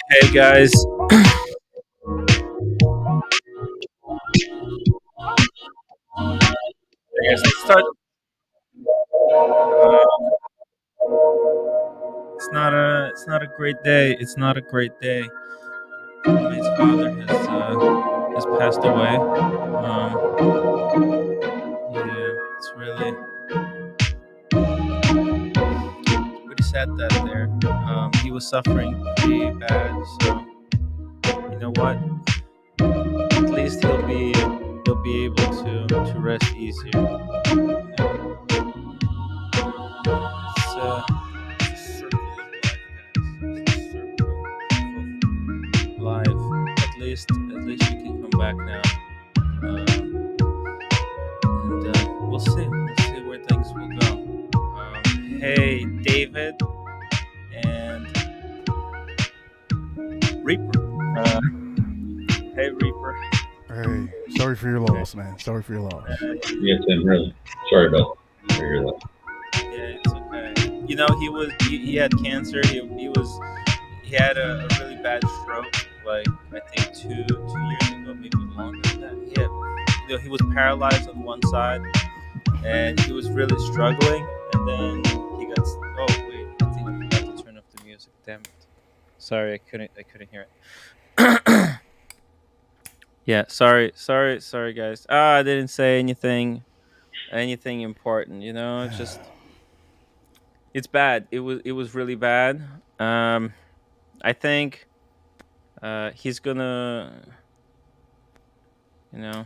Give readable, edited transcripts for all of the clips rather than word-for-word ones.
Hey guys, I guess let's start. It's not a great day. It's not a great day. Roommate's father has passed away. Yeah, it's really pretty sad that there. He was suffering pretty bad, so you know what? At least he'll be able to rest easier. You know, it's a circle of life, guys. It's a circle of life. At least you can come back now. And we'll see. We'll see where things will go. Hey, David and Reaper. Hey, Reaper. Hey, sorry for your loss, man. Sorry for your loss. Yes, and really sorry about to hear that. Yeah, it's okay. You know, he had cancer. He had a really bad stroke. Like I think two years ago, maybe longer than that. He was paralyzed on one side, and he was really struggling. And then he got. Oh wait, I think I forgot to turn off the music. Damn it. Sorry, I couldn't hear it. Yeah, sorry, guys. I didn't say anything important. It's just it's bad. It was really bad. I think he's gonna, you know,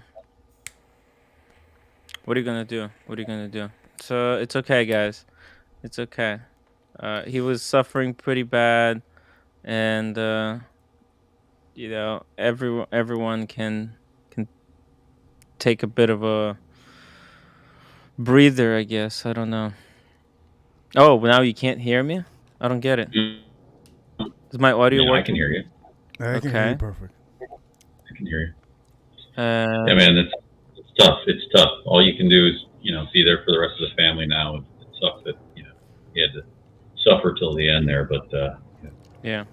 what are you gonna do? What are you gonna do? So it's okay, guys. It's okay. He was suffering pretty bad, and everyone can take a bit of a breather, I guess. I don't know. Oh, now you can't hear me? I don't get it. Mm, Is my audio I can working? hear you. I can hear you Okay. perfect. I can hear you. Uh, Yeah, man, it's tough. It's tough. All you can do is be there for the rest of the family now. It sucks that he had to suffer till the end there, but yeah.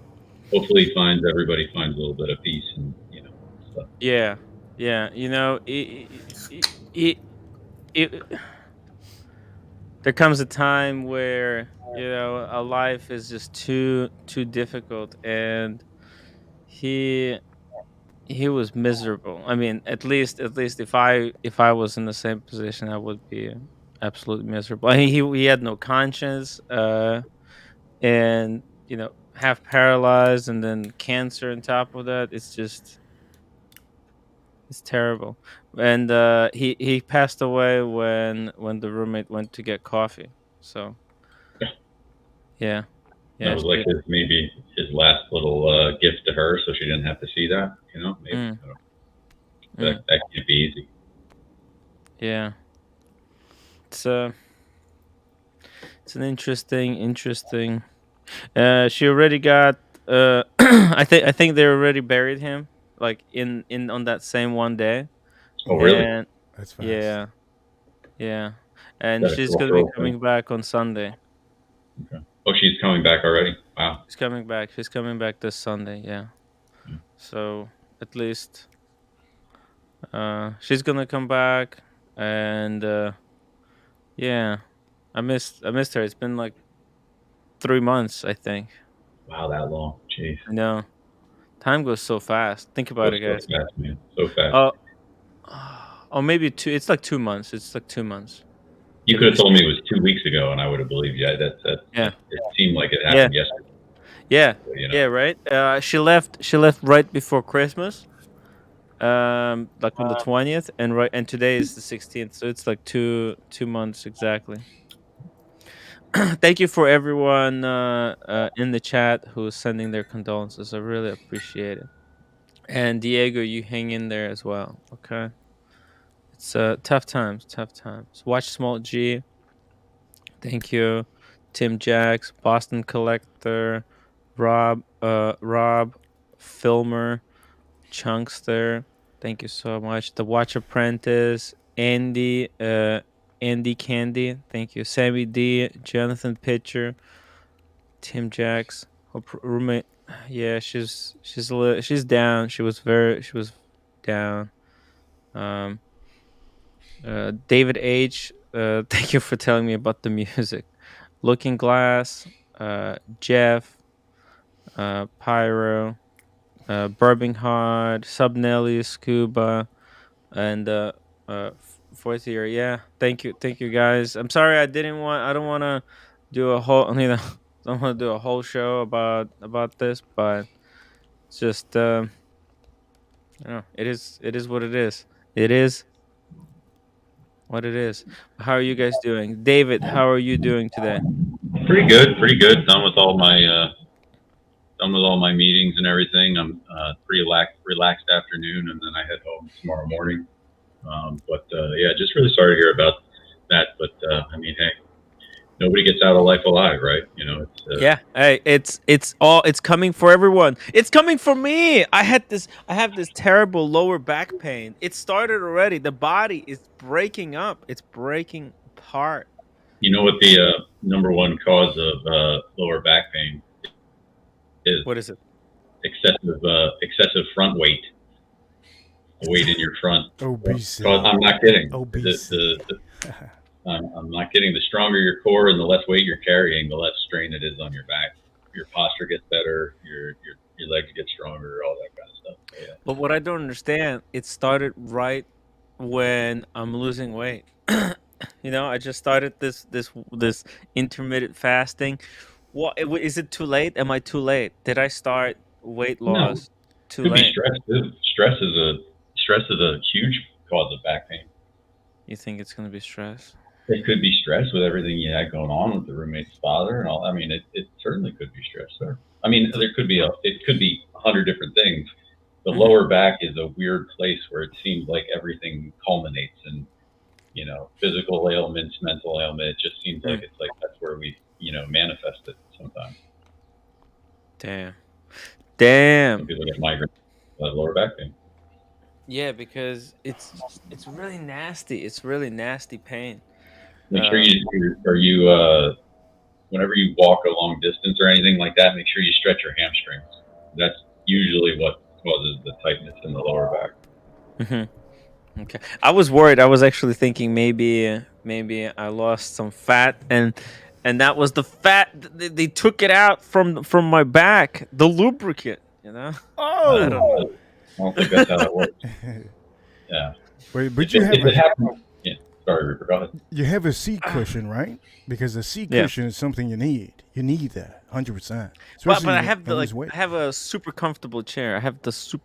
hopefully everybody finds a little bit of peace and stuff. Yeah. Yeah. It, there comes a time where, a life is just too difficult, and he he was miserable. I mean, at least if I was in the same position, I would be absolutely miserable. I mean, he had no conscience, and half paralyzed, and then cancer on top of that. It's terrible. And he passed away when the roommate went to get coffee. So yeah, That yeah, was like maybe his last little gift to her, so she didn't have to see that. Maybe mm, I don't know. mm, That can't be easy. yeah. It's uh, it's an interesting. She already got. I think they already buried him, like in on that same one day. Oh, Oh, really? And that's fast. yeah, yeah, and Got a she's cool gonna be girlfriend. coming back on Sunday. Okay. Oh, she's coming back already. Wow. She's coming back. She's coming back this Sunday. Yeah. Yeah. So at least she's gonna come back, and yeah, I missed her. It's been like 3 months, I think. Wow, that long. Jeez. I know. Time goes so fast. Think about Goes it, so guys. fast, man. So fast. Oh, oh, maybe two. It's like 2 months. It's like 2 months. You Maybe could have just told me it was 2 weeks ago, and I would have believed you. yeah, It seemed like it yeah, happened yesterday. yeah, You yeah. know. Right. She left. She left right before Christmas. Like on the 20th, and today is the 16th. So it's like 2 months exactly. Thank you for everyone in the chat who's sending their condolences. I really appreciate it. And Diego, you hang in there as well. Okay. It's tough times, tough times. Watch Small G. Thank you. Tim Jacks, Boston Collector, Rob, Filmer, Chunkster. Thank you so much. The Watch Apprentice, Andy, Andy Candy, thank you. Sammy D, Jonathan Pitcher, Tim Jacks, roommate. Yeah, she's down. She was down. Um, David H. Thank you for telling me about the music. Looking Glass, Jeff, Pyro, Bourbon Hard, Sub Nelly, Scuba, and fourth year. Yeah, thank you guys. I'm sorry I don't want to do a whole don't want to do a whole show about this, but it's just it is what it is. It is what it is. How are you guys doing, David? How are you doing today? Pretty good, pretty good. Done with all my meetings and everything. I'm pretty relaxed afternoon, and then I head home tomorrow morning. But yeah, just really sorry to hear about that. But I mean, hey, nobody gets out of life alive, right? You know, it's Yeah, hey, it's coming for everyone. It's coming for me. I have this terrible lower back pain. It started already. The body is breaking up. It's breaking apart. you know what the number one cause of lower back pain is? What is it? Excessive front weight, weight in your front. Obesity. I'm not kidding. Obesity. I'm not kidding. The stronger your core and the less weight you're carrying, the less strain it is on your back. Your posture gets better. Your legs get stronger. All that kind of stuff. So, yeah. But what I don't understand, it started right when I'm losing weight. I just started this intermittent fasting. What is it too late? Am I too late? Did I start weight No, loss too could be late? stress too. Stress is a huge cause of back pain. You think it's gonna be stress? It could be stress with everything you had going on with the roommate's father and all. I mean, it certainly could be stress, sir. I mean, it could be 100 different things. The Mhm. lower back is a weird place where it seems like everything culminates in, physical ailments, mental ailment. It just seems like Mm. it's like that's where we, manifest it sometimes. Damn. Some Damn. people get migraine, lower back pain. Yeah, because it's really nasty. It's really nasty pain. Make sure Um, are you, whenever you walk a long distance or anything like that, make sure you stretch your hamstrings. That's usually what causes the tightness in the lower back. mhm. Okay. I was worried. I was actually thinking maybe I lost some fat and that was the fat. They took it out from my back, the lubricant. I Oh. don't know. I don't think that's how that works. Yeah. Wait, If but it, if it happens, yeah. Sorry, Rupert, go ahead. you have a seat cushion, right? Because a seat Yeah. cushion is something you need. You need that 100%. But Especially I have you lose weight. I have a super comfortable chair. I have the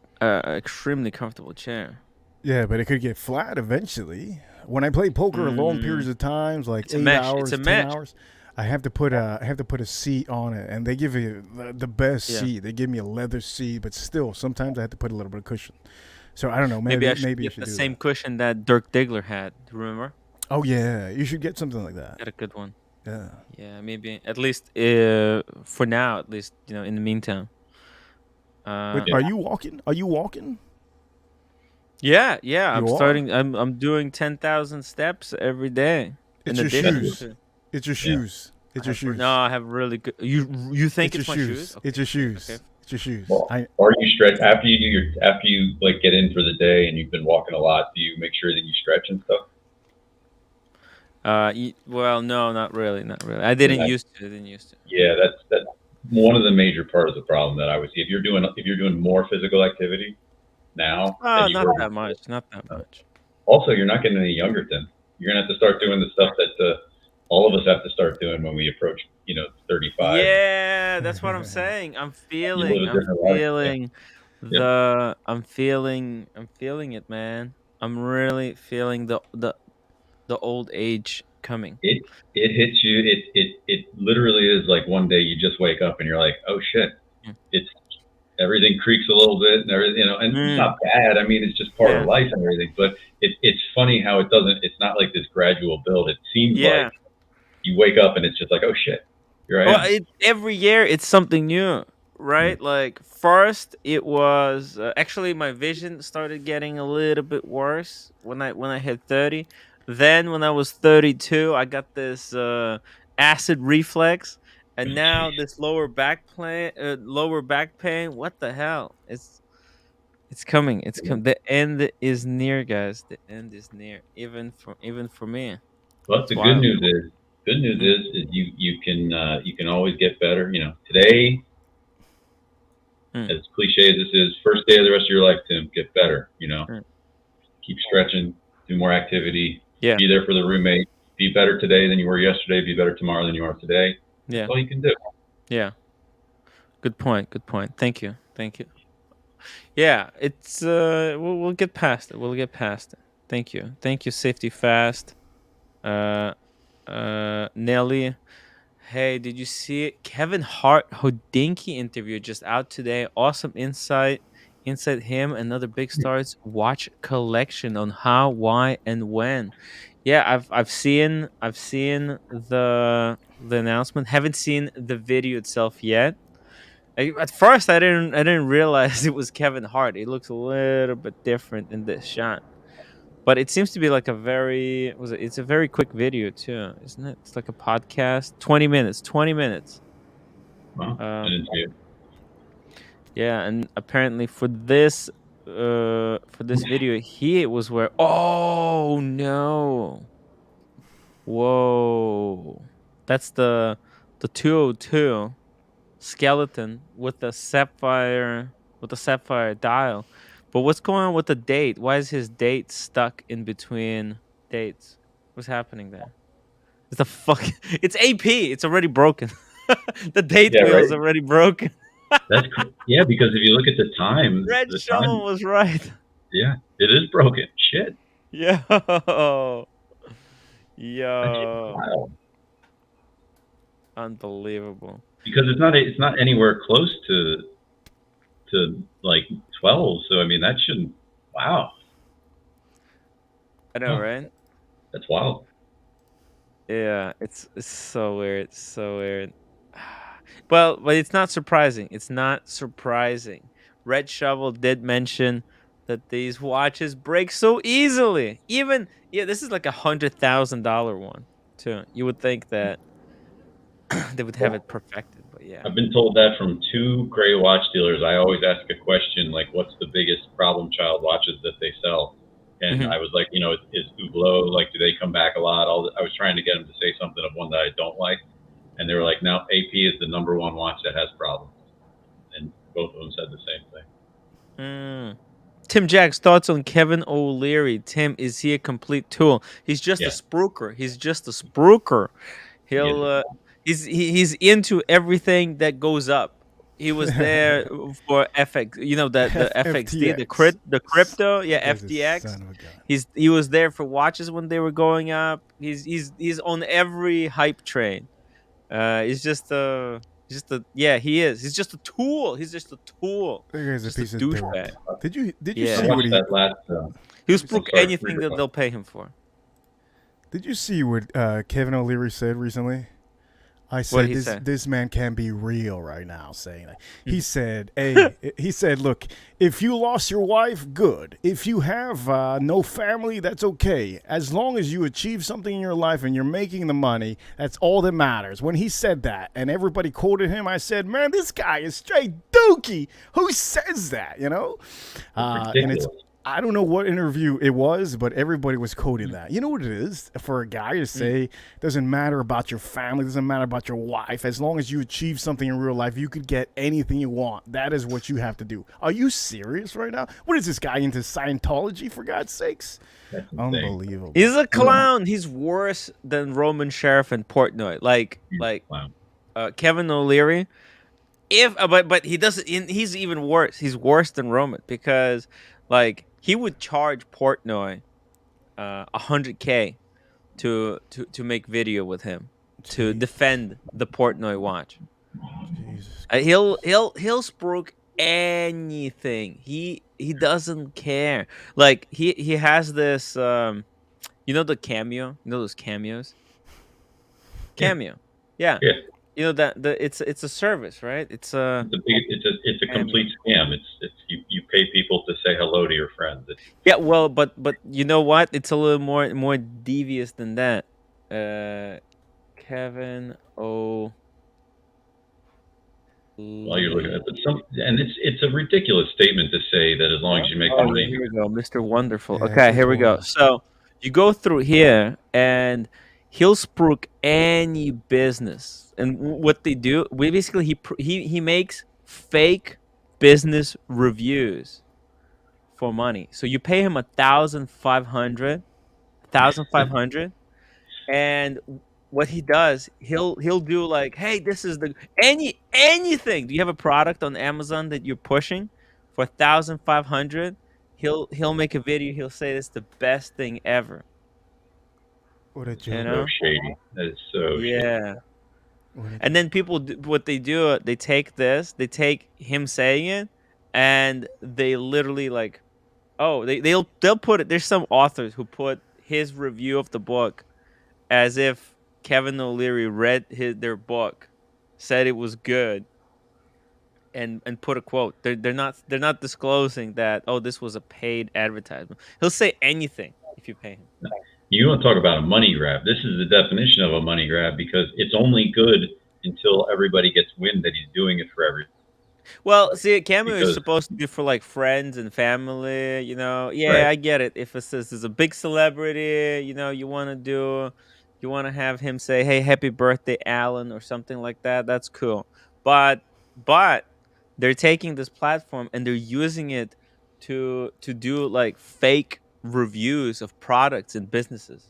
extremely comfortable chair. Yeah, but it could get flat eventually. When I play poker long periods of times, like It's a 8 mesh. hours, It's a 10 mesh. hours, I have to put a seat on it, and they give you the best Yeah. seat. They give me a leather seat, but still, sometimes I have to put a little bit of cushion. So I don't know. Maybe I should Maybe you get should the do same that. cushion that Dirk Diggler had. Remember? Oh yeah, you should get something like that. Had a good one. Yeah. Yeah, maybe at least for now, at least in the meantime. But Uh, are you walking? Are you walking? yeah. You are. I'm doing 10,000 steps every day. It's In your addition shoes. to, It's your Yeah. shoes. It's your shoes. no, I have really good. You think It's it's your my shoes. shoes? It's your shoes. Okay. It's your shoes. Well, or you stretch after you like get in for the day and you've been walking a lot. Do you make sure that you stretch and stuff? Well, no, not really, not really. I And didn't used to. I didn't used to. yeah, that's one of the major parts of the problem that I would see. If you're doing more physical activity now than you Not were that before, much. Not that much. also you're not getting any younger, Tim. You're gonna have to start doing the stuff that all of us have to start doing when we approach 35. Yeah, that's what I'm saying. You live a I'm different life. Yeah. feeling Yep. I'm feeling it, man. I'm really feeling the old age coming. It hits you. It literally is like one day you just wake up and you're like, oh shit, Mm. it's everything creaks a little bit and everything, and it's Mm, not bad. I mean, it's just part yeah. of life and everything. But it's funny how it doesn't. It's not like this gradual build. It seems Yeah. like you wake up and it's just like, oh shit, here I Well, am. every year it's something new, right? Like first it was actually my vision started getting a little bit worse when I hit 30. Then when I was 32, I got this acid reflex, and now this lower back pain. What the hell? It's coming. It's coming. The end is near, guys. The end is near. Even for me. But It's the good wild. news is, Mm, you can always get better. You know, today, mm, as cliche as this is, first day of the rest of your life, Tim, get better. You know, mm. keep stretching, do more activity, Yeah, be there for the roommate, be better today than you were yesterday, be better tomorrow than you are today. That's yeah, all you can do. yeah. Good point. Good point. Thank you. Thank you. Yeah, it's we'll get past it. We'll get past it. Thank you. Thank you, Safety Fast. Uh Nelly. Hey, did you see it? Kevin Hart Hodinky interview just out today. Awesome insight. Inside him and other big stars watch collection on how, why, and when. Yeah, I've seen the announcement. Haven't seen the video itself yet. At first, I didn't realize it was Kevin Hart. It looks a little bit different in this shot, but it seems to be like a very was it? It's a very quick video too, isn't it? It's like a podcast, 20 minutes, 20 minutes. Well, I Um, didn't see it. yeah, and apparently for this video, he was where. Oh no! Whoa, that's the 202 skeleton with the sapphire dial. But what's going on with the date? Why is his date stuck in between dates? What's happening there? It's the fuck. It's AP. It's already broken. The date Yeah, wheel right. is already broken. Yeah, because if you look at Red the Shovel time, was right. yeah, it is broken. Shit, Yo, that shit's yo, wild. unbelievable. Because it's not anywhere close to like 12. So I mean, that shouldn't. Wow, I know, huh, right? that's wild. Yeah, it's so weird, so weird. Well, but it's not surprising. It's not surprising. Red Shovel did mention that these watches break so easily. Even yeah, this is like $100,000 one too. You would think that they would have it perfected, but yeah. I've been told that from two gray watch dealers. I always ask a question like, "What's the biggest problem child watches that they sell?" And Hmm. I was like, is Hublot, like, do they come back a lot? I was trying to get them to say something of one that I don't like, and they were like, "No, AP is the number one watch that has problems." And both of them said the same thing. Mm. Tim Jack's thoughts on Kevin O'Leary. Tim, is he a complete tool? He's just a Yeah, spruiker. He's just a spruiker. he He'll is. he's into everything that goes up. He was there for FX, the FXD, FTX. the crypto, yeah, That guy's a FTX. son of a gun. He was there for watches when they were going up. He's on every hype train. He's just a yeah, he is. He's just a tool. He's just a tool. That guy's a Just a piece of dirt. douchebag. Did you I Yeah. see what watched he that last. He'll did you, I'm spook sorry. anything that they'll pay him for. did you see what Kevin O'Leary said recently? I What said he this said. this man can't be real right now saying that. He Mhm. said, "Hey, he said, look, if you lost your wife, good. If you have no family, that's okay. As long as you achieve something in your life and you're making the money, that's all that matters." When he said that and everybody quoted him, I said, "Man, this guy is straight dookie. Who says that, you know?" And it's Ridiculous. I don't know what interview it was, but everybody was quoting that. You know what it is? For a guy to say, doesn't matter about your family, doesn't matter about your wife, as long as you achieve something in real life, you could get anything you want. That is what you have to do. Are you serious right now? What is this guy into Scientology, for God's sakes? That's insane. Unbelievable. He's a clown. He's worse than Roman Sheriff and Portnoy. Wow. Kevin O'Leary. But he doesn't. He's even worse. He's worse than Roman because he would charge Portnoy 100K to make video with him to Jeez. defend the Portnoy watch. Jesus. He'll spruik anything. He doesn't care. Like he has this the cameo. You know those cameos? Yeah. Cameo. Yeah. Yeah. You know that it's a service, right? It's a And complete scam. It's you pay people to say hello to your friends. yeah, well, but you know what? It's a little more devious than that. Uh, Kevin O. While you're looking at it, but Leary. it's a ridiculous statement to say that as long as you make Oh yeah, money. here we go, Mr. Wonderful. Yeah, Okay, this is here we go. horrible. So you go through here, and he'll spruik any business, and what they do, we basically he makes fake business reviews for money. So you pay him 1,500, and what he does, he'll do like, hey, this is the anything. Do you have a product on Amazon that you're pushing for 1,500? He'll make a video. He'll say it's the best thing ever. What a You joke. So know? shady. That is so shady. Yeah. What a And joke. then people do, what they do, they take this, they take him saying it, and they literally like, oh, they'll put it. There's some authors who put his review of the book as if Kevin O'Leary read their book, said it was good, and put a quote. They're not disclosing that, oh, this was a paid advertisement. He'll say anything if you pay him. You want to talk about a money grab? This is the definition of a money grab because it's only good until everybody gets wind that he's doing it for everybody. Well, see, Cameo is Because supposed to be for like friends and family, you know. Yeah, right, I get it. If it says there's a big celebrity, you know, you want to have him say, "Hey, happy birthday, Alan," or something like that. That's cool. But they're taking this platform and they're using it to do like fake reviews of products and businesses.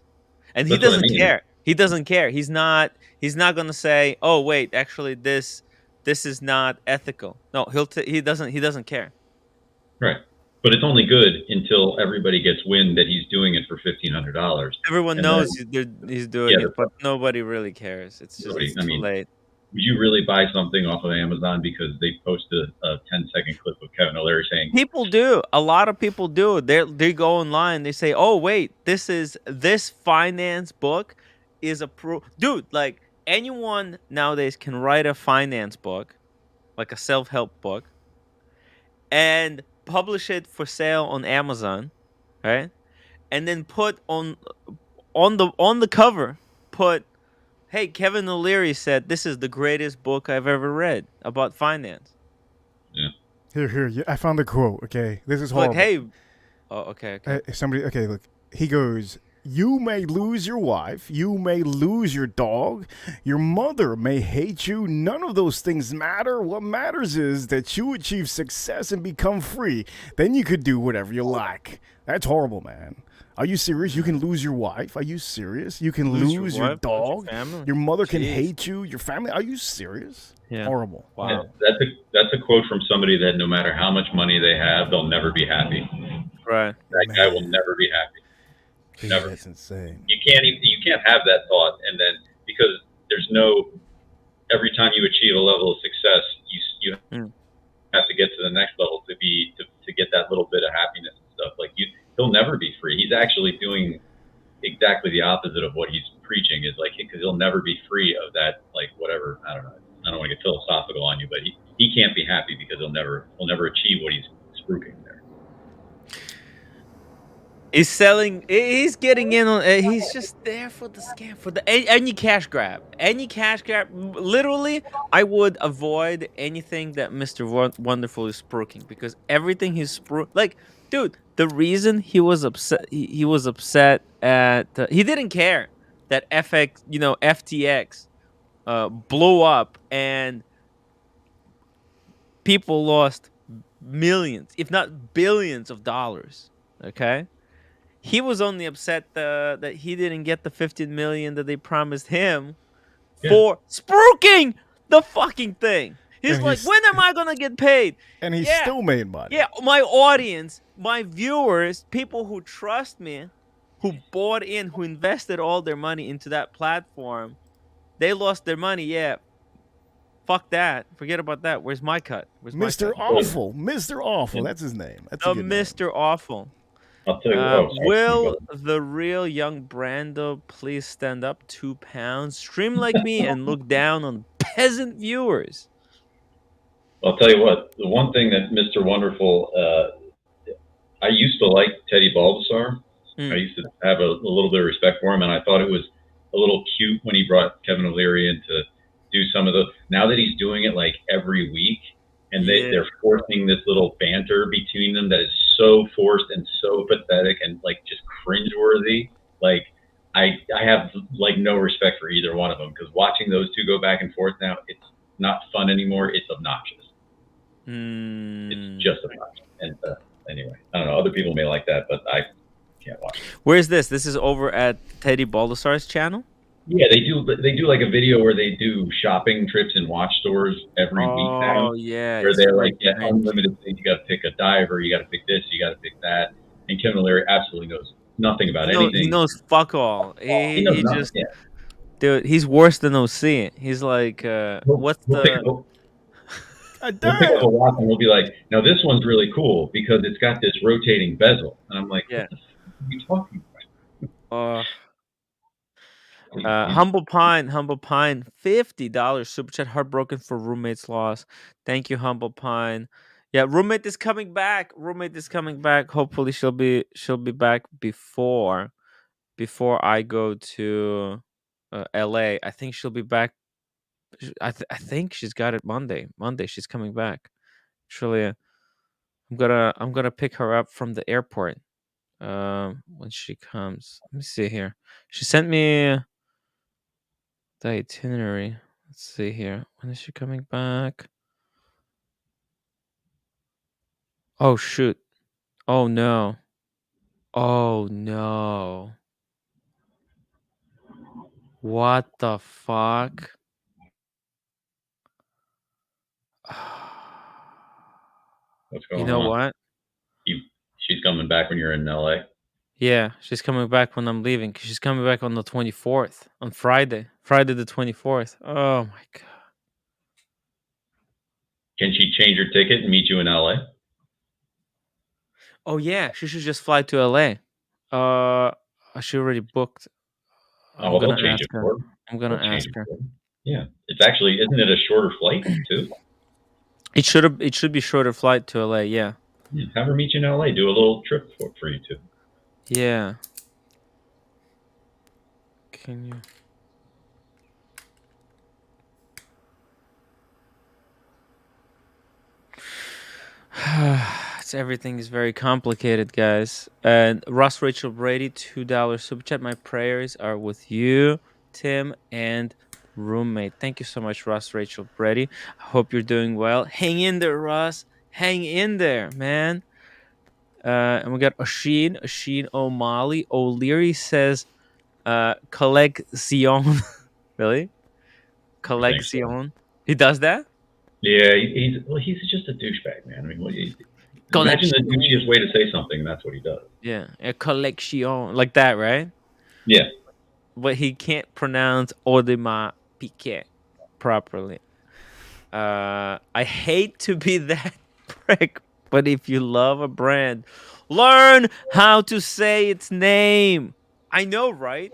And he that's what I doesn't mean. care. He doesn't care. He's not going to say, "Oh, wait, actually this is not ethical." No, he doesn't care. Right, but it's only good until everybody gets wind that he's doing it for $1,500, Everyone and knows then he's doing yeah, it, but nobody really cares. nobody. It's I too mean, late. would you really buy something off of Amazon because they posted a 10-second clip of Kevin O'Leary saying, People do. A lot of people do. They go online. They say, "Oh, wait, this finance book is a pro." Dude, like anyone nowadays can write a finance book, like a self-help book, and publish it for sale on Amazon, right? And then put on the cover, put, "Hey, Kevin O'Leary said this is the greatest book I've ever read about finance." yeah, Here. I found the quote. Okay, this is Like, horrible. hey, oh, okay, okay. Somebody. Okay, look. He goes. You may lose your wife. You may lose your dog. Your mother may hate you. None of those things matter. What matters is that you achieve success and become free. Then you could do whatever you like. That's horrible, man. Are you serious? You can lose your wife? Are you serious? You can Lose your lose your wife, lose your dog? family. Your mother can Jeez. hate you? Your family? Are you serious? Yeah. Horrible. Wow. that's a quote from somebody that no matter how much money they have, they'll never be happy. Right. That guy will Man. never be happy. Dude, Never. that's insane. You can't have that thought and then because there's no every time you achieve a level of success, you Mm. have to get to the next level to get that little bit of happiness and stuff. Like he'll never be free. He's actually doing exactly the opposite of what he's preaching. Is like because he'll never be free of that. Like whatever. I don't know. I don't want to get philosophical on you, but he can't be happy because he'll never achieve what he's spruiking there. He's selling. He's getting in on. He's just there for the scam, for the any cash grab. Any cash grab. Literally, I would avoid anything that Mr. Wonderful is spruiking because everything he's like, dude. The reason he was upset, he was upset at. He didn't care that FTX, blew up and people lost millions, if not billions of dollars. Okay. He was only upset that he didn't get the 15 million that they promised him Yeah. for spruiking the fucking thing. He's And like, he's- when am I gonna get paid? And he Yeah. still made money. Yeah, my audience, my viewers, people who trust me, who bought in, who invested all their money into that platform, they lost their money. Yeah, fuck that. Forget about that. Where's my cut? Where's my Mr. cut? Awful. Mr. Awful. Yeah. That's his name. That's The a good name. Mr. Awful. I'll tell you. Will the real young Brando please stand up 2 pounds, stream like me, and look down on peasant viewers. I'll tell you what. The one thing that Mr. Wonderful, I used to like Teddy Baldassar. I Mm. used to have a little bit of respect for him, and I thought it was a little cute when he brought Kevin O'Leary in to do some of the. Now that he's doing it like every week, and Yeah. they're forcing this little banter between them that is so forced and so pathetic and like just cringeworthy. Like I have like no respect for either one of them because watching those two go back and forth now, it's not fun anymore. It's obnoxious. It's Mm. just obnoxious. And anyway, I don't know. Other people may like that, but I can't watch it. Where's this? This is over at Teddy Baldassar's channel. Yeah, they do. They do like a video where they do shopping trips in watch stores every week now, Oh yeah, where it's they're very like, yeah, cringe. unlimited things. You got to pick a diver. You got to pick this. You got to pick that. And Kevin O'Leary absolutely knows nothing about He anything. knows fuck all. He He knows he nothing. just Yeah, dude. He's worse than OC. He's like, what's we'll pick the? up. God We'll pick up damn. a watch and we'll be like, now this one's really cool because it's got this rotating bezel. And I'm like, what Yeah. the fuck are you talking Uh, about? Humble Pine, $50 super chat. Heartbroken for roommate's loss. Thank you, Humble Pine. Yeah, roommate is coming back. Roommate is coming back. Hopefully, she'll be back before I go to LA. I think she'll be back. I think she's got it Monday. Monday she's coming back. Actually, I'm gonna pick her up from the airport. When she comes. Let me see here. She sent me the itinerary. Let's see here. When is she coming back? Oh shoot. Oh no. Oh no. What the fuck? What's You going know on? what? She's coming back when you're in LA. Yeah, she's coming back when I'm leaving. 'Cause she's coming back on the 24th, on Friday. Friday the 24th. Oh my god. Can she change her ticket and meet you in LA? Oh yeah, she should just fly to LA. She already booked. Oh, I'm well, gonna they'll change ask it her. for her. I'm gonna They'll change ask it her. for her. Yeah, it's actually, isn't it a shorter flight too? It should be shorter flight to LA. Yeah. Yeah, have her meet you in LA. Do a little trip for you two. Yeah. Can you? Everything is very complicated, guys. And Ross Rachel Brady, $2 super chat. My prayers are with you, Tim, and roommate. Thank you so much, Ross Rachel Brady. I hope you're doing well. Hang in there, Ross. Hang in there, man. And we got Oshin O'Malley. O'Leary says, collection. Really? I think so. Collection. He does that? Yeah, he's just a douchebag, man. I mean, imagine the douchiest Collection. way to say something. That's what he does. Yeah, a collection. Like that, right? Yeah, But he can't pronounce Audemars Piguet properly. I hate to be that prick, but if you love a brand, learn how to say its name. I know, right?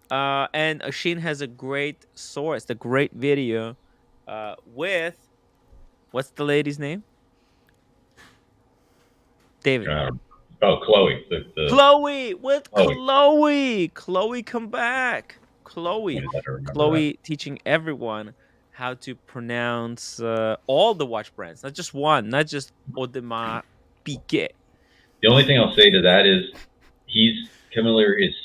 And Sheen has a great source, the great video, with what's the lady's name? David. oh, Chloe, the Chloe with Chloe. Chloe, come back. Let Chloe, me let her remember that. Chloe teaching everyone how to pronounce all the watch brands, not just one, not just Audemars Piguet. The only thing I'll say to that is Kevin Leary is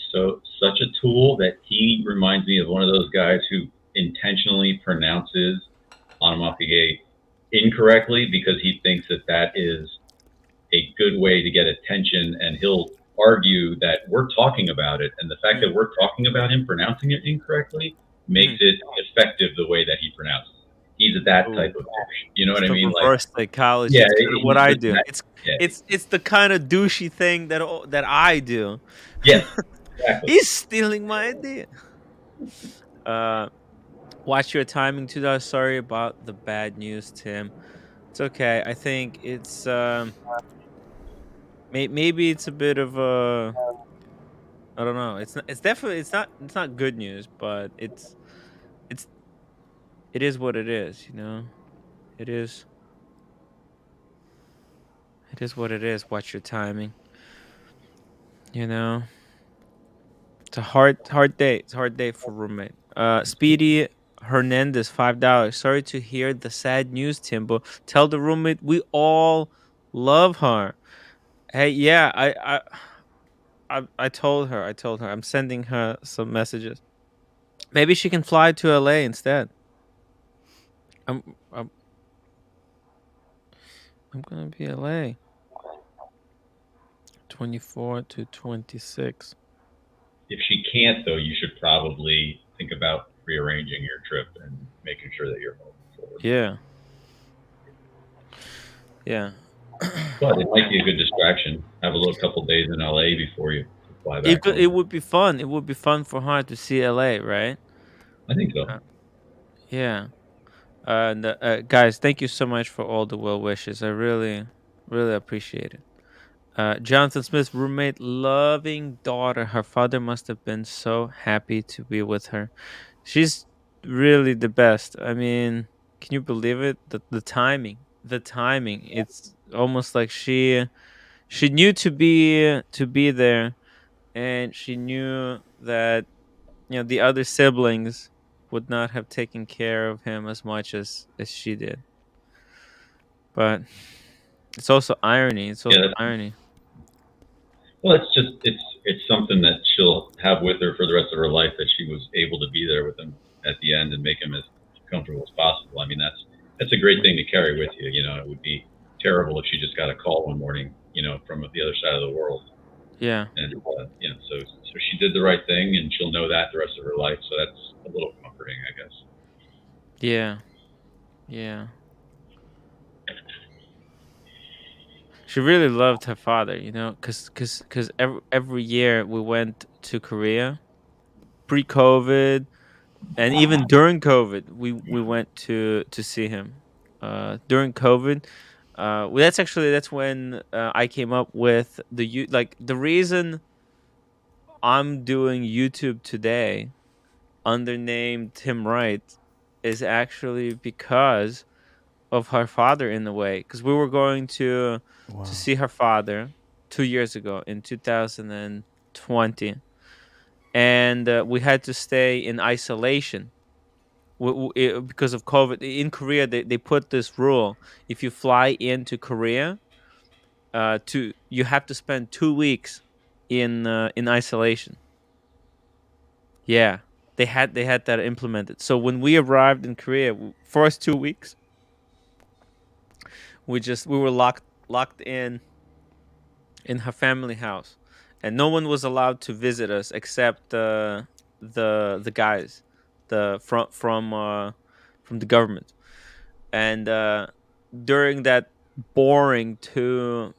such a tool that he reminds me of one of those guys who intentionally pronounces onomatopoeia incorrectly because he thinks that that is a good way to get attention, and he'll argue that we're talking about it, and the fact that we're talking about him pronouncing it incorrectly makes it effective the way that he pronounces it. He's that Ooh. type of douche. You know what It's I the mean? Like, reverse psychology. yeah, It's kind of what he's I just do. that. It's Yeah, it's the kind of douchey thing that I do. yes, exactly. He's stealing my idea. Watch your timing, $2. Sorry about the bad news, Tim. It's okay. I think it's maybe it's a bit of a, I don't know. It's not. It's definitely. It's not good news, but it's it is what it is, you know. It is it is what it is. Watch your timing, you know. It's a hard day. It's a hard day for roommate. Speedy Hernandez, $5. Sorry to hear the sad news, Timbo. Tell the roommate we all love her. Hey, yeah, I told her. I told her. I'm sending her some messages. Maybe she can fly to LA instead. I'm I'm I'm gonna be LA 24 to 26. If she can't, though, you should probably think about rearranging your trip and making sure that you're moving forward. Yeah. Yeah. But it might be a good distraction. Have a little couple days in LA before you fly back It home. would be fun. It would be fun for her to see LA, right? I think so. Uh, yeah. Guys, thank you so much for all the well wishes. I really, really appreciate it. Jonathan Smith's roommate, loving daughter. Her father must have been so happy to be with her. She's really the best. I mean, can you believe it? The timing, the timing. It's almost like she knew to be there, and she knew that the other siblings would not have taken care of him as much as she did. But it's also irony. It's Yeah, also irony. well, it's something that she'll have with her for the rest of her life, that she was able to be there with him at the end and make him as comfortable as possible. I mean, that's a great thing to carry with you. You know, it would be terrible if she just got a call one morning, from the other side of the world. Yeah. And so she did the right thing, and she'll know that the rest of her life. So that's a little comforting, I guess. Yeah. Yeah. She really loved her father, cuz every year we went to Korea pre-COVID, and even during COVID we went to see him. During COVID, that's when I came up with the reason I'm doing YouTube today under name Tim Wright is actually because of her father, in a way, because we were going to Wow. see her father 2 years ago in 2020, and we had to stay in isolation because of COVID. In Korea, they put this rule: if you fly into Korea, to you have to spend 2 weeks in isolation. Yeah, they had that implemented. So when we arrived in Korea, first 2 weeks, we were locked in her family house, and no one was allowed to visit us except the guys, the from the government. And during that boring 2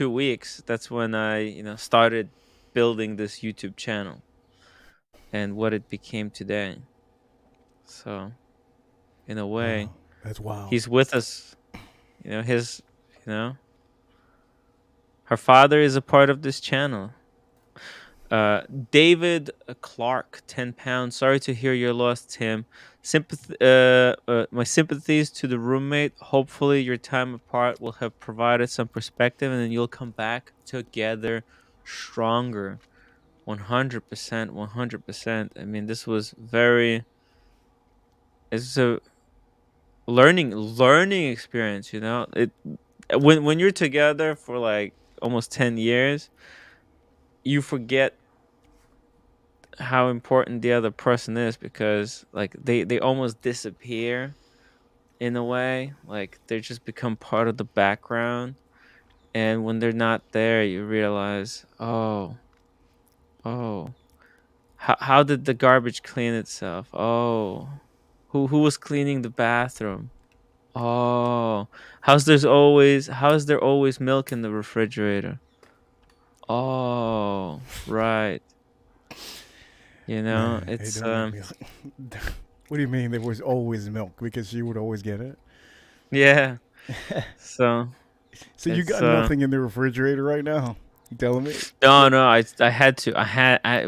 weeks, that's when I started building this YouTube channel and what it became today. So in a way, Wow. That's wild. he's with us. His you know her father is a part of this channel. David Clark, £10. Sorry to hear your loss, Tim. My sympathies to the roommate. Hopefully, your time apart will have provided some perspective, and then you'll come back together stronger. 100%, 100%. I mean, this was very. It's a learning experience. When you're together for like almost 10 years, you forget how important the other person is, because like they almost disappear in a way, like they just become part of the background, and when they're not there you realize, oh, how did the garbage clean itself? Oh, who was cleaning the bathroom? Oh, how's there always milk in the refrigerator? Oh, right. Man, hey, It's don't make me. What do you mean there was always milk? Because she would always get it. yeah. So So you it's got nothing in the refrigerator right now. Telling me. No, no, I had to.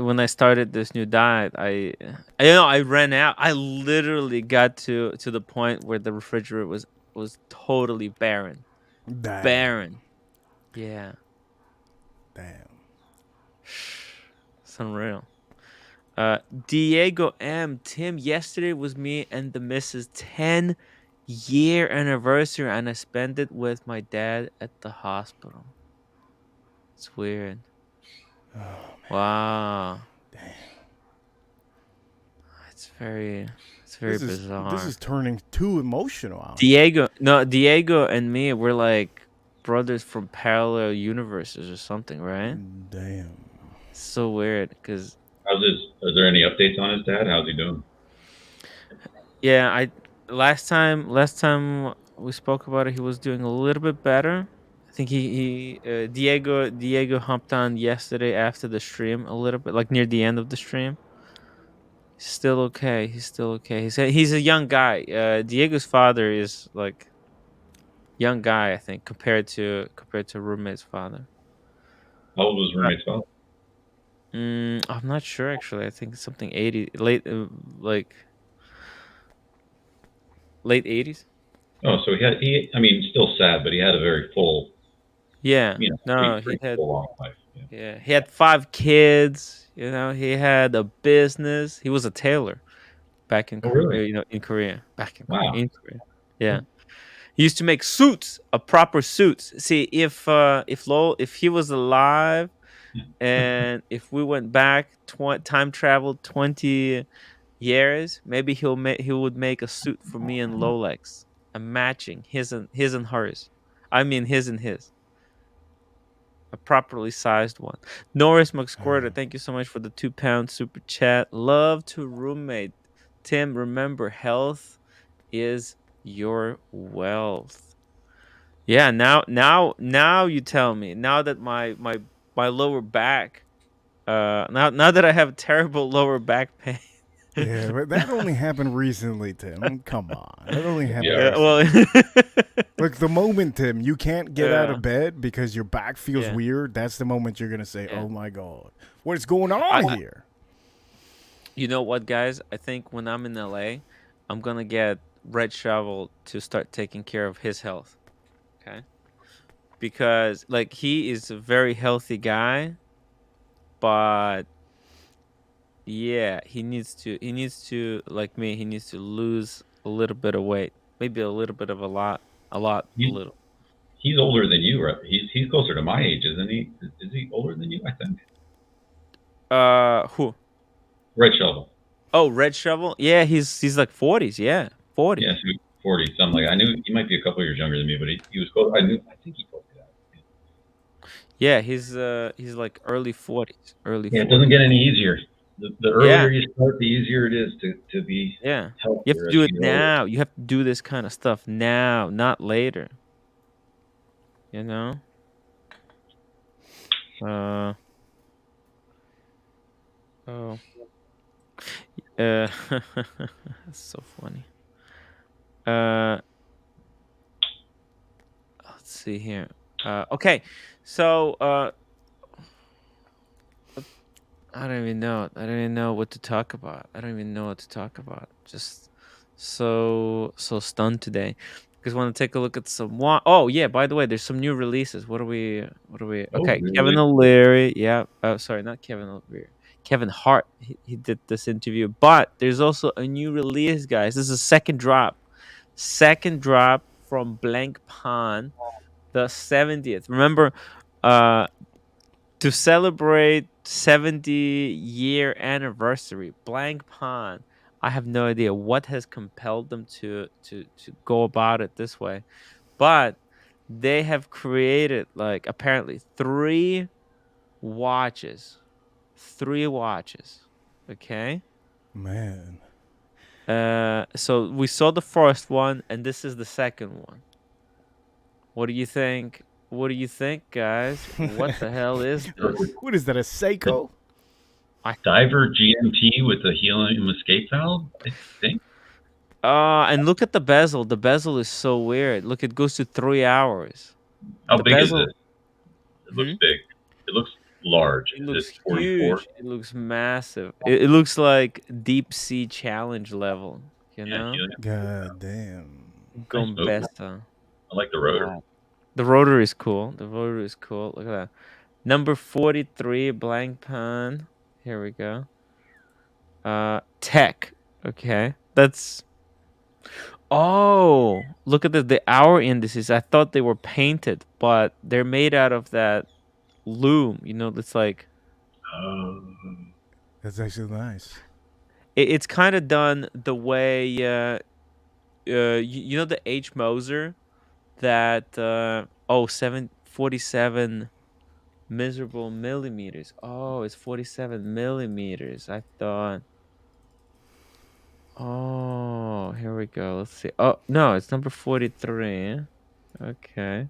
When I started this new diet, I ran out. I literally got to the point where the refrigerator was totally barren. Damn. Barren. Yeah. Damn. It's unreal. Diego M. Tim, yesterday was me and the missus' 10-year anniversary, and I spent it with my dad at the hospital. It's weird. Wow. It's very it's very This bizarre. is turning too emotional out here. Diego and me, we're like brothers from parallel universes or something, right? Damn. It's so weird because How's his? Is there any updates on his dad? How's he doing? yeah, I last time we spoke about it, he was doing a little bit better. I think Diego hopped on yesterday after the stream a little bit, like near the end of the stream. He's still okay. He's still okay. He's a young guy. Diego's father is like young guy, I think, compared to roommate's father. How old was roommate's father? I'm not sure actually. I think it's something 80 late like late 80s. Oh, so he. I mean, still sad, but he had a very full, Yeah. pretty, No, he pretty had full long life. Yeah. yeah, he had 5 kids, he had a business. He was a tailor back in Oh, really? In Korea, back in Korea, Wow. in Korea. Yeah. He used to make suits, a proper suits. See, if he was alive and if we went back time travel 20 years, maybe he would make a suit for me and Lolex, a matching his and hers. I mean his and his, a properly sized one. Norris McSquirter, thank you so much for the £2 super chat. Love to roommate. Tim, remember health is your wealth. Yeah, now you tell me. Now that my lower back, now that I have terrible lower back pain. Yeah, but that only happened recently, Tim. Come on. That only happened Yeah. Yeah, well, recently. Like the moment, Tim, you can't get out yeah, of bed because your back feels yeah, weird, that's the moment you're going to say, yeah. oh my God, what is going on I here? You know what, guys? I think when I'm in LA, I'm gonna get Red Shovel to start taking care of his health. Okay, because like he is a very healthy guy, but yeah, he needs to like me. He needs to lose a little bit of weight, maybe a little bit of a He's little. he's older than you, right? He's closer to my age, isn't he? Is he older than you? I think. Who? Red Shovel. Oh, Red Shovel. Yeah, he's like 40s. Yeah, 40. Yeah, so 40 something like. I knew he might be a couple years younger than me, but he was close. I think he told me that. Yeah, he's like early 40s. Early Yeah, it 40s. doesn't get any easier. The Yeah. earlier you start, the easier it is to be Yeah. You have healthier to as do it you get older. now. You have to do this kind of stuff now, not later. You know? Uh oh. Uh That's so funny. Uh let's see here. Okay. So I don't even know. I don't even know what to talk about. I don't even know what to talk about. Just so stunned today. Because want to take a look at some oh yeah, by the way, there's some new releases. What are we Oh, okay, Kevin really? O'Leary, yeah. Oh sorry, not Kevin O'Leary. Kevin Hart. He did this interview. But there's also a new release, guys. This is a second drop. Second drop from Blank Pond, the 70th. Remember, uh to celebrate 70-year anniversary, Blank Pond. I have no idea what has compelled them to go about it this way, but they have created like apparently watches, three watches. Okay. Man. So we saw the first one, and this is the second one. What do you think? What do you think, guys? What the hell is this? What is that, a The Seiko? I diver GMT with the helium escape valve, I think. And look at the bezel. The bezel is so weird. Look, it goes to 3 hours. How The big is bezel. it? It looks Hmm? big. It It looks large. It Is it looks 44? huge. It looks massive. It looks like deep sea challenge level. You Yeah, know, helium. God damn. Nice motor. Gombesta. I like the rotor. Wow. The rotor is cool. The rotor is cool. Look at that. Number 43, blank pan. Here we go. Tech. Okay. That's Oh, look at the hour indices. I thought they were painted, but they're made out of that loom. You know, it's like Oh, That's actually nice. it's kind of done the way you know the H Moser that 747 miserable millimeters. Oh, it's 47 millimeters. I thought. Oh, here we go. Let's see. Oh, no, it's number 43. Okay.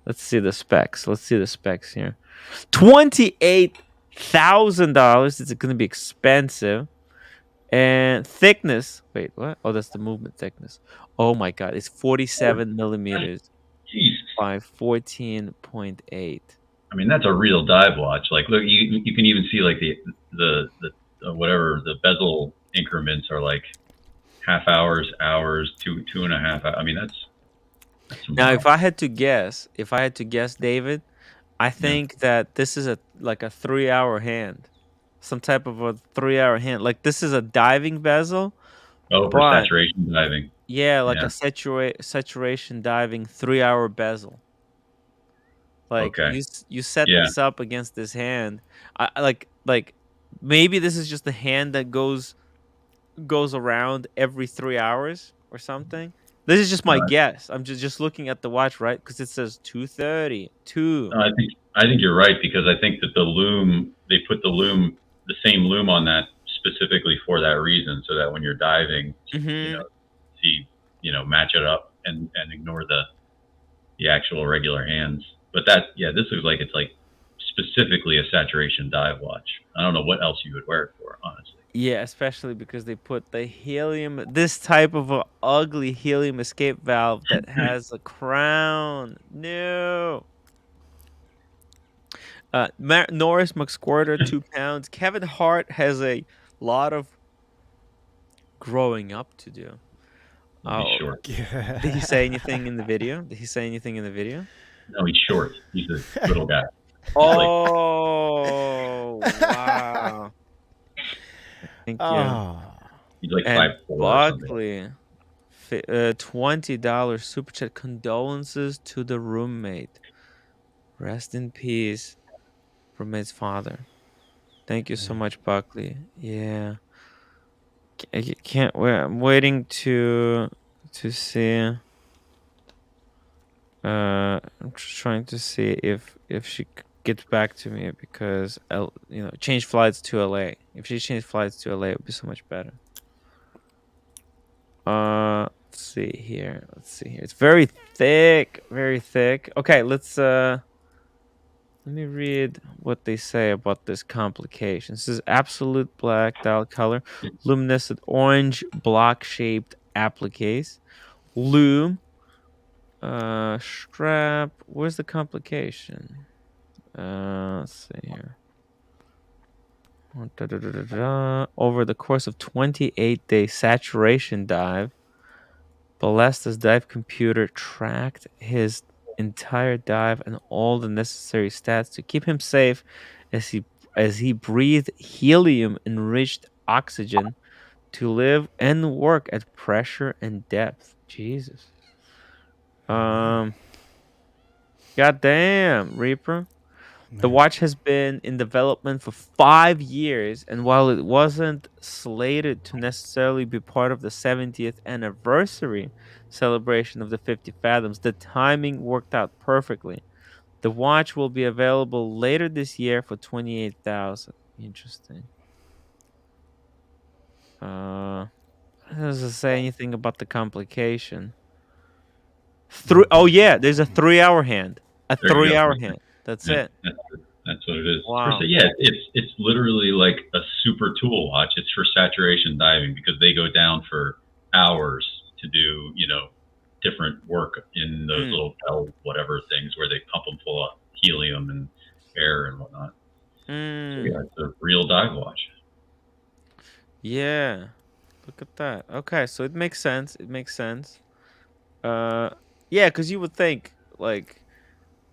Let's see the specs. Let's see the specs here. $28,000. It's going to be expensive. And thickness. Wait, what? Oh, that's the movement thickness. Oh my God. It's 47 millimeters Jesus. by 14.8. I mean, that's a real dive watch. Like, look, you can even see like the whatever the bezel increments are like half hours, hours, 2.5. I mean, that's some Now, wow. if I had to guess, David, I think that this is a like a 3 hour hand. Some type of a 3 hour hand. Like this is a diving bezel, Oh, for but saturation diving. yeah, like Yeah. a saturation diving 3 hour bezel. Like Okay. you set Yeah. this up against this hand. Like maybe this is just a hand that goes around every 3 hours or something. This is just my guess. I'm just looking at the watch, right? Because it says 2:30, 2. No, I think you're right because I think that the loom they put the same loom on that specifically for that reason, so that when you're diving, you Mm-hmm. know, see, match it up and ignore the actual regular hands. But this looks like it's like specifically a saturation dive watch. I don't know what else you would wear it for, honestly. Yeah, especially because they put the helium, this type of a ugly helium escape valve that has a crown. No. Norris McSquirter, 2 pounds. Kevin Hart has a lot of growing up to do. He's Oh, short. did he say anything in the video? Did he say anything in the video? No, he's short. He's a little guy. Like Oh, wow. Thank you. Ah. he's like And 5'4" or something. Buckley, $20 super chat. Condolences to the roommate. Rest in peace, roommate's father. Thank you so much, Buckley. Yeah, I can't wait. I'm waiting to see. I'm just trying to see if she gets back to me because change flights to LA. If she changed flights to LA, it would be so much better. Let's see here. Let's see here. It's very thick, very thick. Okay, let me read what they say about this complication. This is absolute black dial color, luminescent orange block-shaped appliques, loom, strap. Where's the complication? Let's see here. Over the course of 28-day saturation dive, Balesta's dive computer tracked his entire dive and all the necessary stats to keep him safe as he breathed helium enriched oxygen to live and work at pressure and depth. Jesus. Goddamn, Reaper. The Man. watch has been in development for 5 years, and while it wasn't slated to necessarily be part of the 70th anniversary celebration of the 50 Fathoms, the timing worked out perfectly. The watch will be available later this year for 28,000. Interesting. Does it say anything about the complication? Oh yeah, there's a 3 hour hand. A There you 3 hour go. hand. That's Yeah, it. that's what it is. Wow. Yeah, it's literally like a super tool watch. It's for saturation diving because they go down for hours to do different work in those little bell whatever things where they pump them full of helium and air and whatnot. So Mm. yeah, it's a real dive watch. Yeah. Look at that. Okay, so it makes sense. It makes sense. Uh, yeah, because you would think like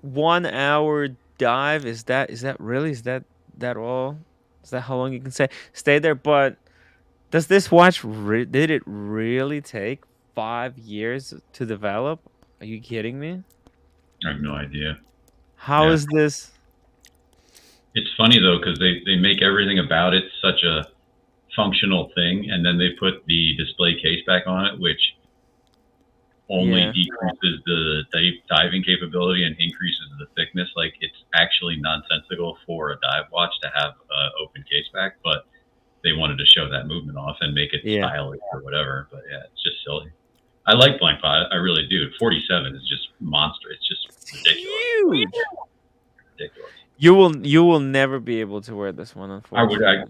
1 hour dive is that really that all? Is that how long you can stay there? But does this watch did it really take 5 years to develop? Are you kidding me? I have no idea. How Yeah, is this? it's funny though because they make everything about it such a functional thing, and then they put the display case back on it, which only Yeah, decreases the diving capability and increases the thickness. Like it's actually nonsensical for a dive watch to have open case back, but they wanted to show that movement off and make it yeah. stylish or whatever. But yeah, it's just silly. I like blank pot. I really do. 47 is just monster. It's just It's ridiculous. huge. Ridiculous. You will never be able to wear this one, I would. unfortunately.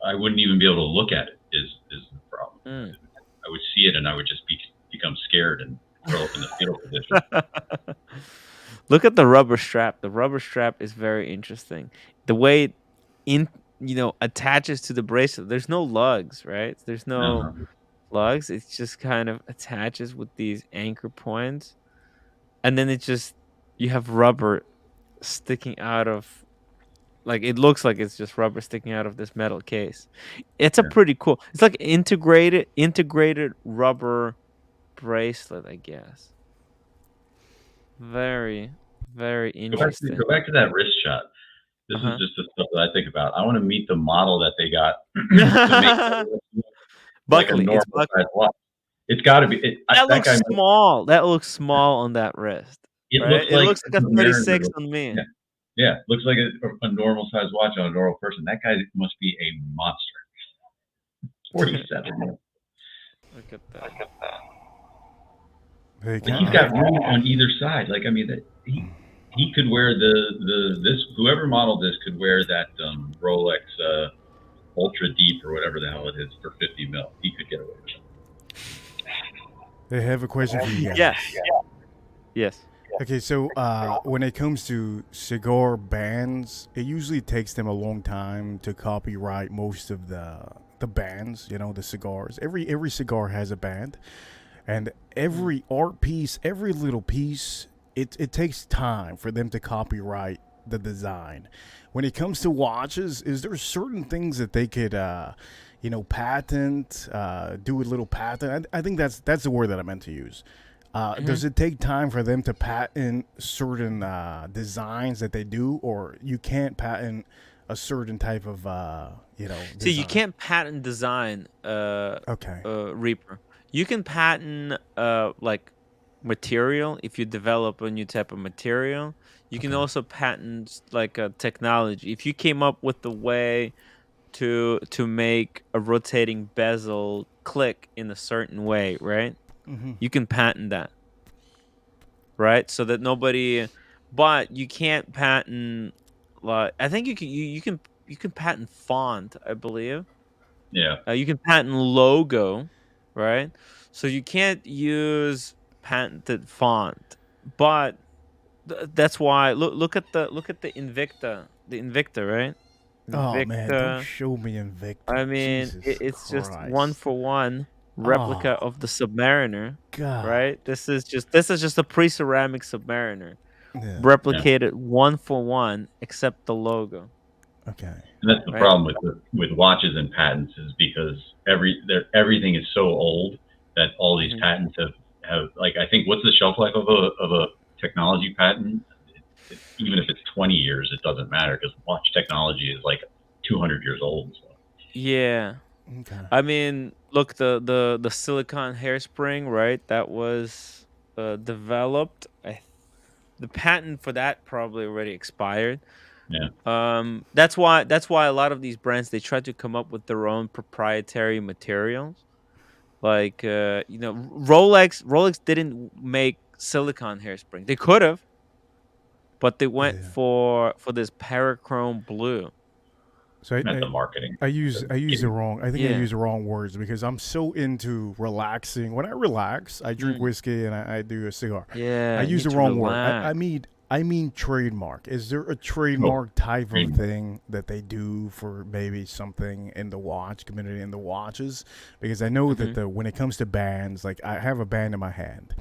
I wouldn't even be able to look at it. Is the problem? Mm. I would see it and I would just become scared and curl up in the fetal position. Look at the rubber strap. The rubber strap is very interesting. The way it in attaches to the bracelet. There's no lugs, right? There's no Uh-huh. lugs. It just kind of attaches with these anchor points, and then you have rubber sticking out of like it looks like it's just rubber sticking out of this metal case. It's a Yeah. pretty cool. It's like integrated rubber bracelet, I guess. Very, very interesting. Go back to that wrist shot. This is Uh-huh. just the stuff that I think about. I want to meet the model that they got to make it look like a Buckley, it's normal Buckley. size watch. It's got to be. That That looks guy. small. That looks small on that wrist, It right? looks It like looks like a Mariner. 36 on me. Yeah, yeah. Looks like a normal size watch on a normal person. That guy must be a monster. 47. Look at that. They Like he's got room on either side. Like I mean, he could wear this whoever modeled this could wear that Rolex Ultra Deep or whatever the hell it is for 50 mil. He could get away with it. They have a question for you guys. Yes. Yes. Okay, so when it comes to cigar bands, it usually takes them a long time to copyright most of the bands. You know, the cigars. Every cigar has a band, and every art piece, every little piece, it takes time for them to copyright the design. When it comes to watches, is there certain things that they could, patent, do a little patent? I think that's the word that I meant to use. Mhm. Does it take time for them to patent certain designs that they do, or you can't patent a certain type of See, you design? can't patent design Okay. Reaper. You can patent like material if you develop a new type of material. You can Okay. also patent like a technology. If you came up with the way to make a rotating bezel click in a certain way, right? Mm-hmm. You can patent that, right? So that nobody, but you can't patent like I think you can patent font, I believe. Yeah. You can patent logo, right? So you can't use patented font, but that's why look at the Invicta, right? Oh man, don't Invicta. show me Invicta. I mean, Jesus it's just one Christ. for one replica Oh of the Submariner, God. right? This is just a pre-ceramic Submariner, Yeah. Yeah. replicated one for one, except the logo, Okay. And that's the right? problem with watches and patents is because everything is so old that all these Mhm. patents have like I think what's the shelf life of a technology patent? Even if it's 20 years, it doesn't matter because watch technology is like 200 years old. So. Yeah. Okay. I mean, look, the silicon hairspring, right? That was developed. The patent for that probably already expired. Yeah. That's why a lot of these brands they try to come up with their own proprietary materials. Like Rolex didn't make silicon hairspring. They could have, but they went Yeah. for this parachrome blue. So That's the marketing. I use the wrong. I think I Yeah. use the wrong words because I'm so into relaxing. When I relax, I drink Mm. whiskey and I do a cigar. I Yeah, you use need the to wrong word. I relax. mean I mean trademark. Is there a Oh, trademark type of trademark. thing that they do for maybe something in the watch community in the watches? Because I know that Hmm. the when it comes to bands, like I have a band in my hand.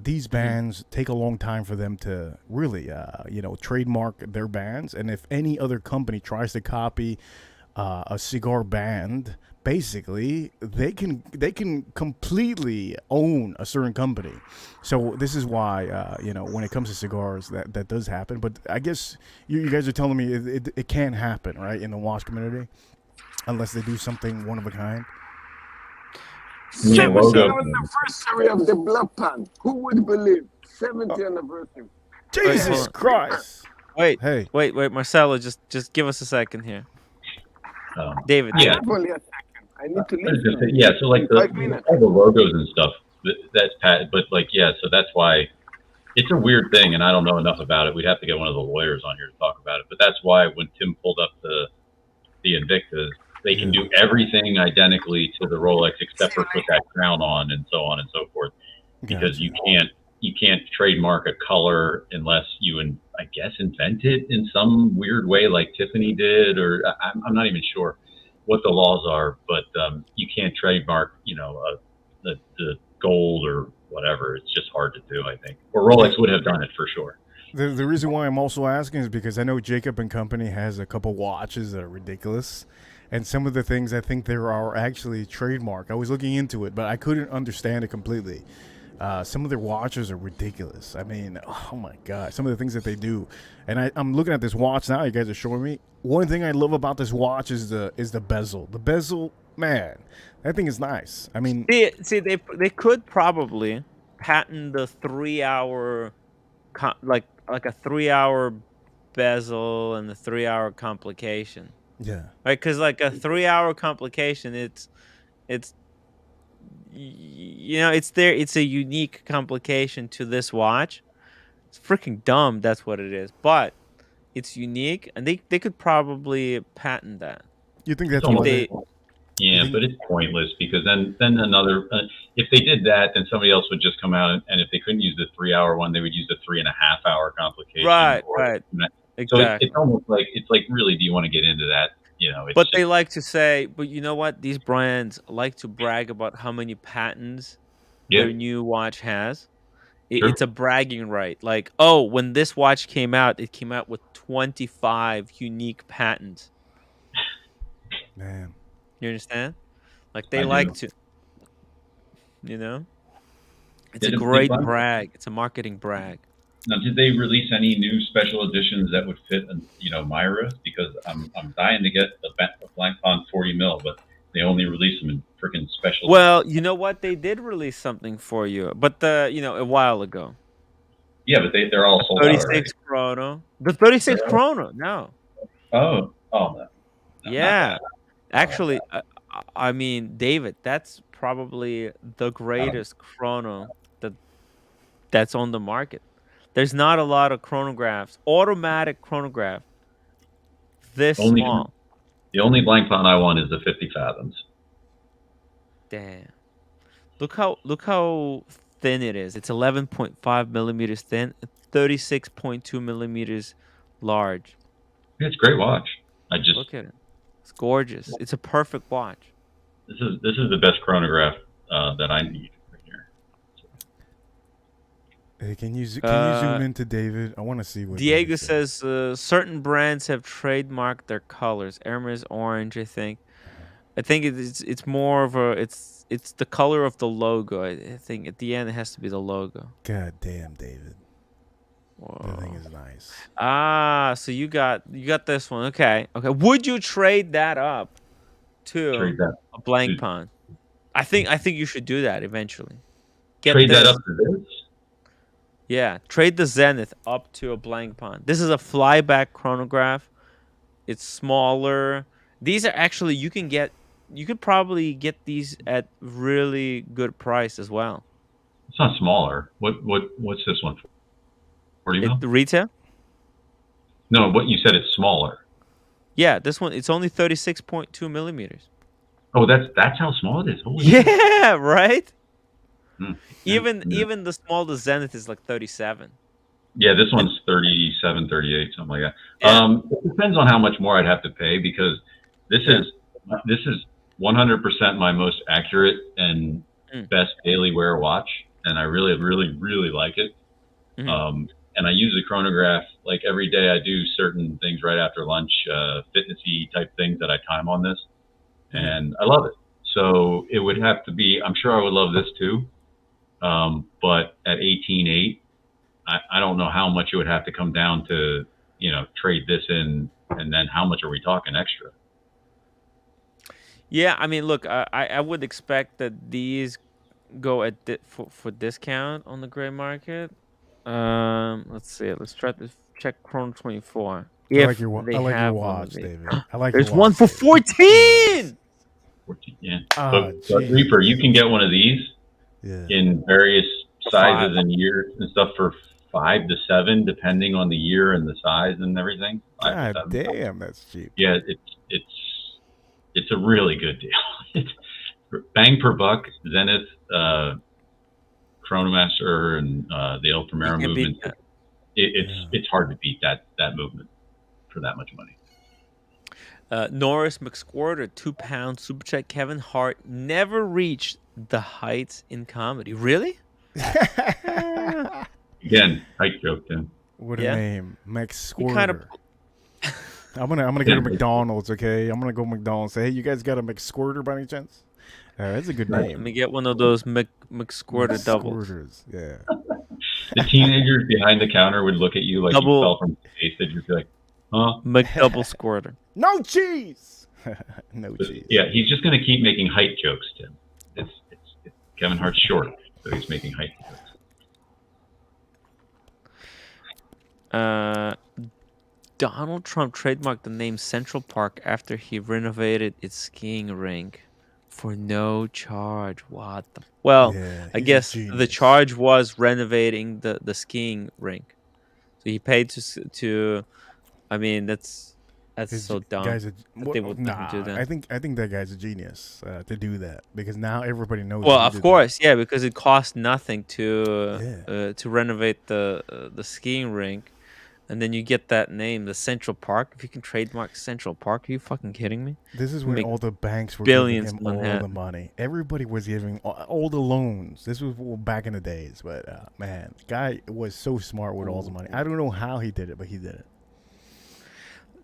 These Hmm. bands take a long time for them to really, trademark their bands. And if any other company tries to copy a cigar band, basically they can completely own a certain company. So this is why when it comes to cigars that does happen. But I guess you guys are telling me it can't happen, right, in the watch community unless they do something one of a kind. I mean, Yeah, 70th Marcel. logos. anniversary of the Black Pan. Who would believe? 70th anniversary. Wait, Damn, hold Jesus on. Reaper. Christ! Wait, Hey, wait, Marcelo. Just give us a second here. David, I Yeah, have only a second. I need to I was leave gonna say, now. yeah. So like In 5 minutes. all the logos and stuff, that's pat. But like, yeah. So that's why it's a weird thing, and I don't know enough about it. We'd have to get one of the lawyers on here to talk about it. But that's why when Tim pulled up the Invictas, they can yeah, do everything identically to the Rolex See except you for put that crown on and so forth, because gotcha. you can't trademark a color unless you I guess invent it in some weird way like Tiffany did, or I'm not even sure what the laws are, but you can't trademark the gold or whatever. It's just hard to do, I think. Or Yeah, Rolex would have done it for sure. the reason why I'm also asking is because I know Jacob and Company has a couple watches that are ridiculous, and some of the things I think there are actually trademark. I was looking into it, but I couldn't understand it completely. Some of their watches are ridiculous. I mean, oh my god, some of the things that they do. And I'm looking at this watch now. You guys are showing me. One thing I love about this watch is the bezel. The bezel, man, that thing is nice. I mean, see, they could probably patent the 3 hour, like a 3 hour bezel and the 3 hour complication, yeah. right? Because like a 3 hour complication, it's it's there. It's a unique complication to this watch. It's freaking dumb. That's what it is. But it's unique, and they could probably patent that You think It's that's if why almost they? they. You Yeah, think? but it's pointless because then another if they did that, then somebody else would just come out and if they couldn't use the 3 hour one, they would use the 3.5 hour complication. Right, Or right, so it's exactly. almost like really, do you want to get into that? It's But just they like to say, but you know what? These brands like to brag about how many patents yeah, their new watch has. sure. It's a bragging right. Like, oh, when this watch came out, it came out with 25 unique patents. Man, You understand? Like they I like do. to, you know? It's a Did great Bun- brag. It's a marketing brag. Now, did they release any new special editions that would fit, Myra? Because I'm dying to get a Blank Pond 40 mil, but they only release them in freaking special. Well, you know what? They did release something for you, but a while ago. Yeah, but they're all sold out 36 already. chrono. The 36 They're all, chrono. No. oh no, no, not Yeah. that. I don't want Actually, that. I mean, David, that's probably the I don't. greatest chrono that that's on the market. There's not a lot of chronographs, automatic chronograph this Only small. the only blank pond I want is the 50 fathoms. Damn. Look how thin it is. It's 11.5 millimeters thin, 36.2 millimeters large. It's a great watch. I just Look at it. It's gorgeous. It's a perfect watch. this is the best chronograph that I need right here. hey, can you zoom Uh, into David? I want to see what Diego David said. says certain brands have trademarked their colors. Hermes orange, I think. I think it's more of a it's the color of the logo. I think at the end it has to be the logo. God damn, David, that thing Whoa. is nice. So you got this one. Okay. Okay. Would you trade that up to Trade that a blank to pond? I think you should do that eventually. Get trade that up this. to this. Yeah, trade the Zenith up to a blank pond. This is a flyback chronograph. It's smaller. These are actually you could probably get these at really good price as well. It's not smaller. What's this one for? 40 It mil? the retail? No, what you said it's smaller. Yeah, this one it's only 36.2 millimeters. Oh, that's how small it is. Holy shit. Yeah, right. Hmm. Even Yeah. even the smallest Zenith is like 37. Yeah, this And one's 37, 38, something like that. yeah, It depends on how much more I'd have to pay because this yeah. is this is 100% my most accurate and Mm, best daily wear watch, and I really, really, really like it. mm, And I use the chronograph like every day. I do certain things right after lunch, fitnessy type things that I time on this, mm. and I love it. So it would have to be. I'm sure I would love this too, but at 18.8, I don't know how much it would have to come down to, trade this in, and then how much are we talking extra? Yeah, I mean, look, I would expect that these go at for discount on the gray market. Let's see. Let's try to check Chrome 24 if I they like your have one of watch, these. David. I like your There's one watch, for David. 14. 14, yeah. Ah, But Reaper, you jeez. can get one of these Yeah. in various For sizes 5. and years and stuff for 5 to 7, depending on the year and the size and everything. 5 to God 7. damn, that's cheap. Yeah, it's a really good deal. It's bang per buck. Zenith, Chronomaster, and the El You Primero can beat movement. that. It's hard to beat that movement for that much money. Norris McSquirter, 2 pounds. Super chat. Kevin Hart never reached the heights in comedy. Really? Again, height joke, Tim. What a Yeah. name, Max He kind of. Squirter. I'm gonna go to McDonald's, okay? I'm gonna go to McDonald's. Say, hey, you guys got a McSquirter by any chance? That's a good Right. Let name. me get one of those McSquirter doubles. McSquirters, yeah. The teenagers behind the counter would look at you like Double- you fell from space. They'd just be like, "Huh?" McDouble squirter. No cheese. No But, cheese. yeah, he's just going to keep making height jokes, Tim. It's Kevin Hart's short, so he's making height jokes. Donald Trump trademarked the name Central Park after he renovated its skiing rink for no charge. What the? Well, Yeah, I he's a guess the genius. charge was renovating the skiing rink. So he paid to. I mean, that's This so dumb. Guy's they would never do that. I think that guy's a genius to do that because now everybody knows. Well, he of did course, yeah, because it costs nothing Yeah. to renovate the skiing rink, and then you get that name, the Central Park. If you can trademark Central Park, are you fucking kidding me? That. This is when make all the banks were billions giving in him all the Manhattan. money. Everybody was giving all the loans. This was back in the days, but man, the guy was so smart with all the money. I don't know how he did it, but he did it.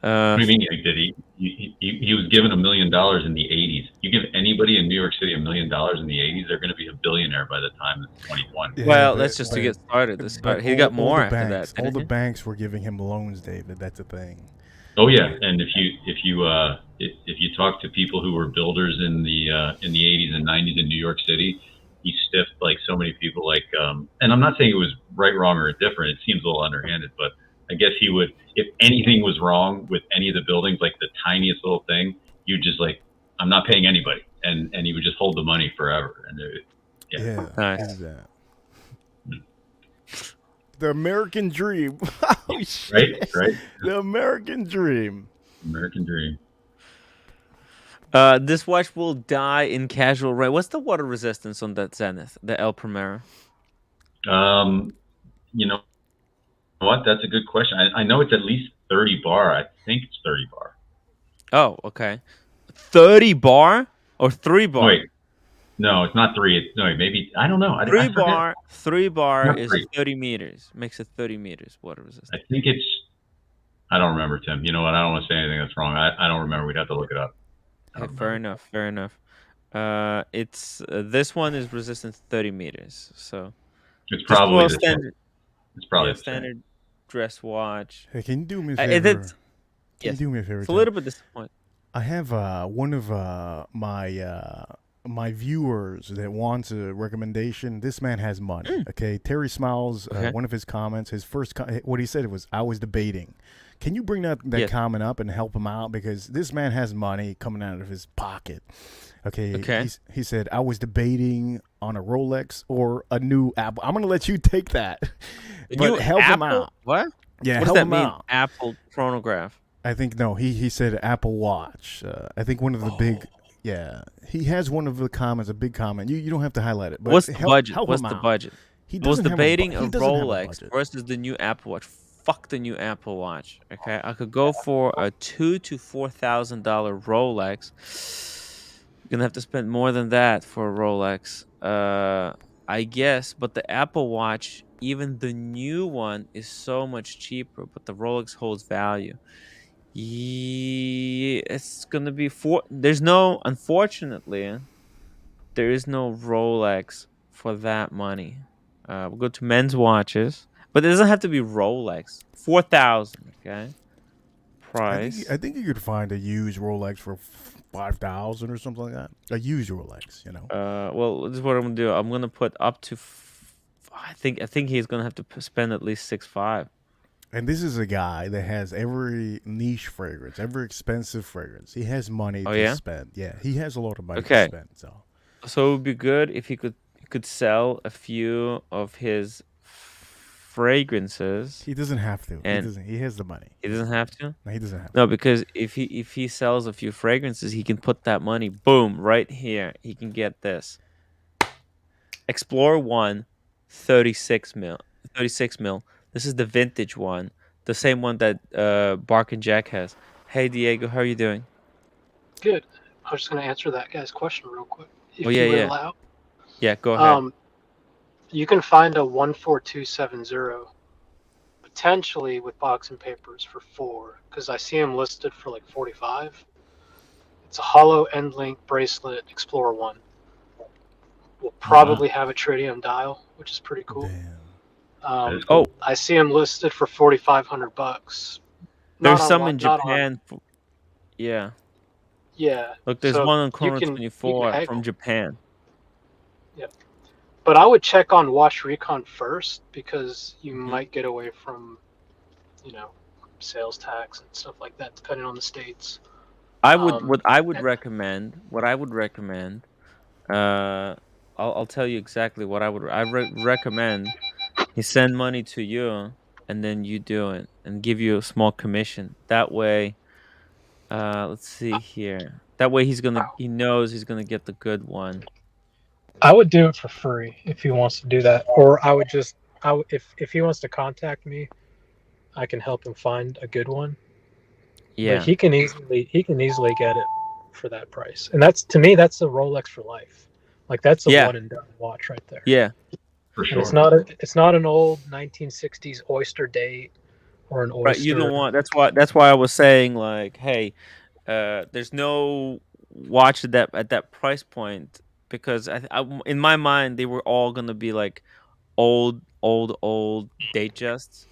What do you mean? Like, did he was given $1 million in the 80s. You give anybody in New York City $1 million in the 80s, they're going to be a billionaire by the time it's 2020. Yeah, Well, but- that's just to get started. but He got all more the after banks, that. all Didn't the he? banks were giving him loans, David. That's the thing. Oh yeah, and if you talk to people who were builders in the 80s and 90s in New York City, he stiffed like so many people. Like, and I'm not saying it was right, wrong, or indifferent. It seems a little underhanded, but I guess he would, if anything was wrong with any of the buildings, like the tiniest little thing, you'd just like, I'm not paying anybody, and he would just hold the money forever. And Yeah, Nice. is that the American dream? Oh, shit. right, The American dream. American dream. This watch will die in casual rain. What's the water resistance on that Zenith, the El Primero? You know what? That's a good question. I know it's at least 30 bar. I think it's 30 bar. Oh, okay. 30 bar or 3 bar? Wait, no, it's not 3. No, maybe, I don't know. I 3 forget. bar. 3 bar Not is 3. 30 meters. Makes it 30 meters water I resistance. think it's. I don't remember, Tim. You know what? I don't want to say anything that's wrong. I don't remember. We'd have to look it up. Okay, fair enough. Fair enough. It's this one is resistant to 30 meters. So It's just probably well the same. standard. It's probably Yeah, the same. standard dress watch. Hey, can you do me a It- favor? it's- Can yes. you do me a favor? It's a Tim? little bit disappointing. I have one of my viewers that wants a recommendation. This man has money. Okay, Terry Smiles. Okay. One of his comments, his first what he said was, "I was debating." Can you bring that Yes. comment up and help him out because this man has money coming out of his pocket. Okay. Okay. He said, "I was debating on a Rolex or a new Apple." I'm gonna let you take that, but You help him Apple? out. What? Yeah, What does help that him mean? out. Apple chronograph. I think no. He said Apple Watch. I think one of the big. Oh. Yeah, he has one of the comments, a big comment. You don't have to highlight it. But What's the help, budget? help What's him the out. budget? He I was doesn't have a debating a he doesn't have a Rolex budget. versus the new Apple Watch. Fuck the new Apple Watch. Okay, I could go for a $2,000 to $4,000 Rolex. You're gonna have to spend more than that for a Rolex, I guess. But the Apple Watch, even the new one, is so much cheaper. But the Rolex holds value. Yeah, it's gonna be There's no, unfortunately, there is no Rolex for that money. We'll go to men's watches, but it doesn't have to be Rolex. 4,000, okay? I Price. think you could find a used Rolex for 5,000 or something like that. A used Rolex, you know. Well, this is what I'm gonna do. I'm gonna put up to. I think he's gonna have to spend at least 6.5. And this is a guy that has every niche fragrance, every expensive fragrance. He has money Oh to yeah. spend. Yeah, he has a lot of money to Okay. spend. So So it would be good if he could sell a few of his fragrances, he doesn't have to. He and doesn't. He has the money. he doesn't have to. No, he doesn't have No, to. because if he sells a few fragrances, he can put that money, boom, right here. He can get this. Explorer 1, 36 mil. 36 mil. This is the vintage one, the same one that Bark and Jack has. Hey Diego, how are you doing? Good. I was just going to answer that guy's question real quick, Oh if yeah, you would yeah. allow. Yeah, go ahead. You can find a 14270 potentially with box and papers for 4, because I see him listed for like 45. It's a hollow end link bracelet Explorer 1. Will probably have a tritium dial, which is pretty cool. Damn. That is cool. Oh, I see him listed for $4,500. there's Not some on, in not on. Japan. Yeah. Yeah. Look, there's So one on you Chrono can 24 haggle. from Japan. But I would check on Watch Recon first, because you might get away from, sales tax and stuff like that, depending on the states. I would Um, what I would and- recommend. I'll tell you exactly what I recommend. He send money to you, and then you do it, and give you a small commission. That way, let's see here. That way he knows he's gonna get the good one. I would do it for free if he wants to do that, or if he wants to contact me, I can help him find a good one. Yeah. But he can easily get it for that price, and that's, to me, that's a Rolex for life. Like, that's a Yeah. one and done watch right there. Yeah. For And sure. it's not an old 1960s oyster date or an oyster. Right. You don't want. That's why I was saying, like, hey, there's no watch at that price point, because in my mind they were all gonna be like old Datejusts,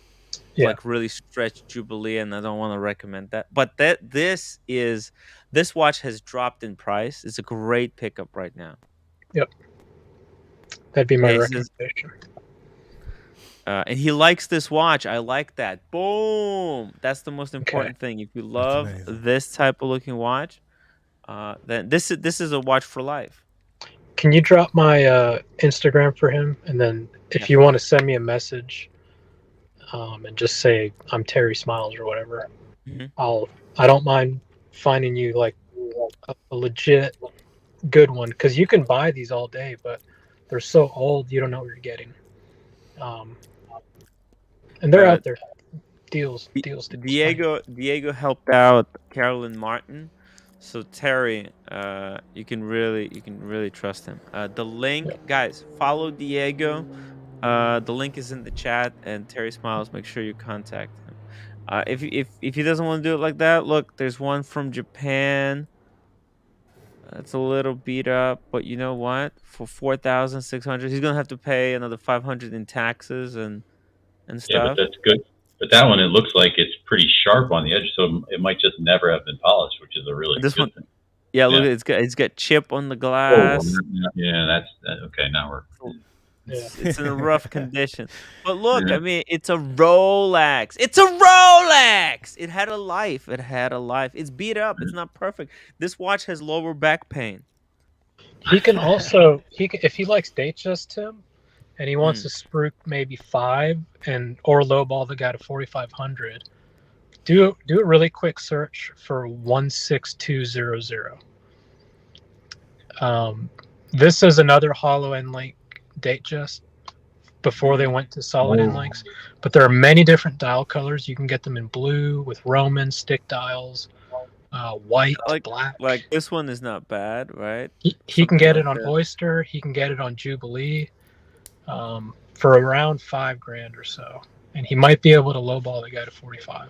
Yeah. like really stretched Jubilee, and I don't want to recommend that. But this watch has dropped in price. It's a great pickup right now. That'd be my Yeah, he says- recommendation. and he likes this watch. I like that. Boom. That's the most important thing. If you love amazing. this type of looking watch, then this is a watch for life. Can you drop my Instagram for him, and then if you want to send me a message, and just say I'm Terry Smiles or whatever, Mhm. I don't mind finding you like a legit good one, because you can buy these all day, but they're so old you don't know what you're getting. And they're out there. Deals. Diego helped out Carolyn Martin, so Terry, you can really trust him. The link, guys, follow Diego. The link is in the chat, and Terry Smiles. Make sure you contact him. If he doesn't want to do it like that, look, there's one from Japan. It's a little beat up, but you know what? For 4,600, he's gonna have to pay another 500 in taxes and Yeah, stuff. but that's good. But that one, it looks like it's pretty sharp on the edge, so it might just never have been polished, which is a really This good one- thing. Yeah, look, Yeah. it's got chip on the glass. Yeah, that's okay. Now we're It's in a rough condition. But look, Yeah. I mean, it's a Rolex. It's a Rolex. It had a life. It's beat up. It's not perfect. This watch has lower back pain. He can also if he likes Datejust, Tim, and he wants to spruik maybe 5 or lowball the guy to 4,500. Do a really quick search for 16200. This is another hollow end link Datejust before they went to solid end links. But there are many different dial colors. You can get them in blue with Roman stick dials, white, black. Like this one is not bad, right? He can Something get like it on that. Oyster. He can get it on Jubilee, for around $5,000 or so, and he might be able to lowball the guy to 45.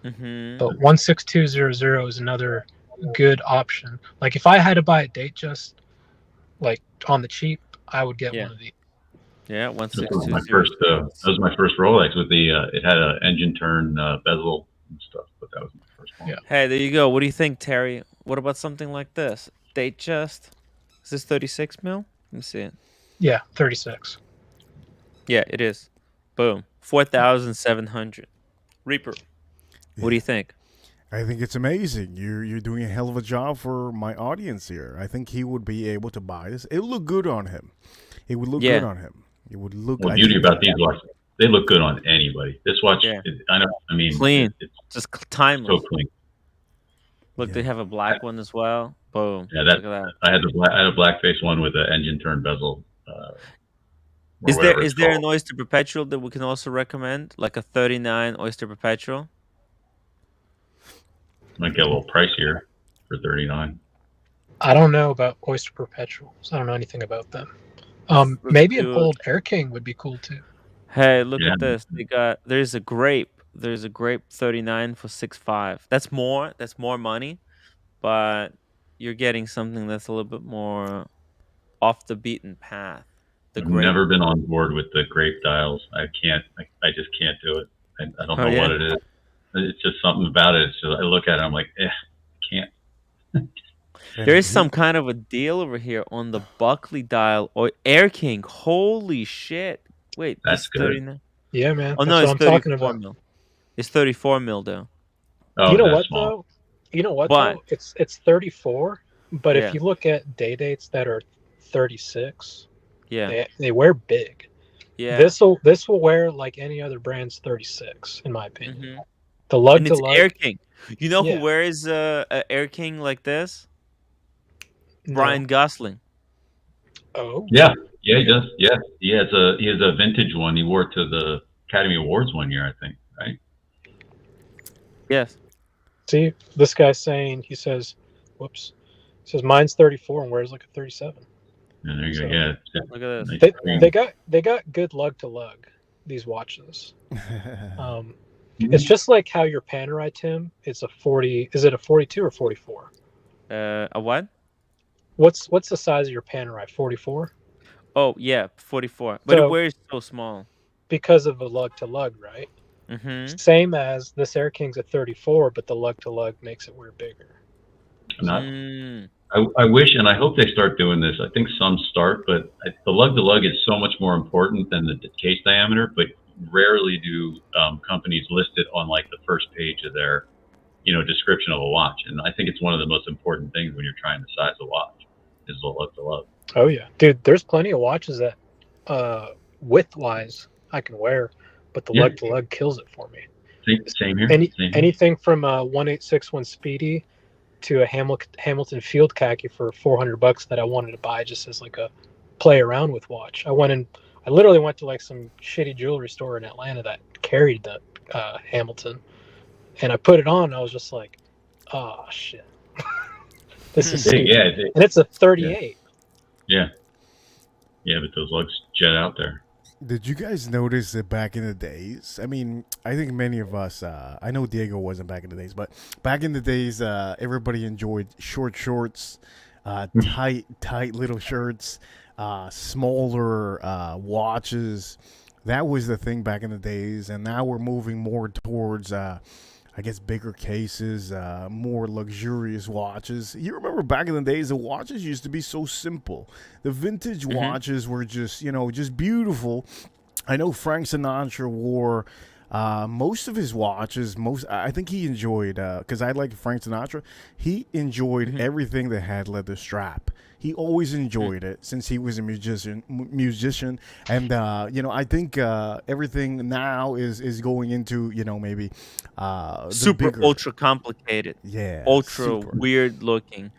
Mm-hmm. But 16200 is another good option. Like if I had to buy a Datejust, like on the cheap, I would get one of these. Yeah, That was my first Rolex with the. It had an engine turn bezel and stuff, but that was my first one. Yeah. Hey, there you go. What do you think, Terry? What about something like this? Datejust. Is this 36 mil? Let me see it. Yeah, 36. Yeah, it is. Boom. 4,700. Reaper. What do you think? I think it's amazing. You're doing a hell of a job for my audience here. I think he would be able to buy this. It would look good on him. It would look good on him. It would look. Well, the beauty about these watches, they look good on anybody. This watch, I know. I mean, clean. It's just timeless. So clean. Look, they have a black one as well. Boom. Yeah, look at that. I had a black face one with an engine turn bezel. Is there an Oyster Perpetual that we can also recommend, like a 39 Oyster Perpetual? Might get a little pricier for 39. I don't know about Oyster Perpetuals. I don't know anything about them. Maybe an old Air King would be cool too. Hey, look at this. There's a grape 39 for 6.5. That's more money, but you're getting something that's a little bit more off the beaten path. I've never been on board with the grape dials. I just can't do it. I don't know what it is. It's just something about it. It's just, I look at it, I'm like, I can't. There is some kind of a deal over here on the Buckley dial or Air King. Holy shit! Wait, that's good. 39? Yeah, man. Oh no, it's 34 mil. It's 34 mil though. Oh, you know what though? Though? It's 34. But if you look at day dates that are 36, they wear big. Yeah, this will wear like any other brand's 36, in my opinion. Mm-hmm. The lug to lug. Air King. You know who wears a Air King like this? Brian Gosling. Oh. Yeah, he does. Yeah, he has a vintage one. He wore it to the Academy Awards one year, I think. Right? Yes. See, this guy's saying he says mine's 34 and wears like a 37. Yeah, there you go. Yeah. Look at this. They got good lug to lug, these watches. It's just like how your Panerai, Tim. It's a 40. Is it a 42 or 44? A what? What's the size of your Panerai? 44? Oh yeah, 44. But it wears so small. Because of a lug to lug, right? Mm-hmm. Same as this Air King's a 34, but the lug to lug makes it wear bigger. I wish and I hope they start doing this. I think some start, but the lug to lug is so much more important than the case diameter. But rarely do companies list it on like the first page of their, description of a watch. And I think it's one of the most important things when you're trying to size a watch is the lug to lug. Oh yeah, dude. There's plenty of watches that, width wise, I can wear, but the lug to lug kills it for me. Same here. Anything from a 1861 Speedy to a Hamilton Field Khaki for $400 that I wanted to buy just as like a play around with watch. I literally went to like some shitty jewelry store in Atlanta that carried the Hamilton, and I put it on. And I was just like, oh shit, this is stupid. Yeah, and it's a 38. Yeah, but those lugs jet out there. Did you guys notice that back in the days? I mean, I think many of us, I know Diego wasn't back in the days, but back in the days, everybody enjoyed short shorts, tight little shirts, smaller watches. That was the thing back in the days, and now we're moving more towards, I guess, bigger cases, more luxurious watches. You remember back in the days, the watches used to be so simple. The vintage watches were just, just beautiful. I know Frank Sinatra wore most of his watches. I think he enjoyed, because I like Frank Sinatra, he enjoyed everything that had leather strap. He always enjoyed it since he was a musician, and I think everything now is going into maybe ultra complicated, ultra weird looking,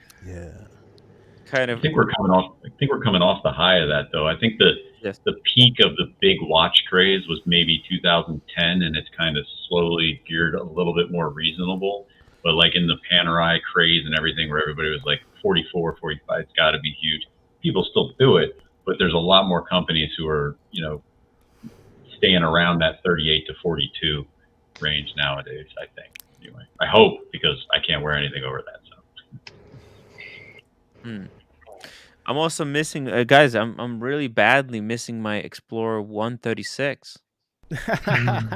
kind of. I think we're coming off the high of that though. I think that Yes. the peak of the big watch craze was maybe 2010, and it's kind of slowly geared a little bit more reasonable. But like in the Panerai craze and everything, where everybody was like 44, 45, it's got to be huge. People still do it, but there's a lot more companies who are, staying around that 38 to 42 range nowadays, I think. Anyway, I hope, because I can't wear anything over that. So. Hmm. I'm also missing, guys. I'm really badly missing my Explorer 136. I'm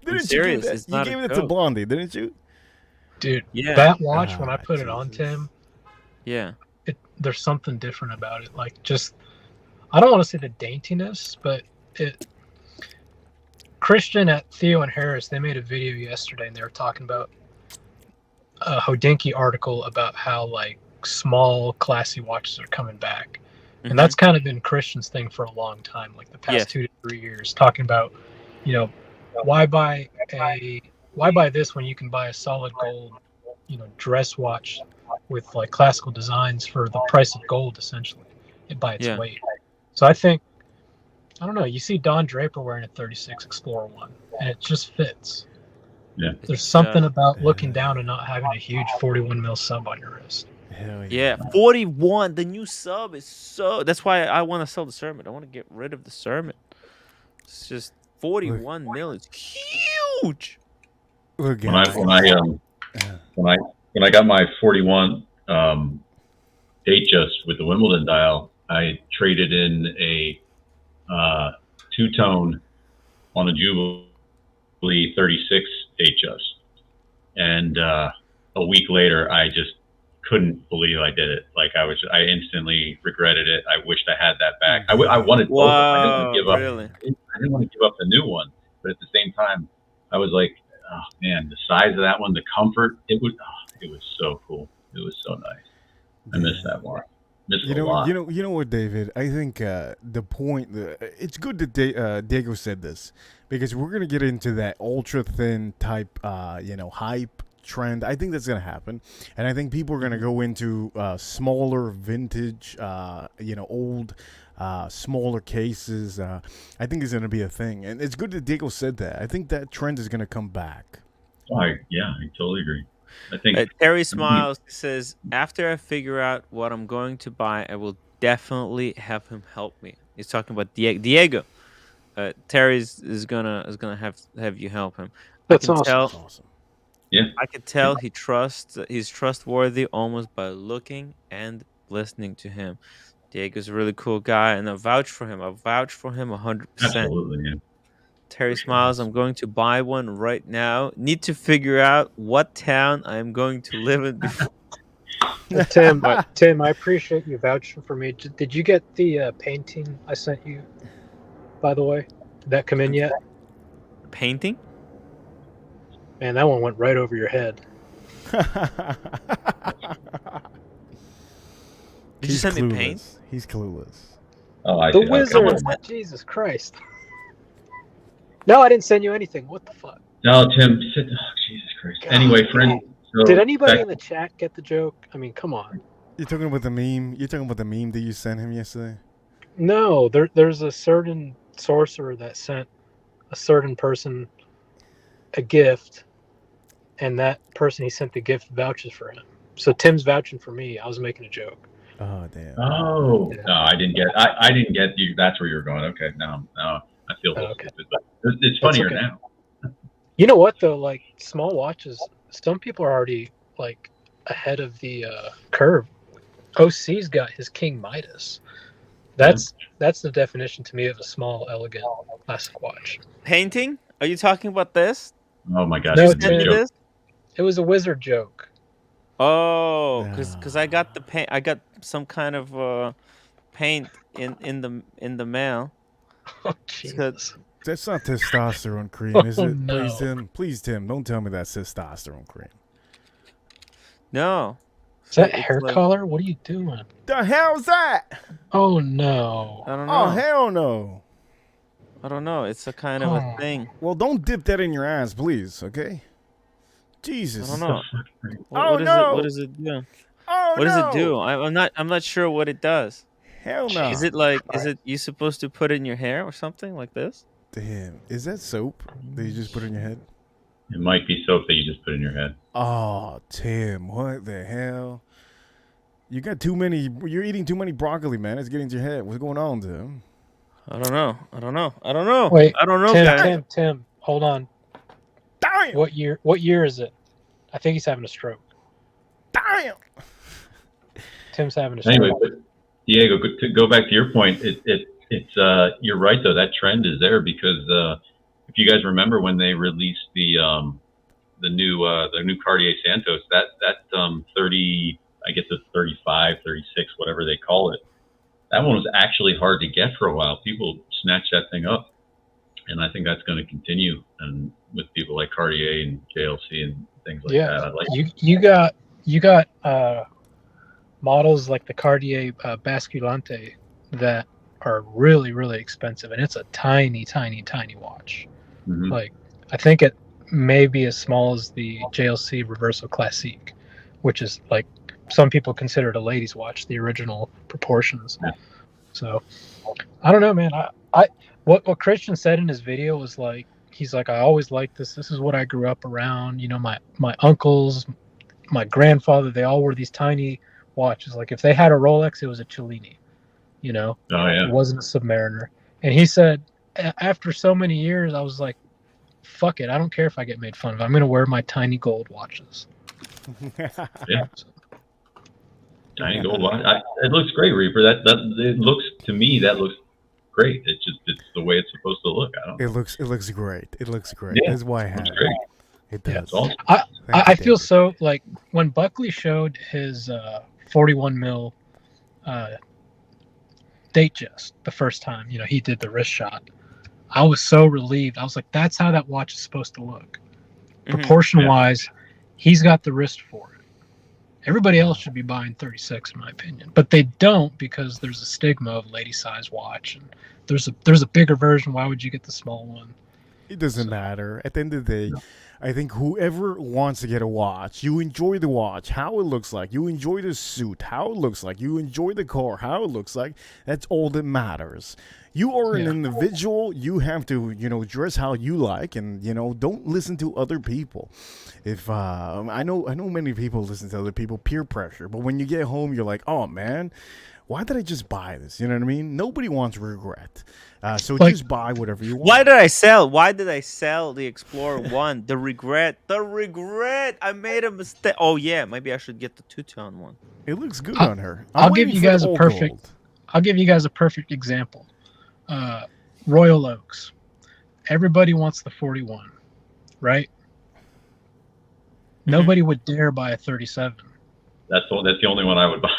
Didn't you give serious. that? It's You not a gave it to joke. Blondie, didn't you? Dude, Yeah, that watch, when I Ah, put it on, Jesus. Tim, yeah, there's something different about it. Like, just, I don't want to say the daintiness, but it. Christian at Theo and Harris, they made a video yesterday, and they were talking about a Hodinkee article about how like small, classy watches are coming back, and hmm that's kind of been Christian's thing for a long time, like the past yes, 2 to 3 years, talking about, you know, why buy a why buy this when you can buy a solid gold, dress watch with like classical designs for the price of gold, essentially, by its yeah, weight. So I don't know. You see Don Draper wearing a 36 Explorer one, and it just fits. Yeah. There's something about looking Yeah. down and not having a huge 41 mil sub on your wrist. Hell yeah. yeah. 41. The new sub is so. That's why I want to sell the Sermon. I want to get rid of the Sermon. It's just 41 mil is huge. Look, When I guys. when I when I got my 41 Datejust with the Wimbledon dial, I traded in a two-tone on a Jubilee 36 Datejust, and a week later, I just couldn't believe I did it. Like I instantly regretted it. I wished I had that back. I wanted both of them. I didn't want Wow, to give up. really? I didn't want to give up the new one, but at the same time, I was like, oh man, the size of that one, the comfort, it was so cool. It was so nice. I miss that one. Miss it a lot. You know what, David? I think the point. It's good that Diego said this because we're gonna get into that ultra thin type, hype trend. I think that's gonna happen, and I think people are gonna go into smaller vintage, old. Smaller cases. I think is going to be a thing, and it's good that Diego said that. I think that trend is going to come back. I totally agree. I think Terry Smiles says, after I figure out what I'm going to buy, I will definitely have him help me. He's talking about Diego. Terry is gonna have you help him. That's awesome. That's awesome. I can tell he's trustworthy almost by looking and listening to him. Diego's a really cool guy, and I vouch for him. I vouch for him 100%. absolutely, yeah. Terry Smiles, I'm going to buy one right now. Need to figure out what town I am going to live in before. Tim, I appreciate you vouching for me. Did you get the painting I sent you, by the way? Did that come in yet? Painting? Man, that one went right over your head. Did you send me paint? He's clueless. Oh, I The see. Wizard! Okay. Jesus Christ. No, I didn't send you anything. What the fuck? No, Tim. Oh, Jesus Christ. God, anyway, friend. So did anybody in the chat get the joke? I mean, come on. You're talking about the meme. You're talking about the meme that you sent him yesterday. No, there's a certain sorcerer that sent a certain person a gift, and that person he sent the gift vouches for him. So Tim's vouching for me. I was making a joke. Oh damn. Oh Yeah. no, I didn't get. I didn't get you. That's where you're going. Okay, no, I feel Okay. stupid, but it's funnier okay. now. You know what though? Like small watches, some people are already like ahead of the curve. OC's got his King Midas. That's the definition to me of a small, elegant classic watch. Painting? Are you talking about this? Oh my gosh, No, it's a Tim. big joke. It was a wizard joke. Oh, because I got the paint. I got some kind of paint in the mail. Oh Jesus! That's not testosterone cream, is Oh, it? no. Please, Tim, don't tell me that's testosterone cream. No. Is that It's hair like- color? What are you doing? The hell's that? Oh no! I don't know. Oh hell no. I don't know. It's a kind of a thing. Well, don't dip that in your ass, please. Okay. Jesus. I don't know. Oh, no. What does it do? Oh What does no. it do? I'm not sure what it does. Hell no. Is it like? Is it you supposed to put in your hair or something like this? Damn, is that soap that you just put in your head? It might be soap that you just put in your head. Oh, Tim, what the hell? You got too many. You're eating too many broccoli, man. It's getting to your head. What's going on, Tim? I don't know. I don't know. I don't know. Wait, I don't know, Tim, guys. Tim, hold on. Damn! What year is it? I think he's having a stroke. Damn! Tim's having a stroke. Anyway, but Diego, to go back to your point, it's you're right though. That trend is there because if you guys remember when they released the new Cartier Santos, that 30, I guess it's 35, 36, whatever they call it. That one was actually hard to get for a while. People snatched that thing up, and I think that's going to continue. And with people like Cartier and JLC and things like that, I like you got models like the Cartier Basculante that are really, really expensive, and it's a tiny, tiny, tiny watch. Mm-hmm. Like, I think it may be as small as the JLC Reverso Classique, which is like some people consider it a lady's watch, the original proportions. Yeah. So I don't know, man. I what Christian said in his video was like, he's like, I always liked this. This is what I grew up around. You know, my uncles, my grandfather, they all wore these tiny watches. Like if they had a Rolex, it was a Cellini. You know, It wasn't a Submariner. And he said, after so many years, I was like, fuck it. I don't care if I get made fun of. I'm going to wear my tiny gold watches. Yeah. Tiny gold watch. It looks great, Reaper. That it looks to me that looks great. It's the way it's supposed to look. I don't. It looks great. It looks great. Yeah, That's why I have it. great. It does. Yeah. Awesome. I feel so like when Buckley showed his 41 mil Datejust the first time, you know, he did the wrist shot. I was so relieved. I was like, that's how that watch is supposed to look. Mm-hmm. Proportion wise, he's got the wrist for it. Everybody else should be buying 36, in my opinion, but they don't because there's a stigma of lady size watch, and there's a bigger version. Why would you get the small one? It doesn't matter. At the end of the day, I think whoever wants to get a watch, you enjoy the watch, how it looks like. You enjoy the suit, how it looks like. You enjoy the car, how it looks like. That's all that matters. You are an individual. You have to, dress how you like, and don't listen to other people. If I know many people listen to other people, peer pressure. But when you get home, you're like, oh man, why did I just buy this? You know what I mean? Nobody wants regret. So just buy whatever you want. Why did I sell? Why did I sell the Explorer 1? The regret. I made a mistake. Oh yeah, maybe I should get the two-tone one. It looks good on her. I'll give you guys a perfect example. Royal Oaks. Everybody wants the 41, right? Nobody would dare buy a 37. That's the only one I would buy.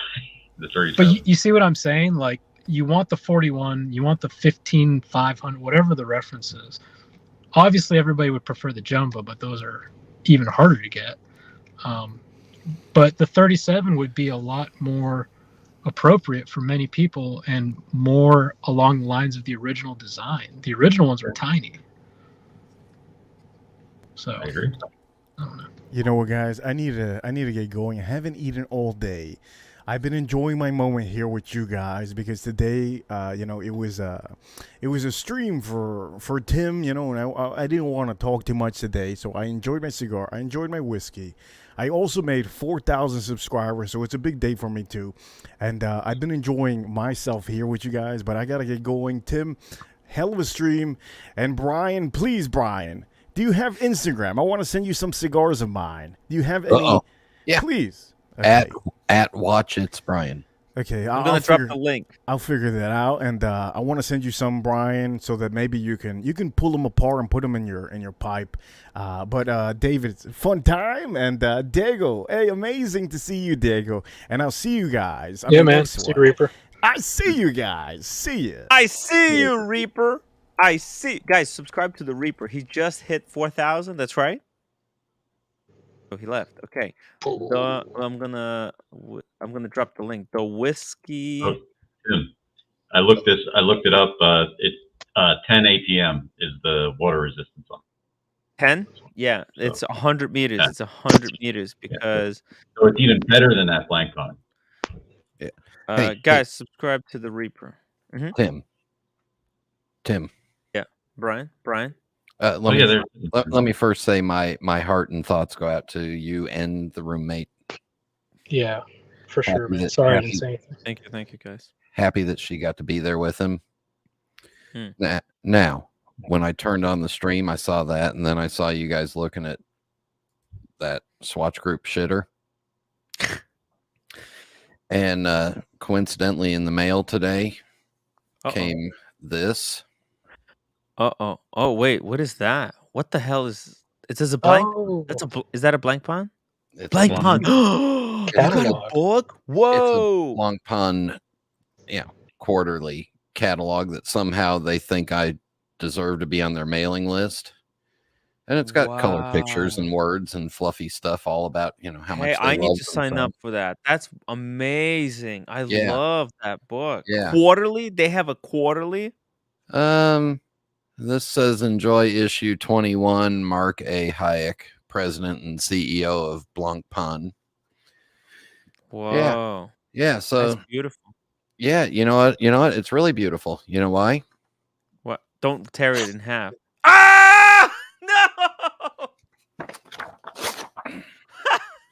The 37. But you see what I'm saying? Like, you want the 41, you want the 15,500, whatever the reference is. Obviously, everybody would prefer the jumbo, but those are even harder to get. But the 37 would be a lot more appropriate for many people and more along the lines of the original design. The original ones were tiny. So I agree. I don't know. You know what, guys? I need to get going. I haven't eaten all day. I've been enjoying my moment here with you guys because today, it was a stream for Tim, and I didn't want to talk too much today, so I enjoyed my cigar, I enjoyed my whiskey. I also made 4,000 subscribers, so it's a big day for me too, and I've been enjoying myself here with you guys. But I gotta get going. Tim, hell of a stream, and Brian, please, Brian, do you have Instagram? I want to send you some cigars of mine. Do you have any? Yeah. Please. Okay. At Watch It's Brian. Okay, I'm gonna drop the link. I'll figure that out, and I want to send you some, Brian, so that maybe you can pull them apart and put them in your pipe. But David, it's a fun time, and Diego, hey, amazing to see you, Diego, and I'll see you guys. Man, see you, Reaper. I see you guys. See ya. I see you, Reaper. I see, guys. Subscribe to the Reaper. He just hit 4,000. That's right. Oh, he left. Okay. I'm gonna drop the link. The whiskey. Oh, Tim, I looked it up. It's 10 ATM is the water resistance on. 10? Yeah, So, it's 100 meters. yeah. It's 100 meters because So it's even better than that Blancpain. Yeah. Hey, Guys, subscribe to the Reaper. Tim. Yeah, Brian. Let Oh me yeah, there's. let me first say my heart and thoughts go out to you and the roommate. Yeah, for sure, Happy man. that- Sorry I happy- didn't say anything. Thank you, guys. Happy that she got to be there with him. Hmm. Now, when I turned on the stream, I saw that, and then I saw you guys looking at that Swatch Group shitter. And coincidentally, in the mail today came this. Oh, wait. What is that? What the hell is? It says a blank. Oh, Is that a blank pond? It's Blank a pond. You got a Catalog. book? It's a Whoa. Long Pond, quarterly catalog that somehow they think I deserve to be on their mailing list. And it's got color pictures and words and fluffy stuff all about, how much Hey, they I need love to sign up for that. That's amazing. I Yeah. love that book. Yeah. Quarterly? They have a quarterly? This says enjoy issue 21, Mark A. Hayek, president and CEO of Blanc Pond. Whoa. Yeah, so That's beautiful. yeah, you know what? It's really beautiful. You know why? What? Don't tear it in half. Ah! No!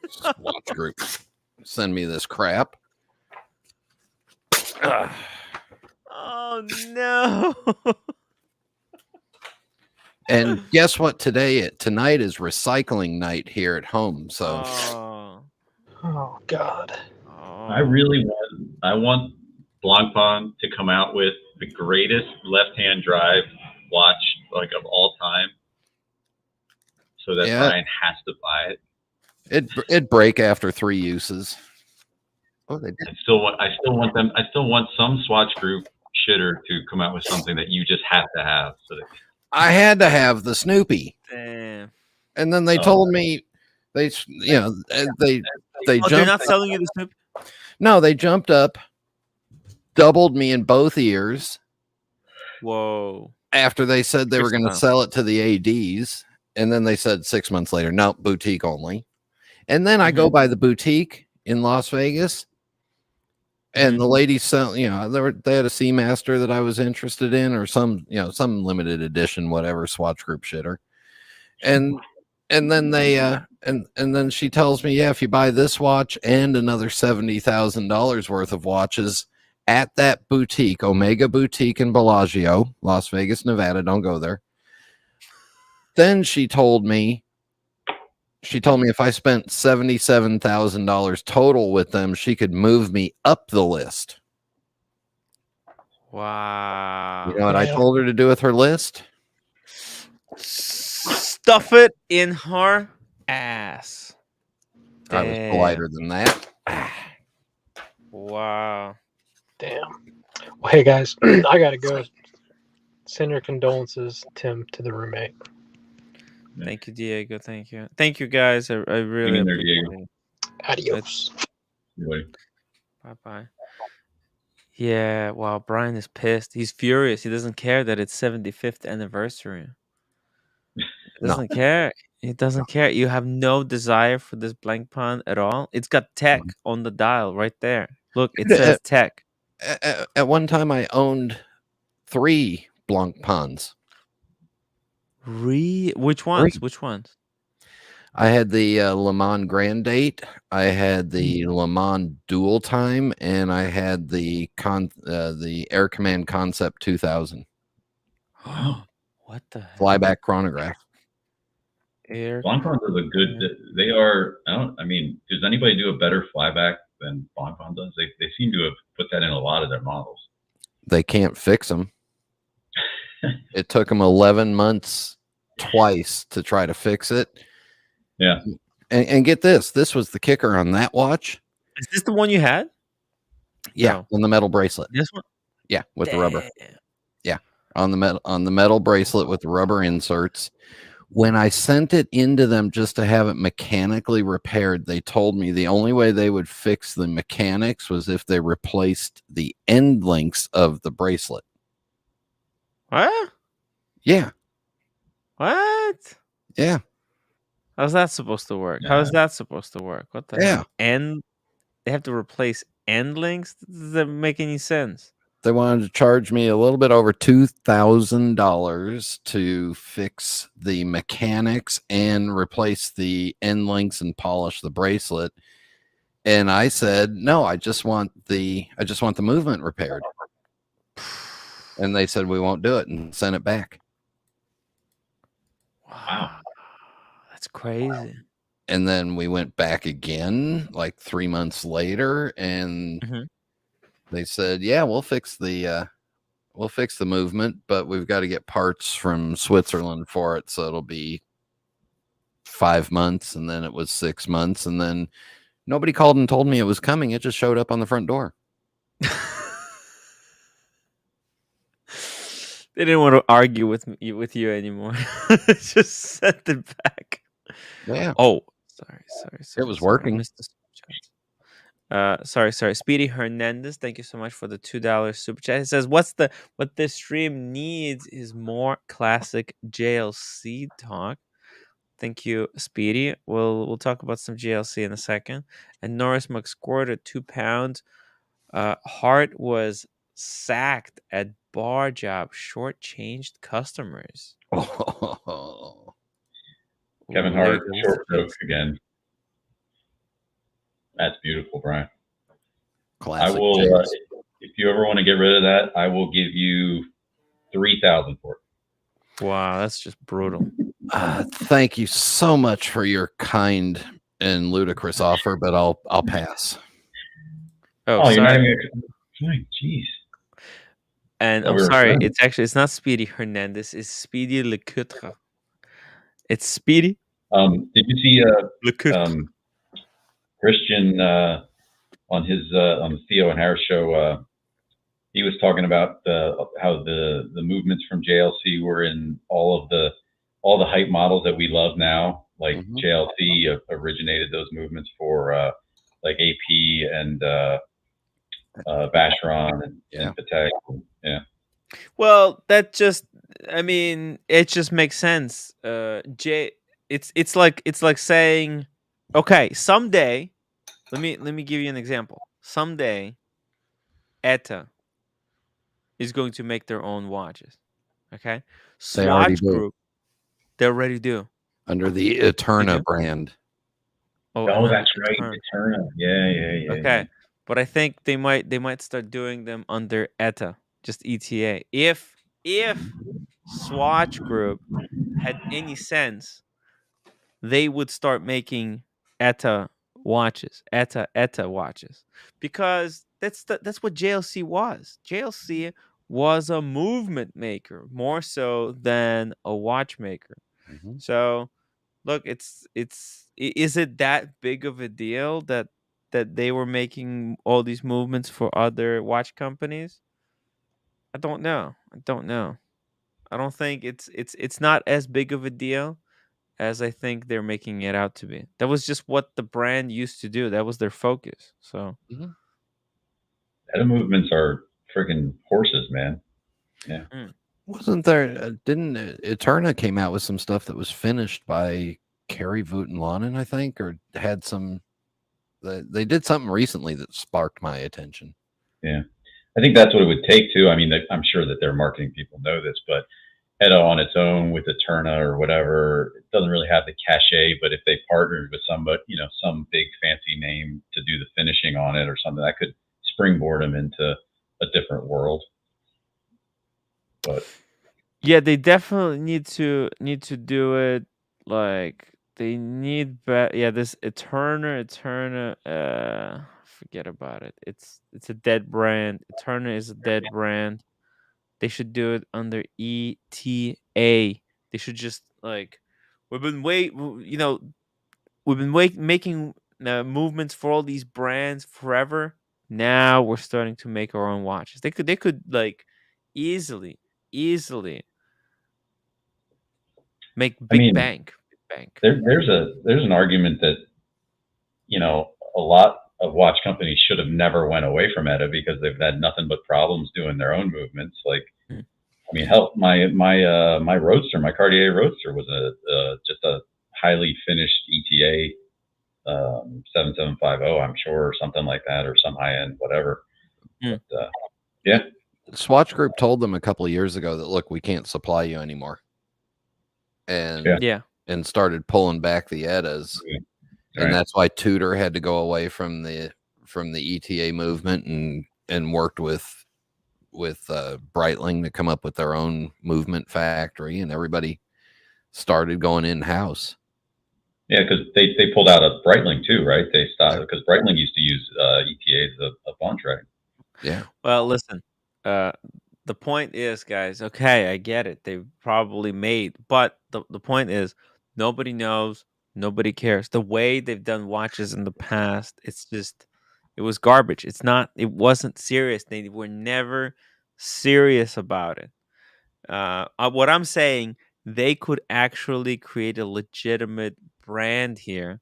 Swatch Group. Send me this crap. Oh no. And guess what? Tonight is recycling night here at home. So Oh God. I really want Blancpain to come out with the greatest left-hand drive watch of all time, so that Brian has to buy it. It'd break after 3 uses. Oh, they did. I still want some Swatch Group shitter to come out with something that you just have to have. So that I had to have the Snoopy. Damn. And then they told me they they're not selling you the Snoopy? No, they jumped up, doubled me in both ears. Whoa. After they said they were going to sell it to the ADs. And then they said 6 months later, no, boutique only. And then I go by the boutique in Las Vegas. And the lady sell, they had a Seamaster that I was interested in, or some limited edition, whatever, Swatch Group shitter. And then they and then she tells me, if you buy this watch and another $70,000 worth of watches at that boutique, Omega Boutique in Bellagio, Las Vegas, Nevada, don't go there. Then she told me if I spent $77,000 total with them, she could move me up the list. Wow. You know what I told her to do with her list? Stuff it in her ass. I was politer than that. Wow. Damn. Well, hey guys, I gotta go. Send your condolences, Tim, to the roommate. Thank you, Diego. Thank you, guys. I really appreciate it. Adios. Bye. Yeah. Wow. Brian is pissed. He's furious. He doesn't care that it's 75th anniversary. He doesn't care. He doesn't care. You have no desire for this Blancpain at all. It's got tech on the dial right there. Look, it says tech. At one time, I owned 3 Blancpains. Which ones? Which ones? I had the Le Mans Grand Date. I had the Le Mans Dual Time, and I had the Air Command Concept 2000. What the hell? Flyback chronograph. Blancpain does a good. They are. Does anybody do a better flyback than Blancpain does? They seem to have put that in a lot of their models. They can't fix them. It took them 11 months twice to try to fix it. Yeah. And get this. This was the kicker on that watch. Is this the one you had? Yeah, on the metal bracelet. This one? Yeah, with the rubber. Yeah, on the metal bracelet with the rubber inserts. When I sent it into them just to have it mechanically repaired, they told me the only way they would fix the mechanics was if they replaced the end links of the bracelet. What? Yeah. What? Yeah. How's that supposed to work? Yeah. How is that supposed to work? What the hell? And they have to replace end links? That doesn't make any sense. They wanted to charge me a little bit over $2,000 to fix the mechanics and replace the end links and polish the bracelet. And I said, no, I just want the movement repaired. And they said, we won't do it, and sent it back. Wow. That's crazy. And then we went back again like 3 months later, and they said, yeah, we'll fix the movement, but we've got to get parts from Switzerland for it. So it'll be 5 months. And then it was 6 months. And then nobody called and told me it was coming. It just showed up on the front door. They didn't want to argue with you anymore. Just sent it back. Yeah. Oh, sorry. It was working. Sorry. Speedy Hernandez, thank you so much for the $2 super chat. It says, what this stream needs is more classic JLC talk. Thank you, Speedy. We'll talk about some JLC in a second. And Norris McSquirt at £2. Hart was sacked at bar job, shortchanged customers. Kevin Hart, short joke again. That's beautiful, Brian. Classic. I will, if you ever want to get rid of that, I will give you $3,000 for it. Wow, that's just brutal. Thank you so much for your kind and ludicrous offer, but I'll pass. Oh, you're not even gonna... Jeez. And I'm sorry, it's not Speedy Hernandez, it's Speedy Lecoutre. It's Speedy. Did you see Christian on the Theo and Harris show? He was talking about how the movements from JLC were in all the hype models that we love now. Like JLC originated those movements for like AP and Vacheron and Patek. Yeah. Well, it just makes sense. It's like saying, okay, someday, let me give you an example. Someday, ETA is going to make their own watches. Okay, Swatch Group, they already do under the Eterna brand. Oh, that's right, Eterna. Yeah. Okay, but I think they might start doing them under ETA, just ETA. If Swatch Group had any sense, they would start making ETA watches, ETA watches, because that's what JLC was. JLC was a movement maker more so than a watchmaker. So, look, is it that big of a deal that they were making all these movements for other watch companies? I don't know. I don't think it's not as big of a deal as I think they're making it out to be. That was just what the brand used to do. That was their focus. So ETA movements are freaking horses, man. Yeah. Wasn't there? Didn't Eterna came out with some stuff that was finished by Kerry Voutilanen, I think, or had some? They did something recently that sparked my attention. Yeah, I think that's what it would take too. I mean, I'm sure that their marketing people know this, but ETA on its own with Eterna or whatever, it doesn't really have the cachet. But if they partnered with somebody, some big fancy name to do the finishing on it or something, that could springboard them into a different world. But yeah, they definitely need to do it. Like they need this Eterna, forget about it. It's a dead brand. Eterna is a dead brand. They should do it under ETA. They should just we've been making movements for all these brands forever. Now we're starting to make our own watches. They could easily make big bank. There's an argument that a lot of watch companies should have never went away from ETA because they've had nothing but problems doing their own movements. Like, I mean, hell, my Roadster, my Cartier Roadster was just a highly finished ETA 7750, I'm sure, or something like that, or some high end, whatever. Mm. But yeah, Swatch Group told them a couple of years ago that, look, we can't supply you anymore, and and started pulling back the ETAs, and that's why Tudor had to go away from the ETA movement and worked with Breitling to come up with their own movement factory, and everybody started going in house. Yeah, because they pulled out of Breitling too, right? They stopped because Breitling used to use ETAs a bunch, right? Yeah. Well, listen, the point is, guys, okay, I get it. They probably made, but the point is, nobody knows, nobody cares. The way they've done watches in the past, it's just, it was garbage. It wasn't serious. They were never serious about it. What I'm saying, they could actually create a legitimate brand here,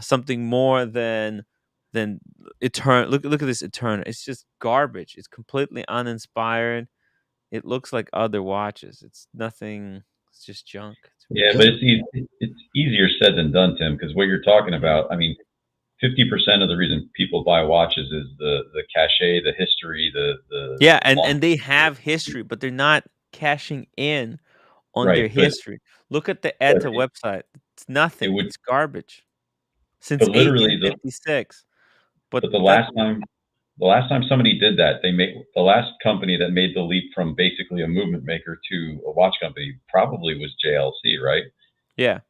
something more than Eternal. Look at this Eternal. It's just garbage. It's completely uninspired. It looks like other watches. It's nothing. It's just junk. Yeah, but it's easier said than done, Tim, because what you're talking about, I mean, 50% of the reason people buy watches is the cachet, the history, the yeah, and they have history, but they're not cashing in on their history. Look at the ETA website. It's nothing. It's garbage. Since but literally 1856. But the last time somebody did that, the last company that made the leap from basically a movement maker to a watch company probably was JLC, right? Yeah.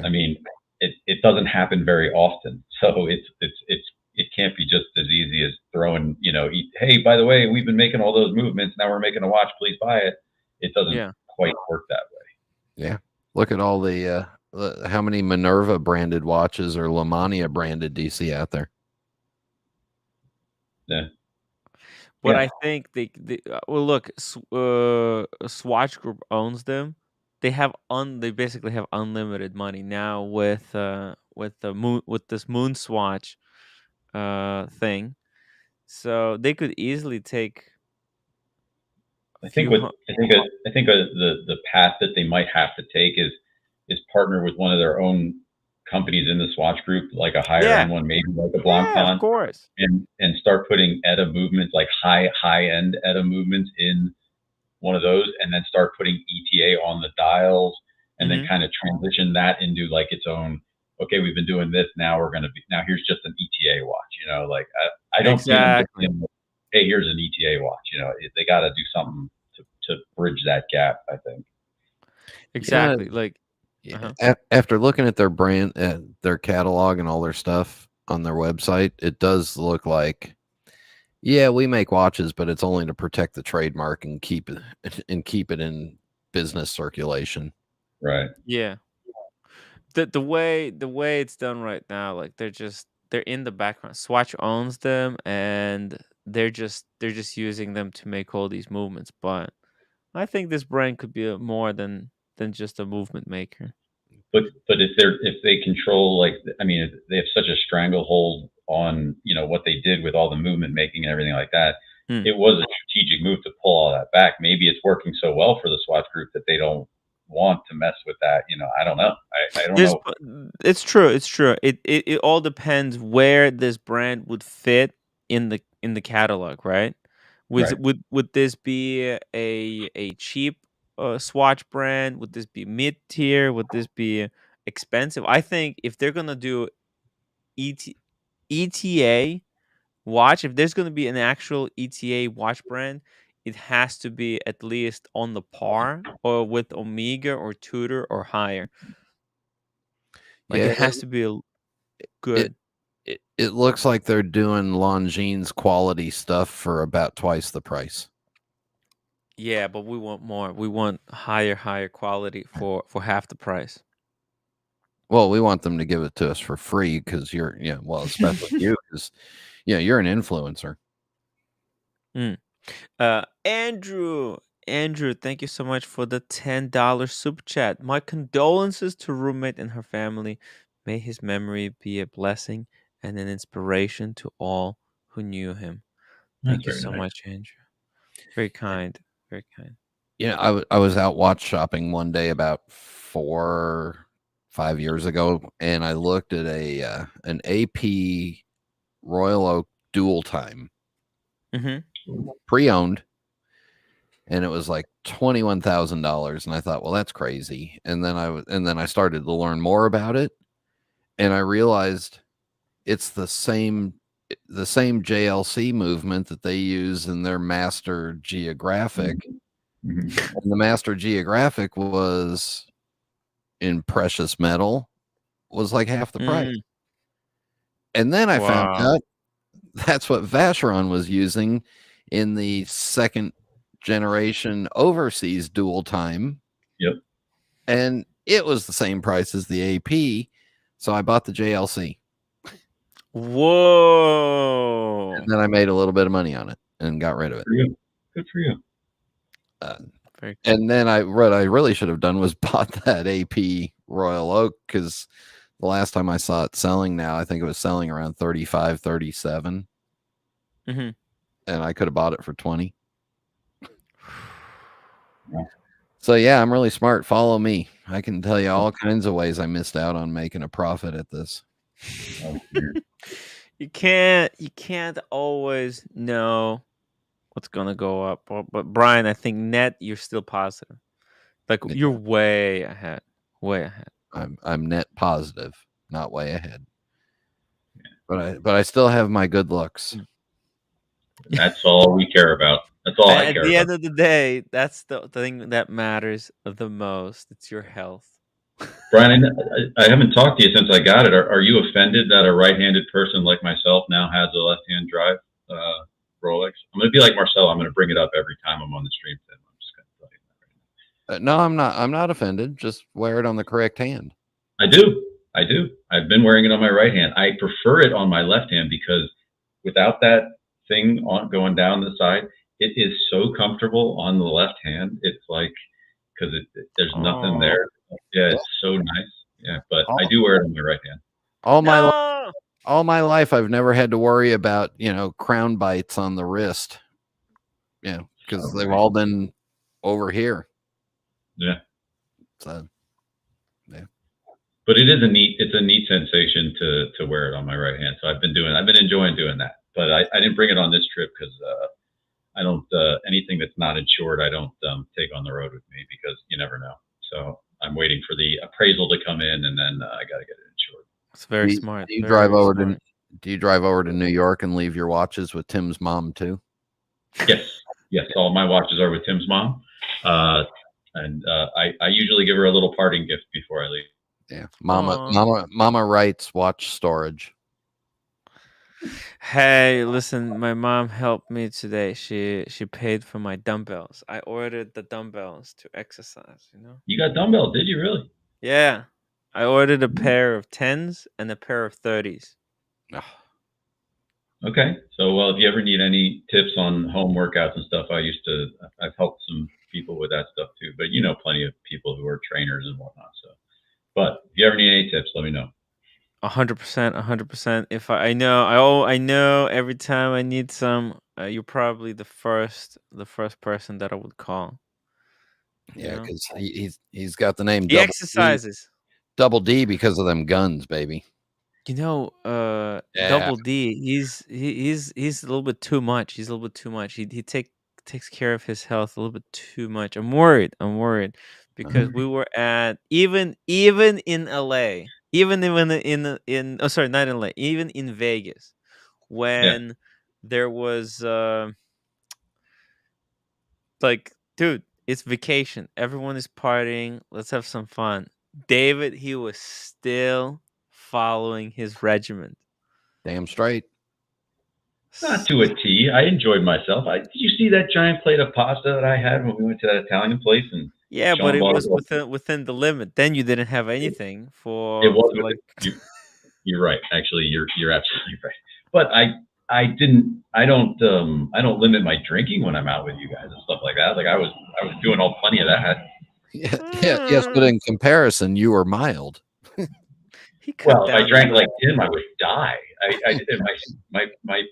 I mean, it doesn't happen very often, so it can't be just as easy as throwing, hey, by the way, we've been making all those movements, now we're making a watch, please buy it. It doesn't quite work that way. Yeah, look at all the how many Minerva branded watches or Lamania branded do you see out there? Yeah. But I think they well, look, Swatch Group owns them. They basically have unlimited money now with this Moon Swatch thing. So they could easily take I think the path that they might have to take is partner with one of their own companies in the Swatch Group, like a higher end one, maybe like a Blancpain, of course, and start putting ETA movements, like high end ETA movements, in one of those, and then start putting ETA on the dials, and then kind of transition that into like its own. Okay, we've been doing this. Now here's just an ETA watch. Like I don't see them saying, hey, here's an ETA watch. They got to do something to bridge that gap, I think. Exactly. After looking at their brand, their catalog, and all their stuff on their website, it does look like, yeah, we make watches, but it's only to protect the trademark and keep it in business circulation. Right. Yeah. The way it's done right now, like they're in the background. Swatch owns them, and they're just using them to make all these movements. But I think this brand could be more than just a movement maker. But if they control, like, I mean, they have such a stranglehold on what they did with all the movement making and everything like that. It was a strategic move to pull all that back. Maybe it's working so well for the Swatch Group that they don't want to mess with that. I don't know. I don't know. It's true. It all depends where this brand would fit in the catalog, right? Would this be a cheap Swatch brand? Would this be mid tier? Would this be expensive? I think if they're gonna do ETA watch, if there's gonna be an actual ETA watch brand, it has to be at least on the par or with Omega or Tudor or higher. Like it has to be good. It looks like they're doing Longines quality stuff for about twice the price. Yeah, but we want more. We want higher quality for half the price. Well, we want them to give it to us for free because especially you, because you're an influencer. Andrew, thank you so much for the $10 super chat. My condolences to roommate and her family. May his memory be a blessing and an inspiration to all who knew him. Thank you so much, Andrew. Very kind. Very kind. I was out watch shopping one day about 4 5 years ago, and I looked at an AP Royal Oak dual time, pre-owned, and it was like $21,000, and I thought, well, that's crazy. And then I started to learn more about it, and I realized it's the same JLC movement that they use in their Master Geographic. And the Master Geographic was in precious metal, was like half the price. And then I found out that's what Vacheron was using in the second generation overseas dual time. Yep. And it was the same price as the AP. So I bought the JLC. Whoa. And then I made a little bit of money on it and got rid of it. Good for you. And then what I really should have done was bought that AP Royal Oak, because the last time I saw it selling now, I think it was selling around 35, 37. And I could have bought it for 20. So yeah, I'm really smart. Follow me. I can tell you all kinds of ways I missed out on making a profit at this. You can't always know what's gonna go up. But Brian, I think net you're still positive. Like you're way ahead. Way ahead. I'm net positive, not way ahead. But I still have my good looks. That's all we care about. That's all I care about. At the end of the day, that's the thing that matters the most. It's your health. Brian, I haven't talked to you since I got it. Are you offended that a right-handed person like myself now has a left-hand drive Rolex? I'm going to be like Marcel. I'm going to bring it up every time I'm on the stream. I'm just going to tell you that right now. No, I'm not. I'm not offended. Just wear it on the correct hand. I do. I've been wearing it on my right hand. I prefer it on my left hand because without that thing going down the side, it is so comfortable on the left hand. It's like, because there's nothing there. Yeah, it's so nice. Yeah, but I do wear it on my right hand. All my life, I've never had to worry about, crown bites on the wrist. Yeah, because they've all been over here. Yeah. So, yeah. But it's a neat sensation to wear it on my right hand. So I've been enjoying doing that. But I didn't bring it on this trip because I don't anything that's not insured, I don't take on the road with me because you never know. So I'm waiting for the appraisal to come in, and then I got to get it insured. It's very smart. Do you drive over to New York and leave your watches with Tim's mom too? Yes. All my watches are with Tim's mom, and I usually give her a little parting gift before I leave. Yeah, Mama writes watch storage. Hey, listen, my mom helped me today. She paid for my dumbbells. I ordered the dumbbells to exercise, You got dumbbells, did you really? Yeah. I ordered a pair of 10s and a pair of 30s. Oh. Okay. So, well, if you ever need any tips on home workouts and stuff, I've helped some people with that stuff too, but plenty of people who are trainers and whatnot. So, but if you ever need any tips, let me know. 100%. If I know every time I need some, you're probably the first person that I would call. Yeah, because he's got the name. He exercises. Double D because of them guns, baby. Double D. He's a little bit too much. He's a little bit too much. He takes care of his health a little bit too much. I'm worried because we were at even in LA. Even not in LA, even in Vegas, when there was dude, it's vacation. Everyone is partying. Let's have some fun. David, he was still following his regiment. Damn straight. Not to a T. I enjoyed myself. Did you see that giant plate of pasta that I had when we went to that Italian place? And yeah, but it was within the limit. Then you didn't have anything for. It was You're right. Actually, you're absolutely right. But I don't limit my drinking when I'm out with you guys and stuff like that. Like I was doing plenty of that. Yes, but in comparison, you were mild. If I drank like Tim, I would die. My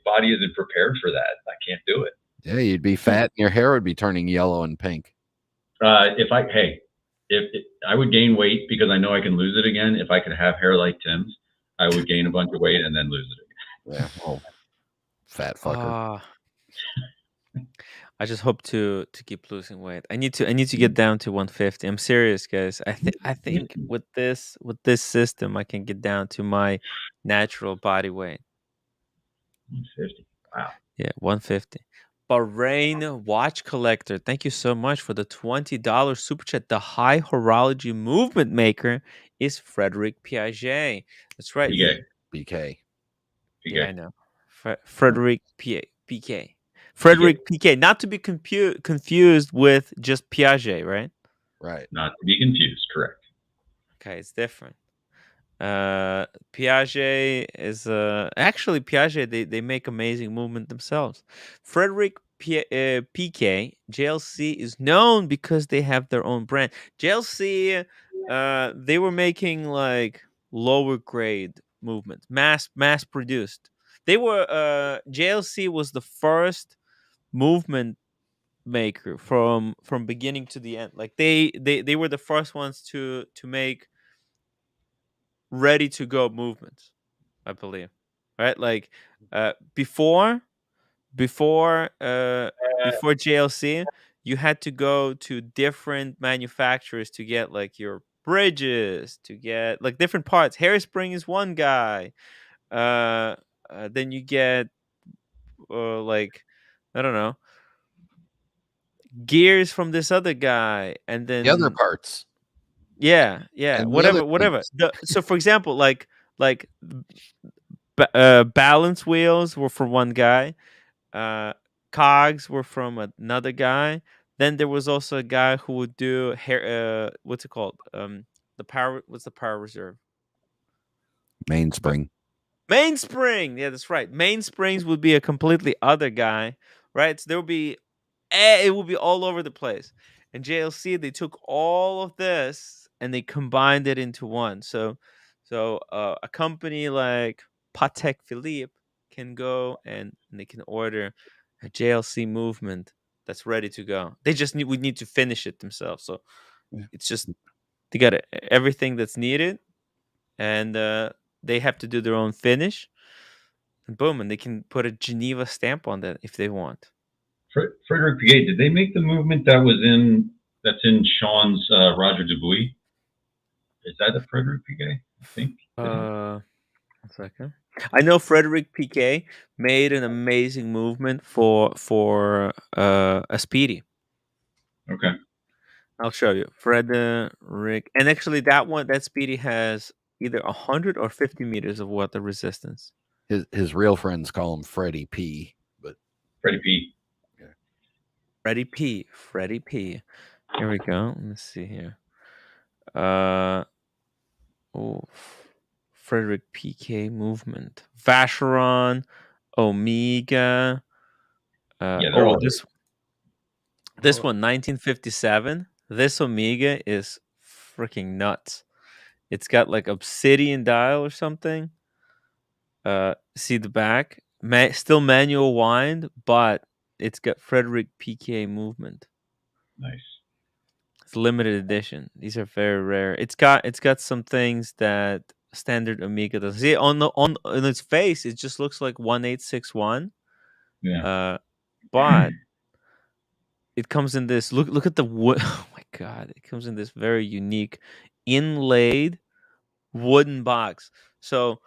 body isn't prepared for that. I can't do it. Yeah, you'd be fat and your hair would be turning yellow and pink. If I I would gain weight because I know I can lose it again. If I could have hair like Tim's, I would gain a bunch of weight and then lose it again. Yeah. Oh, fat fucker. I just hope to keep losing weight. I need to get down to 150. I'm serious, guys. I think with this system, I can get down to my natural body weight. 150. Wow. Yeah, 150. Bahrain watch collector. Thank you so much for the $20 super chat. The high horology movement maker is Frederick Piaget. That's right. PK. BK. Yeah, I know. Frederick PK. Frederick PK. Not to be confused with just Piaget, right? Right. Not to be confused. Correct. Okay, it's different. Piaget is actually Piaget. They make amazing movement themselves. Frederick PK JLC is known because they have their own brand. JLC, they were making like lower grade movements, mass produced. They were JLC was the first movement maker from beginning to the end. Like they were the first ones to make ready to go movements, I believe. Right? Like before before JLC, you had to go to different manufacturers to get like your bridges, to get like different parts. Hairspring is one guy. Then you get like I don't know, gears from this other guy, and The other then parts. yeah, And the other whatever. things. So for example, like balance wheels were for one guy. Cogs were from another guy. Then there was also a guy who would do hair. What's it called? The power. What's the power reserve? Mainspring. Mainspring. Yeah, that's right. Mainsprings would be a completely other guy, right? So there would be, it would be all over the place. And JLC, they took all of this and they combined it into one. So a company like Patek Philippe can go and they can order a JLC movement that's ready to go. They just need, we need to finish it themselves. So Yeah. it's just they got everything that's needed, and they have to do their own finish, and boom, and they can put a Geneva stamp on that if they want. Frederick Piaget, did they make the movement that's in Sean's Roger Dubuis? Is that a Frederick Piaget? I think. One second. I know Frederick Piquet made an amazing movement for a Speedy. Okay. I'll show you Frederick, and actually that Speedy has either 100 or 50 meters of water resistance. His real friends call him Freddie P. But Freddie P. Yeah. Freddie P. Here we go. Let me see here. Frederick PK movement. Vacheron, Omega. They're all This one, 1957. This Omega is freaking nuts. It's got like obsidian dial or something. See the back? Still manual wind, but it's got Frederick PK movement. nice. It's limited edition. These are very rare. It's got some things that standard Omega doesn't. See on its face, it just looks like 1861. Yeah. But it comes in this look at the wood. Oh my god! It comes in this very unique inlaid wooden box. So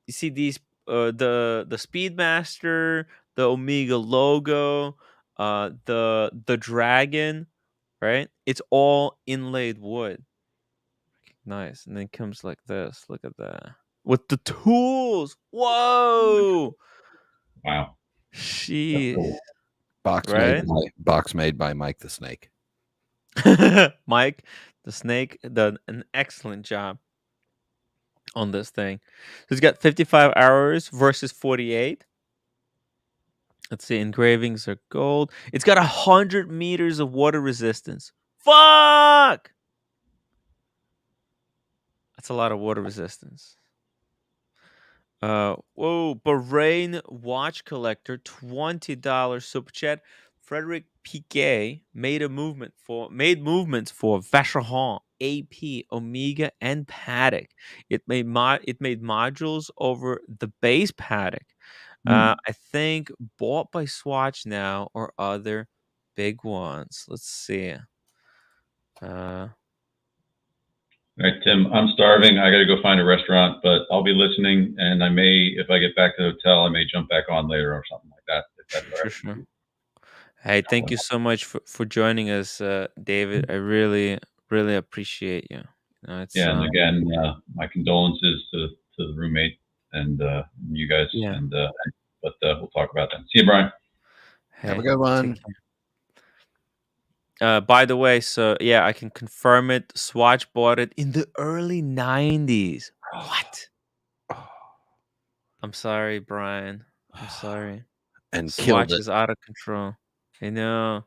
you see these the Speedmaster, the Omega logo, the dragon, right? It's all inlaid wood. Nice. And then it comes like this. Look at that. With the tools. Whoa. Wow. Jeez. Cool. box made by Mike the Snake. Mike the Snake done an excellent job on this thing. So it's got 55 hours versus 48. Let's see, engravings are gold. It's got 100 meters of water resistance. Fuck! That's a lot of water resistance. Bahrain watch collector, $20 super chat. Frederick Piquet made movements for Vacheron. AP, Omega, and Paddock. It made modules over the base Paddock. I think bought by Swatch now or other big ones. Let's see. All right, Tim, I'm starving. I got to go find a restaurant, but I'll be listening. And I may, if I get back to the hotel, I may jump back on later or something like that. If that's all right. Sure. Hey, thank you so much for joining us, David. I really, really appreciate you. It's Yeah, and again, my condolences to the roommate and you guys. Yeah. And but we'll talk about that. See you, Brian. Have a good one. By the way, so yeah, I can confirm it. Swatch bought it in the early 90s. What? I'm sorry, Brian. I'm sorry. And Swatch killed it. is out of control. I know.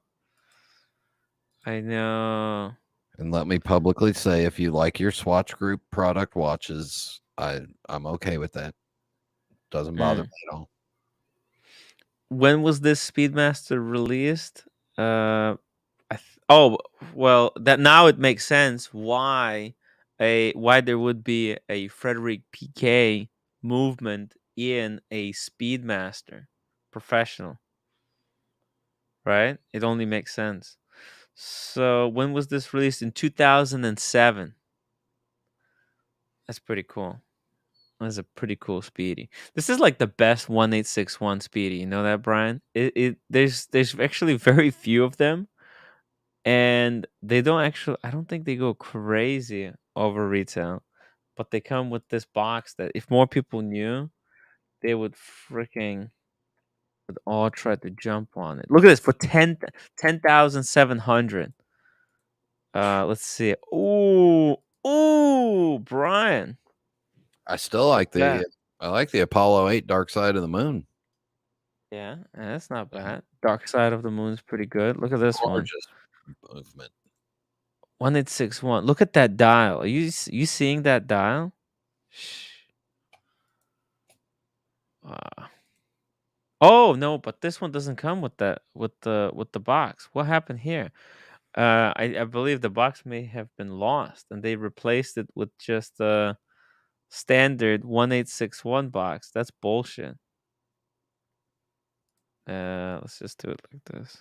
And let me publicly say, if you like your Swatch Group product watches, I'm okay with that. Doesn't bother me at all. When was this Speedmaster released? Oh, well, that now it makes sense why there would be a Frederick PK movement in a Speedmaster professional. Right? It only makes sense. So, when was this released? In 2007. That's pretty cool. That's a pretty cool Speedy. This is like the best 1861 Speedy. You know that, Brian? There's actually very few of them, and they don't actually. I don't think they go crazy over retail, but they come with this box that if more people knew, they would all try to jump on it. Look at this for 10,700. Let's see. Ooh, Brian. I still like I like the Apollo 8 Dark Side of the Moon. Yeah, that's not bad. Dark Side of the Moon is pretty good. Look at this one. Movement. 1861. Look at that dial. Are you seeing that dial? Oh no, but this one doesn't come with the box. What happened here? I believe the box may have been lost, and they replaced it with just a standard 1861 box. That's bullshit. Let's just do it like this.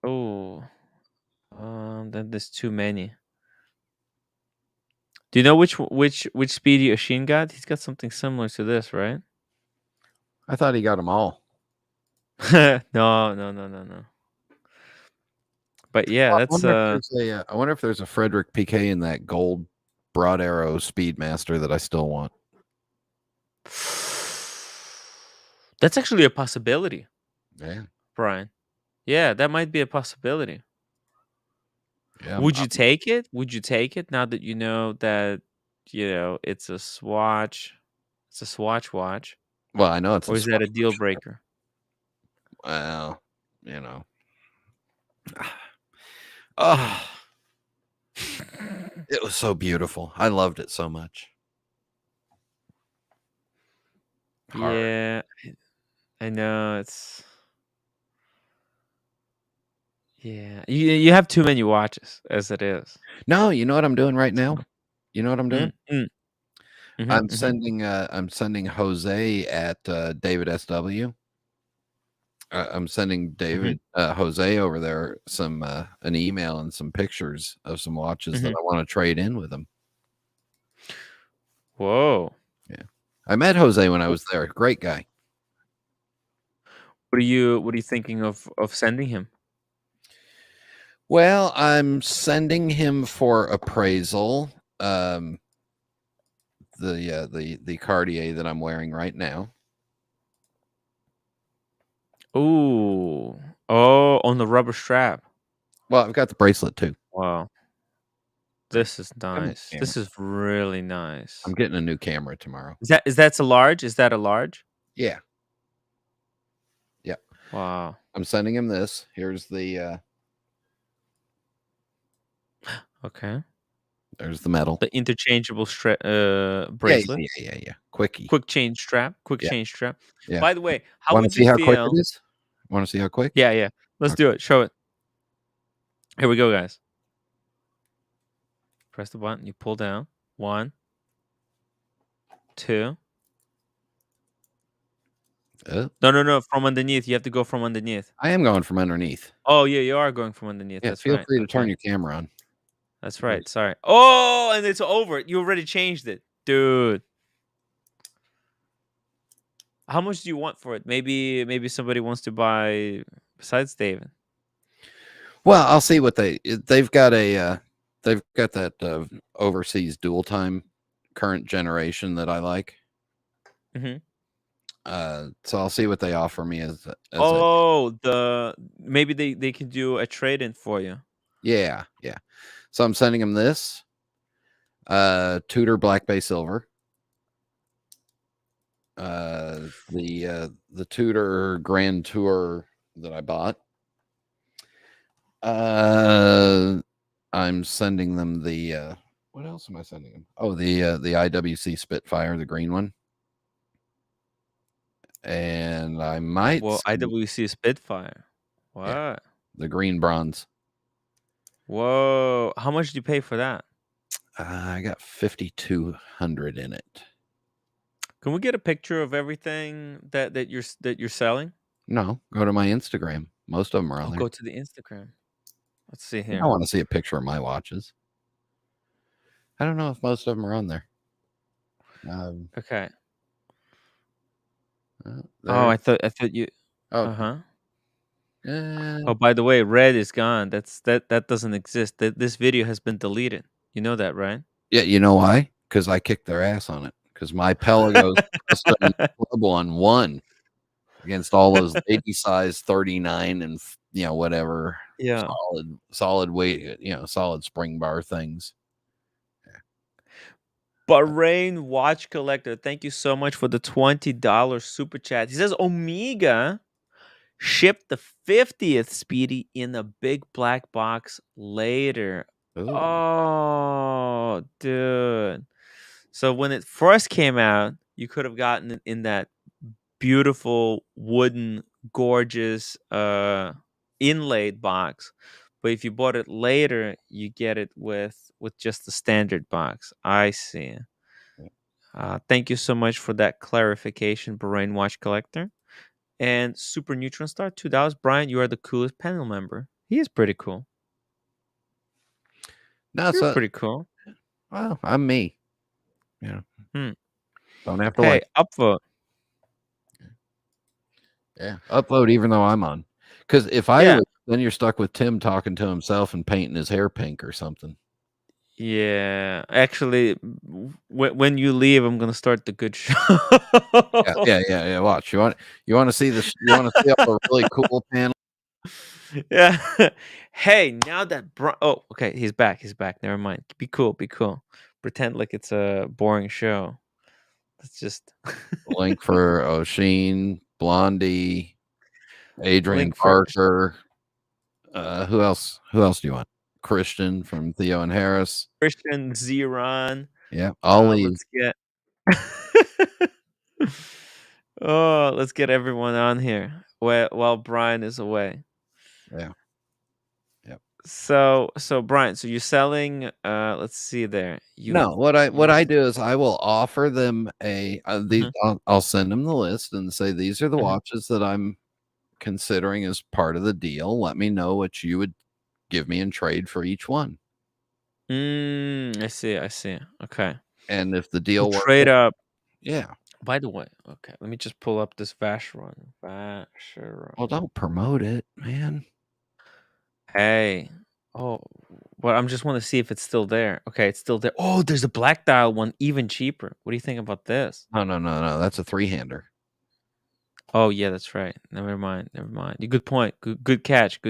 Oh, then there's too many. Do you know which Speedy Oshin got? He's got something similar to this, right? I thought he got them all. No. But yeah, that's I wonder if there's a Frederick PK in that gold Broad Arrow Speedmaster that I still want. That's actually a possibility. Yeah, Brian. Yeah, that might be a possibility. Yeah. Would you take it? Would you take it now that you know that it's a Swatch? It's a Swatch watch. Well, I know it's. Or is that a deal breaker? Well, oh, it was so beautiful. I loved it so much. Yeah, I know it's. Yeah, you have too many watches as it is. No, you know what I'm doing right now? You know what I'm doing? Mm-hmm, I'm sending Jose at David SW. I'm sending David Jose over there an email and some pictures of some watches that I want to trade in with him. Whoa. Yeah. I met Jose when I was there. Great guy. What are you thinking of sending him? Well, I'm sending him for appraisal. The Cartier that I'm wearing right now. Oh, on the rubber strap. Well, I've got the bracelet too. Wow. This is nice. This is really nice. I'm getting a new camera tomorrow. Is that a large? Is that a large? Yeah. Yeah. Wow. I'm sending him this. Here's the okay. There's the metal. The interchangeable bracelet. Yeah. Quick change strap. Change strap. Yeah. By the way, how Want would to see you how feel? quick it is? Want to see how quick? Yeah. Let's do it. Show it. Here we go, guys. Press the button. You pull down. 1, 2. No. From underneath. You have to go from underneath. I am going from underneath. Oh, yeah, you are going from underneath. Yeah, That's feel right. free to Okay. turn your camera on. That's right. Sorry. Oh, and it's over. You already changed it. Dude. How much do you want for it? Maybe somebody wants to buy besides David. Well, I'll see what they've got that overseas dual time current generation that I like. Mm-hmm. So I'll see what they offer me as maybe they can do a trade-in for you. Yeah. So I'm sending them this Tudor Black Bay Silver, the Tudor Grand Tour that I bought. I'm sending them the what else am I sending them? Oh, the IWC Spitfire, the green one. And I might IWC Spitfire. What? Yeah, the green bronze. Whoa. How much did you pay for that? I got 5,200 in it. Can we get a picture of everything that you're selling? No, go to my Instagram. Most of them are on there. Go to the Instagram. Let's see here. I want to see a picture of my watches. I don't know if most of them are on there. Okay. I thought you. Oh, Oh, by the way, red is gone. That doesn't exist. This video has been deleted. You know that, right? Yeah, you know why? Because I kicked their ass on it. Because my Pelagos custom club one won against all those lady size 39 and whatever. Yeah. Solid weight, solid spring bar things. Bahrain Watch Collector, thank you so much for the $20 super chat. He says Omega shipped the 50th Speedy in a big black box later. Ooh. Oh, dude. So when it first came out, you could have gotten it in that beautiful wooden, gorgeous inlaid box. But if you bought it later, you get it with just the standard box. I see. Thank you so much for that clarification, Bahrain Watch Collector. And Super Neutron Star, $2. Brian, you are the coolest panel member. He is pretty cool. No, You're pretty cool. Well, I'm me. Yeah. Don't have to Hey, upvote. Yeah, upload even though I'm on. Because if then you're stuck with Tim talking to himself and painting his hair pink or something. Yeah, actually, when you leave, I'm gonna start the good show. Yeah. Watch. You want to see this? You want to see a really cool panel? Yeah. Hey, now that oh, okay, he's back. Never mind. Be cool. Pretend like it's a boring show. Let's just link for O'Sheen, Blondie, Adrian Parker. Who else? Who else do you want? Christian from Theo and Harris. Christian, Zeron. Yeah, Ollie. Let's get. Let's get everyone on here while Brian is away. Yeah. Yep. So Brian, so you're selling. Let's see there. No, what I do is I will offer them I'll send them the list and say these are the watches that I'm considering as part of the deal. Let me know what you would give me in trade for each one. I see. Okay. And if the deal works, trade up. Yeah. By the way, okay, let me just pull up this Vacheron. Well, don't promote it, man. Hey. Oh, well, I'm just want to see if it's still there. Okay, it's still there. Oh, there's a black dial one, even cheaper. What do you think about this? No. That's a 3-hander. Oh yeah, that's right. Never mind. Good point. Good catch.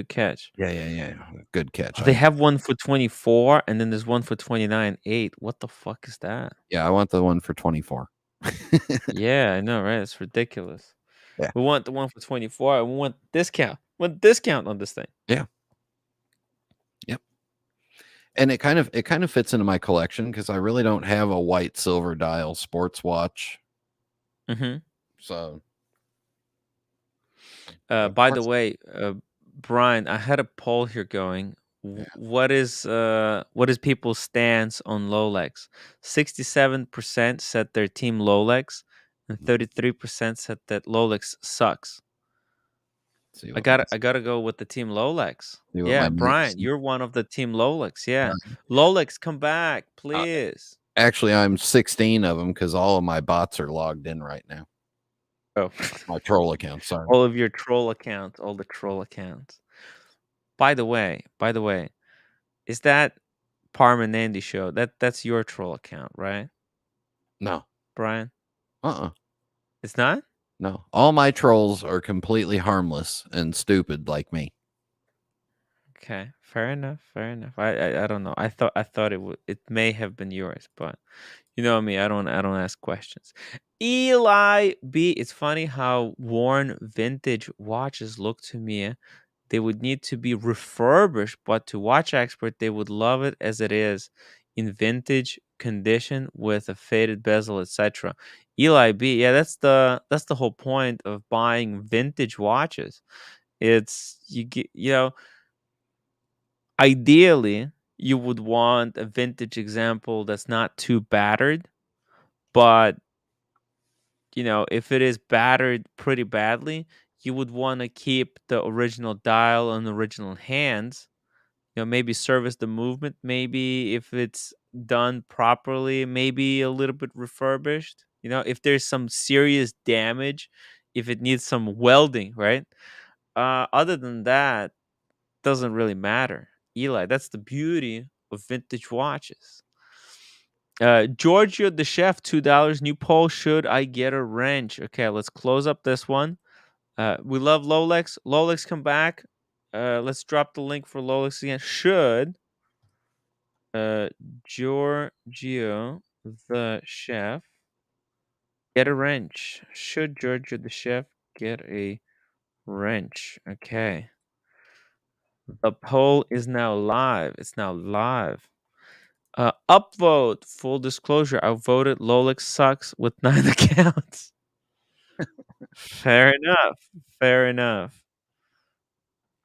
Yeah. Good catch. Oh, they have one for 24, and then there's one for 29.8. What the fuck is that? Yeah, I want the one for 24. Yeah, I know, right? It's ridiculous. Yeah. We want the one for 24. We want discount. Discount on this thing. Yeah. Yep. And it kind of fits into my collection because I really don't have a white silver dial sports watch. So by the way, Brian, I had a poll here going. What is people's stance on Lolex? 67% said their team Lolex, and 33% said that Lolex sucks. See I what gotta go with the team Lolex. see what Yeah, my mates. Brian, you're one of the team Lolex. Yeah, Lolex, come back, please. Actually, I'm 16 of them because all of my bots are logged in right now. Oh, My troll account. Sorry. all of your troll accounts, all the troll accounts. By the way, is that Parm and Andy show? That's your troll account, right, No. Brian? Uh-uh. It's not. No. All my trolls are completely harmless and stupid like me. Okay, fair enough. Fair enough. I don't know. I thought it may have been yours, but you know me. I don't ask questions. Eli B. It's funny how worn vintage watches look to me. They would need to be refurbished, but to watch expert, they would love it as it is in vintage condition with a faded bezel, etc. Eli B. Yeah, that's the whole point of buying vintage watches. It's you get ideally, you would want a vintage example that's not too battered, but if it is battered pretty badly, you would want to keep the original dial and original hands. Maybe service the movement, maybe if it's done properly, maybe a little bit refurbished. If there's some serious damage, if it needs some welding, right? Other than that, doesn't really matter. Eli, that's the beauty of vintage watches. Giorgio the chef, $2 new poll. Should I get a wrench? Okay, let's close up this one. We love Lolex. Lolex, come back. Let's drop the link for Lolex again. Should Giorgio the chef get a wrench? Should Giorgio the chef get a wrench? Okay. The poll is now live. It's now live. Upvote. Full disclosure, I voted Lolex sucks with 9 accounts. Fair enough. Fair enough.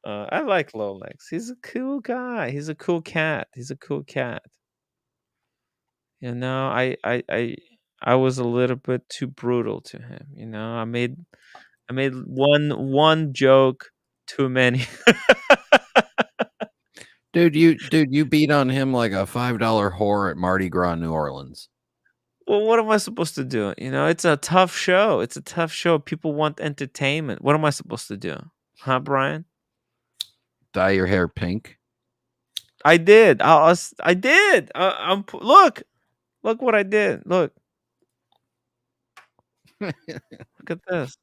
I like Lolex. He's a cool guy. He's a cool cat. He's a cool cat. I was a little bit too brutal to him. I made one joke too many. Dude, you beat on him like a $5 whore at Mardi Gras, New Orleans. Well, what am I supposed to do? It's a tough show. It's a tough show. People want entertainment. What am I supposed to do? Huh, Brian? Dye your hair pink. I did. I did. Look what I did. Look at this.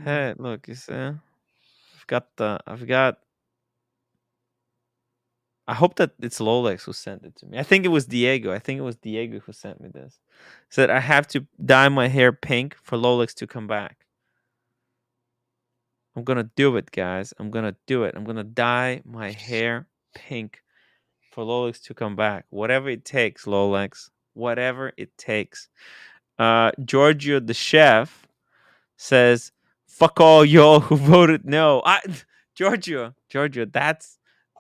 Hey, look. You see? I hope that it's Lolex who sent it to me. I think it was Diego. Who sent me this. Said I have to dye my hair pink for Lolex to come back. I'm gonna do it, guys. I'm gonna do it. I'm gonna dye my hair pink for Lolex to come back. Whatever it takes, Lolex. Whatever it takes. Giorgio the chef says, "Fuck all y'all who voted no." Giorgio, that's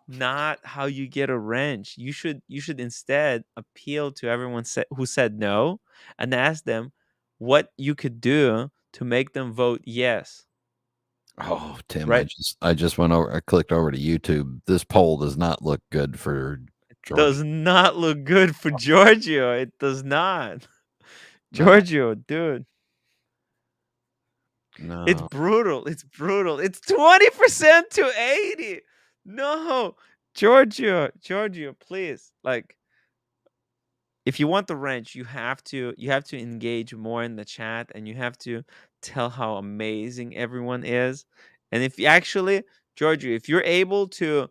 not how you get a wrench. You should instead appeal to everyone who said no and ask them what you could do to make them vote yes. Oh, Tim, Right? I just went over. I clicked over to YouTube. This poll does not look good for George. Does not look good for Giorgio. It does not. No. Giorgio, dude. No. It's brutal. It's 20% to 80. No. Giorgio, please. Like, if you want the wrench, you have to engage more in the chat, and you have to tell how amazing everyone is. And if you actually, Giorgio, if you're able to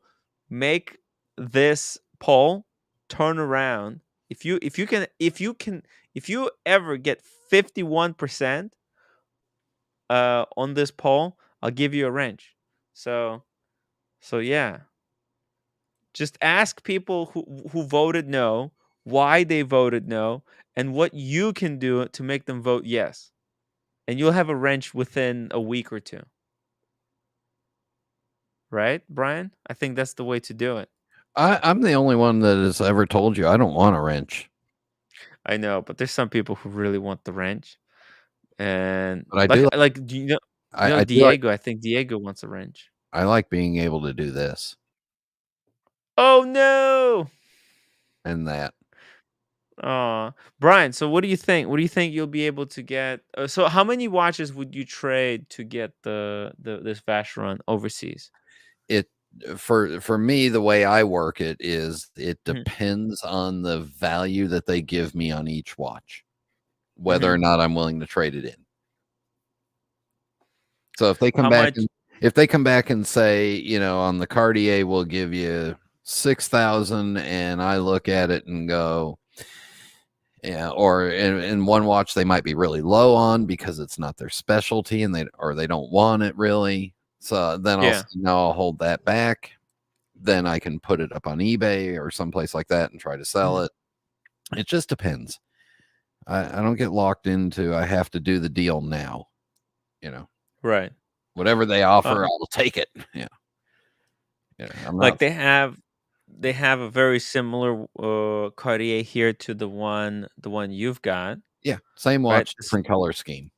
make this poll turn around, if you ever get 51% on this poll, I'll give you a wrench. So yeah. Just ask people who voted no why they voted no and what you can do to make them vote yes. And you'll have a wrench within a week or two. right, Brian? I think that's the way to do it. I'm the only one that has ever told you I don't want a wrench. I know, but there's some people who really want the wrench, and But I do. do you know I do like. Diego? I think Diego wants a wrench. I like being able to do this Oh no! and that. Brian. So what do you think? What do you think you'll be able to get? So how many watches would you trade to get this Vacheron overseas? It for me, the way I work it is it Mhm. depends on the value that they give me on each watch, whether or not I'm willing to trade it in. So if they come How back much? and if they come back and say, on the Cartier, we'll give you 6,000, and I look at it and go, yeah, or in one watch they might be really low on because it's not their specialty and they don't want it really. So then I'll Yeah. say, no, I'll hold that back. Then I can put it up on eBay or someplace like that and try to sell it. It just depends. I don't get locked into I have to do the deal now. Right. Whatever they offer, I'll take it. Yeah. I'm Like not. they have a very similar Cartier here to the one you've got. Yeah, same Right. watch, different color scheme.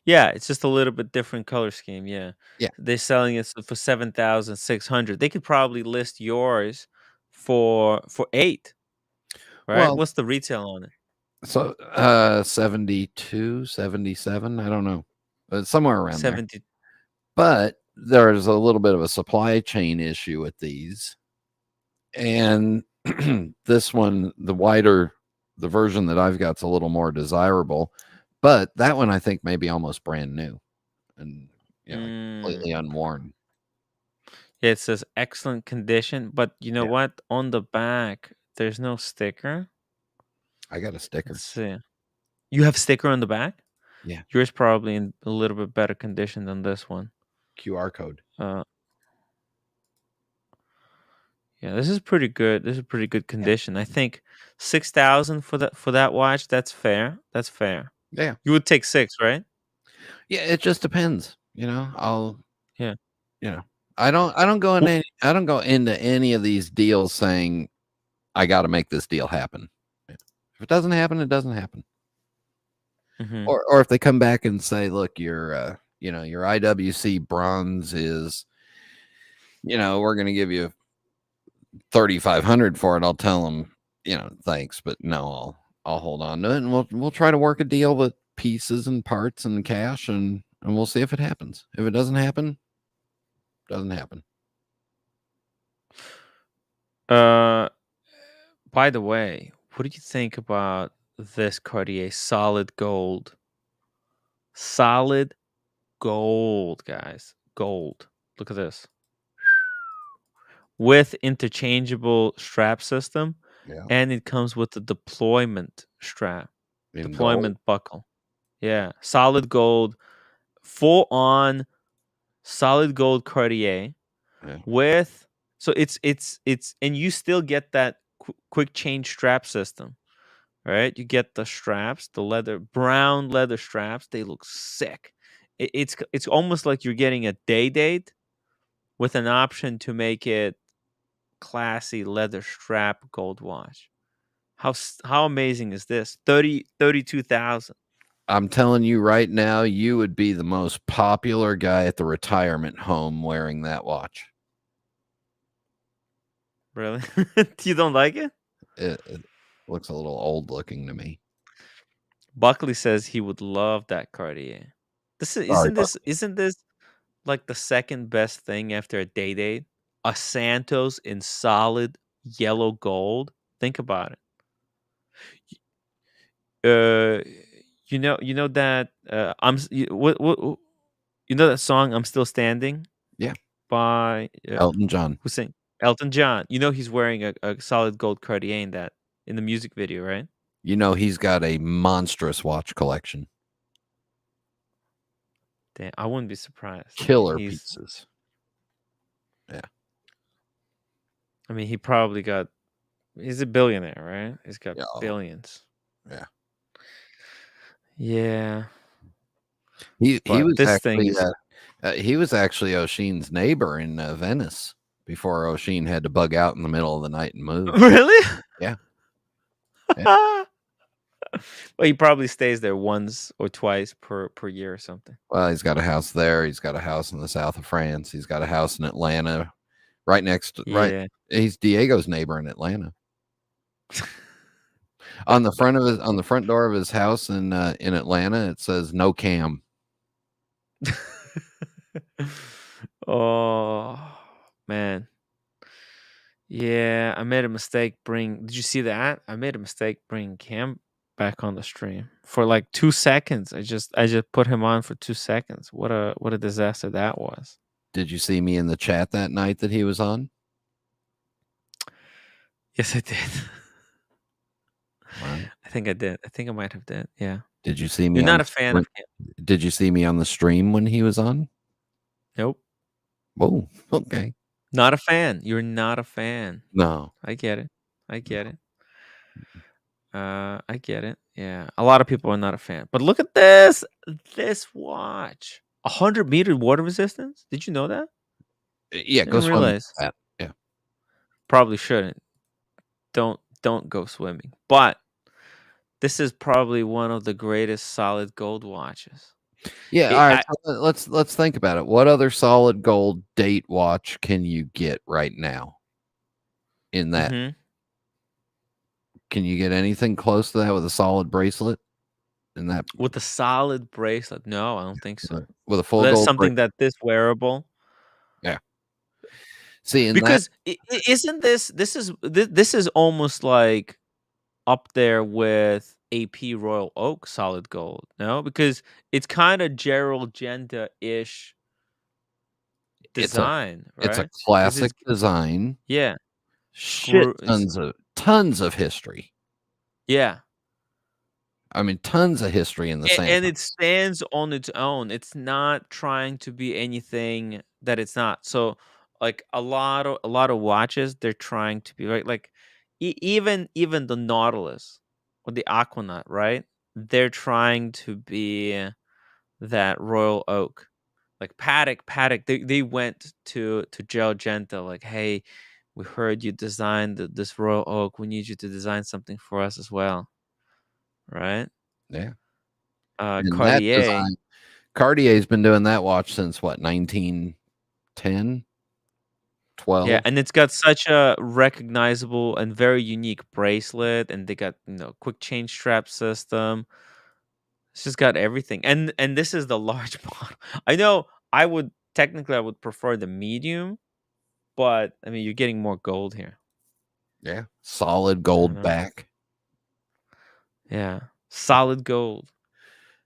Yeah, it's just a little bit different color scheme. Yeah. Yeah. They're selling it for 7,600. They could probably list yours for 8. Right? Well, What's the retail on it? so 72, 77, I don't know. Somewhere around there. 70. But there's a little bit of a supply chain issue with these. And this one, the version that I've got is a little more desirable. But that one I think may be almost brand new and completely unworn. Yeah, it says excellent condition, but you know what? On the back, there's no sticker. I got a sticker. Let's see. You have sticker on the back? Yeah. Yours probably in a little bit better condition than this one. QR code. Yeah, this is pretty good. This is pretty good condition. I think 6,000 for that watch. That's fair. That's fair. Yeah. You would take 6, right? Yeah, it just depends. I'll. Yeah. I don't go into any of these deals saying I got to make this deal happen. If it doesn't happen, it doesn't happen. Mm-hmm. Or if they come back and say, look, your IWC bronze is, we're going to give you 3,500 for it. I'll tell them, thanks, but no, I'll hold on to it, and we'll try to work a deal with pieces and parts and cash, and we'll see if it happens. If it doesn't happen, it doesn't happen. By the way, what do you think about this Cartier solid gold? Solid gold, guys. Gold. Look at this. With interchangeable strap system, and it comes with the deployment strap, deployment buckle. Yeah, solid gold, full on solid gold Cartier with it's and you still get that quick change strap system. Right? You get the straps, the brown leather straps. They look sick. It's almost like you're getting a day date with an option to make it classy leather strap gold watch. How amazing is this? 32,000. I'm telling you right now, you would be the most popular guy at the retirement home wearing that watch. Really? You don't like it? It looks a little old looking to me. Buckley says he would love that Cartier. Isn't this like the second best thing after a day date? A Santos in solid yellow gold. Think about it. You know that you know that song "I'm Still Standing"? Yeah. By Elton John. Who sang? Elton John. You know he's wearing a solid gold Cartier in the music video, right? He's got a monstrous watch collection. Damn, I wouldn't be surprised. Killer pieces. Yeah. I mean, he's a billionaire, right? He's got billions. Yeah. Yeah. He was actually He was actually O'Sheen's neighbor in Venice before O'Sheen had to bug out in the middle of the night and move. Really? Yeah. Well, he probably stays there once or twice per year or something. Well, he's got a house there. He's got a house in the south of France. He's got a house in Atlanta, right next. Right, Yeah. he's Diego's neighbor in Atlanta. On the front door of his house in Atlanta, it says "No cam." Oh man. Yeah, I made a mistake did you see that? I made a mistake bringing Cam back on the stream for like 2 seconds. I just put him on for 2 seconds. What a disaster that was. Did you see me in the chat that night that he was on? Yes, I did. Wow. I think I did. I think I might have did. Yeah. Did you see me? You're not a fan of Cam. Did you see me on the stream when he was on? Nope. Whoa. Okay. Not a fan. You're not a fan. No. I get it. I get it. I get it. Yeah. A lot of people are not a fan. But look at this. This watch. 100-meter water resistance? Did you know that? Yeah, go Didn't swim with realize. that. Yeah. Probably shouldn't. Don't go swimming. But this is probably one of the greatest solid gold watches. Yeah, all right. So let's think about it. What other solid gold date watch can you get right now? In that, can you get anything close to that with a solid bracelet? In that, with a solid bracelet? No, I don't think so. With a full That's gold something that this wearable. Yeah. See, because isn't this is almost like up there with AP Royal Oak solid gold, no? Because it's kind of Gerald Genda-ish design, right? It's a classic design. Yeah. Shit, tons of history. Yeah. I mean, tons of history in the same. And it stands on its own. It's not trying to be anything that it's not. So, like a lot of watches, they're trying to be right. Like even the Nautilus or the Aquanaut, right? They're trying to be that Royal Oak. Like Patek, they went to Joe Genta, like, hey, we heard you designed this Royal Oak. We need you to design something for us as well, right? Yeah. Cartier. Cartier's been doing that watch since what, 1910, 12? Yeah, and it's got such a recognizable and very unique bracelet, and they got quick chain strap system. It's just got everything, and this is the large model. I know I would prefer the medium, but I mean you're getting more gold here. Yeah, solid gold back. Yeah, solid gold.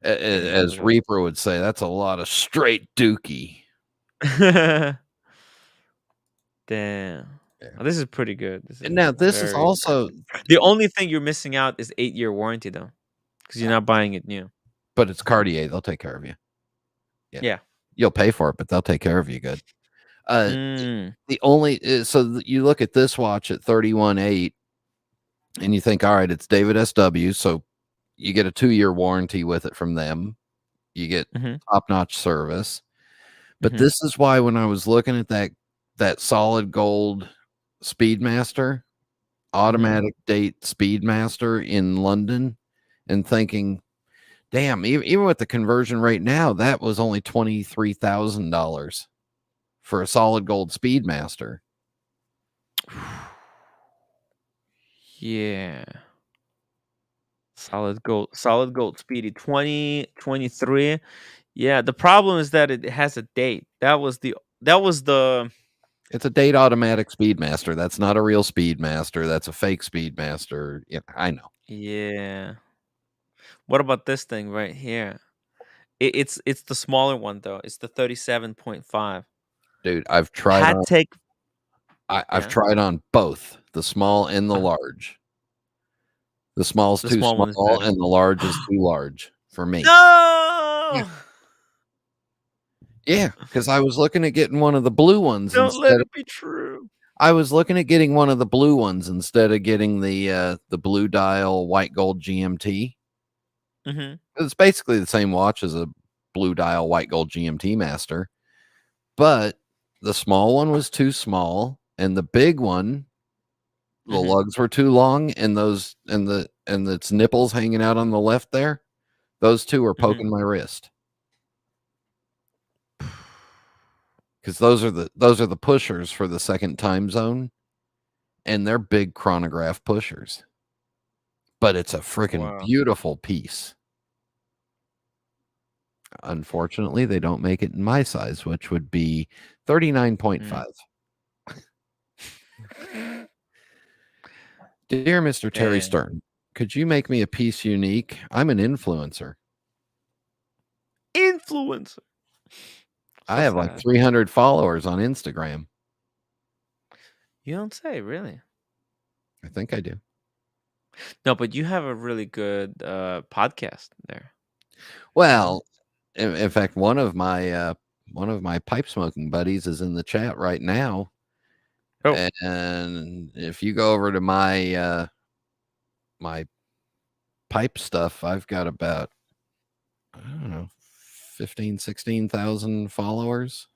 As Reaper would say, that's a lot of straight dookie. Damn. Yeah. Oh, this is pretty good. This is also the only thing you're missing out is 8-year warranty though, because you're not buying it new. But it's Cartier; they'll take care of you. Yeah. You'll pay for it, but they'll take care of you good. The only so you look at this watch at 31.8, and you think, all right, it's David SW, so you get a 2-year warranty with it from them. You get top-notch service. But this is why when I was looking at that solid gold Speedmaster, automatic date Speedmaster in London, and thinking, damn, even with the conversion rate now, that was only $23,000 for a solid gold Speedmaster. Yeah. Solid gold Speedy 2023. Yeah, the problem is that it has a date. That was the It's a date automatic Speedmaster. That's not a real Speedmaster. That's a fake Speedmaster. Yeah, I know. Yeah. What about this thing right here? It's the smaller one though. It's the 37.5. Dude, I've tried I've tried on both, the small and the large. The small's too small and the large is too large for me. No. Yeah, because I was looking at getting one of the blue ones. Don't let it be true. I was looking at getting one of the blue ones instead of getting the blue dial white gold GMT. It's basically the same watch as a blue dial white gold GMT Master, But the small one was too small, and the big one, the lugs were too long, and its nipples hanging out on the left there, those two were poking my wrist. Because those are the pushers for the second time zone, and they're big chronograph pushers. But it's a freaking beautiful piece. Unfortunately, they don't make it in my size, which would be 39.5. Dear Mr. Terry Stern, could you make me a piece unique? I'm an influencer. I have like 300 followers on Instagram. You don't say, really? I think I do. No, but you have a really good podcast there. Well, in fact, one of my pipe smoking buddies is in the chat right now. Oh. And if you go over to my my pipe stuff, I've got about, I don't know, 16,000 followers.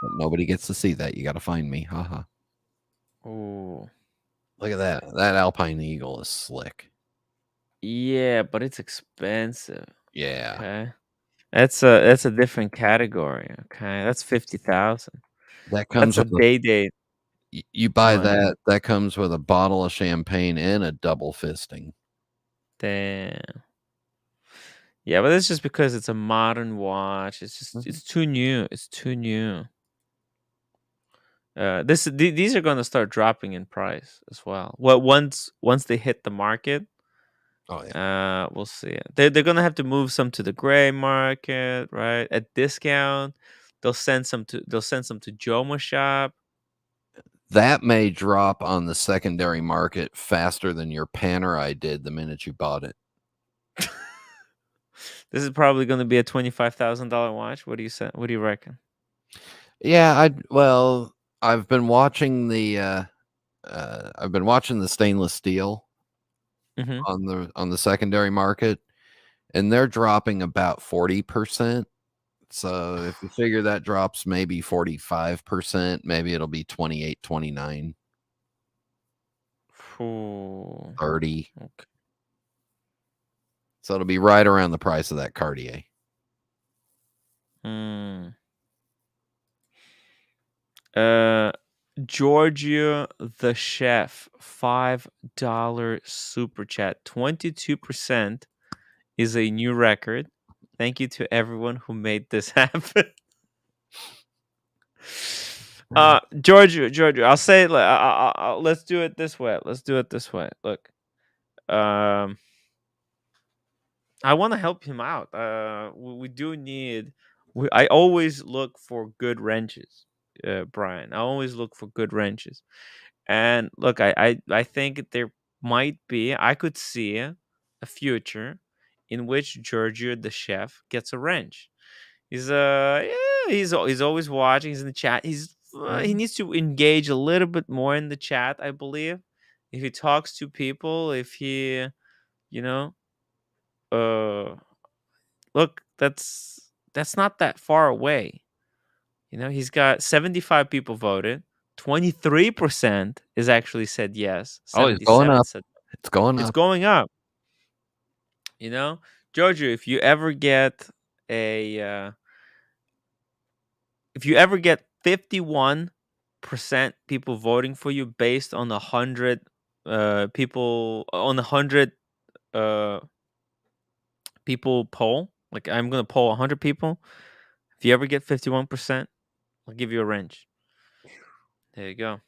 But nobody gets to see that. You got to find me. Haha. Oh. Look at that. That Alpine Eagle is slick. Yeah, but it's expensive. Yeah. Okay. That's a different category. Okay. That's 50,000. That comes That's with a day. You buy that. That comes with a bottle of champagne and a double fisting. Damn. Yeah, but that's just because it's a modern watch. It's just it's too new. It's too new. These are going to start dropping in price as well. Well, once they hit the market, we'll see it. They're going to have to move some to the gray market, right? At discount, they'll send some to Joma Shop. That may drop on the secondary market faster than your Panerai did the minute you bought it. This is probably going to be a $25,000 watch. What do you say? What do you reckon? Yeah, I've been watching the stainless steel on the secondary market, and they're dropping about 40%. So if you figure that drops maybe 45%, maybe it'll be 28, 29. 30. Okay. So it'll be right around the price of that Cartier. Georgia the Chef, $5 super chat. 22% is a new record. Thank you to everyone who made this happen. Georgia, I'll say, let's do it this way. Look, I want to help him out. We do need. I always look for good wrenches, Brian. I always look for good wrenches, and look, I think there might be. I could see a future in which Giorgio the Chef gets a wrench. He's he's always watching. He's in the chat. He needs to engage a little bit more in the chat, I believe. If he talks to people, if he, look, that's not that far away. He's got 75 people voted. 23% is actually said yes. Oh, it's going up. It's going up. It's going up. Giorgio, if you ever get 51% people voting for you based on 100 people on 100 people poll, like I'm gonna poll 100 people. If you ever get 51%, I'll give you a wrench. There you go.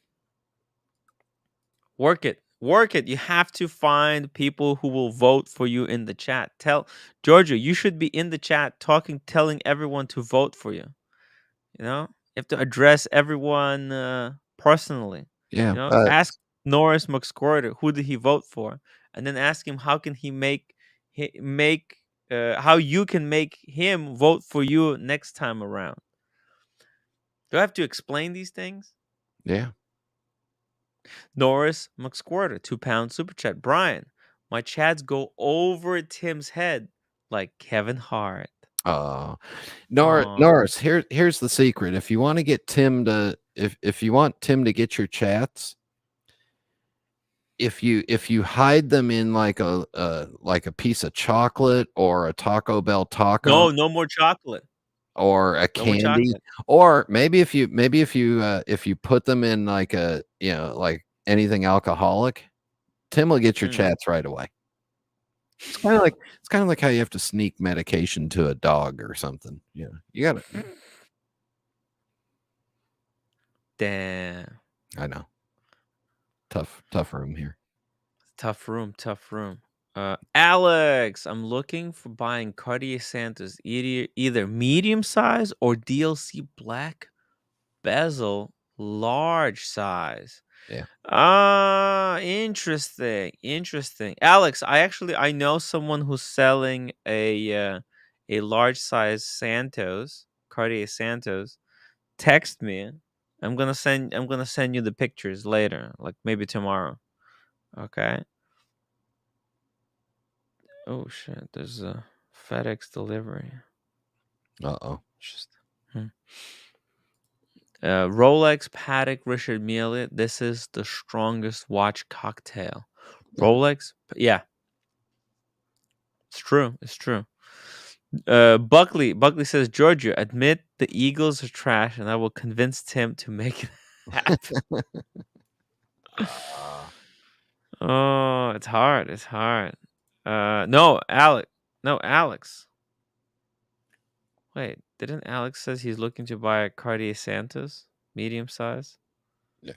Work it. You have to find people who will vote for you in the chat. Tell Georgia, you should be in the chat telling everyone to vote for you. You have to address everyone personally. Yeah. Ask Norris McSquirter who did he vote for, and then ask him how can he how you can make him vote for you next time around. Do I have to explain these things? Yeah. Norris McSquirter, £2 super chat. Brian, my chads go over Tim's head like Kevin Hart. Norris, here's the secret. If you want to get Tim to if you want Tim to get your chats, if you hide them in like a piece of chocolate or a Taco Bell taco No more chocolate. or a No more candy, chocolate. or maybe if you put them in like a like anything alcoholic, Tim will get your chats right away. It's kind of like how you have to sneak medication to a dog or something. Yeah, you got to. Damn. I know. Tough room here. Tough room. Alex, I'm looking for buying Cartier Santas, either medium size or DLC black bezel, large size. Yeah. Interesting. Alex, I know someone who's selling a large size Santos, Cartier Santos. Text me. I'm gonna send you the pictures later, like maybe tomorrow. Okay. Oh shit! There's a FedEx delivery. Uh-oh. Just Rolex Patek Richard Mille. This is the strongest watch cocktail. Rolex, yeah, it's true. Buckley says, Georgia, admit the Eagles are trash, and I will convince Tim to make it happen. Oh, it's hard. No, Alex. Wait, didn't Alex says he's looking to buy a Cartier Santos, medium size? Yeah.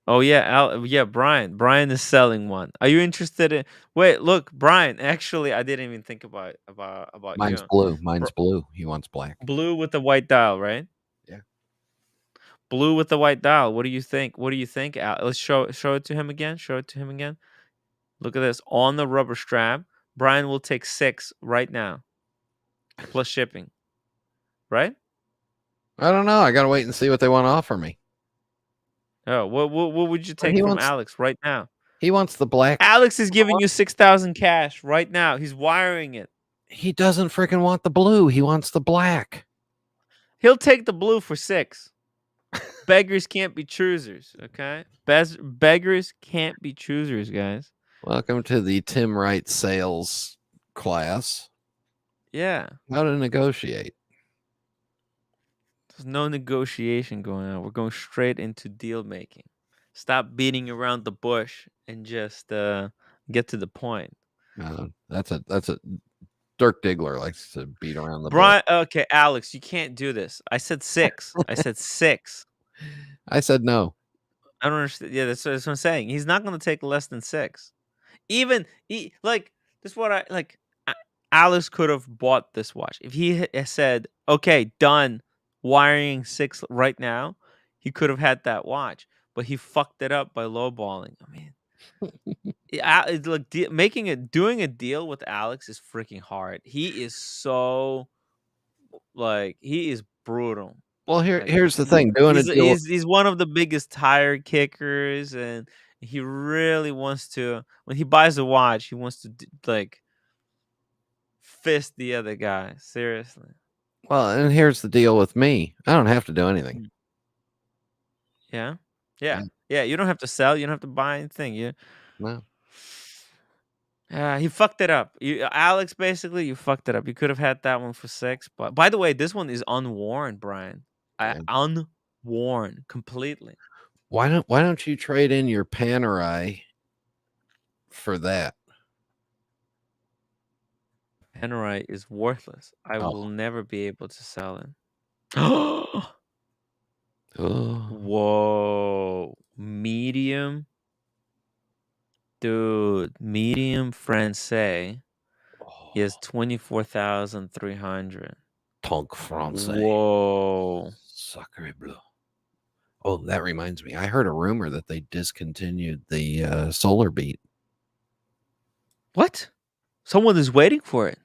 Oh yeah, Brian. Brian is selling one. Are you interested in? Wait, look, Brian. Actually, I didn't even think about Mine's you. blue. Mine's blue. He wants black. Blue with the white dial, right? Yeah. Blue with the white dial. What do you think? Al? Let's show it to him again. Look at this on the rubber strap. Brian will take 6 right now, plus shipping. Right? I don't know. I got to wait and see what they want to offer me. Oh, what would you take from Alex right now? He wants the black. Alex is giving you 6,000 cash right now. He's wiring it. He doesn't freaking want the blue. He wants the black. He'll take the blue for 6. Beggars can't be choosers, okay? Beggars can't be choosers, guys. Welcome to the Tim Wright sales class. Yeah. How to negotiate. There's no negotiation going on. We're going straight into deal making. Stop beating around the bush and just get to the point. That's a Dirk Diggler likes to beat around the bush. Okay, Alex, you can't do this. I said 6. I said no. I don't understand. Yeah, that's what I'm saying. He's not going to take less than 6. Even this is what I like. Alex could have bought this watch if he said, "Okay, done, wiring 6 right now." He could have had that watch, but he fucked it up by lowballing. I mean, doing a deal with Alex is freaking hard. He is so he is brutal. Well, here's the thing. He's one of the biggest tire kickers, and he really wants to. When he buys a watch, he wants to fist the other guy. Seriously. Well, and here's the deal with me. I don't have to do anything. Yeah. You don't have to sell. You don't have to buy anything. No. He fucked it up. Alex, basically, you fucked it up. You could have had that one for 6. But by the way, this one is unworn, Brian. Unworn completely. Why don't you trade in your Panerai for that? Panerai is worthless. I will never be able to sell it. Oh. Whoa. Medium. Dude, medium Francais is 24,300. Tonk Francais. Whoa. Sacre bleu. Oh, that reminds me. I heard a rumor that they discontinued the Solar Beat. What? Someone is waiting for it.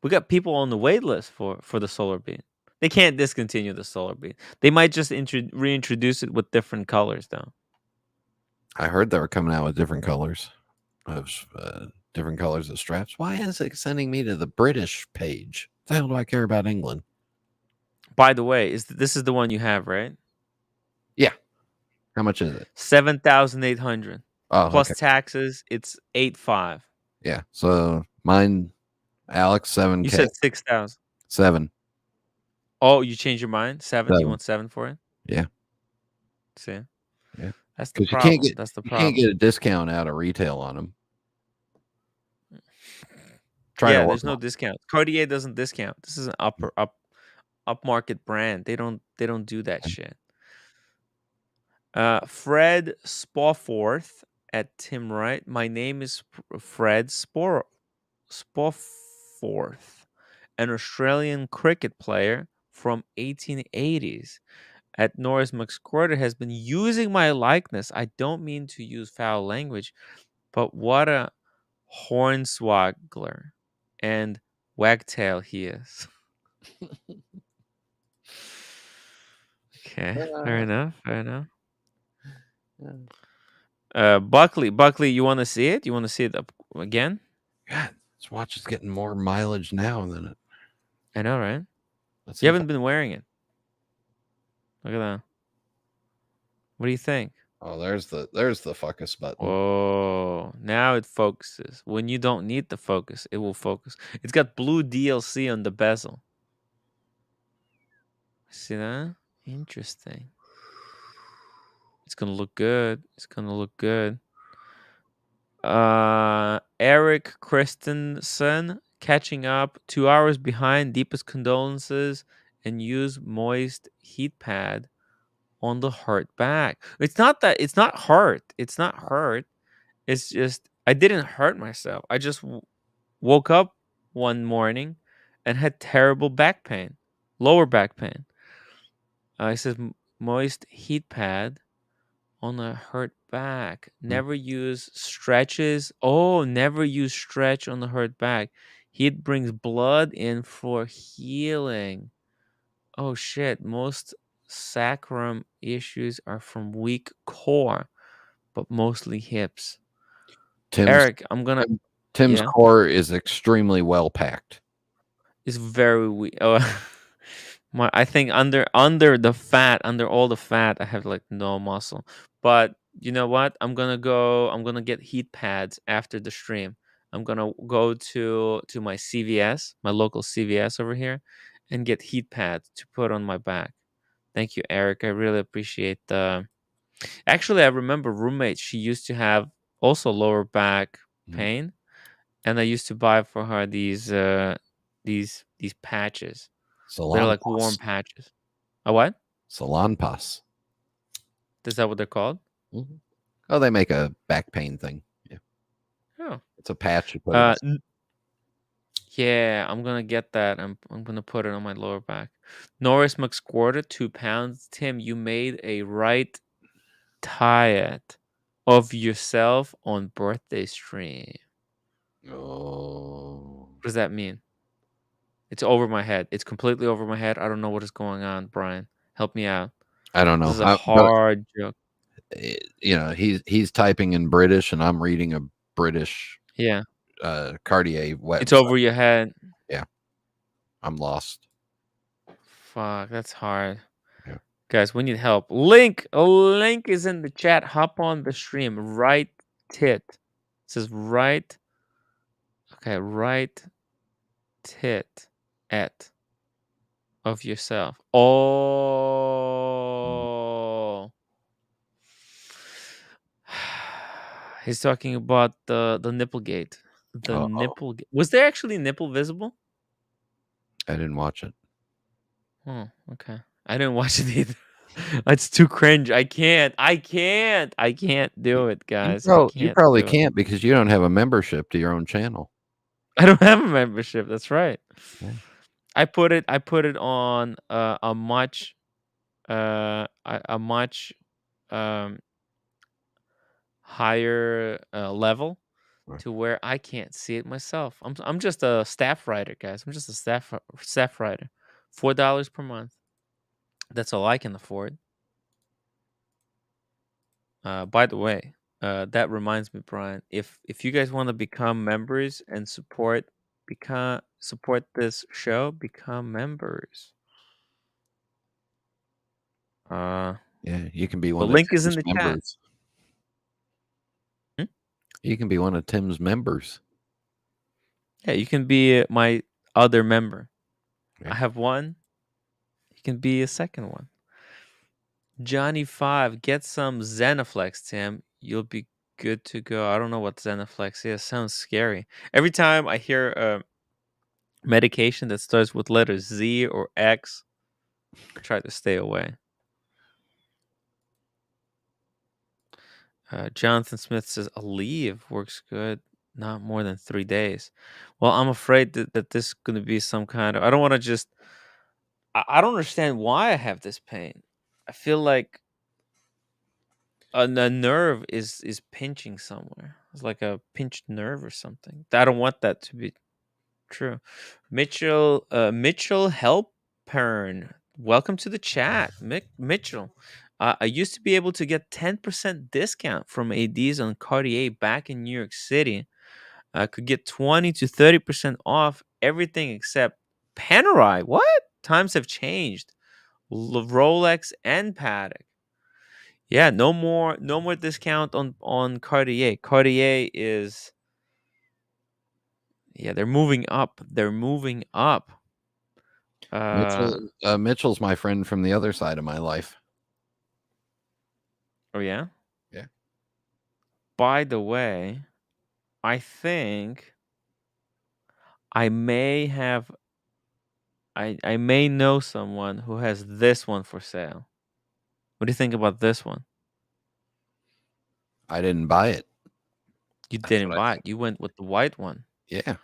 We got people on the wait list for the Solar Beat. They can't discontinue the Solar Beat. They might just reintroduce it with different colors, though. I heard they were coming out with different colors of straps. Why is it sending me to the British page? the hell do I care about England? By the way, this is the one you have, right? Yeah. How much is it? 7,800 Oh, plus okay. taxes. It's 8.5. Yeah. So mine, Alex, 7K. You said 6,000. 7. Oh, you changed your mind? 7? You 7. want 7 for it? Yeah. See, Yeah. that's the Because problem. That's the you can't problem. get a discount out of retail on them. Try to Yeah, work there's no on. discount. Cartier doesn't discount. This is an upmarket brand. They don't do that shit. Fred Spofford at Tim Wright. My name is Fred Spofford, an Australian cricket player from 1880s. At Norris McSquirter has been using my likeness. I don't mean to use foul language, but what a hornswoggler and wagtail he is. Okay, fair enough. Fair enough. Buckley, you want to see it? You want to see it again? God, this watch is getting more mileage now than it. I know, right? Let's You haven't been wearing it. Look at that. What do you think? Oh, there's the focus button. Oh, now it focuses. When you don't need the focus, it will focus. It's got blue DLC on the bezel. See that? Interesting. It's gonna look good. It's gonna look good. Eric Christensen catching up 2 hours behind. Deepest condolences and use moist heat pad on the hurt back. It's not hurt. It's not hurt. It's just I didn't hurt myself. I just woke up one morning and had terrible back pain, lower back pain. It says moist heat pad on a hurt back. Never use stretches. Oh, never use stretch on the hurt back. Heat brings blood in for healing. Oh shit. Most sacrum issues are from weak core, but mostly hips. Eric, I'm gonna. Tim's Yeah, core is extremely well packed. it's very weak. Oh, I think under the fat, under all the fat, I have like no muscle. But you know what? I'm gonna get heat pads after the stream. I'm gonna go to my CVS, my local CVS over here, and get heat pads to put on my back. Thank you, Eric. I really appreciate the. Actually, I remember roommate. She used to have also lower back pain, and I used to buy for her these patches. They're like warm patches. A what? Salon Pass. Is that what they're called? Mm-hmm. Oh, they make a back pain thing. Yeah. Oh. It's a patch you put in. Yeah, I'm gonna get that. I'm gonna put it on my lower back. Norris McSquirter, 2 pounds. Tim, you made a right diet of yourself on birthday stream. Oh. What does that mean? It's over my head. It's completely over my head. I don't know what is going on, Brian. Help me out. I don't know. This is a hard joke. He's typing in British and I'm reading a British Cartier website. It's over your head. Yeah. I'm lost. Fuck, that's hard. Yeah. Guys, we need help. Link is in the chat. Hop on the stream. Right tit. It says right. Okay, right tit at of yourself. Oh. He's talking about the nipple gate. Nipple gate. Was there actually nipple visible? I didn't watch it. Oh, okay. I didn't watch it either. That's too cringe. I can't do it, guys. You probably can't because you don't have a membership to your own channel. I don't have a membership. That's right. Yeah. I put it on a much higher level to where I can't see it myself. I'm just a staff writer, guys. I'm just a staff writer. $4 per month. That's all I can afford. By the way, that reminds me, Brian. If you guys want to become members and support, become support this show, become members. Yeah, you can be The one of link is in Tim's the chat. members. You can be one of Tim's members. Yeah, you can be my other member. Yeah. I have one. You can be a second one. Johnny5, get some Zenaflex, Tim. You'll be good to go. I don't know what Zenaflex is. Sounds scary. Every time I hear a medication that starts with letters Z or X, I try to stay away. Jonathan Smith says Aleve works good, not more than 3 days. Well, I'm afraid that this is going to be some kind of. I don't want to just. I don't understand why I have this pain. I feel like a nerve is pinching somewhere. It's like a pinched nerve or something. I don't want that to be true. Mitchell Helpern, welcome to the chat, Mitchell. I used to be able to get 10% discount from ADs on Cartier back in New York City. I could get 20 to 30% off everything except Panerai. What? Times have changed. Rolex and Patek. Yeah, no more discount on Cartier. Cartier is they're moving up. They're moving up. Mitchell's my friend from the other side of my life. Oh yeah? Yeah. By the way, I think I may have I may know someone who has this one for sale. What do you think about this one? I didn't buy it. You didn't buy it. You went with the white one. Yeah.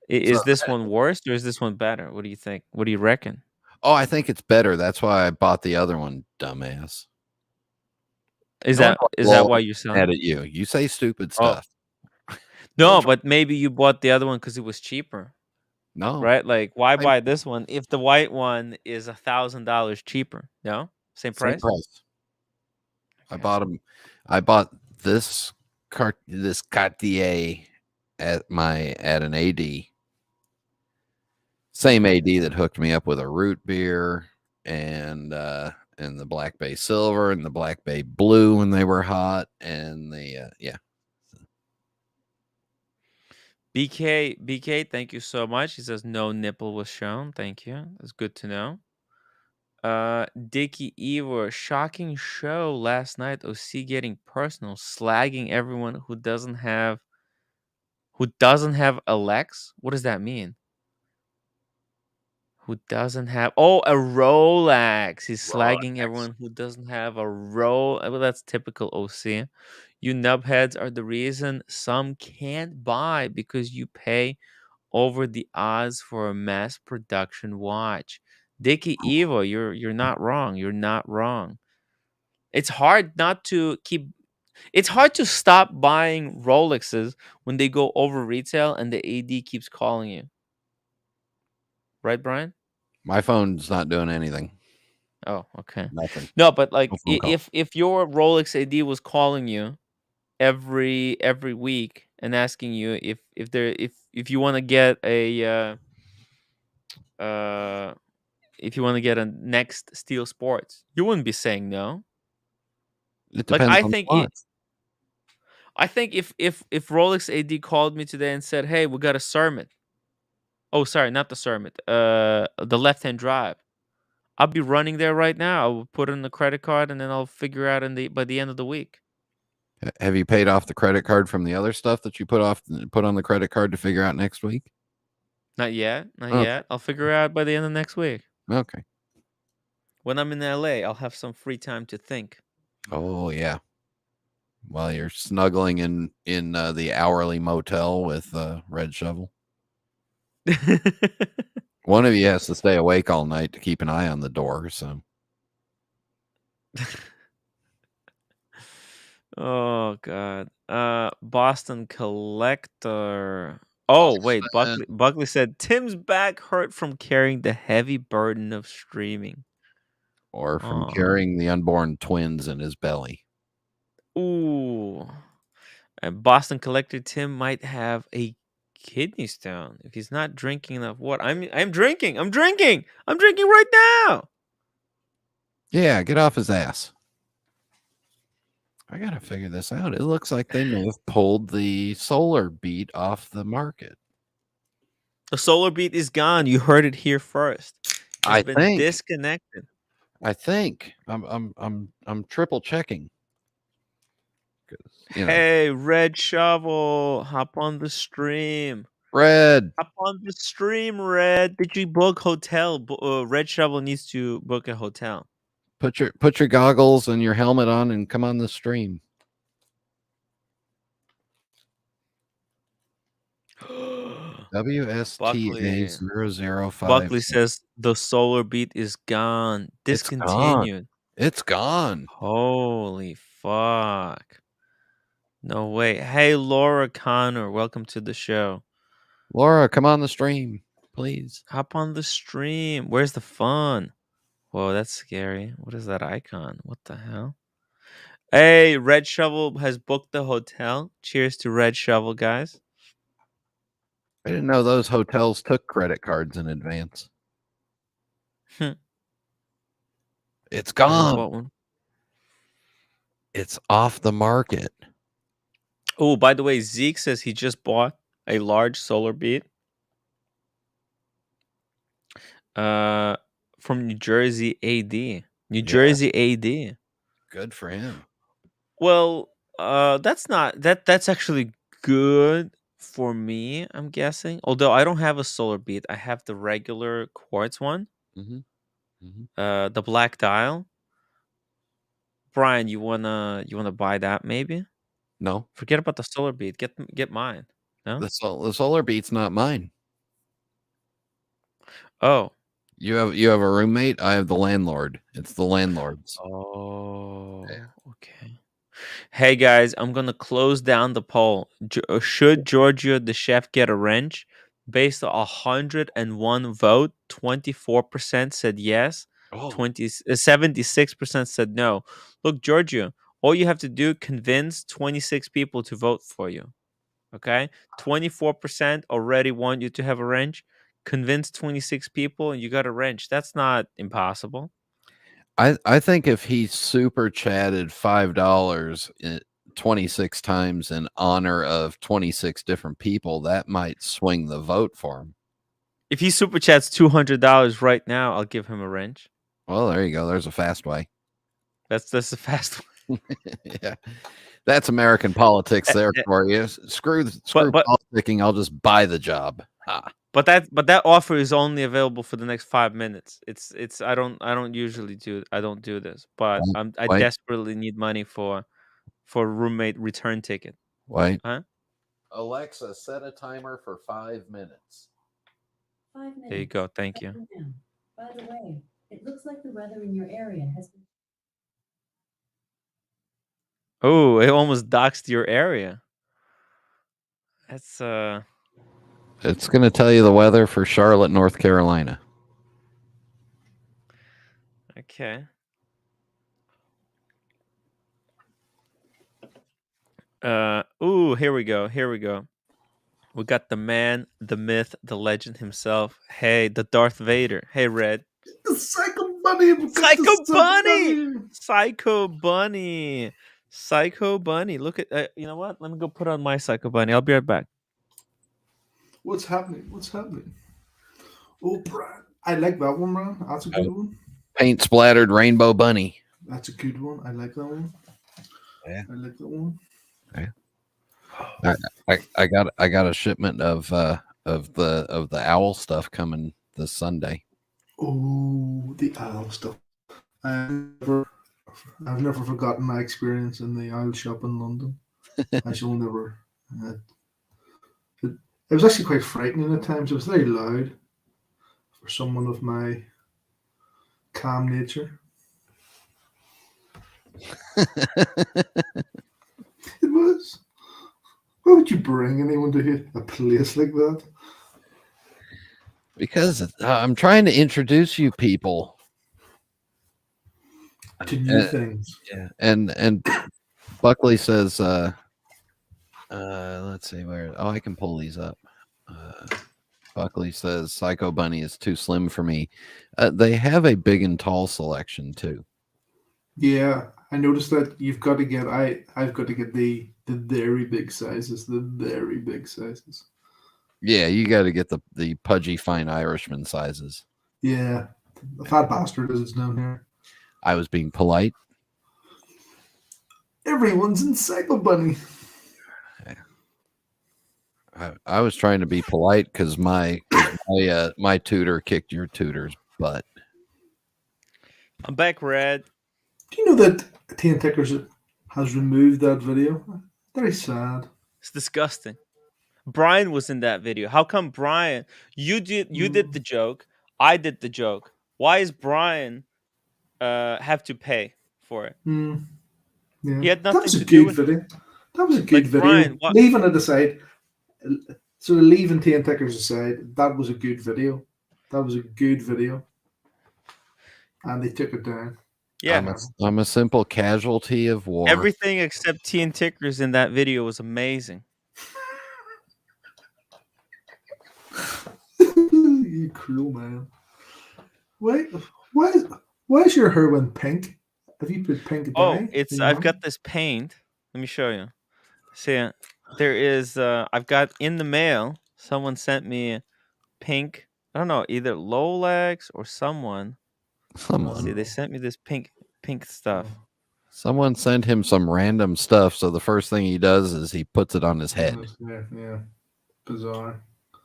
Is this one worse or is this one better? What do you think? What do you reckon? Oh, I think it's better. That's why I bought the other one, dumbass. Is that why you're selling? Mad at you. You say stupid stuff. No, but maybe you bought the other one because it was cheaper. No. Right? Like, why buy this one if the white one is $1,000 cheaper? No? Same price? Same price. Okay. I bought this Cartier at an AD. Same AD that hooked me up with a root beer and the Black Bay Silver and the Black Bay Blue when they were hot, and the BK, thank you so much. He says no nipple was shown. Thank you. That's good to know. Dickie Ivor, shocking show last night. OC getting personal, slagging everyone who doesn't have a Lex. What does that mean? Who doesn't have a Rolex? He's slagging everyone who doesn't have a Rolex. Well, that's typical OC. You nubheads are the reason some can't buy because you pay over the odds for a mass production watch. Dickie Evo, you're not wrong. You're not wrong. It's hard not to keep. It's hard to stop buying Rolexes when they go over retail and the AD keeps calling you. Right, Brian? my phone's not doing anything. Oh, okay. Nothing. No, but like No phone call. if your Rolex AD was calling you every week and asking you if you want to get a if you want to get a next Steel Sports, you wouldn't be saying no. It Like depends on the watch. I think if Rolex AD called me today and said, "Hey, we got a Cermet." Oh, sorry, not the Cermet. The left-hand drive. I'll be running there right now. I'll put in the credit card and then I'll figure out by the end of the week. Have you paid off the credit card from the other stuff that you put on the credit card to figure out next week? Not yet. Not yet. I'll figure out by the end of next week. Okay. When I'm in LA, I'll have some free time to think. Oh yeah. While you're snuggling in the hourly motel with Red Shovel. One of you has to stay awake all night to keep an eye on the door. So. Oh God. Boston Collector. Oh wait, Buckley said Tim's back hurt from carrying the heavy burden of streaming. Or from carrying the unborn twins in his belly. Ooh. And Boston Collector Tim might have a kidney stone if he's not drinking enough water. I'm drinking. I'm drinking right now. Yeah, get off his ass. I gotta figure this out. It looks like they may have pulled the solar beet off the market. The solar beet is gone. You heard it here first. It's been think. disconnected. I think I'm triple checking. You know, Hey, Red Shovel, hop on the stream. Red, Hop on the stream, Red. Did you book hotel? Red Shovel needs to book a hotel. put your goggles and your helmet on and come on the stream. WSTA 005. Buckley says the solar beat is gone. Discontinued. It's gone. Holy fuck. No way. Hey, Laura Connor, welcome to the show. Laura, come on the stream, please. Hop on the stream. Where's the fun? Whoa, that's scary. What is that icon? What the hell? Hey, Red Shovel has booked the hotel. Cheers to Red Shovel, guys. I didn't know those hotels took credit cards in advance. It's gone. It's off the market. Oh, by the way, Zeke says he just bought a large solar beet from New Jersey AD. Jersey AD. Good for him. Well, that's actually good for me, I'm guessing. Although I don't have a solar beet. I have the regular quartz one. The black dial. Brian, you wanna buy that maybe? No. Forget about the solar beet. Get mine. No? The solar beet's not mine. Oh. You have a roommate? I have the landlord. It's the landlord's. Oh. Yeah. Okay. Hey guys, I'm gonna close down the poll. Should Giorgio the chef get a wrench? Based on 101 vote, 24% said yes. 76% said no. Look, Giorgio, all you have to do convince 26 people to vote for you. Okay? 24% already want you to have a wrench. Convince 26 people and you got a wrench. That's not impossible. I think if he super chatted $5 26 times in honor of 26 different people, that might swing the vote for him. If he super chats $200 right now, I'll give him a wrench. Well, there you go. There's a fast way. That's a fast way. Yeah. That's American politics there for you. Screw politicking. I'll just buy the job. Ha. But that offer is only available for the next 5 minutes. It's I don't usually do this, but I desperately need money for roommate return ticket. Wait. Huh? Alexa, set a timer for 5 minutes. 5 minutes. There you go. Thank you. By the way, it looks like the weather in your area has been. Oh, it almost doxed your area. That's It's going to tell you the weather for Charlotte, North Carolina. Okay. Here we go. We got the man, the myth, the legend himself. Hey, the Darth Vader. Hey, Red. The Psycho Bunny. Psycho Bunny. Look at you know what? Let me go put on my Psycho Bunny. I'll be right back. What's happening? Oh, Brad. I like that one, man. That's a good one. Paint splattered rainbow bunny. That's a good one. I like that one. Yeah. I like that one. Yeah. I got a shipment of the owl stuff coming this Sunday. Oh, the owl stuff. I've never forgotten my experience in the owl shop in London. I shall never. It was actually quite frightening at times. It was very loud for someone of my calm nature. It was. Why would you bring anyone to a place like that? Because I'm trying to introduce you people to new things. Yeah, and Buckley says, let's see where. Oh, I can pull these up. Buckley says Psycho Bunny is too slim for me. They have a big and tall selection too. Yeah, I noticed that you've got to get. I've got to get the very big sizes. The very big sizes. Yeah, you got to get the pudgy fine Irishman sizes. Yeah, the fat bastard as it's known here. I was being polite. Everyone's in Psycho Bunny. I was trying to be polite because my tutor kicked your tutor's butt. I'm back, Red. Do you know that T&T Tickers has removed that video? Very sad. It's disgusting. Brian was in that video. How come Brian? You did the joke. I did the joke. Why is Brian have to pay for it? Yeah. He had nothing that was a to good do with video. it. That was a good video. Brian, leaving it aside, sort of leaving T&T Tickers aside, that was a good video. That was a good video. And they took it down. Yeah. I'm a simple casualty of war. Everything except T and Tickers in that video was amazing. You cruel man. Why is your heroin pink? Have you put pink dye? I've got this paint. Let me show you. See, there is I've got in the mail, someone sent me pink, I don't know, either Lolex or someone. See, they sent me this pink stuff. Someone sent him some random stuff, so the first thing he does is he puts it on his head. Yeah. Bizarre.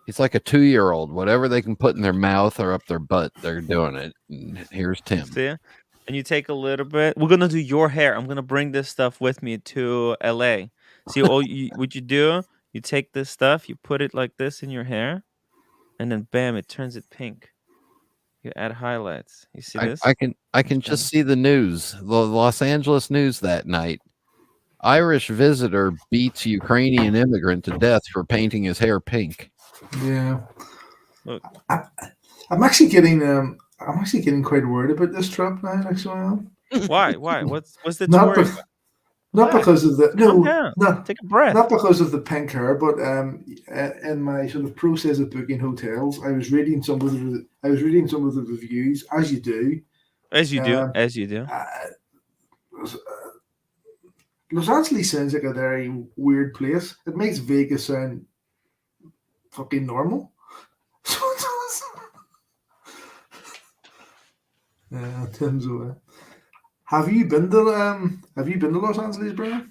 He's like a 2-year-old. Whatever they can put in their mouth or up their butt, they're doing it. And here's Tim. See? And you take a little bit. We're going to do your hair. I'm going to bring this stuff with me to LA. See, what you do, you take this stuff, you put it like this in your hair, and then bam, it turns it pink. You add highlights. You see this? I can just see the news. The Los Angeles news that night. Irish visitor beats Ukrainian immigrant to death for painting his hair pink. Yeah. Look. I'm actually getting quite worried about this trip now, actually. Why? What's the worry about? Not because of the take a breath. Not because of the pink hair, but in my sort of process of booking hotels, I was reading some of the reviews, as you do. As you do. Los Angeles sounds like a very weird place. It makes Vegas sound fucking normal. Tim's away. Have you been to Los Angeles, Brian?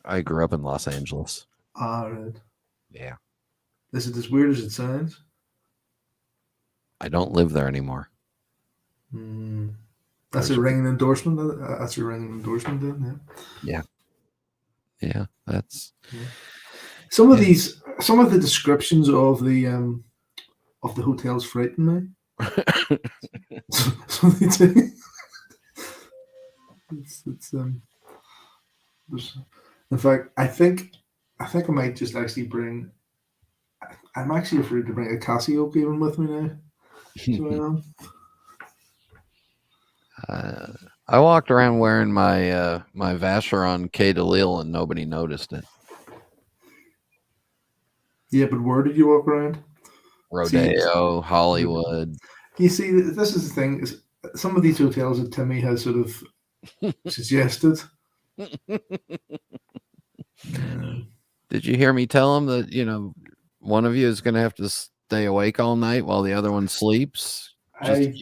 I grew up in Los Angeles. Ah, right. Yeah. Is it as weird as it sounds? I don't live there anymore. That's a ringing endorsement. That's a ringing endorsement, then. Yeah. Yeah, that's. Yeah. Some of the descriptions of the hotels frighten me. So they do. In fact, I think I might just actually bring. I'm actually afraid to bring a Casio even with me now. So, I walked around wearing my my Vacheron K DeLille and nobody noticed it. Yeah, but where did you walk around? Rodeo, Hollywood. You see, this is the thing. Is some of these hotels that Timmy has sort of suggested. Did you hear me tell him that, one of you is going to have to stay awake all night while the other one sleeps? I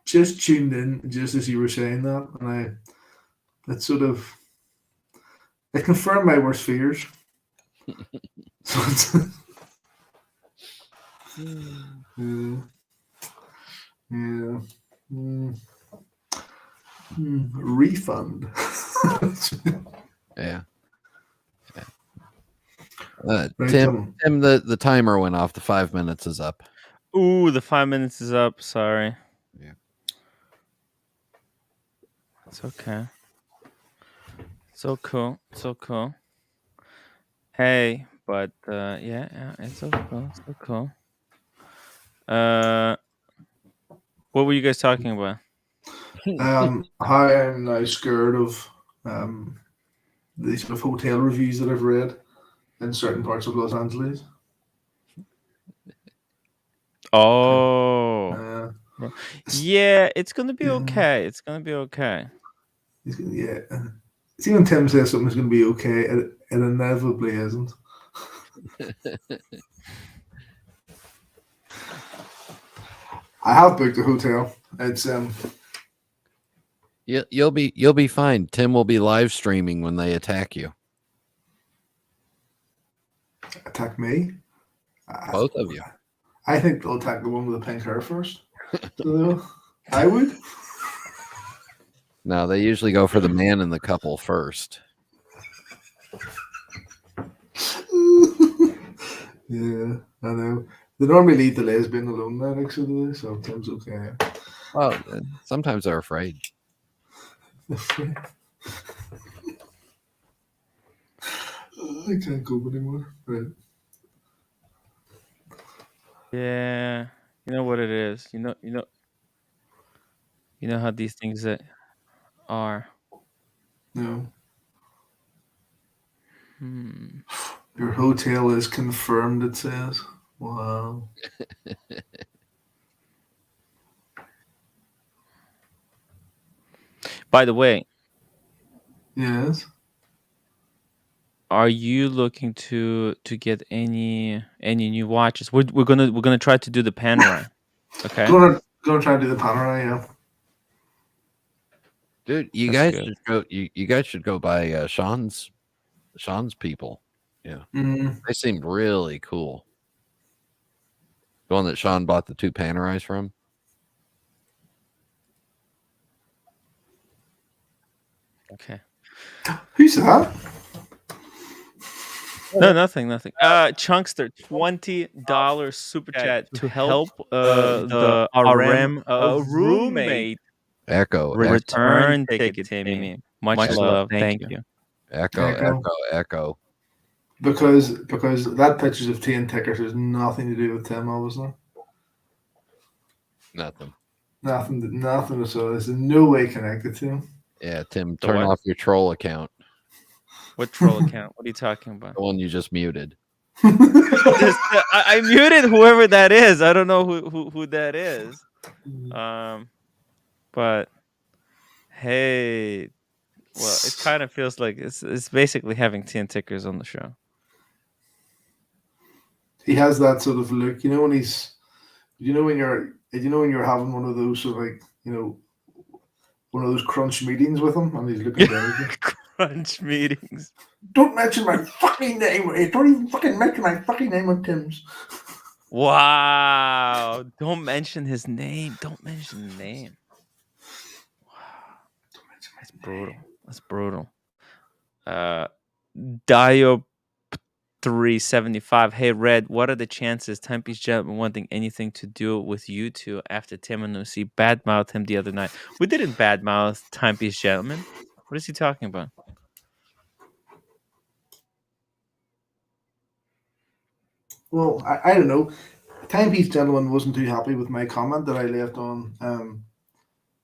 just tuned in just as you were saying that, and it confirmed my worst fears. Refund. Yeah. Tim, the timer went off. The 5 minutes is up. Ooh, the 5 minutes is up. Sorry. Yeah. It's okay. So cool. Hey, but yeah, it's so cool. So cool. What were you guys talking about? How I'm now scared of the sort of hotel reviews that I've read in certain parts of Los Angeles. Oh. Yeah, it's gonna be Yeah. okay. It's gonna be okay. Yeah. See, when Tim says something's going to be okay, it inevitably isn't. I have booked a hotel. It's You'll be fine. Tim will be live streaming when they attack you. attack me. Both of you. I think they'll attack the one with the pink hair first. So, I would. No, they usually go for the man in the couple first. Yeah, I know. They normally leave the lesbian alone now, actually, so Tim's okay. Well, sometimes they're afraid. I can't cope anymore. Right. Yeah, you know what it is. You know how these things that are. No. Hmm. Your hotel is confirmed, it says. Wow. By the way, Yes. are you looking to get any new watches? We're gonna try to do the panerai. Okay. Gonna try to do the panorama, yeah. Dude, you That's guys good. should go. You guys should go by Sean's people. Yeah, they seemed really cool. The one that Sean bought the 2 Panerais from. Okay. Who's that? No, nothing. Chunkster, $20 super chat to help the RM roommate Echo. return ticket, Timmy. Much love. Thank you. Echo. Because that pictures of T and Tickers has nothing to do with Tim, obviously. Nothing. Nothing at all. There's no way connected to him. Yeah, Tim, turn off your troll account. What troll account? What are you talking about? The one you just muted. I muted whoever that is. I don't know who that is. But hey, well, it kind of feels like it's basically having 10 tickers on the show. He has that sort of look, you know, when he's, when you're having one of those sort of like, one of those crunch meetings with him, and he's looking down at you. Crunch meetings. Don't mention my fucking name. Don't even fucking mention my fucking name on Tim's. Wow! Don't mention his name. Don't mention the name. Wow, that's brutal. That's brutal. Dio 375. Hey, Red, what are the chances Tempe's gentleman wanting anything to do with you two after Tim and Lucy badmouthed him the other night? We didn't badmouth Tempe's gentleman. What is he talking about? Well, I don't know. Timepiece Gentleman wasn't too happy with my comment that I left on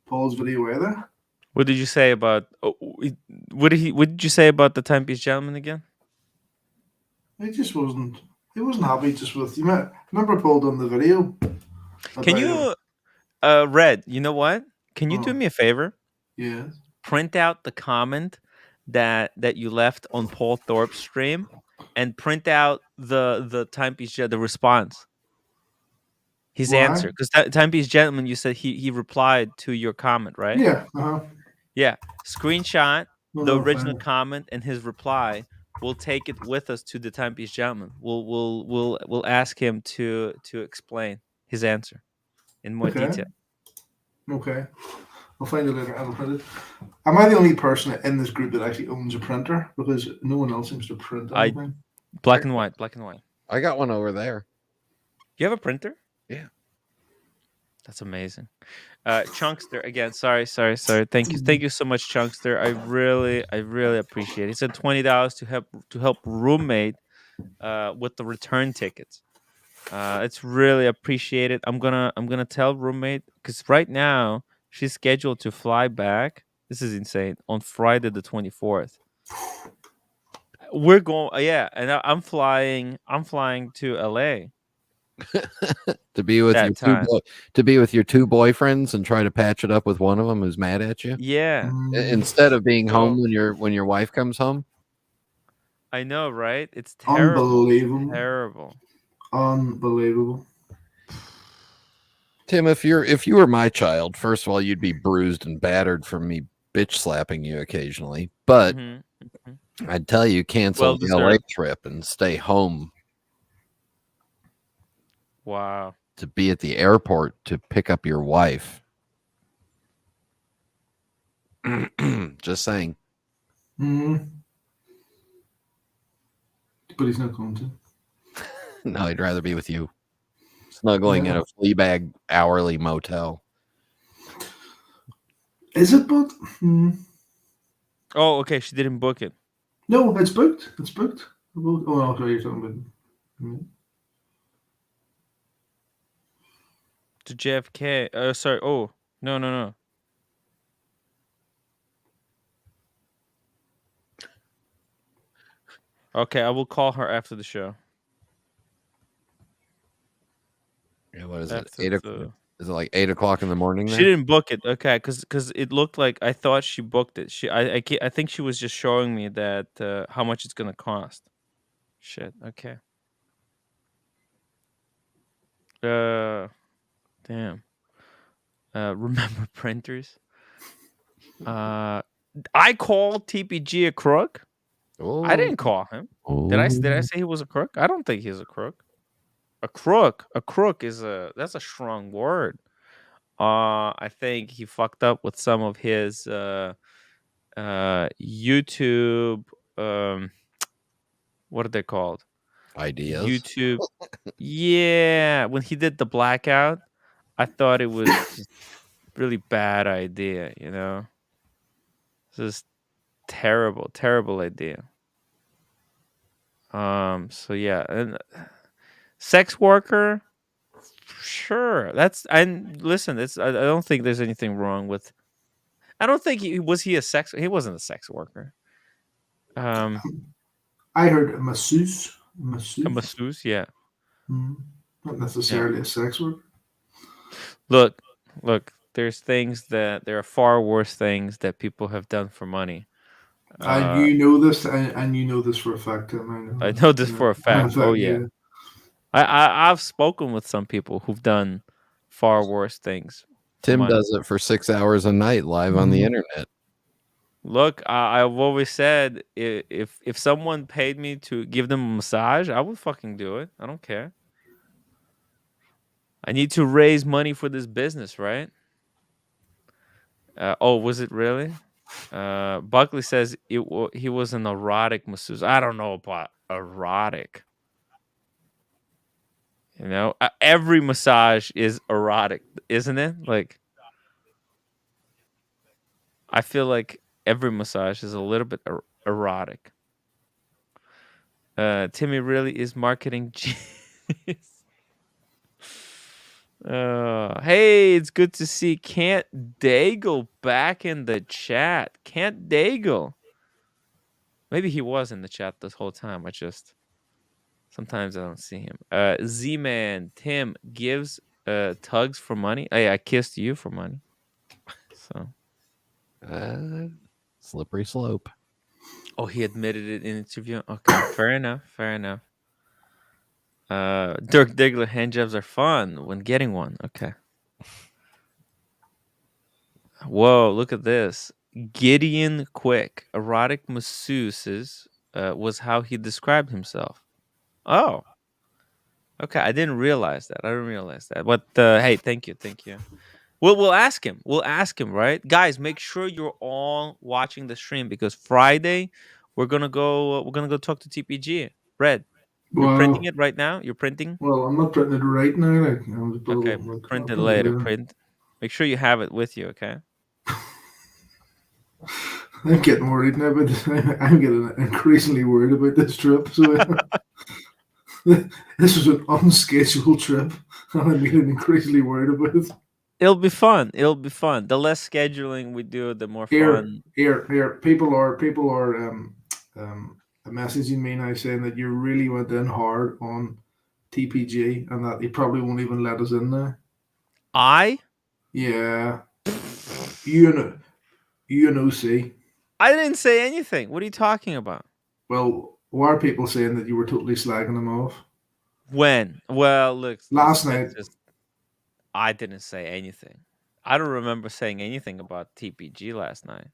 Paul's video either. What did you say about? What did you say about the Timepiece Gentleman again? He just wasn't. He wasn't happy just with. You remember Paul done the video. Can you, Red? You know what? Can you do me a favor? Yeah. Print out the comment that you left on Paul Thorpe's stream, and print out the Timepiece the response. His answer, because Timepiece Gentleman, you said he replied to your comment, right? Yeah. Yeah. Screenshot the original comment and his reply. We'll take it with us to the Timepiece Gentleman. We'll ask him to explain his answer in more detail. Okay. I'll find it later. I'll print it. Am I the only person in this group that actually owns a printer? Because no one else seems to print anything. Black and white. I got one over there. You have a printer? Yeah. That's amazing. Chunkster, again, sorry. Thank you so much, Chunkster. I really appreciate it. He said $20 to help roommate with the return tickets. It's really appreciated. I'm gonna tell roommate, because right now she's scheduled to fly back. This is insane, on Friday the 24th. We're going, and I'm flying to LA to be with that time. to be with your two boyfriends and try to patch it up with one of them who's mad at you Yeah. instead of being home So when your wife comes home. I know, right? It's terrible. Unbelievable. Terrible. Unbelievable. Tim, if you were my child, first of all, you'd be bruised and battered from me bitch slapping you occasionally. But I'd tell you cancel Well the LA deserved. trip and stay home. Wow. To be at the airport to pick up your wife. Just saying. But he's not going to. No, I'd rather be with you. Snuggling in a Fleabag hourly motel. Is it booked? Oh, okay. She didn't book it. No, it's booked. It's booked. Oh, no, sorry, you're talking about. To JFK. Sorry. Oh, no. Okay, I will call her after the show. Yeah, what is After it? Is it like 8 o'clock in the morning? She There? didn't book it. Okay, because it looked like I thought she booked it. I think she was just showing me that how much it's gonna cost. Shit. Okay. Damn. Remember printers? I called TPG a crook. I didn't call him. Did I say he was a crook? I don't think he's a crook. A crook is that's a strong word. I think he fucked up with some of his YouTube what are they called? Ideas. YouTube. Yeah, when he did the blackout, I thought it was just really bad idea, you know? Just terrible idea. So yeah, and sex worker, sure. That's and listen, it's I don't think there's anything wrong with. I don't think he a sex. He wasn't a sex worker. I heard a masseuse. A masseuse, yeah. Not necessarily a sex worker. Look. There's things that there are far worse things that people have done for money. And you know this, and you know this for a fact, Tim. I know this for a fact. Oh yeah. I've spoken with some people who've done far worse things. Tim does it for 6 hours a night live on the internet. Look, I've always said if someone paid me to give them a massage, I would fucking do it. I don't care. I need to raise money for this business, right? Oh, was it really? Buckley says he was an erotic masseuse. I don't know about erotic. You know, every massage is erotic, isn't it? Like, I feel like every massage is a little bit erotic. Timmy really is marketing genius. Hey, it's good to see Can't Daigle back in the chat. Can't Daigle. Maybe he was in the chat this whole time. Sometimes I don't see him. Z-Man, Tim gives tugs for money. Hey, I kissed you for money. So slippery slope. Oh, he admitted it in an interview. Okay, fair enough. Dirk Diggler handjobs are fun when getting one. Okay. Whoa, look at this. Gideon Quick, erotic masseuses, was how he described himself. Oh. Okay, I didn't realize that. But hey, thank you. We'll ask him. Right? Guys, make sure you're all watching the stream because Friday we're gonna go talk to TPG. Red. You're printing it right now? You're printing? Well, I'm not printing it right now. Okay, print it later. Make sure you have it with you, okay? I'm getting worried now, but I'm getting increasingly worried about this trip. So this was an unscheduled trip, and I'm getting increasingly worried about it. It'll be fun. The less scheduling we do, the more fun. Here. People are messaging me now saying that you really went in hard on TPG, and that he probably won't even let us in there. Yeah. UNOC. I didn't say anything. What are you talking about? Well, why are people saying that you were totally slagging him off? When? Well, look. Last night. I didn't say anything. I don't remember saying anything about TPG last night.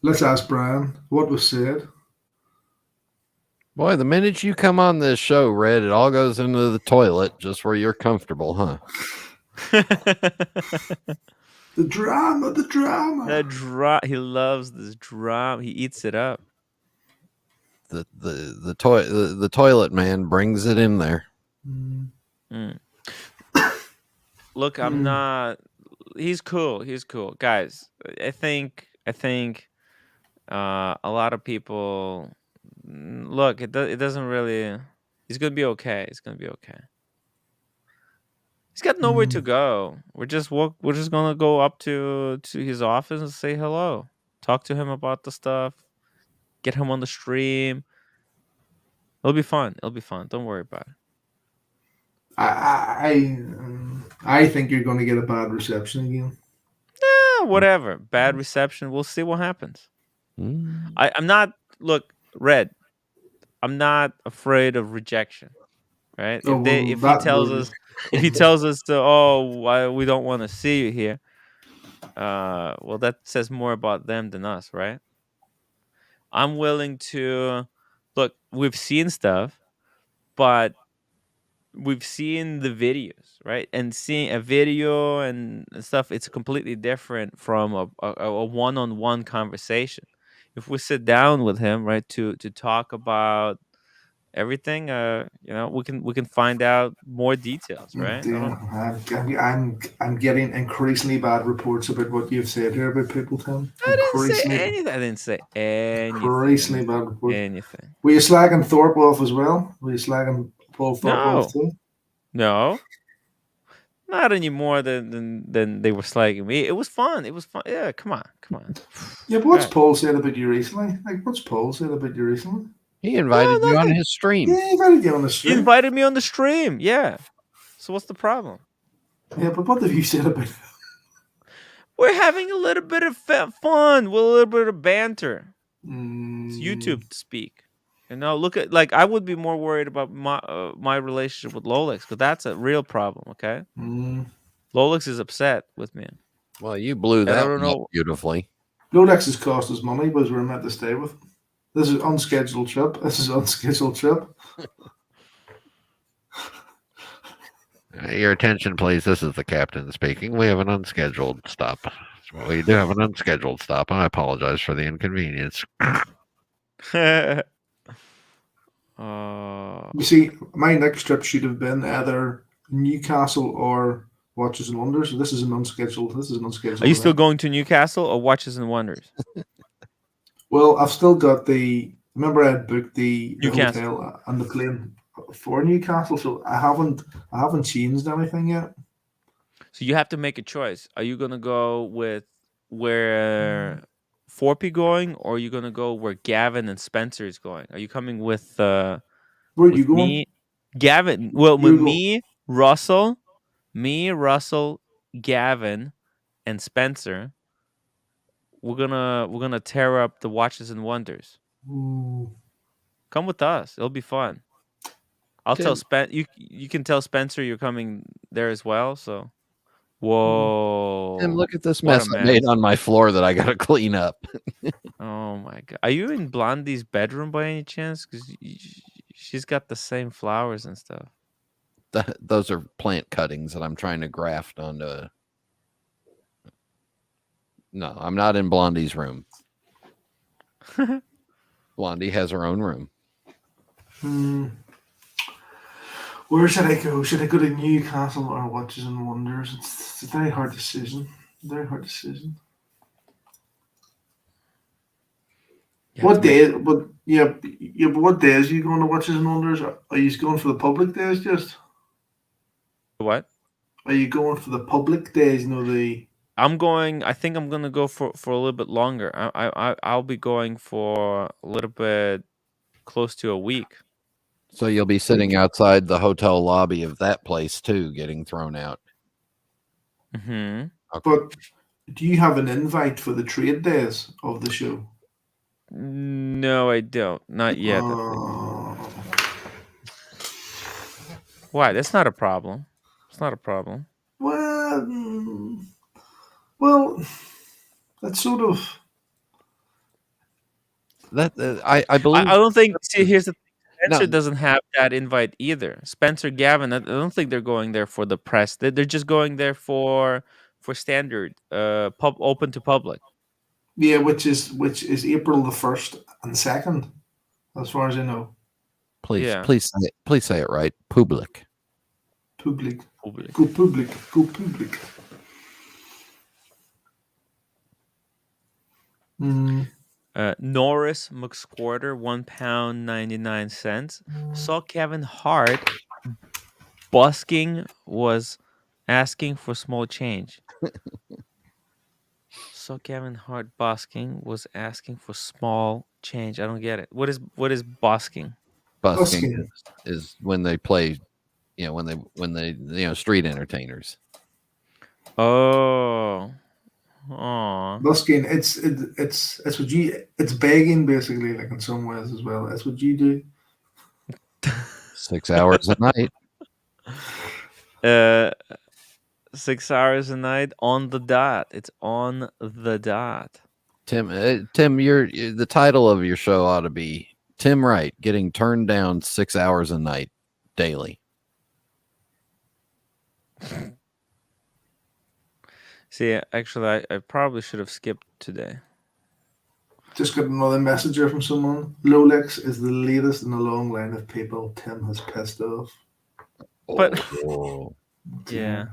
Let's ask Brian what was said. Boy, the minute you come on this show, Red, it all goes into the toilet just where you're comfortable, huh? The drama. He loves this drama. He eats it up. The toilet man brings it in there. Look, I'm not. He's cool, guys. I think a lot of people look. It doesn't really. He's gonna be okay. He's got nowhere to go. We're just gonna go up to his office and say hello. Talk to him about the stuff. Get him on the stream. It'll be fun. Don't worry about it. I think you're going to get a bad reception again. Yeah, whatever. Bad reception. We'll see what happens. I'm not. Look, Red. I'm not afraid of rejection. Right? If he tells us we don't want to see you here. Well, that says more about them than us, right? I'm willing to look. We've seen stuff, but we've seen the videos, right? And seeing a video and stuff, it's completely different from a one-on-one conversation. If we sit down with him, right, to talk about everything, we can find out more details, right? I'm getting increasingly bad reports about what you've said here about people, Tim. I didn't say anything. Increasingly bad reports. Anything. Were you slagging Thorpe off as well? Were you slagging Paul Thorpe off too? No. Not any more than they were slagging me. It was fun. Yeah, come on. Yeah, but what's Paul said about you recently? He invited you on his stream. Yeah, he invited you on the stream. He invited me on the stream, yeah. So what's the problem? Yeah, but what have you said about it? We're having a little bit of fun with a little bit of banter. It's YouTube to speak. Look at I would be more worried about my relationship with Lolex because that's a real problem. Okay, Lolex is upset with me. Well, you blew that one up beautifully. Lolex has cost us money, but we're meant to stay with. This is unscheduled trip. Your attention, please. This is the captain speaking. We have an unscheduled stop. We do have an unscheduled stop. I apologize for the inconvenience. You see, my next trip should have been either Newcastle or Watches and Wonders. This is an unscheduled. Are you still going to Newcastle or Watches and Wonders? Well, I've still got remember I had booked the hotel and the plane for Newcastle, so I haven't changed anything yet. So you have to make a choice. Are you gonna go with where Forpy going, or are you gonna go where Gavin and Spencer is going? Are you coming with where are you going? Me, Gavin. Well, with me, Russell, Gavin, and Spencer. We're gonna tear up the Watches and Wonders. Ooh. Come with us. It'll be fun. I'll tell you can tell Spencer you're coming there as well. So, whoa! Tim, look at this mess I made on my floor that I gotta clean up. Oh my god! Are you in Blondie's bedroom by any chance? Because she's got the same flowers and stuff. Those are plant cuttings that I'm trying to graft onto. No, I'm not in Blondie's room. Blondie has her own room. Where should I go? Should I go to Newcastle or Watches and Wonders? It's a very hard decision. What day? But what days are you going to Watches and Wonders? Are you going for the public days just? What? Are you going for the public days? I'm going. I think I'm gonna go for a little bit longer. I'll be going for a little bit close to a week. So you'll be sitting outside the hotel lobby of that place too, getting thrown out. Mm-hmm. Okay. But do you have an invite for the trade days of the show? No, I don't. Not yet. Why? That's not a problem. It's not a problem. Well, that's sort of that. I believe. I don't think. See, here's the thing. Spencer No. doesn't have that invite either. Spencer, Gavin, I don't think they're going there for the press. They're just going there for standard, open to public. Yeah, which is April the 1st and 2nd, as far as I know. Please say it right. Public. Public. Go public. Go public. Norris McSquarter, £1.99. Saw Kevin Hart busking, was asking for small change. So Kevin Hart busking was asking for small change. I don't get it. What is busking? Busking is when they play, when they street entertainers. Oh. Busking, it's what it's begging basically, like in some ways as well. That's what you do. 6 hours a night. 6 hours a night on the dot. It's on the dot. Tim, the title of your show ought to be Tim Wright getting turned down 6 hours a night daily. See, actually, I probably should have skipped today. Just got another message here from someone. Lolex is the latest in a long line of people Tim has pissed off. But yeah.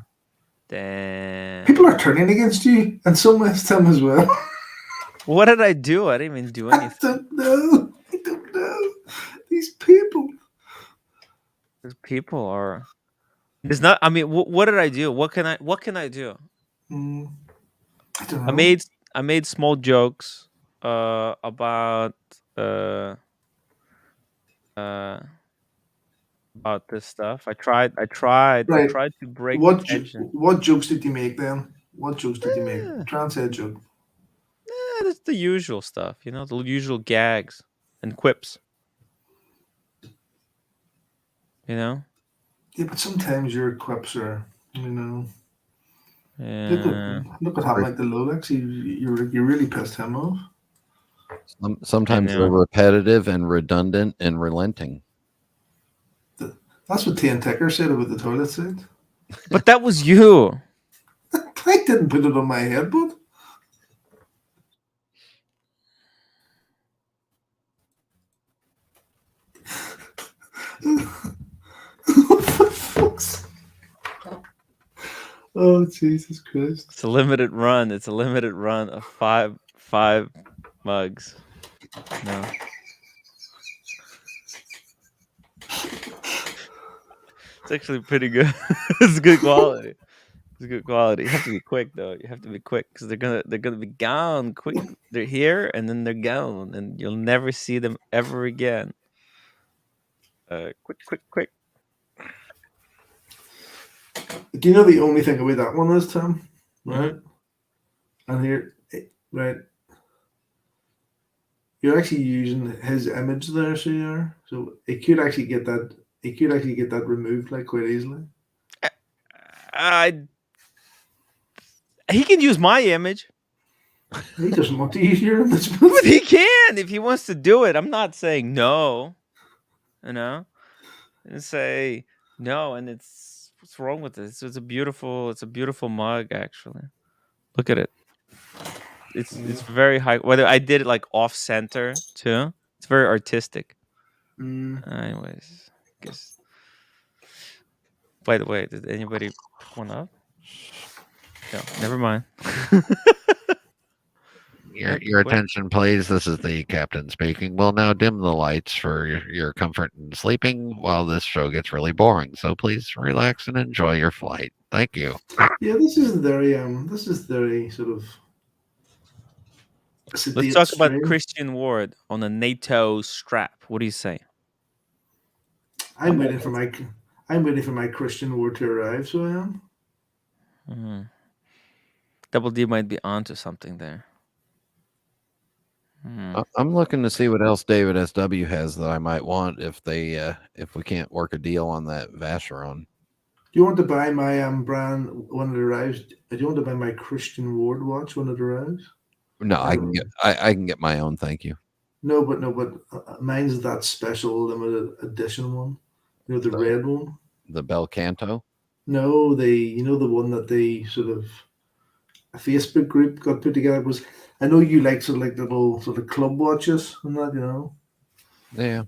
Damn. People are turning against you, and some ways Tim as well. What did I do? I didn't even do anything. I don't know. These people. These people are. It's not. I mean, what did I do? What can I do? I don't know. I made small jokes about this stuff. I tried to break the tension. What jokes did you make then? What jokes did you make? Try and say a joke. That's the usual stuff, the usual gags and quips. Yeah, but sometimes your quips are, Yeah. Look what happened like the Lolex. You really pissed him off. Sometimes they're repetitive and redundant and relenting. That's what T and Ticker said about the toilet seat. But that was you. I didn't put it on my head, but oh Jesus Christ! It's a limited run. It's a limited run of five mugs. No. It's actually pretty good. It's good quality. It's good quality. You have to be quick though. You have to be quick because they're gonna be gone quick. They're here and then they're gone, and you'll never see them ever again. Quick. Do you know the only thing about that one is, Tim? Right? Mm-hmm. And here, right, you're actually using his image there, so you are. So it could actually get that. It could actually get that removed like quite easily. He can use my image. He doesn't want to use your image. But he can if he wants to do it. I'm not saying no. And say no, and what's wrong with this? It's a beautiful mug actually. Look at it. It's very high. Whether I did it like off center too. It's very artistic. Anyways, I guess. By the way, did anybody pick one up? No, never mind. Your attention, please. This is the captain speaking. We'll now dim the lights for your comfort in sleeping while this show gets really boring. So please relax and enjoy your flight. Thank you. Yeah, this is very sort of Let's talk about Christian Ward on a NATO strap. What do you say? I'm waiting for my Christian Ward to arrive. So I am. Mm-hmm. Double D might be onto something there. I'm looking to see what else David SW has that I might want if we can't work a deal on that Vacheron. Do you want to buy my brand when it arrives? Do you want to buy my Christian Ward watch when it arrives? No, I can get my own. Thank you. No, but mine's that special limited edition one. You know, the red one. The Bel Canto. No, the one that they sort of a Facebook group got put together was. I know you like sort of like little sort of club watches and that, you know. Yeah.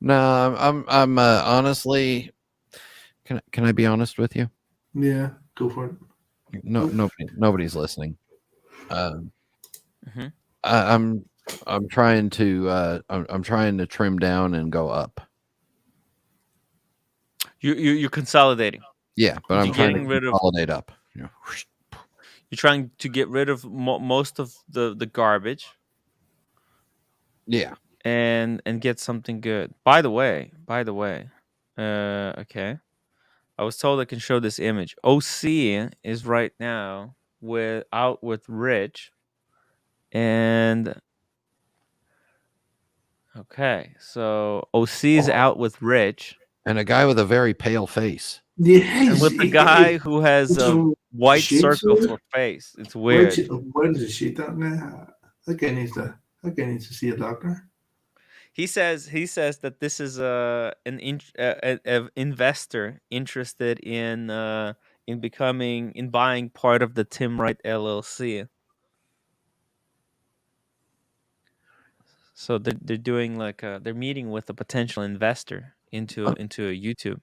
No, I'm honestly. Can I be honest with you? Yeah, go for it. No, nobody's listening. Mm-hmm. I'm trying to trim down and go up. You're consolidating. Yeah, but I'm trying to consolidate up. You're trying to get rid of most of the garbage. Yeah, and get something good. By the way, okay. I was told I can show this image. OC is right now out with Rich, and okay, so OC is out with Rich, and a guy with a very pale face. Yeah, and with the guy who has a white circle for face. It's weird. Why does he sheet that now? That guy needs to see a doctor. He says that this is an investor interested in buying part of the Tim Wright LLC. So they're doing they're meeting with a potential investor into a YouTube.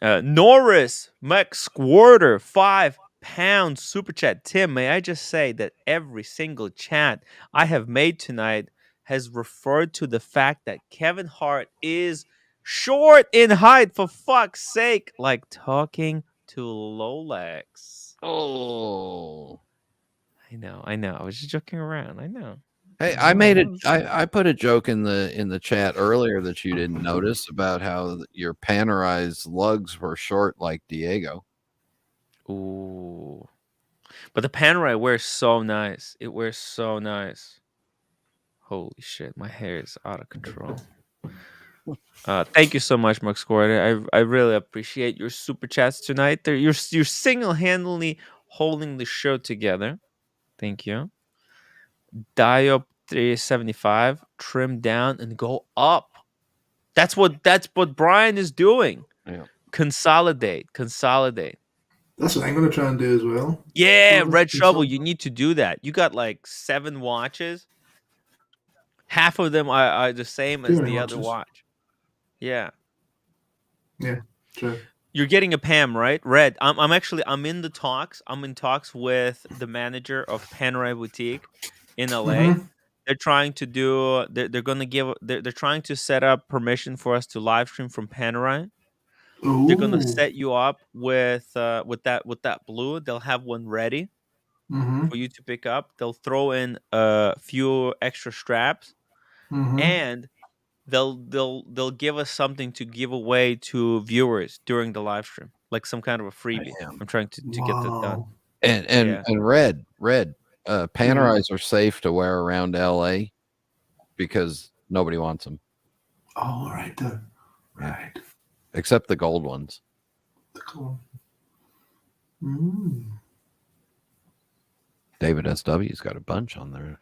Norris McSquirter, £5 super chat. Tim, may I just say that every single chat I have made tonight has referred to the fact that Kevin Hart is short in height, for fuck's sake, like talking to Lolex. Oh, I know. I was just joking around. I know. Hey, I put a joke in the chat earlier that you didn't notice about how your Panerized lugs were short like Diego. Ooh. But the Panerai wears so nice. It wears so nice. Holy shit, my hair is out of control. Thank you so much, Mark Squirter. I really appreciate your super chats tonight. You're single-handedly holding the show together. Thank you. Diop 375, trim down and go up. That's what Brian is doing. Yeah. Consolidate. That's what I'm going to try and do as well. Yeah, Red Shovel, you need to do that. You got like 7 watches. Half of them are the same as the other watch. Yeah. Yeah, true. You're getting a PAM, right? Red. I'm in the talks. I'm in talks with the manager of Panerai Boutique in LA. Mm-hmm. They're trying to do. They're trying to set up permission for us to live stream from Panerai. They're gonna set you up with that blue. They'll have one ready for you to pick up. They'll throw in a few extra straps, and they'll give us something to give away to viewers during the live stream, like some kind of a freebie. I'm trying to get that done. And red Panerais are safe to wear around LA because nobody wants them. Oh, right. Right. Except the gold ones. David SW's got a bunch on there.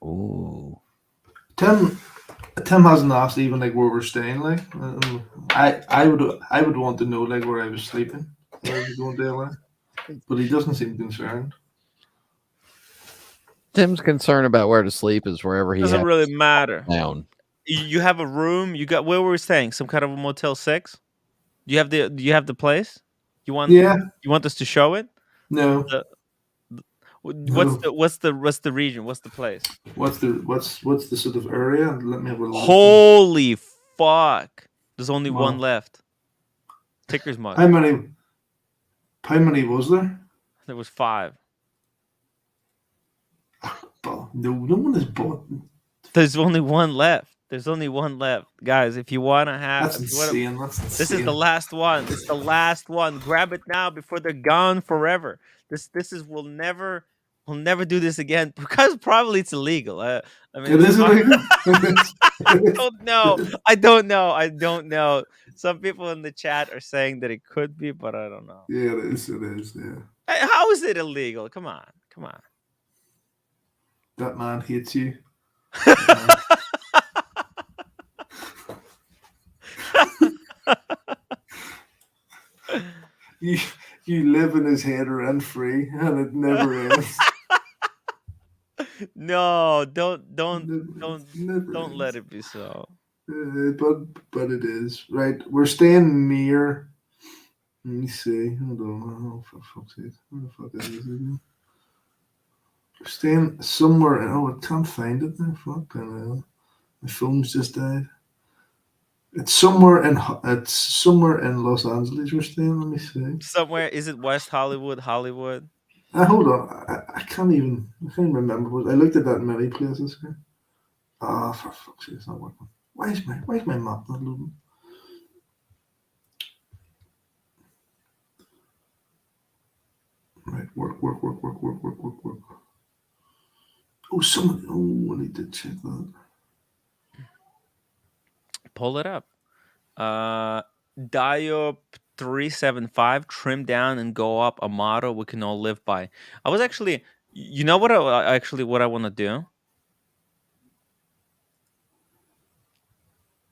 Ooh. Tim hasn't asked even like where we're staying. Like, I would want to know like where I was sleeping. Where I was going to LA, but he doesn't seem concerned. Tim's concern about where to sleep is wherever he doesn't really matter. Down. You have a room. You got where were we staying? Some kind of a Motel 6. Do you have the place? You want us to show it? No. What's the region? What's the place? What's the sort of area? Let me have a look. Holy fuck! There's only one left. Ticker's Mud. How many? How many was there? There was 5. But no one has bought. There's only one left. There's only one left, guys. If you wanna have, That's if you wanna, insane. That's this is the insane. last one. It's the last one. Grab it now before they're gone forever. This is we'll never do this again because probably it's illegal. I mean, It it's is fine. illegal. I don't know. I don't know. I don't know. Some people in the chat are saying that it could be, but I don't know. Yeah, it is. It is. Yeah. Hey, how is it illegal? Come on. Come on. That man hates you. you you live in his head rent free, and it never ends. No, don't Never let ends. it be so. But it is right. We're staying near. Let me see. Hold on. Oh, for fuck's sake. Where the fuck is this again? We're staying somewhere. Oh, I can't find it now. Fucking hell. My phone's just died. It's somewhere in Los Angeles. We're staying. Let me see. Somewhere, is it West Hollywood, Hollywood? Hold on. I can't remember. I looked at that many places here. Ah, for fuck's sake, it's not working. Why is my map not loading? Right, work. Oh, someone. Oh, I need to check that. Pull it up. Diop 375, trim down and go up, a motto we can all live by. I was actually, you know what I want to do?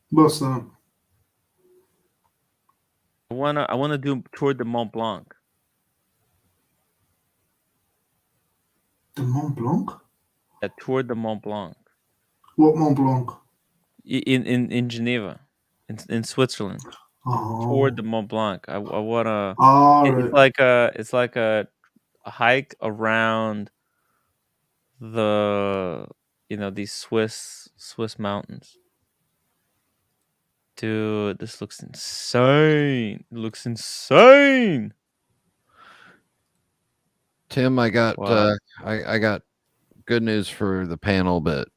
What's that? I wanna do Tour de Mont Blanc. The Mont Blanc? A Tour de Mont Blanc. What Mont Blanc? In Geneva, in Switzerland. Oh. Tour de Mont Blanc. I wanna. It's Right. like a hike around these Swiss mountains. Dude, this looks insane. It looks insane. Tim, I got Wow. I got good news for the panel, but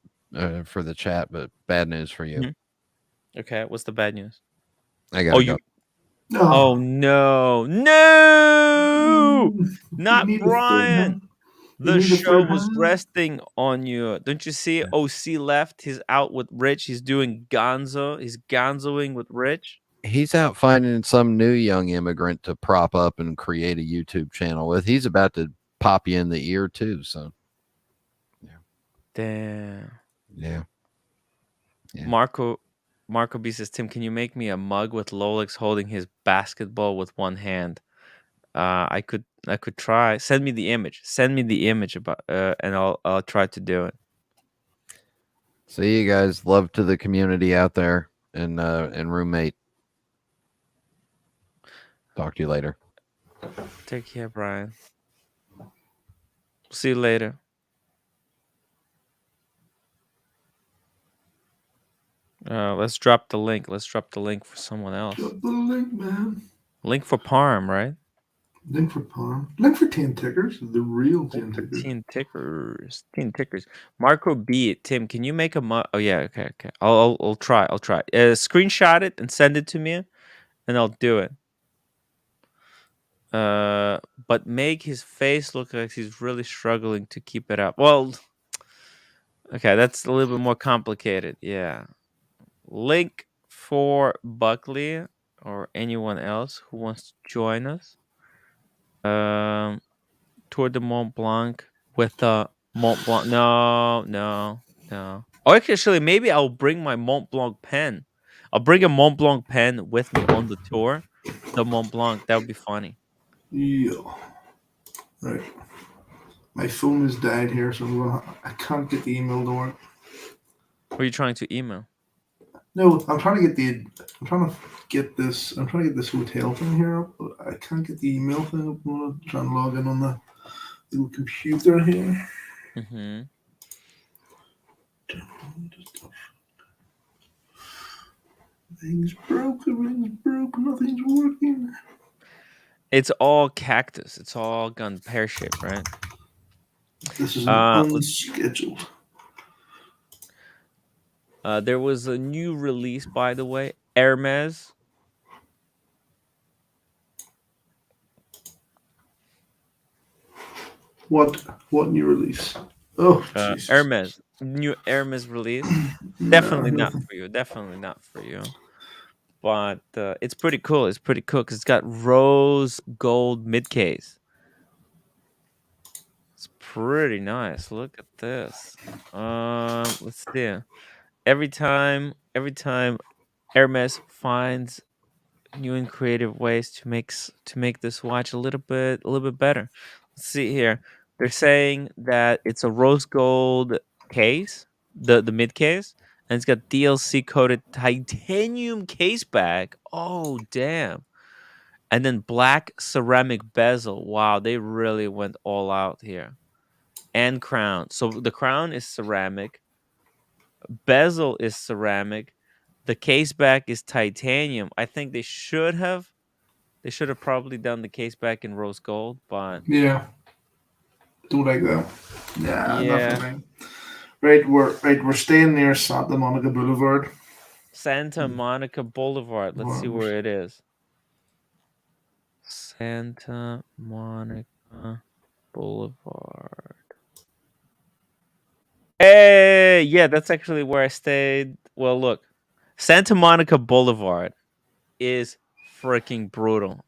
for the chat, but bad news for you. Okay, what's the bad news? I gotta go. Oh no, no, not Brian. The show was resting on you. Don't you see? OC left. He's out with Rich. He's doing Gonzo. He's Gonzoing with Rich. He's out finding some new young immigrant to prop up and create a YouTube channel with. He's about to pop you in the ear too. So, yeah. Damn. Yeah. Marco B says, Tim, can you make me a mug with Lolix holding his basketball with one hand? I could try. Send me the image. About and I'll try to do it. See you guys. Love to the community out there and roommate. Talk to you later. Take care, Brian. See you later. Let's drop the link. Let's drop the link for someone else. Drop the link, man. Link for Parm, right? Link for Parm. Link for 10 tickers. The real 10 tickers. 10 tickers. 10 tickers. Marco B. Tim, can you make a oh yeah, okay. I'll try. Screenshot it and send it to me, and I'll do it. But make his face look like he's really struggling to keep it up. Well, okay, that's a little bit more complicated. Yeah. Link for Buckley or anyone else who wants to join us. Tour de Mont Blanc with the Mont Blanc. No. Oh, actually, maybe I'll bring my Mont Blanc pen. I'll bring a Mont Blanc pen with me on the tour. The Mont Blanc. That would be funny. Yeah. Right. My phone has died here, so I can't get the email to work. What are you trying to email? No, I'm trying to get this hotel thing here up, but I can't get the email thing up. I'm gonna try and log in on the little computer here. Mm-hmm. Everything's broke, nothing's working. It's all cactus. It's all gone pear shaped, right? This is Let's unscheduled. There was a new release, by the way, Hermes. What new release? Oh Jesus! Hermes, new Hermes release. No, Definitely not nothing. for you. Definitely not for you. But it's pretty cool. It's pretty cool because it's got rose gold mid case. It's pretty nice. Look at this. Let's see. Every time Hermes finds new and creative ways to make this watch a little bit better. Let's see here. They're saying that it's a rose gold case, the mid case, and it's got DLC coated titanium case back. Oh damn. And then black ceramic bezel. Wow, they really went all out here. And crown. So the crown is ceramic, bezel is ceramic, the case back is titanium. I think they should have probably done the case back in rose gold, but Yeah, don't like that. Nah, not for yeah. me. We're staying near Santa Monica Boulevard. Santa Monica Boulevard. Let's see We're- where it is. Santa Monica Boulevard. Hey, yeah, that's actually where I stayed. Well, look, Santa Monica Boulevard is freaking brutal.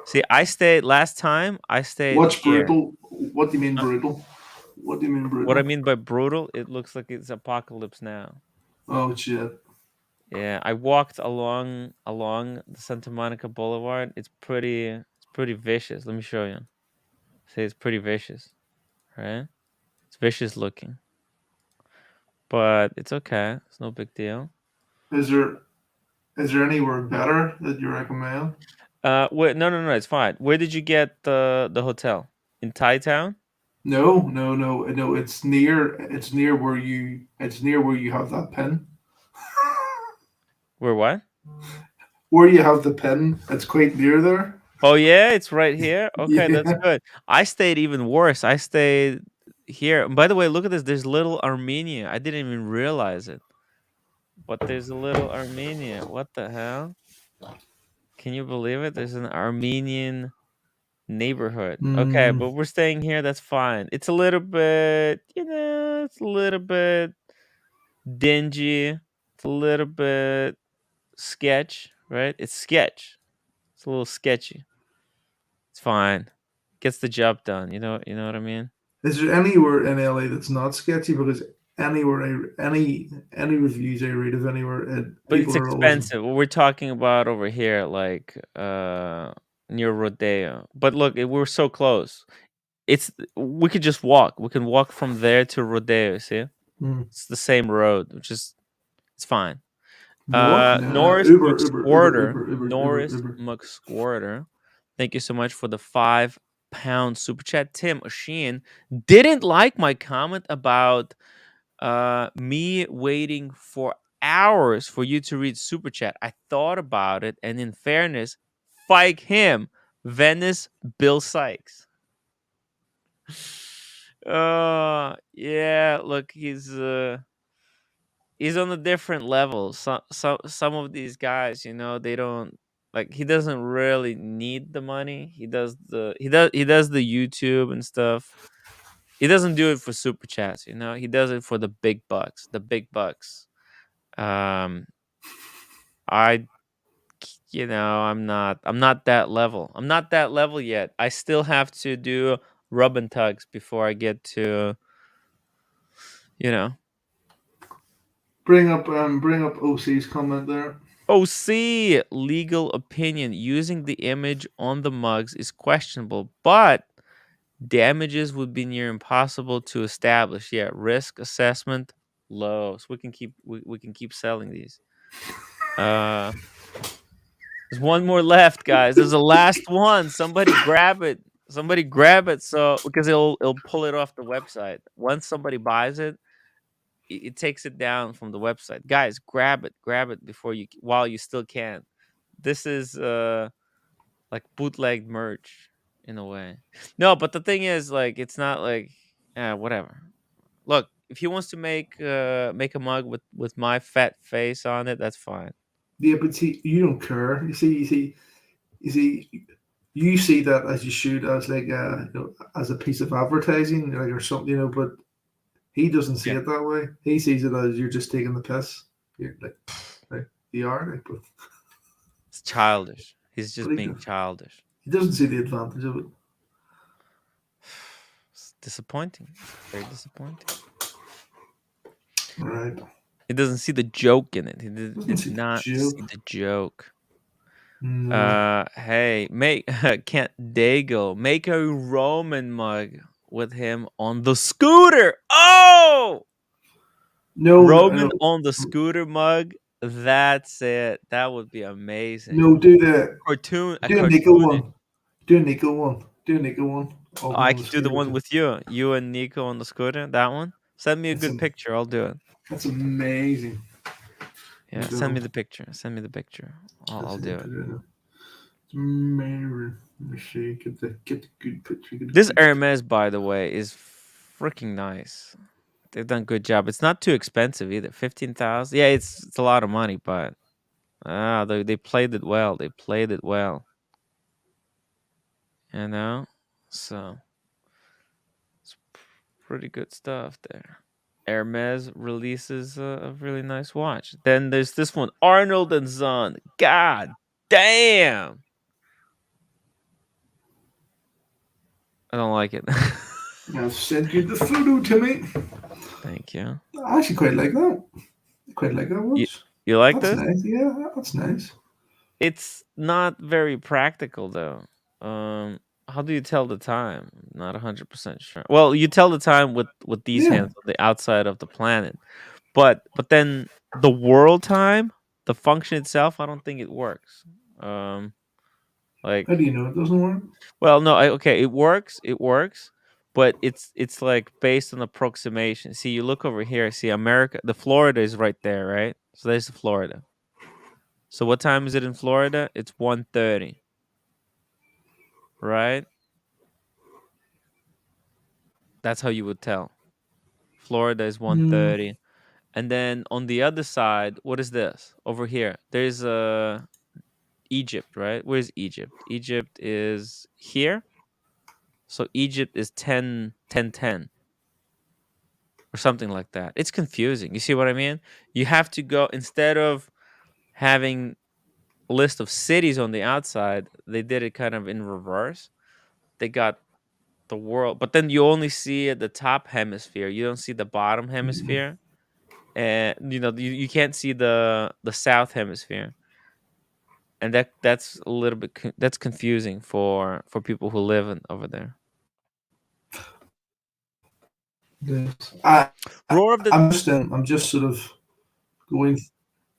See, I stayed last time. I stayed What's here. brutal? What do you mean Uh, brutal? What do you mean what I brutal? mean by brutal, it looks like it's apocalypse now. Oh shit! Yeah, I walked along the Santa Monica Boulevard. It's pretty vicious. Let me show you. See, it's pretty vicious, right? It's vicious looking, but it's okay. It's no big deal. Is there is there anywhere better that you recommend? Wait, no, it's fine. Where did you get the hotel? In Thai Town? No. It's near where you have that pin. Where what? Where you have the pin, it's quite near there. Oh yeah, it's right here. Okay, that's Yeah. good. I stayed even worse. I stayed here. And by the way, look at this. There's little Armenia. I didn't even realize it. But there's a little Armenia. What the hell? Can you believe it? There's an Armenian neighborhood. Okay, Mm, but we're staying here. That's fine. It's a little bit, it's a little bit dingy. It's a little bit sketch, right? It's sketch. It's a little sketchy. It's fine. Gets the job done. You know what I mean? is there anywhere in LA that's not sketchy? Because any reviews I read of anywhere, But it's people are always. expensive. What we're talking about over here, like near Rodeo. But look, we're so close. We could just walk. We can walk from there to Rodeo. See, Mm. it's the same road, which is it's fine. Walk? Nah. Norris McSquarter. Norris Uber. McSquarter. Thank you so much for the £5 super chat. Tim O'Sheen didn't like my comment about me waiting for hours for you to read super chat. I thought about it, and in fairness, fight him, Venice Bill Sykes. Yeah, look, he's on a different level. Some of these guys, they don't like he doesn't really need the money. He does the YouTube and stuff. He doesn't do it for super chats, He does it for the big bucks. The big bucks. Um I I'm not that level. I'm not that level yet. I still have to do rub and tugs before I get to, you know. Bring up OC's comment there. OC legal opinion using the image on the mugs is questionable, but damages would be near impossible to establish. Yeah, risk assessment low. So we can keep selling these. Uh there's one more left, guys. There's a last one. Somebody grab it. Somebody grab it so because it'll pull it off the website. Once somebody buys it, it takes it down from the website. Guys, grab it before you while you still can. This is like bootleg merch in a way. No, but the thing is, like, it's not like whatever. Look, if he wants to make a mug with my fat face on it, that's fine. Yeah, but see, you don't care. You see that as you should as like as a piece of advertising, like or something, But he doesn't see Yeah, it that way. He sees it as you're just taking the piss. You're like you are, it's childish. He's but just being childish. he doesn't see the advantage of it. It's disappointing. It's very disappointing. Right. He doesn't see the joke in it. He Doesn't did see the not see joke. the joke. No. Hey, can't Dago make a Roman mug with him on the scooter? Oh, No, Roman on the scooter mug. That's it. That would be amazing. no. A Do a Nico cartoon. one. Do a Nico one. Do a Nico one. Of Oh, him I on the could do the scooter one with you and Nico on the scooter. That one. Send me a That's good picture. I'll do it. That's amazing. Yeah, send me the picture. Send me the picture. I'll do it. It's amazing. Let me see. Get the good picture. This Hermes, by the way, is freaking nice. They've done a good job. It's not too expensive either. 15,000. Yeah, it's a lot of money, but they played it well. They played it well. So it's pretty good stuff there. Hermes releases a really nice watch. Then there's this one, Arnold and Son. God damn. I don't like it. I'll send you the photo, Timmy. Thank you. I actually quite like that. Quite like that watch. You like That's this? nice. Yeah, that's nice. It's not very practical though. How do you tell the time? Not 100% sure. Well, you tell the time with these Yeah. hands on the outside of the planet, but then the world time, the function itself, I don't think it works. Like, How do you know it doesn't work? well, no, okay, it works, but it's like based on approximation. See, you look over here. See, America, the Florida is right there, right? So there's the Florida. So what time is it in Florida? It's 1:30. Right? That's how you would tell. Florida is 1:30. And then on the other side, what is this? Over here. There's Egypt, right? Where's Egypt? Egypt is here. So Egypt is 10:10 or something like that. It's confusing. You see what I mean? You have to go, instead of having a list of cities on the outside, they did it kind of in reverse. They got the world, but then you only see the top hemisphere. You don't see the bottom hemisphere, and you can't see the south hemisphere, and that's a little bit that's confusing for people who live over there. Yes. Roar of the I'm just sort of going.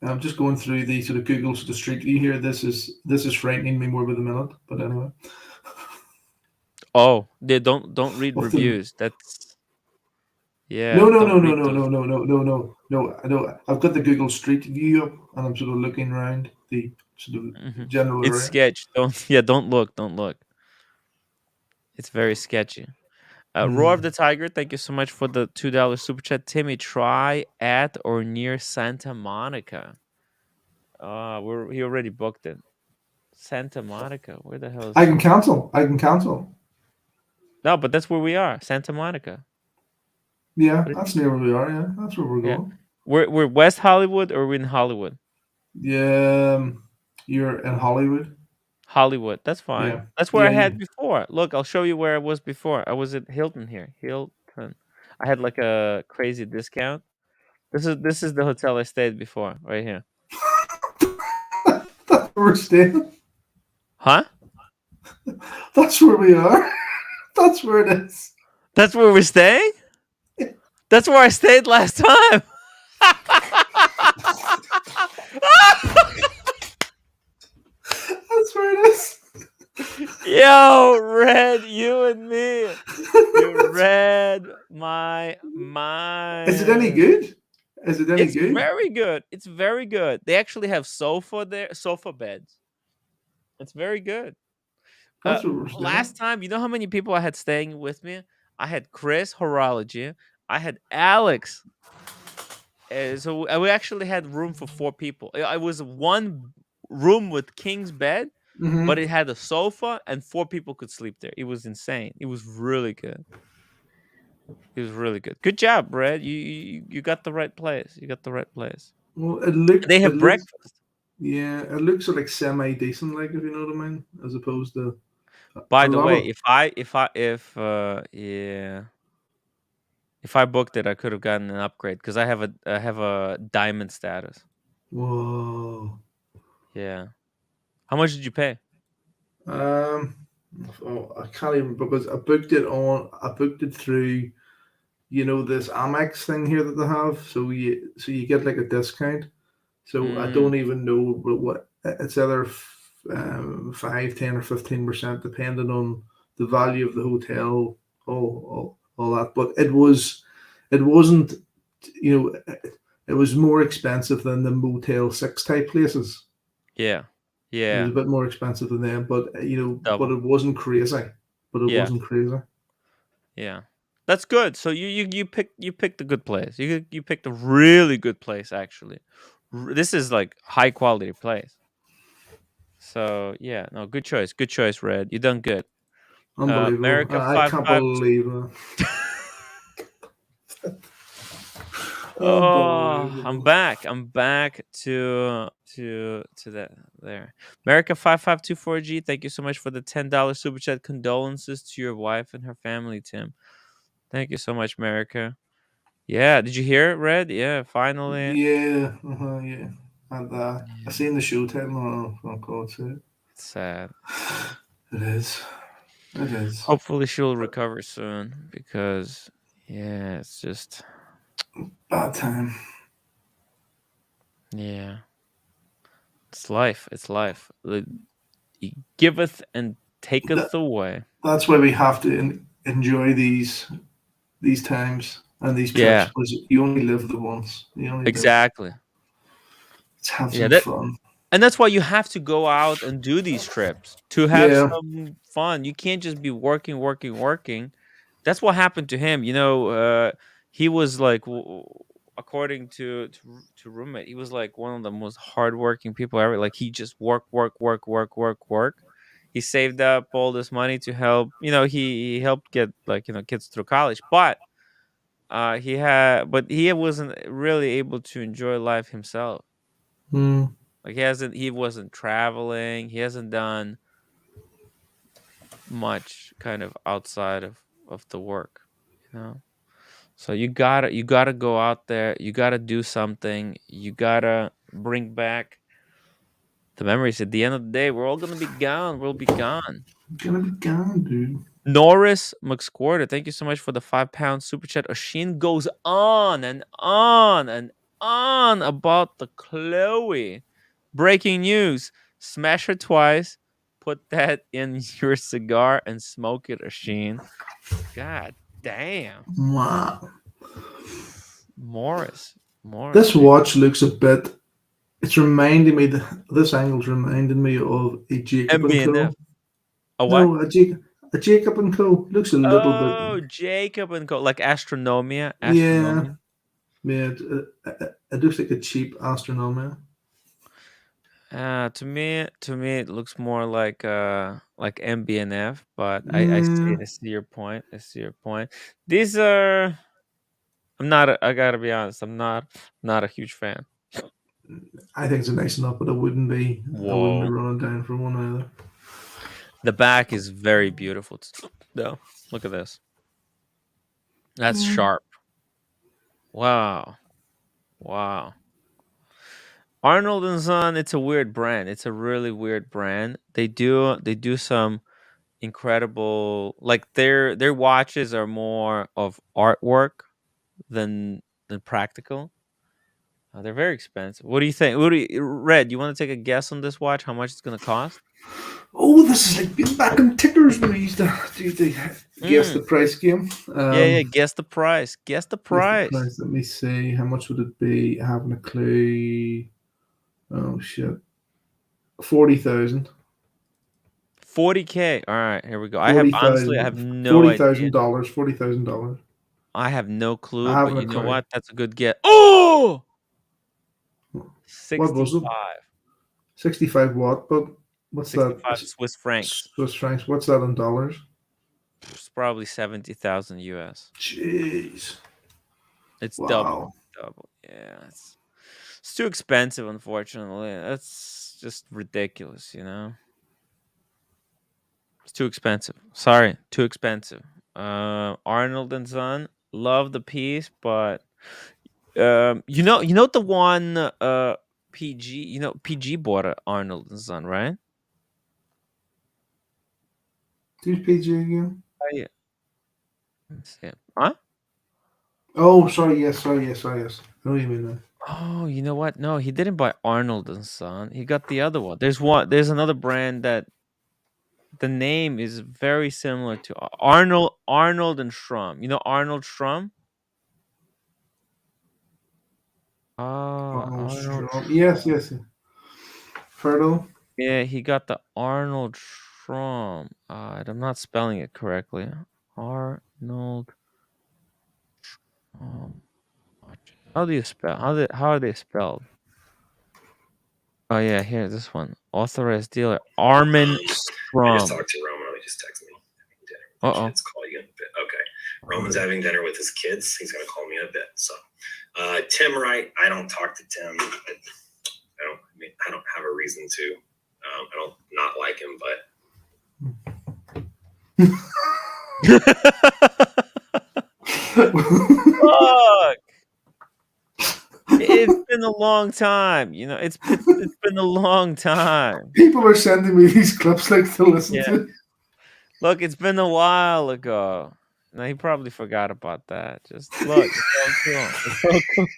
I'm just going through the sort of Google sort of street view here. This is frightening me more by the minute. But anyway. Oh, they don't read Of the- reviews. That's No. don't read those. No. I've got the Google Street View up, and I'm sort of looking around the sort of general It's area. sketch. Don't look. It's very sketchy. Roar of the Tiger, thank you so much for the $2 super chat. Timmy, try at or near Santa Monica. He already booked it. Santa Monica, where the hell is? I can cancel. No, but that's where we are, Santa Monica. Yeah, that's near where we are. Yeah, that's where we're going. We're West Hollywood, or we're in Hollywood. Yeah, you're in Hollywood. Hollywood, that's fine. Yeah. That's where I Yeah, had before. Look, I'll show you where I was before. I was at Hilton here. Hilton. I had like a crazy discount. This is the hotel I stayed before, right here. That's where we're staying. Huh? That's where we are. That's where it is. That's where we're staying? That's where I stayed last time. That's where it is. Yo, Red, you and me. You read my mind. Is it any good? Is it any good? It's very good. It's very good. They actually have sofa beds. It's very good. That's what we're staying at. Last time, you know how many people I had staying with me? I had Chris, horology. I had Alex. So we actually had room for 4 people. It was one room with king's bed, but it had a sofa and 4 people could sleep there. It was insane. It was really good. It was really good. Good job, Brad. You got the right place. You got the right place. Well, They it have looks, breakfast. yeah, it looks like semi decent, like if you know what I mean, as opposed to By a the lot way, of. if I booked it, I could have gotten an upgrade because I have a diamond status. Whoa. Yeah. How much did you pay? Um. Oh, I can't even because I booked it on. I booked it through, this Amex thing here that they have. So you get like a discount. So I Mm, don't even know what it's either 5, 10, or 15% depending on the value of the hotel, all that. But it wasn't, it was more expensive than the Motel 6 type places. yeah. It was Yeah. a bit more expensive than them, but but Double. it wasn't crazy. But it Yeah. wasn't crazy. Yeah. That's good. So you picked a good place. You picked a really good place actually. This is like high quality place. So yeah, no, good choice. Good choice, Red. You done good. Unbelievable. America I five can't five. believe it. Oh, I'm Unbelievable. back. I'm back to that there. America 5524G. Thank you so much for the $10 super chat. Condolences to your wife and her family, Tim. Thank you so much, America. Yeah, did you hear it, Red? Yeah, finally. Yeah, yeah. And I Yeah. seen the show title. Oh God's sake. Sad, sad. It is. It is. Hopefully she'll recover soon because yeah, it's just Bad time. yeah. It's life. It's life. He giveth and That, taketh away. that's why we have to enjoy these times and these trips Yeah, because you only live the once. You only live. exactly. Let's have Yeah, some that fun. and that's why you have to go out and do these trips to have Yeah. some fun. You can't just be working, working, working. That's what happened to him. He was like, according to roommate, he was like one of the most hardworking people ever. Like he just work, work, work, work, work, work. He saved up all this money to help. He helped get like kids through college, but he wasn't really able to enjoy life himself. Hmm. Like he wasn't traveling. He hasn't done much kind of outside of the work, you know. So you gotta go out there. You gotta do something. You gotta bring back the memories. At the end of the day, we're all gonna be gone. We'll be gone. Gonna be gone, dude. Norris McSquarter, thank you so much for the £5 super chat. Oshin goes on and on and on about the Chloe. Breaking news: smash her twice. Put that in your cigar and smoke it, Oshin. God damn, Wow. Morris, Morris, This man. watch looks a bit. It's reminding me. This angle's reminding me of a Jacob and MBNF. Co. A what? No, a Jacob and Co. Looks a little bit. Oh, Jacob and Co. Like Astronomia, Yeah, Astronomia. yeah. It looks like a cheap astronomer. To me, it looks more like MBNF, but Yeah, I see your point. I see your point. These are. I gotta be honest. I'm not a huge fan. I think it's a nice enough, but I wouldn't be. I wouldn't be Whoa, running down for one either. the back is very beautiful. Though, look at this. That's Mm. sharp. Wow, wow. Arnold and Son. It's a weird brand. It's a really weird brand. They do some incredible, like their watches are more of artwork than practical. They're very expensive. What do you think? Red? You want to take a guess on this watch? How much it's gonna cost? Oh, this is like being back in tickers when we used to guess Mm, the price game. yeah, yeah. Guess the price. Guess the Guess the price. price. Let me see. How much would it be? Having a clue. Oh shit. 40,000. $40K. All right, here we go. I have honestly, I have no idea. $40,000. $40,000. I have no clue, I but haven't you a know clue. what? That's a good get. Oh, What was it? 65. 65 what? But what's 65 that? Swiss francs. Swiss francs. What's that in dollars? It's probably 70,000 US. Jeez. It's Wow. double. Yeah, it's too expensive, unfortunately. That's just ridiculous, you know. It's too expensive. Sorry, too expensive. Arnold and Son, love the piece, but you know the one PG, PG bought a Arnold and Son, right? Who's PG again? Yeah. Let's see. Huh? Oh, sorry. Yes. I know what you mean now. Oh, you know what? No, he didn't buy Arnold and Son. He got the other one. There's another brand that the name is very similar to Arnold and Strum. You know Arnold Strum? Oh, Arnold. strong. Yes. Fertile. Yeah, he got the Arnold Strum. I'm not spelling it correctly. Arnold. How do you spell? How are they spelled? Oh yeah, here this one. Authorized dealer Armin I just Strum. talked to Roman. He just texted me. Uh-oh. Kids call you in a bit. Okay. Roman's having dinner with his kids. He's gonna call me in a bit. So, Tim Wright. I don't talk to Tim. I don't have a reason to. I don't not like him, Fuck. It's been a long time. It's been a long time. People are sending me these clips like to listen to. Look, it's been a while ago. Now he probably forgot about that. Just look, it's all cool.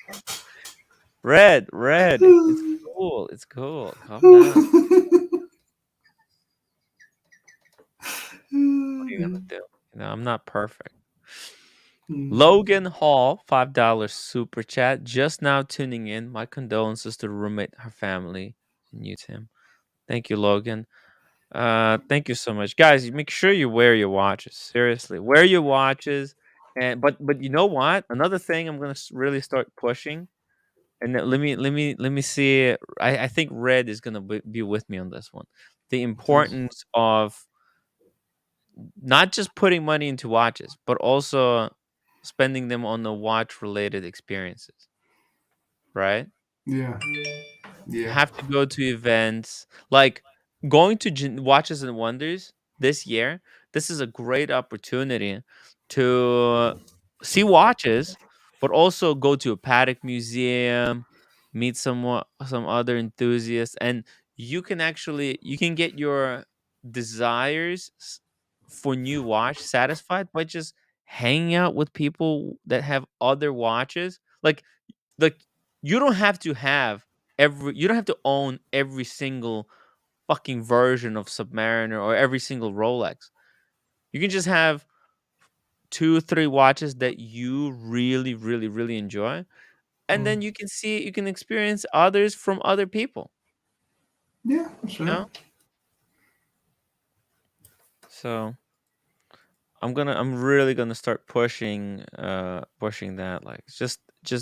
Red. It's cool. Calm down. What are you gonna do? I'm not perfect. Logan Hall, $5 super chat. Just now tuning in. My condolences to the roommate, her family, and you, Tim. Thank you, Logan. Thank you so much, guys. Make sure you wear your watches. Seriously, wear your watches. But you know what? Another thing I'm gonna really start pushing. And let me see. I think Red is gonna be with me on this one. The importance of not just putting money into watches, but also spending them on the watch related experiences. Right? Yeah. You have to go to events like going to Watches and Wonders this year. This is a great opportunity to see watches, but also go to a Paddock museum, meet some other enthusiasts, and you can get your desires for new watch satisfied by just hanging out with people that have other watches. Like you don't have to own every single fucking version of Submariner or every single Rolex. You can just have 2-3 watches that you really really really enjoy, and then you can experience others from other people. Yeah, that's right. So I'm really gonna start pushing that. Like just you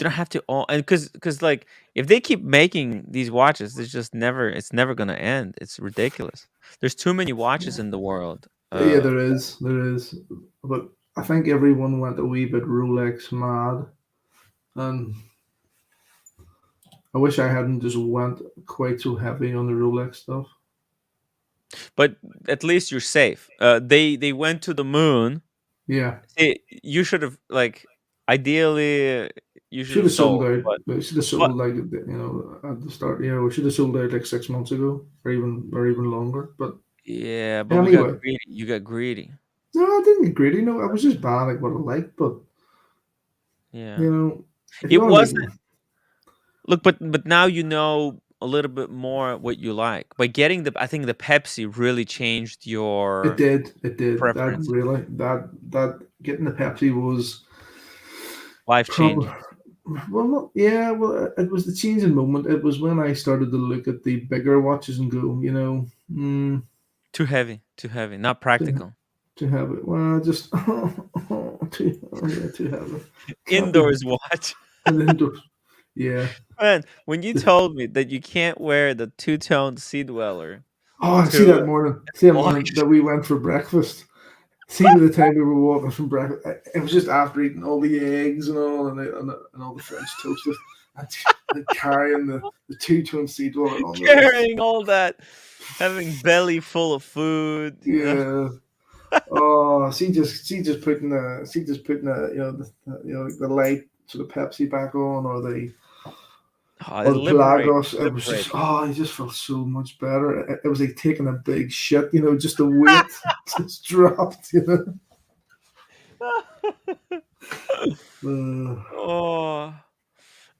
don't have to all, and because like if they keep making these watches, it's never gonna end. It's ridiculous. There's too many watches in the world. Yeah, there is, but I think everyone went a wee bit Rolex mad, and I wish I hadn't just went quite so heavy on the Rolex stuff. But at least you're safe. They went to the moon. Yeah. You should have ideally you should have sold out. But We should have sold at the start. Yeah, we should have sold out like 6 months ago, or even longer. But yeah, but anyway, we got greedy. You got greedy. No, I didn't get greedy. No, I was just buying like what I liked. But yeah, it wasn't. Look, but now you know a little bit more what you like. By getting I think the Pepsi really changed your. It did. Preference. That really that getting the Pepsi was life changing. Well, not, yeah, well, it was the changing moment. It was when I started to look at the bigger watches and go, Too heavy, not to, practical. to have it. Well, just too heavy. Can't be Indoors watch. an indoor. Yeah. Man, when you told me that you can't wear the two-tone Sea Dweller Oh, I see that to morning. See that morning watch. that we went for breakfast. See, by the time we were walking from breakfast, it was just after eating all the eggs and all, and all the French toasted, and carrying the two-tone seat dweller on the wrist. Carrying all that, having belly full of food, Yeah. Oh, she just putting like the light sort of Pepsi back on, Oh, or it's the liberating, Pelagos. It was just, liberating. I just felt so much better. It was like taking a big shit, just the weight just dropped. Uh, Oh.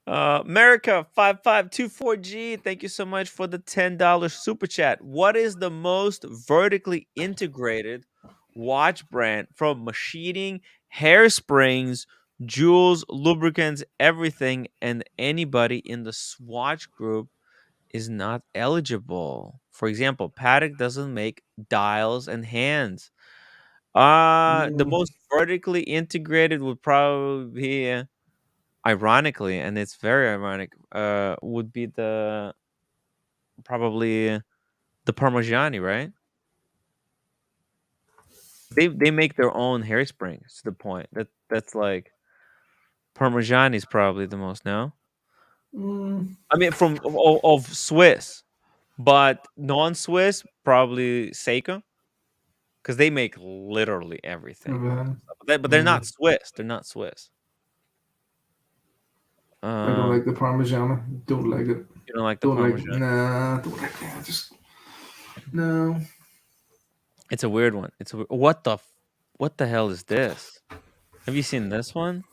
America 5524G, thank you so much for the $10 super chat. What is the most vertically integrated watch brand from machining, hairsprings, jewels, lubricants, everything, and anybody in the Swatch group is not eligible? For example, Patek doesn't make dials and hands. The mm, most vertically integrated would probably be ironically, and it's very ironic, would be the probably the Parmigiani, right? They make their own hairsprings to the point that's like Parmigiani is probably the most, no? mm, I mean from of Swiss, but non-Swiss probably Seiko because they make literally everything. okay. But they're Yeah. not Swiss. They're not Swiss. I don't Um, like the Parmigiana. Don't like it. you don't like the Don't like. Parmesan? Nah. Don't like that. Just no. It's a weird one. What the hell is this? Have you seen this one?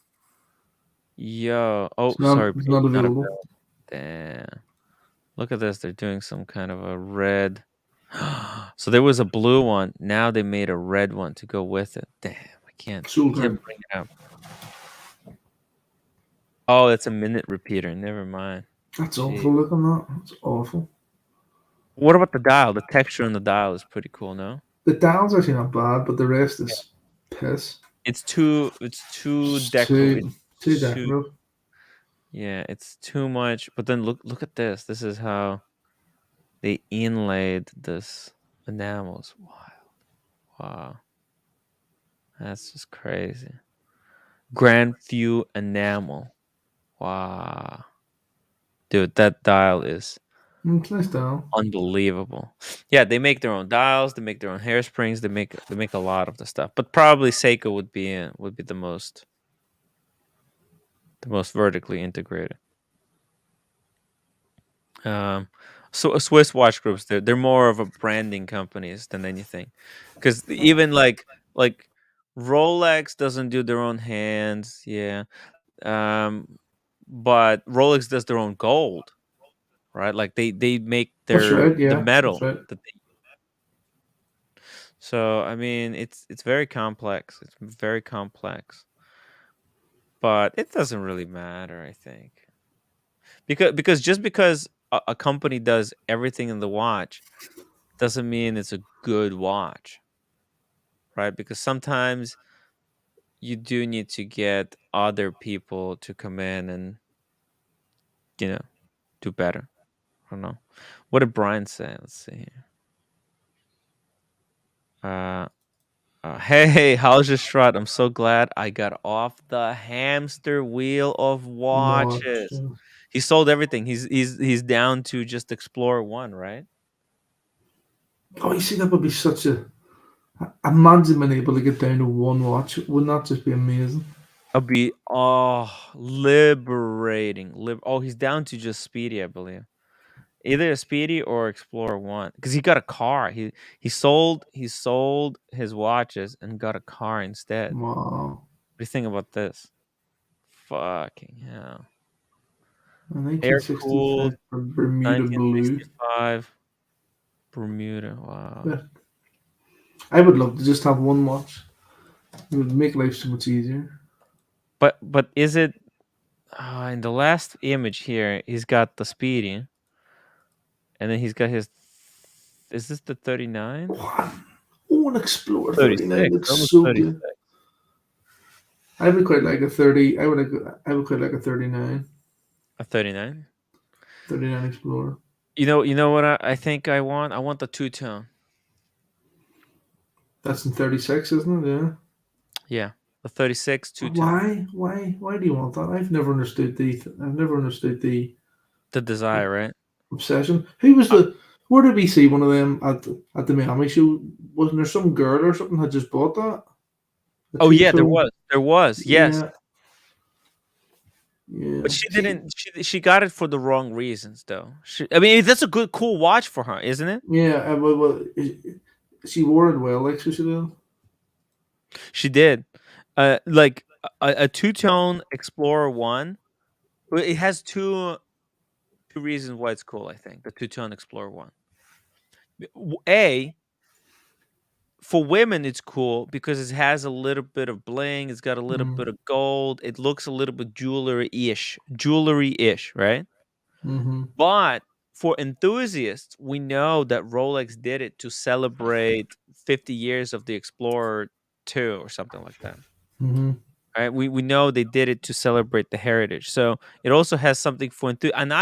Yo, oh, It's not. sorry, It's page not not available. available. Damn. Look at this. They're doing some kind of a red. So there was a blue one. Now they made a red one to go with it. Damn, I Sold can't out. bring it up. Oh, it's a minute repeater. Never mind. That's Gee. awful. Look on that. That's awful. What about the dial? The texture on the dial is pretty cool, no? The down's actually not bad, but the rest is piss. It's too It's deco. too It's too decorative. yeah, it's too much. But then look at this. This is how they inlaid this enamels. Wow. That's just crazy. Grand View enamel. Wow. Dude, that dial is It's nice down. unbelievable. Yeah, they make their own dials, they make their own hairsprings, they make a lot of the stuff. But probably Seiko would be the most vertically integrated. Um so Swiss watch groups, they're more of a branding companies than anything. Cuz even like Rolex doesn't do their own hands, yeah. Um but Rolex does their own gold, right? Like they make That's right. the Yeah, that's metal right. that they, so I mean it's very complex. It's very complex. But it doesn't really matter, I think. Because just because a company does everything in the watch doesn't mean it's a good watch, right? Because sometimes you do need to get other people to come in and, you know, do better. I don't know. What did Brian say? Let's see here. Uh hey, how's your strut? I'm so glad I got off the hamster wheel of Watch. watches. He sold everything. He's down to just explore one, right? Oh, you see, that would be such a. Imagine being able to get down to one watch. Wouldn't that just be amazing? I'll be liberating. Oh, he's down to just Speedy, I believe. Either a Speedy or Explorer One, because he got a car. He sold his watches and got a car instead. Wow. What do you think about this? Fucking hell. A Air 1965 cooled, Bermuda Blue. 1965 Bermuda. Wow. Yeah. I would love to just have one watch. It would make life so much easier. But is it? In the last image here, he's got the Speedy, and then he's got his. Is this the 39? Oh, an Explorer 39 36. looks Almost so 36. good. I would quite like a 30. I would quite like a 39. A 39. 39 Explorer. You know what I think I want? I want the two-tone. That's in 36, isn't it? Yeah. Yeah, the 36 two-tone. Why do you want that? I've never understood the Desire, right? obsession. Who was the? Where did we see one of them at the Miami show? Wasn't there some girl or something had just bought that? Oh yeah, there two-tone? was. There was. Yes. Yeah. Yeah. But she didn't. She got it for the wrong reasons, though. I mean, that's a cool watch for her, isn't it? Yeah. She wore it well, like so she did. She did. Like a two-tone Explorer One. It has two reasons why it's cool. I think the two-tone Explorer One. A, for women, it's cool because it has a little bit of bling. It's got a little bit of gold. It looks a little bit jewelry-ish, right? Mm-hmm. But for enthusiasts, we know that Rolex did it to celebrate 50 years of the Explorer 2 or something like that. Mm-hmm. Right? We know they did it to celebrate the heritage. So it also has something for and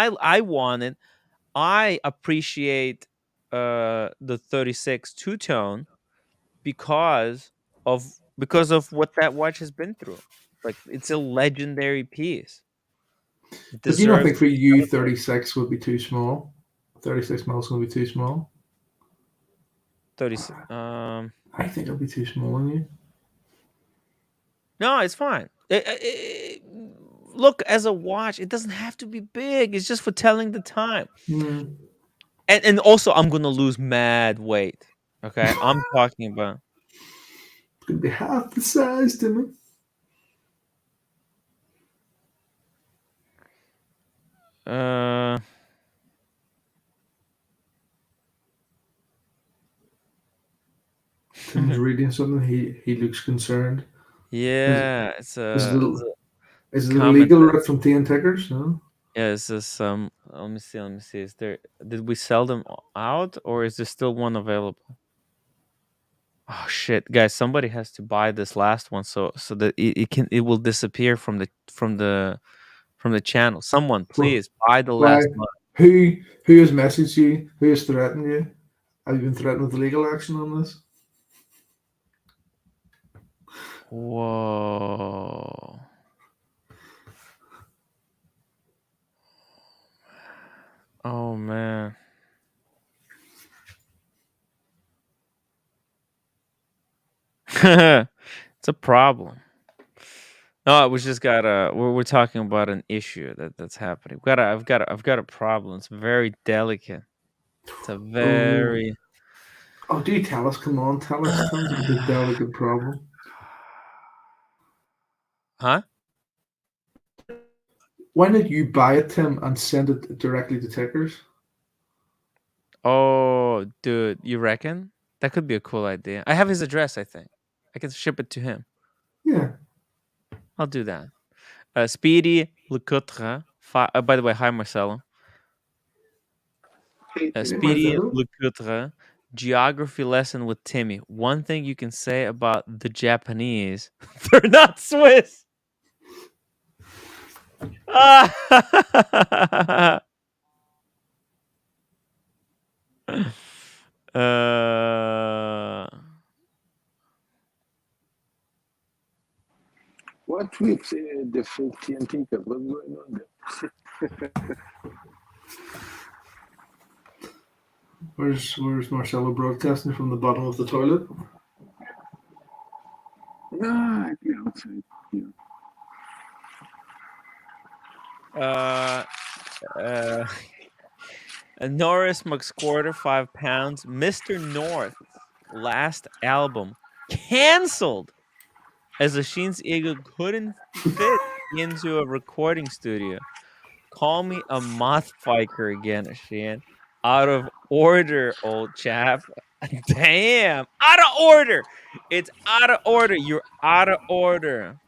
I appreciate the 36 two-tone because of what that watch has been through. Like, it's a legendary piece. It But do you not deserves think for to be you celebrated. 36 would be too small? 36 mil is going to be too small. 36. I think it'll be too small on you. No, it's fine. Look, as a watch, it doesn't have to be big. It's just for telling the time. Mm. And also, I'm gonna lose mad weight. Okay, I'm talking about. It's going to be half the size, Timmy. Tim's reading something. He looks concerned. Yeah, Is it illegal comment. right from 10 tickers? No? Yeah, is this let me see. Is there did we sell them out or is there still one available? Oh shit, guys, somebody has to buy this last one so that it will disappear from the channel. Someone please buy the Why? last one. Who has messaged you? Who has threatened you? Have you been threatened with legal action on this? Whoa. Oh man. It's a problem. No, we just got we're talking about an issue that's happening. I've got a problem. It's very delicate. It's a very Oh, do you tell us? Come on, tell us about this delicate problem. Huh? Why not you buy it, Tim, and send it directly to Tickers? Oh, dude, you reckon? That could be a cool idea. I have his address, I think. I can ship it to him. Yeah. I'll do that. Speedy Lecoutre. By the way, hi Marcelo. Speedy Lecoutre. Geography lesson with Timmy. One thing you can say about the Japanese, they're not Swiss. What with the 50 and tickers? What's going on there? Where's Marcelo broadcasting from the bottom of the toilet? Nah, I'd be outside. Yeah. Norris McSquarter, 5 pounds. Mr. North's last album canceled as the Sheen's ego couldn't fit into a recording studio. Call me a moth fiker again, Sheen. Out of order, old chap. Damn. Out of order. It's out of order. You're out of order.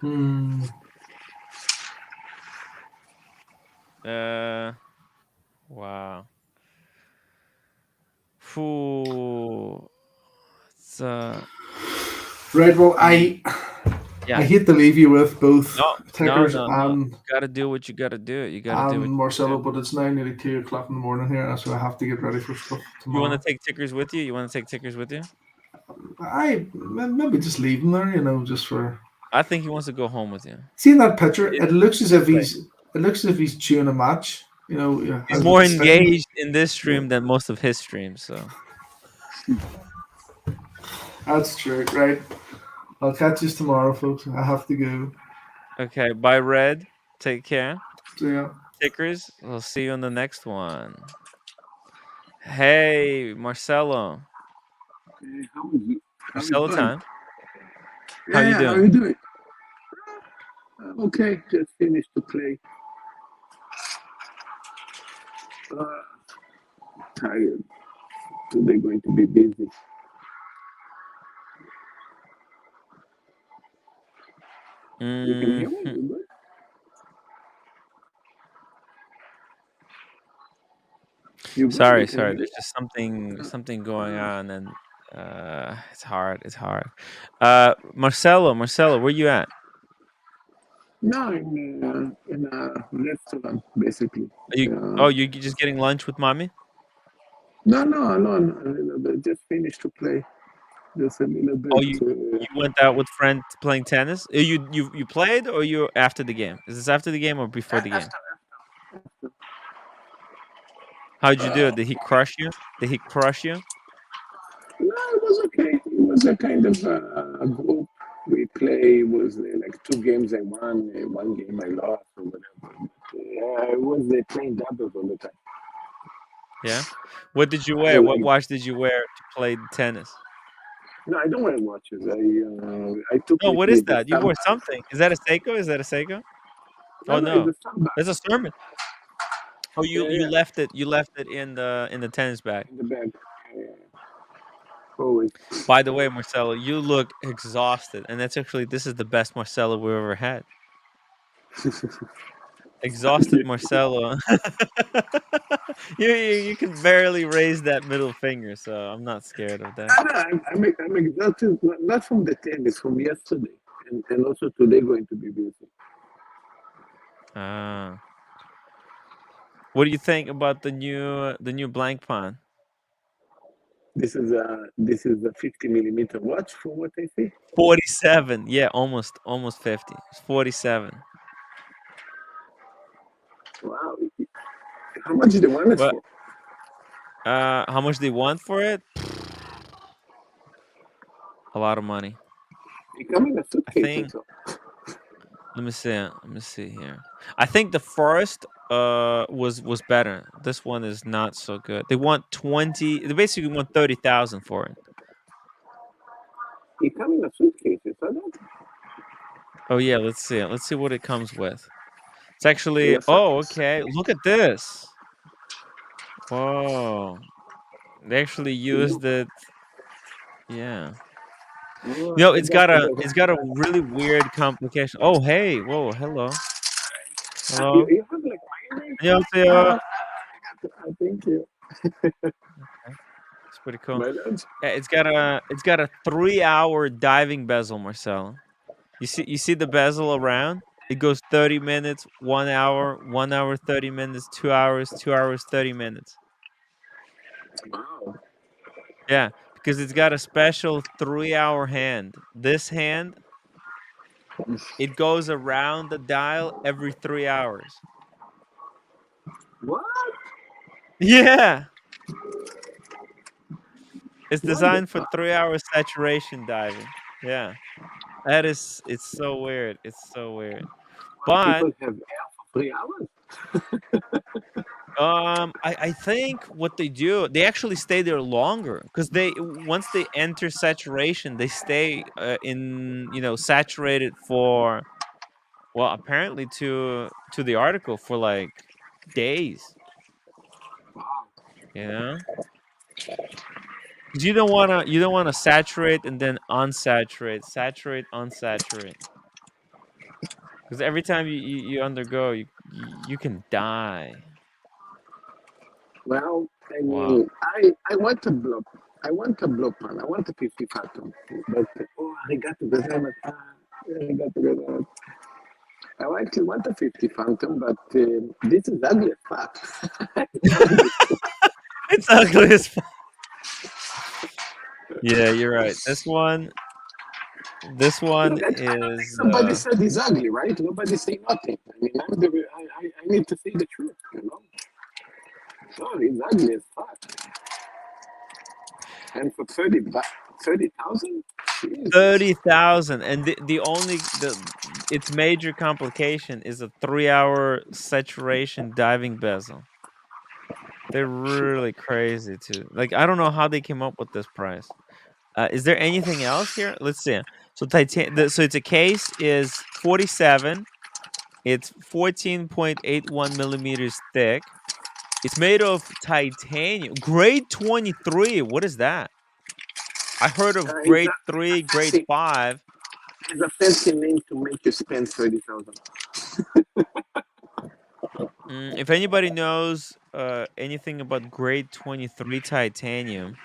Hmm. Wow. Phew. It's Right. Well, yeah. I hate to leave you with both No, no, Tickers no, no. You gotta do what you gotta do. You gotta do and what you Marcelo, gotta do. but it's now nearly 2 o'clock in the morning here, so I have to get ready for stuff You want to tomorrow. take tickers with you? You want to take tickers with you? Maybe just leave him there, just for. I think he wants to go home with you. See that picture? It, It looks as if wait. he's chewing a match. He's Has more the sting. engaged in this Yeah, stream than most of his streams. So that's true. Right. I'll catch you tomorrow, folks. I have to go. okay, bye, Red. Take care. So yeah. Tickers. We'll see you on the next one. Hey, Marcelo. How is it? How is Marcelo bud? time. How you Yeah, how doing? you doing? Okay, just finished to play. Uh, tired. Today going to be busy. You can hear me? Mhm. You good? You good? You Sorry, can sorry. hear me? There's just something going Uh, on, and it's hard. It's hard. Marcelo, where you at? no, in a restaurant, basically. Are you? Uh, Oh, you just getting lunch with mommy? no, a little bit. Just finished to play. Just a little Oh, bit. you went out with friends playing tennis? You played, or you after the game? Is this after the game or before the game? After, How'd you do it? Did he crush you? Did he crush you? no, it was okay. It was a kind of a group. We play was like 2 games I won, 1 game I lost, or whatever. It was playing doubles all the time. Yeah. What did you I wear? What like. watch did you wear to play tennis? No, I don't wear watches. I took No, with what me is the that? You wore samba. something. Is that a Seiko? Is that a Seiko? No, Oh no, it's no, a samba. that's a sermon. Oh, you Yeah, left it. You left it in the tennis bag. in the bag. Yeah, always. By the way, Marcelo, you look exhausted, and this is the best Marcelo we've ever had. Exhausted Marcelo. You can barely raise that middle finger, so I'm not scared of that. No, I'm exhausted, not from the tennis, from yesterday. And also today going to be busy. Ah. What do you think about the new blank pawn? This is a 50 millimeter watch from what I see. 47. Yeah, almost 50. It's 47. Wow. How much do they want it But for? how much they want for it? A lot of money. They come in a I suitcase or think. so. Let me see. Let me see here. I think the first was better. This one is not so good. They want 20. They basically want 30,000 for it. They come in a suitcase. You saw that? Oh yeah, let's see. Let's see what it comes with. It's actually. Yes, Oh, okay. Look at this. Whoa. They actually used it. Yeah. I It's got a really weird complication. Oh, hey. Whoa, hello. you, Hello. you have like mayonnaise? 안녕하세요. I think you. Okay. It's pretty cool. My lunch. Yeah, it's got a 3-hour diving bezel, Marcel. You see the bezel around? It goes 30 minutes, 1 hour, 1 hour 30 minutes, 2 hours, 2 hours 30 minutes. Wow. Yeah, because it's got a special 3-hour hand. This hand, it goes around the dial every 3 hours. What? Yeah. It's What the designed for fuck? 3 hour saturation diving. Yeah. It's so weird. It's so weird. But People have air for 3 hours? I think what they do, they actually stay there longer because they once they enter saturation, they stay in saturated for well apparently to the article for like days. You know, 'cause you don't wanna saturate and then unsaturate, saturate, unsaturate. Because every time you undergo, you can die. Well, I Wow. mean, I want a blow. I want a blow pan. I want a 50 Phantom. But, oh, arigato gozaimasu. Arigato gozaimasu. I actually want a 50 Phantom, but this is ugly as fuck. It's ugly as fuck. Yeah, you're right. This one Look, I don't think is somebody said he's ugly, right? Nobody say nothing. I mean, I need to say the truth, you know? So he's ugly as fuck. And for 30,000? 30,000, and its major complication is a 3-hour saturation diving bezel. They're really crazy too. Like I don't know how they came up with this price. Is there anything else here? Let's see. So so it's a case is 47. It's 14.81 millimeters thick. It's made of titanium, grade 23. What is that? I heard of grade 3, grade 5. It's a fancy name to make you spend 30,000. If anybody knows anything about grade 23 titanium,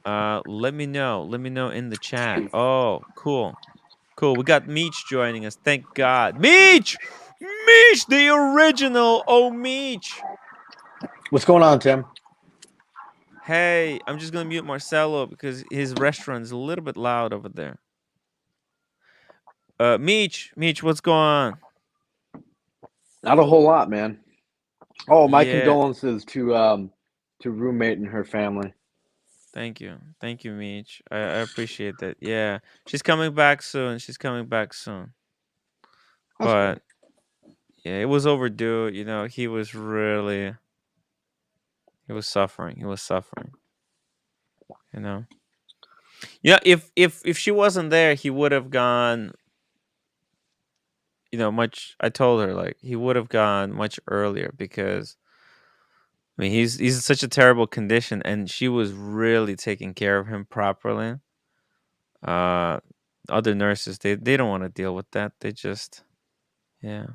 let me know. Let me know in the chat. Oh, cool. Cool. We got Meech joining us. Thank God. Meech! Meech, the original. Oh, Meech. What's going on, Tim? Hey, I'm just going to mute Marcelo because his restaurant is a little bit loud over there. Meech, what's going on? Not a whole lot, man. Oh, my Yeah. condolences to roommate and her family. Thank you. Thank you, Meech. I appreciate that. Yeah. She's coming back soon. That's But good. yeah, it was overdue. He was suffering. He was suffering. You know. Yeah, if she wasn't there, he would have gone, much. I told her like he would have gone much earlier because I mean he's in such a terrible condition and she was really taking care of him properly. Uh Other nurses they don't want to deal with that. They just yeah.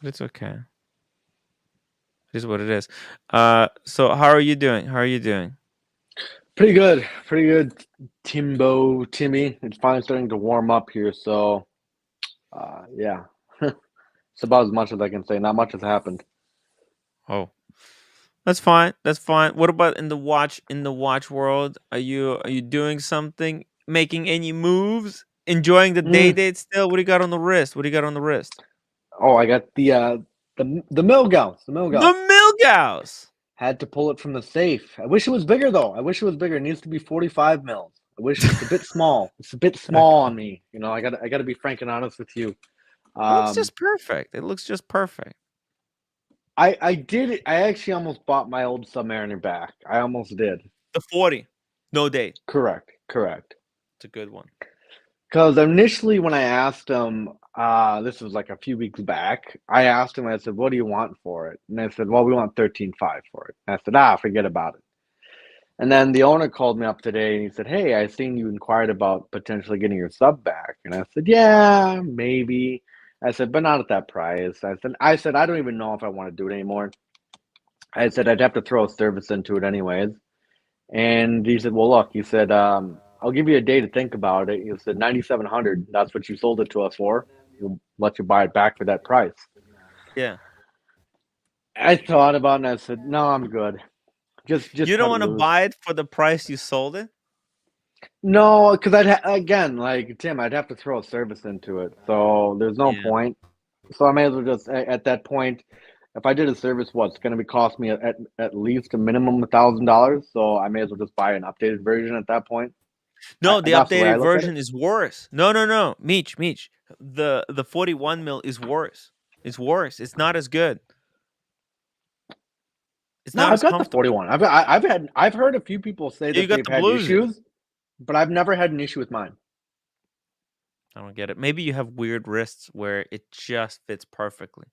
But it's okay. It is what it is. So how are you doing? How are you doing? Pretty good. Pretty good, Timmy. It's finally starting to warm up here, so yeah. It's about as much as I can say. Not much has happened. Oh, that's fine. That's fine. What about in the watch world? Are you doing something? Making any moves? Enjoying the day Mm. date still? What do you got on the wrist? What do you got on the wrist? Oh, I got the Milgauss. The The Milgauss. Milgauss. Had to pull it from the safe. I wish it was bigger though. I wish it was bigger. It needs to be 45 mils. I wish it's a bit small. It's a bit small on Okay. me. I gotta be frank and honest with you. It looks Um, just perfect. It looks just perfect. I did it. I actually almost bought my old Submariner back. I almost did. The 40. No date. Correct. Correct. It's a good one. Because initially, when I asked him, this was like a few weeks back, I asked him, I said, "What do you want for it?" And they said, "Well, we want 13.5 for it." And I said, forget about it. And then the owner called me up today and he said, "Hey, I seen you inquired about potentially getting your sub back." And I said, "Yeah, maybe." I said, "But not at that price." I said, "I don't even know if I want to do it anymore." I said, "I'd have to throw a service into it anyways." And he said, "Well, look," he said, "I'll give you a day to think about it." He said, 9,700. That's what you sold it to us for. We'll let you buy it back for that price. Yeah. I thought about it and I said, "No, I'm good. Just You don't cut it want to loose." buy it for the price you sold it? No, because again, like Tim, I'd have to throw a service into it, so there's no Yeah. point. So I may as well just at that point, if I did a service, what's going to be cost me at least a minimum $1,000. So I may as well just buy an updated version at that point. No, the That's the way I updated look at it. version is worse. No, no, no. Meech. The 41 mil is worse. It's worse. It's not as good. It's No, not I've as got the comfortable. 41. I've heard a few people say Yeah, you that got they've the had bluesy. issues, but I've never had an issue with mine. I don't get it. Maybe you have weird wrists where it just fits perfectly.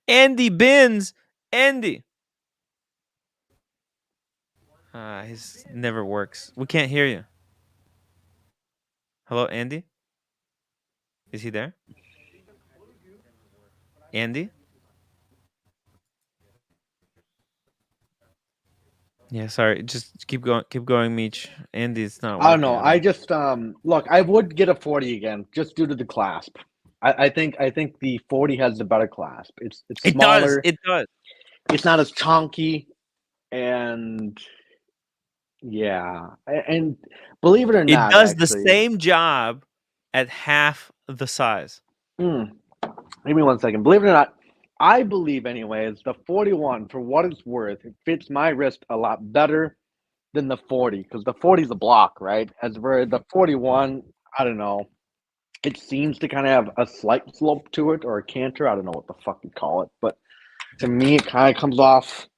Andy Bins. Andy. His never works. We can't hear you. Hello, Andy? Is he there? Andy? Yeah, sorry. Just keep going, Meech. Andy's not I don't working know. at I all. just look. I would get a 40 again, just due to the clasp. I think the 40 has the better clasp. It's It does. smaller. It does. It's not as chunky, and yeah, and believe it or It not, does the actually, same job at half the size. give me 1 second. Believe it or not, I believe anyways. The 41, for what it's worth, it fits my wrist a lot better than the 40 because the 40 is a block, right? As for the 41, I don't know. It seems to kind of have a slight slope to it or a canter. I don't know what the fuck you call it, but to me, it kind of comes off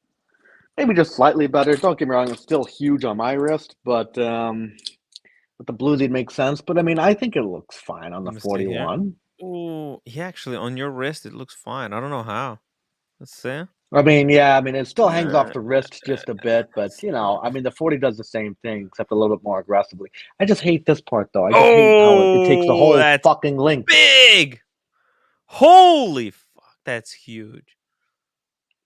maybe just slightly better. Don't get me wrong; it's still huge on my wrist, but with the blues, it makes sense. But I mean, I think it looks fine on the Let me see here. 41. Oh, yeah, actually, on your wrist, it looks fine. I don't know how. Let's see. I mean, yeah, I mean, it still hangs off Uh, the wrist just a bit, but I mean, the 40 does the same thing except a little bit more aggressively. I just hate this part though. I just hate how it takes the Oh, whole that's fucking length. big. Holy fuck, that's huge.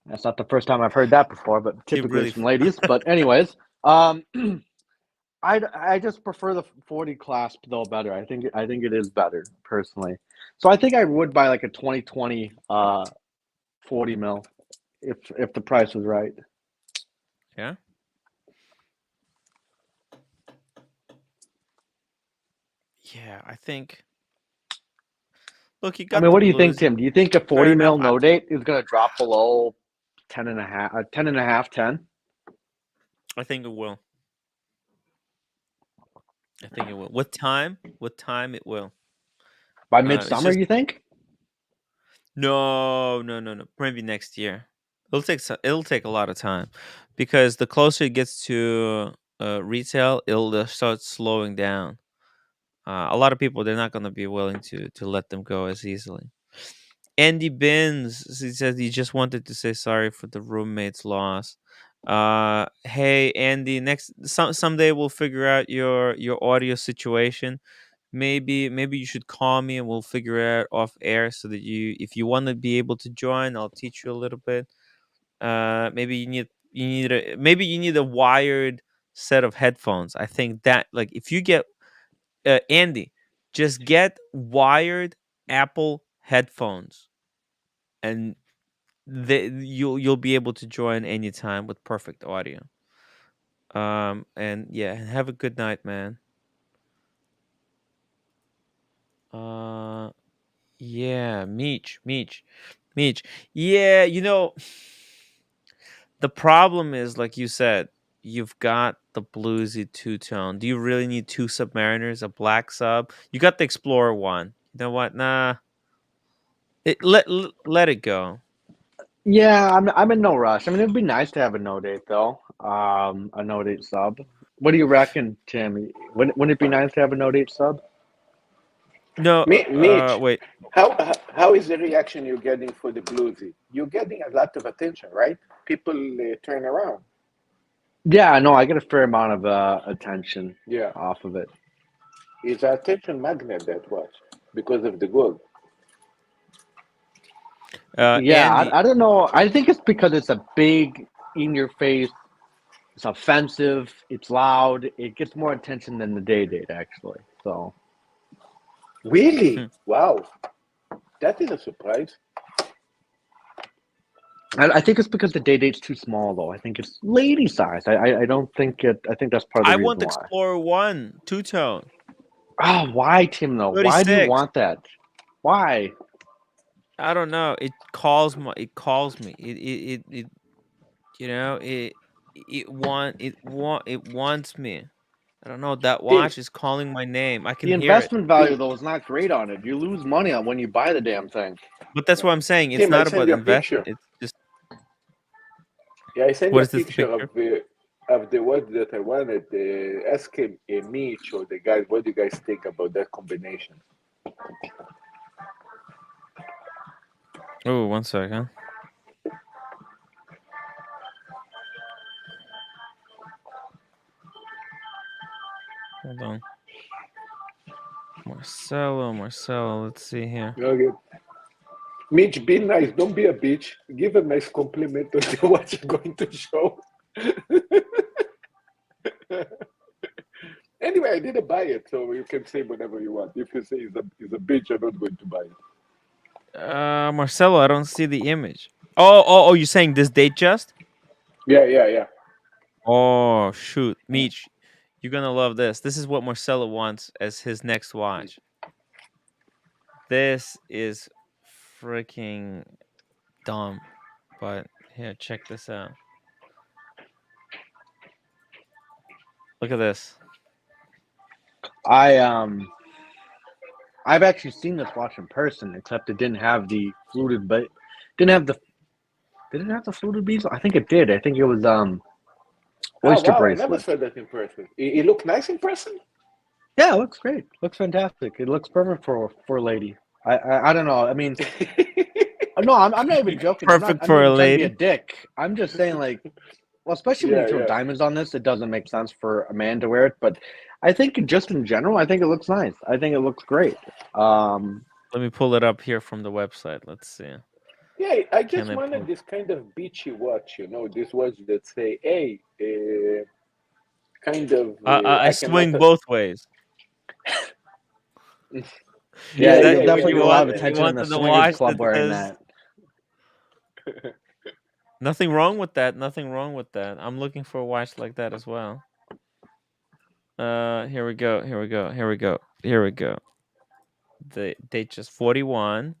That's not the first time I've heard that before, but It typically really. it's from ladies. But anyways, I just prefer the 40 clasp though better. I think it is better personally. So I think I would buy like a 2020 40 mil if the price was right. Yeah. Yeah, I think. Look, you I got mean, the what do you think, blues. Tim? Do you think a Fair 40 enough. mil no date is going to drop below 10 and a half, 10 and a half, 10 I think it will. I think it will. What time? What time it will? by It's midsummer? just You think? no, no, no, no. Maybe next year. It'll take a lot of time because the closer it gets to retail, it'll start slowing down. A lot of people they're not going to be willing to let them go as easily. Andy Bins, he says he just wanted to say sorry for the roommate's loss. Hey Andy, someday we'll figure out your audio situation. Maybe you should call me and we'll figure it out off air so that if you want to be able to join, I'll teach you a little bit. Maybe maybe you need a wired set of headphones. I think that like if you get Andy, just get wired Apple headphones and you'll be able to join anytime with perfect audio. And yeah, have a good night, man. Uh yeah, Meech. Yeah, the problem is like you said, you've got the bluesy two-tone. Do you really need two Submariners, a black sub? You got the Explorer one. You know what? Nah. Let it go. Yeah, I'm in no rush. I mean, it'd be nice to have a no date though. A no date sub. What do you reckon, Tim? Wouldn't it be nice to have a no date sub? No, Mitch, wait. how is the reaction you're getting for the bluesy? You're getting a lot of attention, right? People turn around. Yeah, no, I get a fair amount of attention Yeah, off of it. it's an attention magnet that watch because of the gold. Yeah, Andy, I don't know. I think it's because it's a big, in your face. It's offensive. It's loud. It gets more attention than the day date, actually. So Really? Wow, that is a surprise. I think it's because the day date's too small, though. I think it's lady size. I don't think it. I think that's part of the I reason want why. Explorer 1 two-tone. Oh, why, Tim? Though, why do you 36. want that? Why? I don't know. It calls me. It you know, it wants me. I don't know. That Tim, watch is calling my name. I can The hear it. investment value Tim, though is not great on it. You lose money on when you buy the damn thing. But that's what I'm saying. It's Tim, I not send about you a investment. picture. It's just Yeah, I sent you what a is this the picture picture? of the one that I wanted. Ask him, Mitch or the guys. What do you guys think about that combination? Oh, 1 second. Hold on. Marcelo. Let's see here. Okay. Mitch, be nice. Don't be a bitch. Give a nice compliment to what you're going to show. Anyway, I didn't buy it, so you can say whatever you want. If you say he's a bitch, I'm not going to buy it. Marcelo, I don't see the image. Oh, you're saying this date just? Yeah. Oh, shoot. Meech, you're going to love this. This is what Marcelo wants as his next watch. This is freaking dumb. But here, check this out. Look at this. I've actually seen this watch in person, except it didn't have the fluted, but did it have the fluted beads? I think it did. I think it was oyster wow, I never bracelet. saw that in person. It looked nice in person? Yeah, it looks great. Looks fantastic. It looks perfect for a lady. I don't know. I mean, no, I'm not even joking. Perfect I'm for not a even trying to be a lady. dick. I'm just saying, like, well, especially when you throw diamonds on this, it doesn't make sense for a man to wear it. But I think just in general, I think it looks nice. I think it looks great. Let me pull it up here from the website. Let's see. Yeah, I just wanted this kind of beachy watch, this watch that say, hey, kind of... I swing both ways. Yeah, Is that you'll definitely get a lot of attention in the swingers watch club that wearing says... that. Nothing wrong with that. Nothing wrong with that. I'm looking for a watch like that as well. Here we go. The date just 41.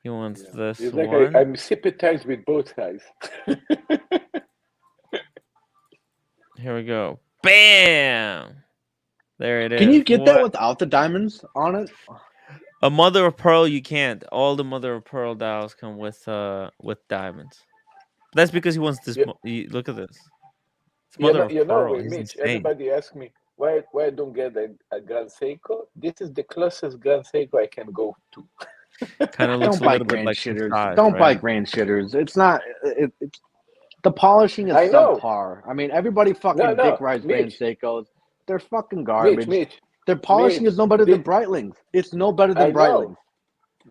He wants this it's one. like I'm sympathized with both sides. Here we go. Bam! There it is. Can you get that without the diamonds on it? A mother of pearl, you can't. All the mother of pearl dials come with diamonds. That's because he wants this. Look at this. It's mother of pearl. He's Mitch, insane. everybody asks me why I don't get a Grand Seiko. This is the closest Grand Seiko I can go to. Kind of looks a little bit like shitters. Don't buy grand shitters. It's not. It's the polishing is subpar. I mean, everybody fucking dick rides grand Seikos. They're fucking garbage. Mitch, their polishing is no better than Breitling's. It's no better than Breitling's.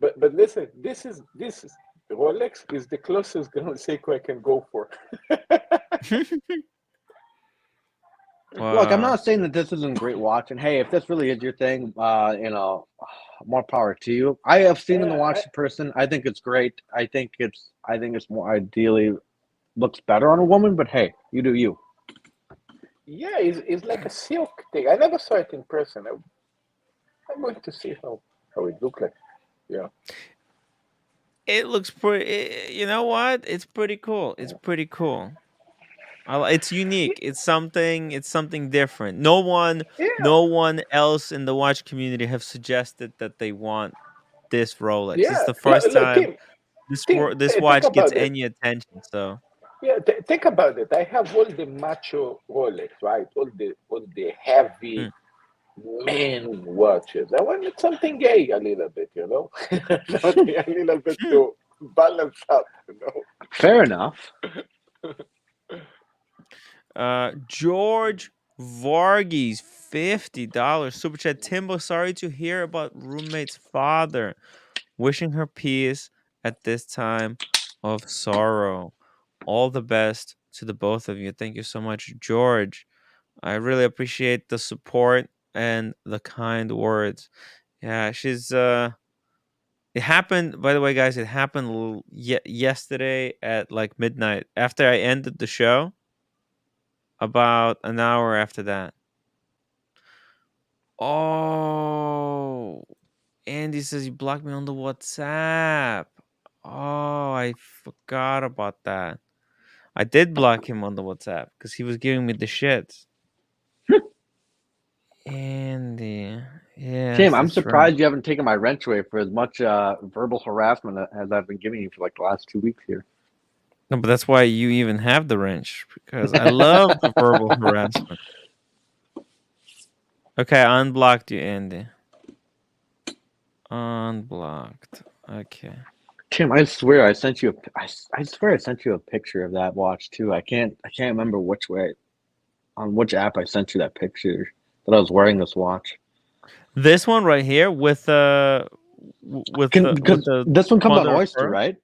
But listen, this is Rolex is the closest Grand Seiko I can go for. Look, I'm not saying that this isn't a great watch, and hey, if this really is your thing, more power to you. I have seen the watch in person. I think it's great. I think it's more ideally looks better on a woman, but hey, you do you. Yeah, it's like a silk thing. I never saw it in person. I'm going to see how it looks like. Yeah. It looks pretty. You know what? It's pretty cool. It's pretty cool. It's unique. It's something different. No one else in the watch community have suggested that they want this Rolex. Yeah. It's the first time Tim, this watch gets any attention. So yeah, think about it. I have all the macho Rolex, right? All the heavy man watches. I wanted something gay a little bit, something a little bit to balance up, Fair enough. George Varghese, $50 super chat. Timbo, sorry to hear about roommate's father. Wishing her peace at this time of sorrow. All the best to the both of you. Thank you so much, George. I really appreciate the support and the kind words. Yeah, she's it happened, by the way, guys, it happened yesterday at like midnight after I ended the show. About an hour after that. Oh, Andy says you blocked me on the WhatsApp. Oh, I forgot about that. I did block him on the WhatsApp because he was giving me the shits. Andy, yeah. Tim, I'm surprised you haven't taken my wrench away for as much verbal harassment as I've been giving you for like the last 2 weeks here. No, but that's why you even have the wrench, because I love the verbal harassment. Okay, I unblocked you, Andy. Unblocked. Okay. Tim, I swear I sent you I swear I sent you a picture of that watch too. I can't remember on which app I sent you that picture that I was wearing this watch. This one right here with with Because the this one comes on mother of Oyster, pearl. right?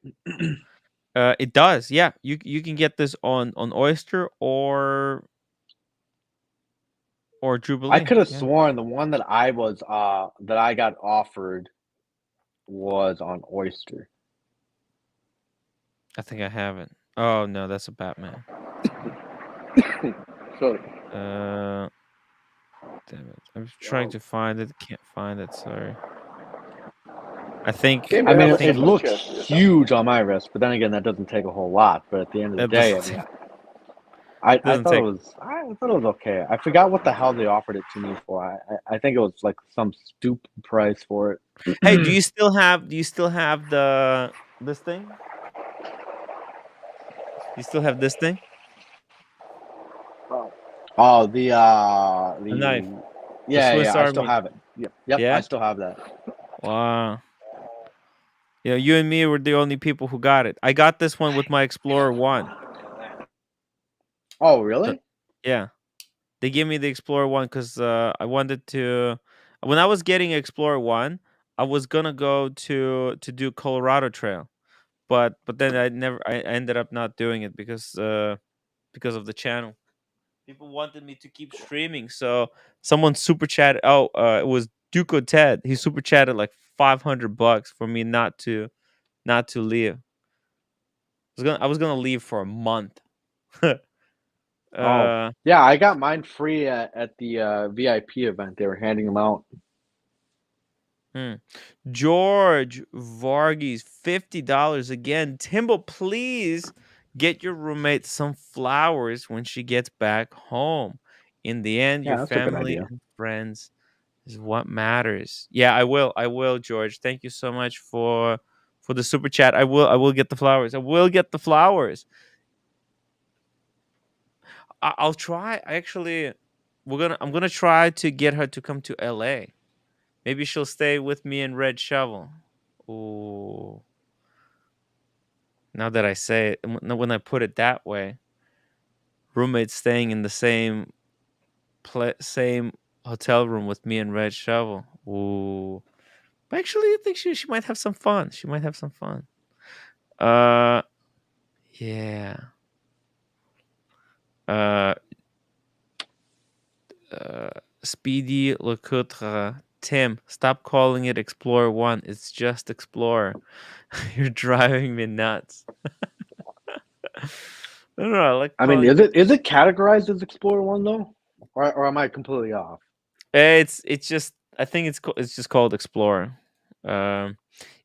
It does, yeah. You can get this on Oyster or I Jubilee. could have Yeah, sworn the one that I got offered was on Oyster. I think I have it. Oh no, that's a Batman. Sorry. Damn it! I'm trying to find it. Can't find it. Sorry. I think. Came I you mean, have a I think it super looks chat. huge on my wrist, but then again, that doesn't take a whole lot. But at the end of the that day, I doesn't mean, take. I Doesn't thought it take. was okay. I forgot what the hell they offered it to me for. I think it was like some stupid price for it. Hey, do you still have? Do you still have the this thing? You still have this thing? Oh, The knife. The yeah, Swiss I still Army. have it. Yep, I Yeah. still have that. Wow. You know, you and me were the only people who got it. I got this one with my Explorer One. Oh, The- really? yeah, they gave me the Explorer One because I wanted to. When I was getting Explorer One, I was gonna go to do Colorado Trail, but then I ended up not doing it because of the channel. People wanted me to keep streaming, so someone super chatted. Oh, it was Duco Ted. He super chatted like $500 for me not to leave. I was gonna leave for a month. Oh, uh, yeah, I got mine free at the VIP event. They were handing them out. hmm. George Varghese, $50 again. Timbo, please get your roommate some flowers when she gets back home. In the end, Yeah, your that's a good family idea. and friends is what matters. Yeah, I will. I will, George. Thank you so much for the super chat. I will get the flowers. I will get the flowers. I'll try. I'm gonna try to get her to come to LA. Maybe she'll stay with me in Red Shovel. Ooh. Now that I say it, when I put it that way, roommates staying in the same hotel room with me and Red Shovel. Ooh. But actually, I think she might have some fun. She might have some fun. Uh, yeah. Uh, Speedy Lecoultre. Tim, stop calling it Explorer One. It's just Explorer. You're driving me nuts. I don't know. I like I mean, calling it. is it categorized as Explorer One though, or am I completely off? It's just. I think it's just called Explorer. Um,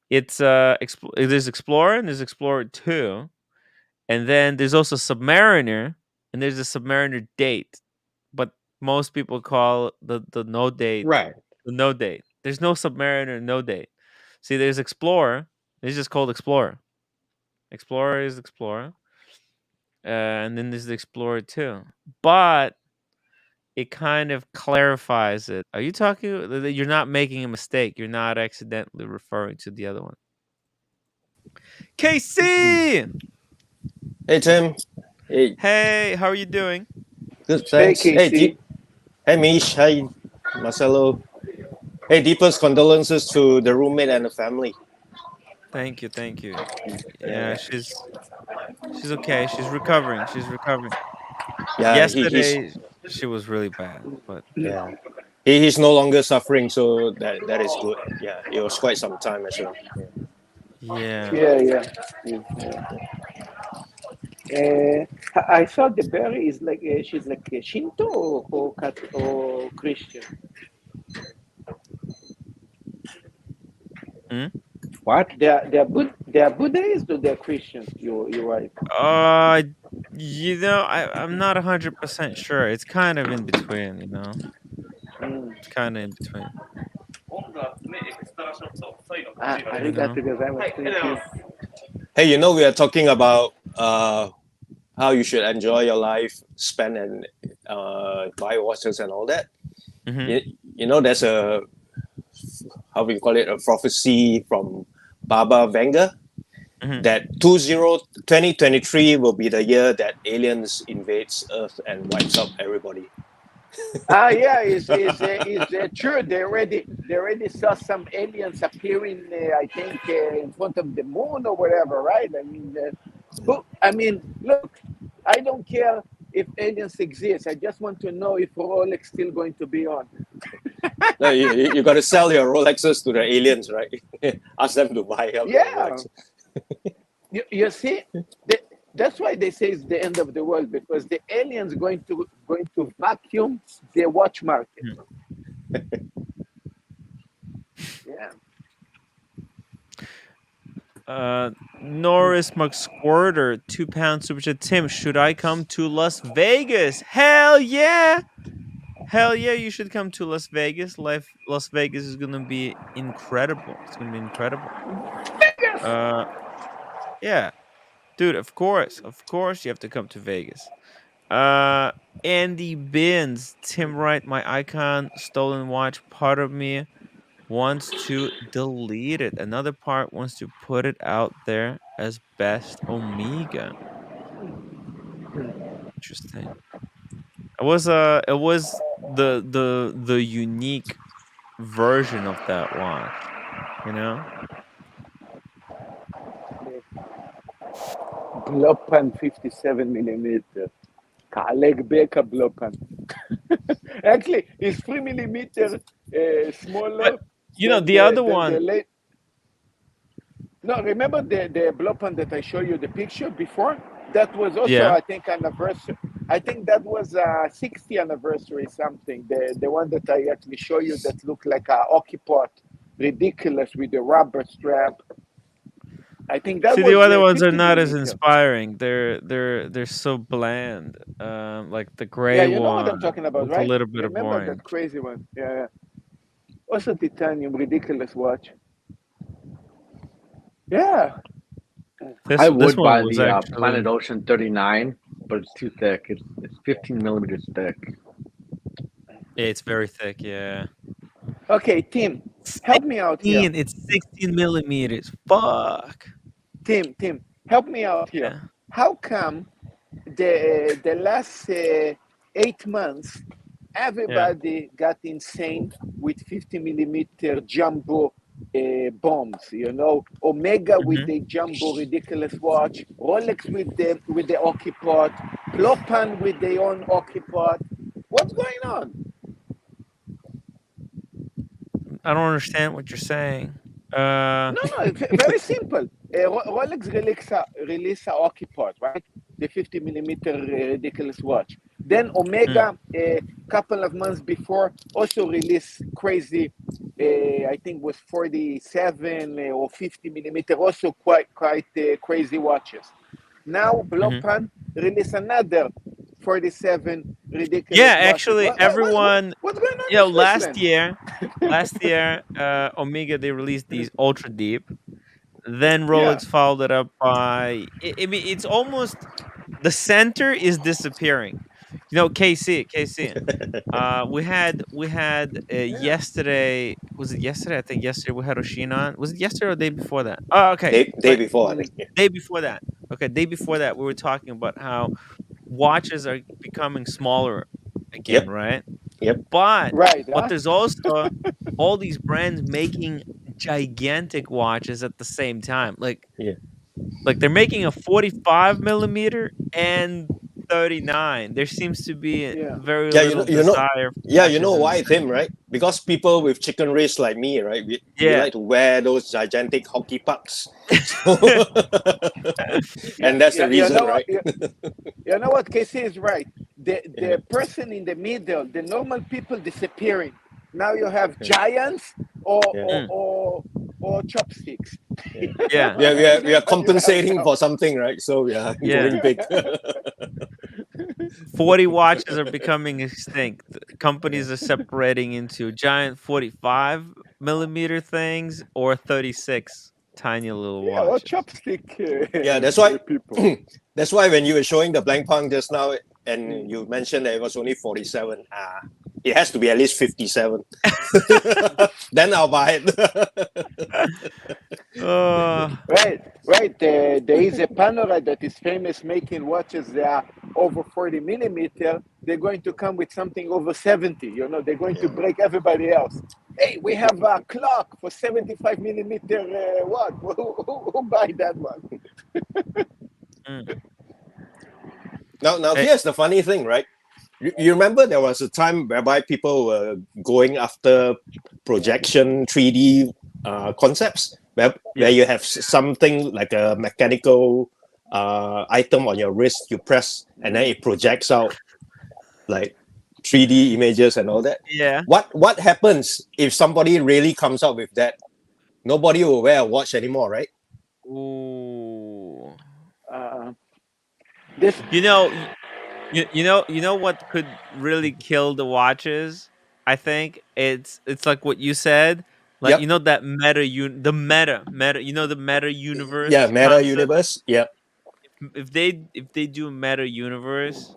there's Explorer and there's Explorer 2, and then there's also Submariner, and there's a Submariner Date, but most people call the no date Right. the no date. There's no Submariner no date. See, there's Explorer. It's just called Explorer. Explorer is Explorer, and then there's the Explorer 2, but it kind of clarifies it. Are you talking? You're not making a mistake. You're not accidentally referring to the other one. KC. Hey Tim. Hey, Hey, how are you doing? good. Hey, Thanks. Hey, Casey. hey Mish. Hi, Marcelo. Hey, deepest condolences to the roommate and the family. Thank you, thank you. Yeah, Yeah, she's okay. She's recovering. She's recovering. yeah. He's Yesterday, she was really bad, but yeah. He's no longer suffering, so that is good. Yeah, it was quite some time as well. Yeah. yeah. Yeah. Yeah. I thought the berry is like she's like a Shinto or Christian. Hmm? What? They are Buddhist or they're Christians. Your wife. Uh, I'm not 100% sure. It's kind of in between. Mm. It's kind of in between. You know. ありがとうございます. Thank you. Hey, we are talking about how you should enjoy your life, spend and buy watches and all that. Hmm. There's a how we call it a prophecy from Baba Vanga Hmm. that 2023 will be the year that aliens invades Earth and wipes out everybody. Yeah, it's true. They already saw some aliens appearing. I think in front of the moon or whatever, right? I mean, look, I don't care if aliens exist. I just want to know if Rolex still going to be on. No, you got to sell your Rolexes to the aliens, right? Ask them to buy up your Yeah, Rolex. you see, that's why they say it's the end of the world, because the aliens going to vacuum the watch market. Yeah. Norris McSquirter, £2 super chat. Tim, should I come to Las Vegas? Hell yeah! Hell yeah, you should come to Las Vegas. Las Vegas is gonna be incredible. It's gonna be incredible. Uh, yeah, dude. Of course, you have to come to Vegas. Uh, Andy Bins, Tim Wright, my icon, stolen watch. Part of me wants to delete it. Another part wants to put it out there as best Omega. Interesting. It was the unique version of that watch, you know? Blopan 57 millimeter. Kaleg Beka Blopan. Actually, it's 3 millimeter But smaller you know, the other than the one, late. No, remember the Blopan that I showed you the picture before? That was also, yeah. I think, anniversary. I think that was a 60th anniversary something. The one that I actually show you that looked like a hockey pot, ridiculous with the rubber strap. I think that See, the was other ones are 50 not as millimeter. inspiring. They're so bland. Like the Yeah, gray you know what I'm one talking about, with a right? little bit of Remember that orange. crazy one? Yeah. Also titanium, ridiculous watch. Yeah. I This would one buy was the actually Planet Ocean 39, but it's too thick. It's 15 millimeters thick. it's very thick, yeah. Okay, Tim, help me out here. It's 16 millimeters. Fuck. Tim, help me out here. Yeah. How come the last 8 months Yeah. everybody got insane with 50 millimeter jumbo bombs? You know, Omega with Hmm. the jumbo ridiculous watch, Rolex with the Occupot, Plopan with their own Occupot. What's going on? I don't understand what you're saying. Uh, No, it's very simple. Rolex release a Occupot, right? The 50 millimeter ridiculous watch. Then mm, Omega, a couple of months before, also released crazy. I think was 47 or 50 millimeter, also quite crazy watches. Now mhm. Blopan release another 47 Yeah, ridiculous watches. actually, everyone, What's going on you know, in Switzerland? last year, Omega they released these ultra deep. Then Yeah. Rolex followed it up by. I mean, it's almost the center is disappearing. You know, KC. We had Yeah. yesterday. Was it yesterday? I think yesterday we had Oshina on. Was it yesterday or the day before that? Oh, okay. Day But before, I Mm. think. Yeah. day before that. Okay, day before that, we were talking about how watches are becoming smaller again, Yep. right? Yep. But Right, but huh? there's also all these brands making gigantic watches at the same time. Yeah. Like they're making a 45 millimeter and 39. There seems to be Yeah. very Yeah. little You know. desire for Yeah. You watches know in the why, Tim? middle. Right? Because people with chicken wrists like me, right? We Yeah. like to wear those gigantic hockey pucks. So, Yeah, and that's the yeah, you reason, know what? right? You know what? Casey is right. Yeah. The person in the middle, the normal people disappearing. Now you have giants or Yeah. or Mm, or, or chopsticks. Yeah. yeah. We are What you have compensating now? for something, right? So we are Yeah. going big. 40 watches are becoming extinct. Yeah. Companies are separating into giant 45 millimeter things or 36 tiny little Yeah, or watches. chopstick Yeah, that's why people. that's why when you were showing the blank punk just now and Mm. you mentioned that it was only 47, it has to be at least 57. Then I'll buy it. Uh, Right. There is a Panerai that is famous making watches that are over 40 millimeter. they're going to come with something over 70. You know, they're going to break everybody else. Hey, we have a clock for 75 millimeter. What? Who buy that one? Now here's the funny thing, right? You remember there was a time whereby people were going after projection 3D concepts, where you have something like a mechanical item on your wrist, you press, and then it projects out like 3D images and all that. Yeah. What happens if somebody really comes out with that? Nobody will wear a watch anymore, right? Ooh. This You know what could really kill the watches? I think it's like what you said. Like Yep. that meta, the meta Yeah, universe meta concept. universe. Yep. If they do a meta universe,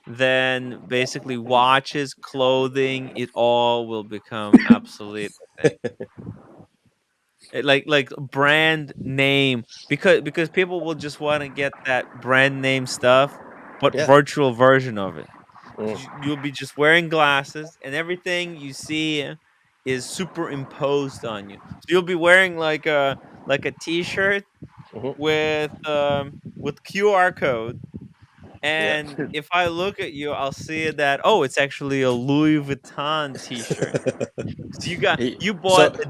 then basically watches, clothing, it all will become obsolete, I think. Like brand name, because people will just want to get that brand name stuff, but Yeah. virtual version of it. Mm. You'll be just wearing glasses and everything you see is superimposed on you. So you'll be wearing like a t-shirt Mhm. with QR code, Yeah. and if I look at you, I'll see that, oh, it's actually a Louis Vuitton t-shirt. So you bought So a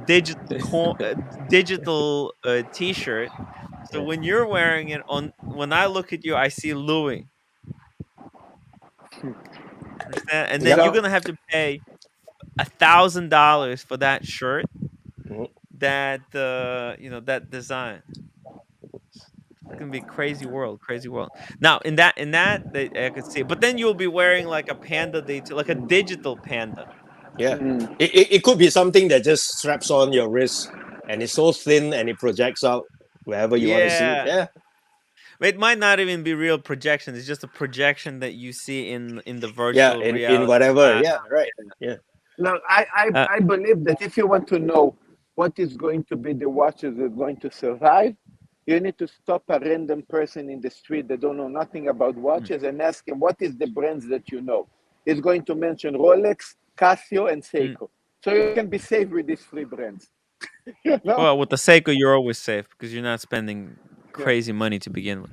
digital t-shirt. So yeah. when you're wearing it, when I look at you, I see Louis. Understand? And then Yep. you're so gonna have to pay $1,000 for that shirt, Mhm. that design. It's gonna be crazy world. Now in that I could see it. But then you'll be wearing like a panda day too, like a digital panda. Yeah. It could be something that just straps on your wrist and it's so thin and it projects out wherever you want to see it. Yeah. Yeah. It might not even be real projection. It's just a projection that you see in the Yeah. virtual In reality whatever. glass. Yeah. Right. Yeah. now I believe that if you want to know what is going to be the watches that are going to survive, you need to stop a random person in the street that don't know nothing about Mm. watches and ask him what is the brands that you know. He's going to mention Rolex, Casio, and Mm. Seiko. So you can be safe with these three brands. You know? Well, with the Seiko, you're always safe because you're not spending Yeah. crazy money to begin with.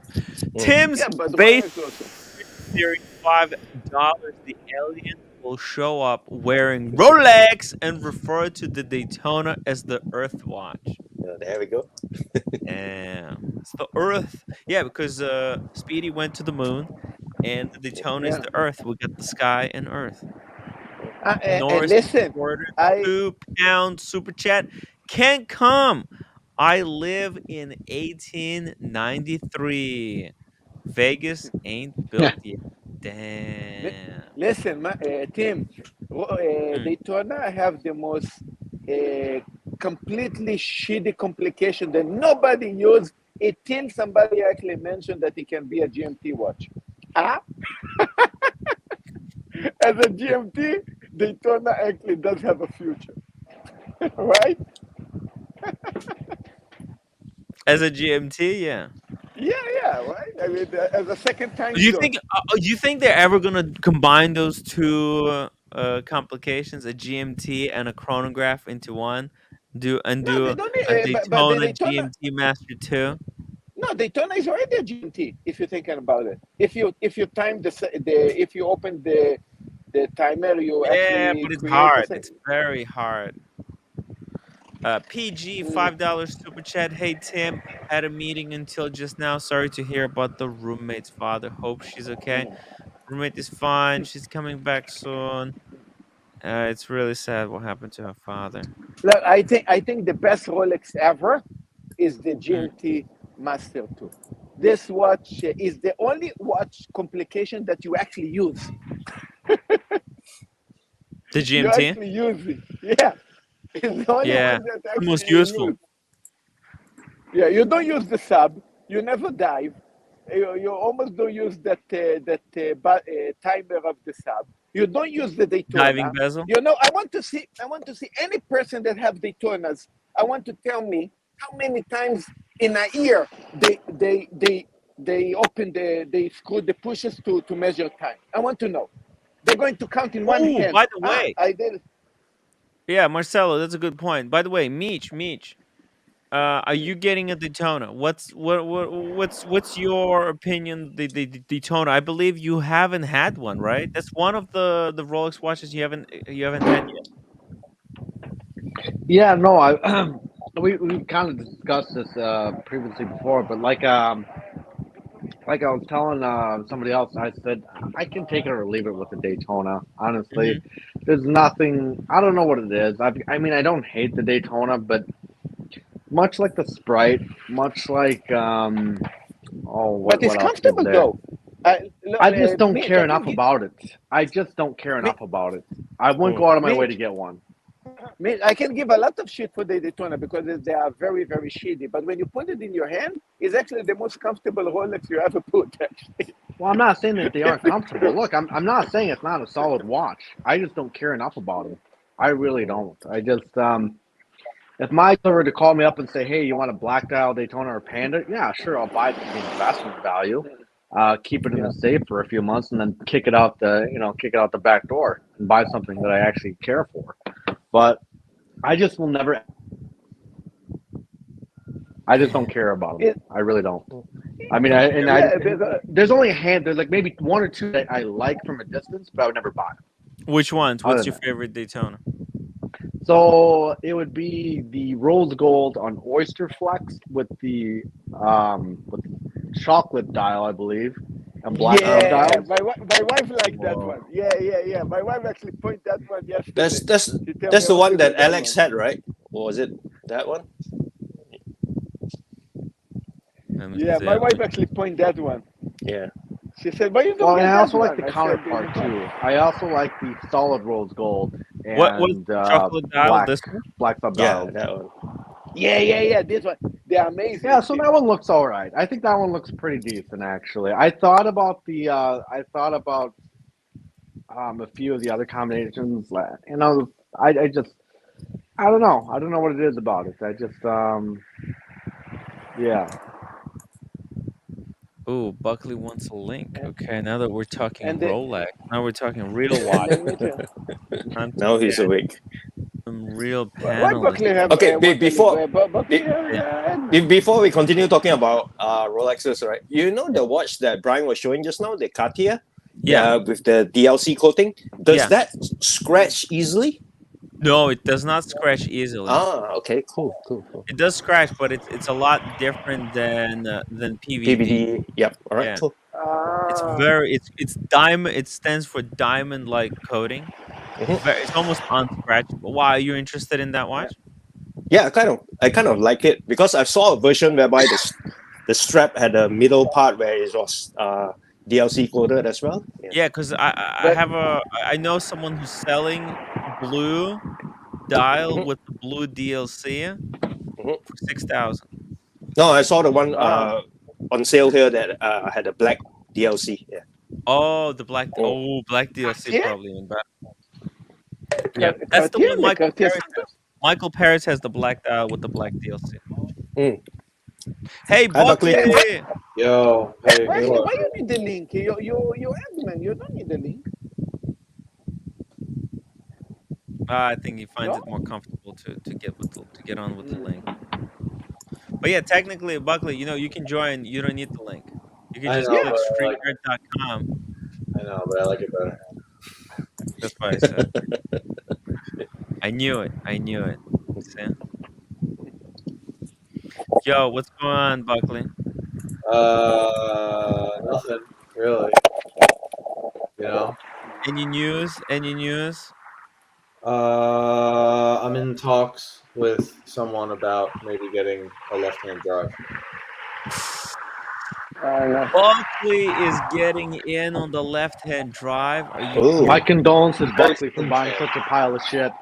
Mm. Tim's Yeah, but base Rolex also. theory, $5. The aliens will show up wearing Rolex and refer to the Daytona as the Earth Watch. There we go. Damn, it's the Earth. Yeah, because Speedy went to the moon, and the Daytona is Yeah. the Earth. We got the sky and Earth. And Norris listen, ordered I £2 super chat. Can't come. I live in 1893. Vegas ain't built yet. Damn. listen, Tim. Mm. Daytona have the most uh, completely shitty complication that nobody use until somebody actually mentioned that it can be a GMT watch. Ah, as a GMT, Daytona actually does have a future, right? As a GMT, yeah. Yeah, right. I mean, as a second Do time you zone. think? Do you think they're ever gonna combine those two complications, a GMT and a chronograph, into one? No, they Do don't. a But the Daytona Daytona, GMT Master 2? no, Daytona is already a GMT. If you're thinking about it, if you time if you open the timer, you Yeah, actually but it's create the hard. same. It's very hard. PG Mm, $5 super chat. Hey Tim, had a meeting until just now. Sorry to hear about the roommate's father. Hope she's okay. mm. Roommate is fine. She's coming back soon. It's really sad what happened to her father. Look, I think the best Rolex ever is the Mm. GMT Master 2. This watch is the only watch complication that you actually use. The You GMT? actually use it. Yeah, it's the only Yeah, one that it's the actually most you useful. use. Yeah, you don't use the sub. You never dive. You almost don't use that timer of the sub. You don't use the Diving Daytona. bezel? You know, I want to see any person that have Daytonas. I want to tell me how many times in a year they open they screw the pushes to measure time. I want to know. they're going to count in one hand. By the way, I did. yeah, Marcelo, that's a good point. By the way, Meech, are you getting a Daytona? What's your opinion? The Daytona. I believe you haven't had one, right? That's one of the Rolex watches you haven't had yet. Yeah, no, we kind of discussed this previously before, but like I was telling somebody else, I said I can take it or leave it with the Daytona. Honestly, there's nothing. I don't know what it is. I mean, I don't hate the Daytona, but much like the Sprite, much like But it's what else is comfortable there? though. I just don't Mitch, care I enough can about it. I just don't care Mi- enough about it. I wouldn't go out of my way to Mitch, get one. I can give a lot of shit for the Daytona because they are very, very shitty. But when you put it in your hand, it's actually the most comfortable Rolex you ever put. Actually. Well, I'm not saying that they aren't comfortable. Look, I'm not saying it's not a solid watch. I just don't care enough about them. I really don't. I just if my were to call me up and say, "Hey, you want a black dial Daytona or Panda?" Yeah, sure, I'll buy it for the investment value. Keep it in the safe for a few months and then kick it out the back door and buy something that I actually care for. But I just will never. I just don't care about them. I really don't. I mean, there's only a hand. There's like maybe one or two that I like from a distance, but I would never buy them. Which ones? What's your favorite Daytona? So it would be the rose gold on Oyster Flex with the chocolate dial, I believe, and black dial. My wife liked that one. Yeah. My wife actually pointed that one yesterday. That's the one that Alex had, right? Or was it that one? Yeah, my wife actually pointed that one. Yeah. She said, "But you don't." Well, get and I that also one. like the I counterpart said, too. I also like the solid rose gold and what chocolate dial? This one? black sub dial. Yeah, that one. Yeah. This one, they're amazing. Yeah, so that one looks all right. I think that one looks pretty decent, actually. I thought about a few of the other combinations. You know, I just I don't know. I don't know what it is about it. I just yeah. Oh, Buckley wants a link. Okay, now that we're talking And Rolex, now we're talking real watch. Now he's awake. Some real Why Buckley panelists. have Okay, before we continue talking about Rolexes, right? You know the watch that Brian was showing just now, the Cartier, with the DLC coating. Does that scratch easily? No, it does not scratch easily. Ah, okay, cool. It does scratch, but it's a lot different than PVD. PVD, yep. All right, cool. It's diamond. It stands for diamond like coating. It's almost unscratchable. Why are you interested in that watch? Yeah, I kind of like it because I saw a version whereby the strap had a middle part where it was DLC coated as well. Yeah, because I know someone who's selling blue dial with the blue DLC for 6,000. No, I saw the one on sale here that had a black DLC. Yeah. Oh, the black. Oh, black DLC probably in back. Yeah, that's the one Michael Paris has. Michael Paris has the black dial with the black DLC. Hey, Buckley! Yo, hey, why you need the link? You admin. You don't need the link. I think he finds it more comfortable to get on with the link. But yeah, technically, Buckley, you can join. You don't need the link. You can just click streetnerd.com. I know, but I like it better. That's what I said. I knew it. See? Yo, what's going on, Buckley? Nothing really. You know. Any news? I'm in talks with someone about maybe getting a left-hand drive. Buckley is getting in on the left-hand drive. Are you? Ooh. My condolences, Buckley, for buying such a pile of shit.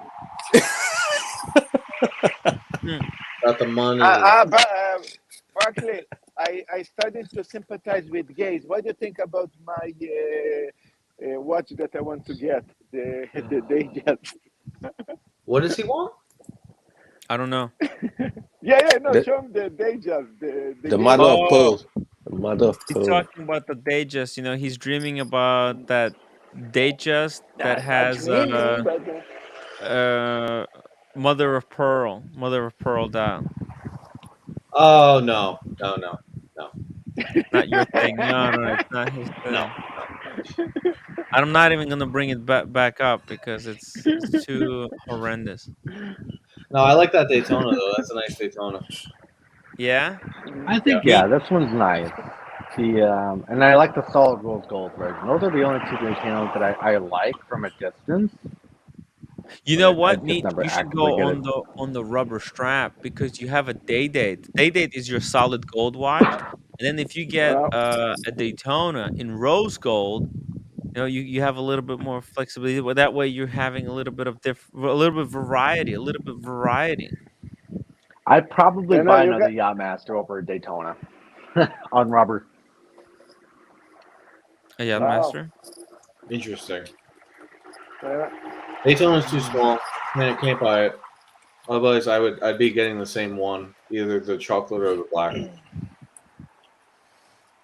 Got the money. Buckley, I started to sympathize with gays. What do you think about my watch that I want to get? The Datejust. What does he want? I don't know. Show him the Datejust. The mother of pearl. The mother of pearl. He's talking about the Datejust. He's dreaming about that Datejust that That's has me, but Mother of Pearl down. Oh no. Not your thing. No, no, it's not his No. thing. I'm not even gonna bring it back up because it's too horrendous. No, I like that Daytona though. That's a nice Daytona. Yeah. I think Me. yeah, this one's nice. And I like the solid rose gold version. Those are the only two Daytonas that I like from a distance. You But know I what, just Meat? never You should actively go get it. on the rubber strap because you have a day date. Day date is your solid gold watch, and then if you get well, a Daytona in rose gold, you have a little bit more flexibility. Well, that way you're having a little bit of a little bit variety, a little bit variety. I'd probably you know, buy you another got Yachtmaster over a Daytona on rubber. A yacht wow. master. Interesting. Uh, Daytona's too small. Man, I can't buy it. Otherwise, I'd be getting the same one, either the chocolate or the black,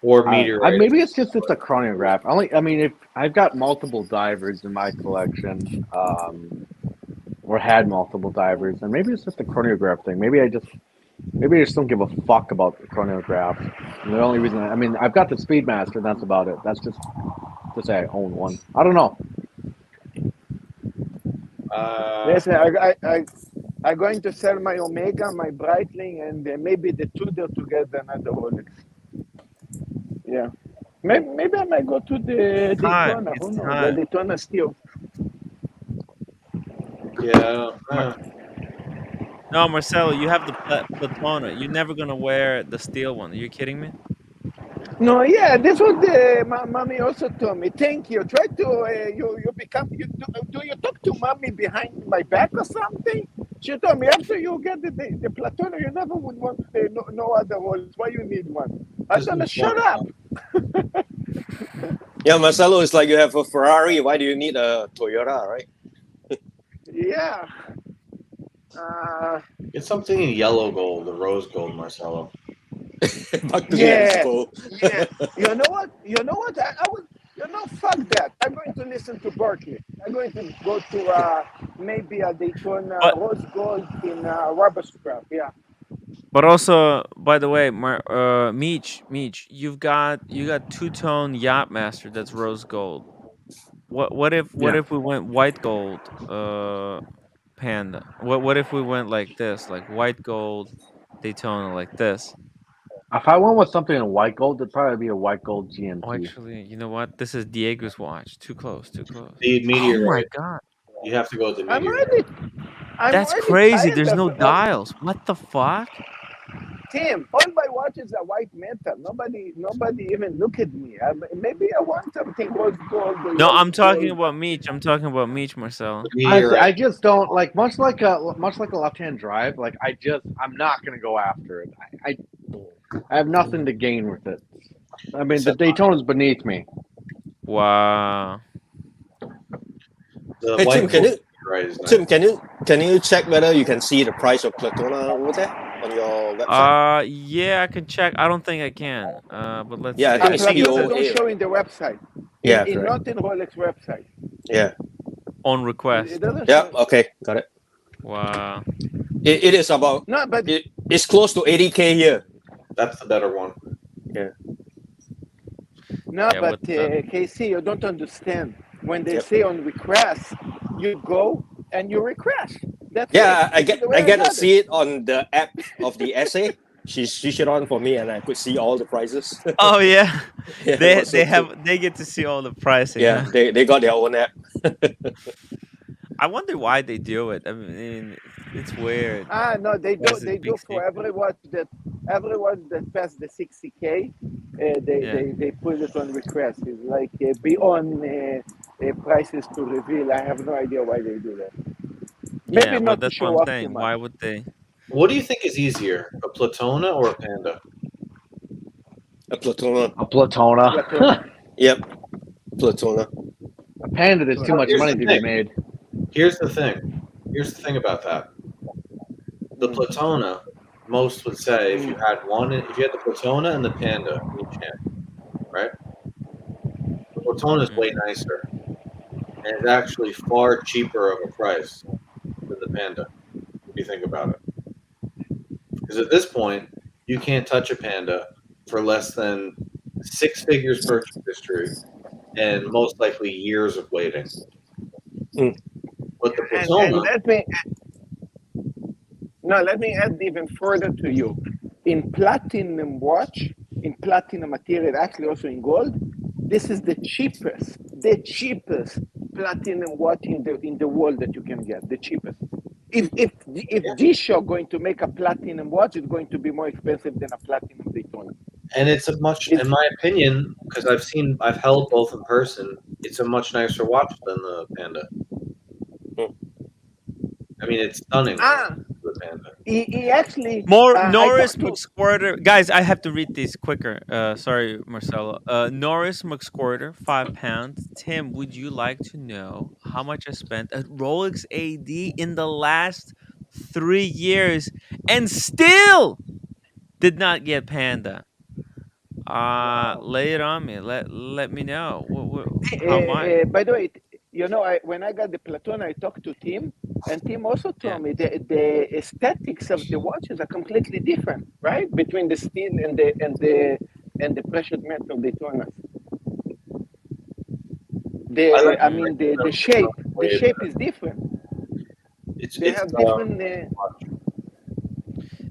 or I don't know. meteorite. Maybe it's a chronograph. I mean, if I've got multiple divers in my collection, or had multiple divers, and maybe it's just a chronograph thing. Maybe I just don't give a fuck about the chronograph. And the only reason I mean, I've got the Speedmaster, and that's about it. That's just to say I own one. I don't know. listen, I'm going to sell my Omega, my Breitling, and maybe the Tudor to get another Rolex. Yeah. Maybe I might go to the Time. Daytona. It's Who knows? The time. Daytona still. Yeah. No, Marcelo, you have the Platona. You're never gonna wear the steel one. Are you kidding me? No, yeah, this was the mommy also told me. Thank you. Try to you become you do you talk to mommy behind my back or something? She told me after you get the Platona, you never would want no other Rolex. Why you need one? I Just told her, need shut one. up. Yeah, Marcelo, it's like you have a Ferrari. Why do you need a Toyota, right? Yeah. Get something in yellow gold, the rose gold, Marcelo. Back to Yeah. the gold. Yeah. You know what? I would. Fuck that. I'm going to listen to Berkeley. I'm going to go to maybe a Daytona But rose gold in rubber strap. Yeah. but also, by the way, Meech, you got two-tone yacht master that's rose gold. What Yeah. if we went white gold, Panda? What if we went like this, like white gold Daytona, like this? If I went with something in white gold, it'd probably be a white gold Oh, GMT. actually, you know what? This is Diego's watch. Too close, too close. The Oh my meteorite. god, You have to go with the I'm meteorite. really, I'm that's really crazy. tired There's no of dials. What the fuck? Tim. All my watches are white metal. Nobody even look at me. Maybe I want something rose gold or No, yellow I'm talking gold. about Meech. I'm talking about Meech, Marcelo. The Honestly, meteorite. I just don't like much like a left-hand drive. Like I'm not gonna go after it. I have nothing to gain with it. I mean, the Daytona's beneath me. Wow. The Hey white Tim, can gold you meteorite is nice. Tim, can you check whether you can see the price of Platona over there on your website? Yeah, I can check. I don't think I can. But let's Yeah, I see. think I it's think it Platona says don't POA, show right? in the website. Yeah, In correct. not in Rolex website. Yeah. on It request. doesn't Yeah, show. okay, got it. Wow. It is about No, but it's close to 80K here. That's the better one. Yeah. no, Yeah, but what the KC, you don't understand. When they Yep. say on request, you go and you request. That's Yeah, it. This is the way I I get to got see it. it on the app of the SA. She switched it on for me and I could see all the prices. Oh yeah. Yeah, it was so cool. They get to see all the pricing, Yeah, huh? they got their own app. I wonder why they do it. I mean, it's weird. No, they What do. is it They big do for secret? everyone that passed the 60K. Yeah. They put it on request. It's like beyond prices to reveal. I have no idea why they do that. Yeah, Maybe well not to that's what show I'm off too saying. much. Why would they? What do you think is easier, a Platona or a Panda? A Platona. A Platona. Platona. Yep, Platona. A Panda, there's too Well, much here's money the to thing. be made. Here's the thing. Here's the thing about that. The Platona, most would say, if you had the Platona and the Panda in each hand, right? The Platona is way nicer. and it's actually far cheaper of a price than the Panda, if you think about it. Because at this point, you can't touch a Panda for less than 6 figures purchase history and most likely years of waiting. Mm. But the And Platona, let me add even further to you. In platinum watch, in platinum material, actually also in gold, this is the cheapest platinum watch in the world that you can get. The cheapest. If G-Shock going to make a platinum watch, it's going to be more expensive than a platinum Daytona. and it's a much, in my opinion, because I've held both in person, it's a much nicer watch than the Panda. I mean, it's stunning. The Panda. He actually Norris McSquirter. Guys, I have to read these quicker. Sorry, Marcelo. Norris McSquirter, £5. Tim, would you like to know how much I spent at Rolex AD in the last 3 years and still did not get Panda? Lay it on me. Let me know. How much? By the way, when I got the Platona, I talked to Tim, and Tim also told me the aesthetics of the watches are completely different, right? Between the steel and the precious metal Daytonas. The shape is different. They have different.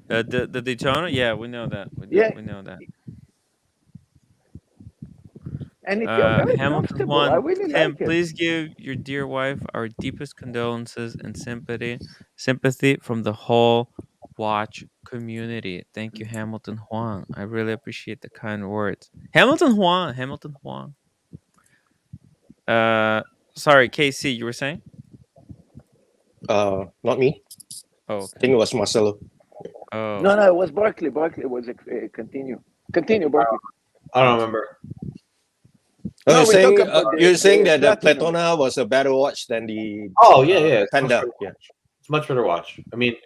The Daytona? Yeah, we know that. We know that. And it feels very Hamilton comfortable. I Juan, really Tim, like it. please give your dear wife our deepest condolences and sympathy from the whole watch community. Thank you, Hamilton Juan. I really appreciate the kind words. Hamilton Juan. Sorry, KC, you were saying? Not me. Oh, okay. I think it was Marcelo. Oh. No, it was Barkley. Barkley was continue, Barkley. I don't remember. You're saying that the platinum. Platona was a better watch than the Panda. Yeah, it's a much better watch. I mean,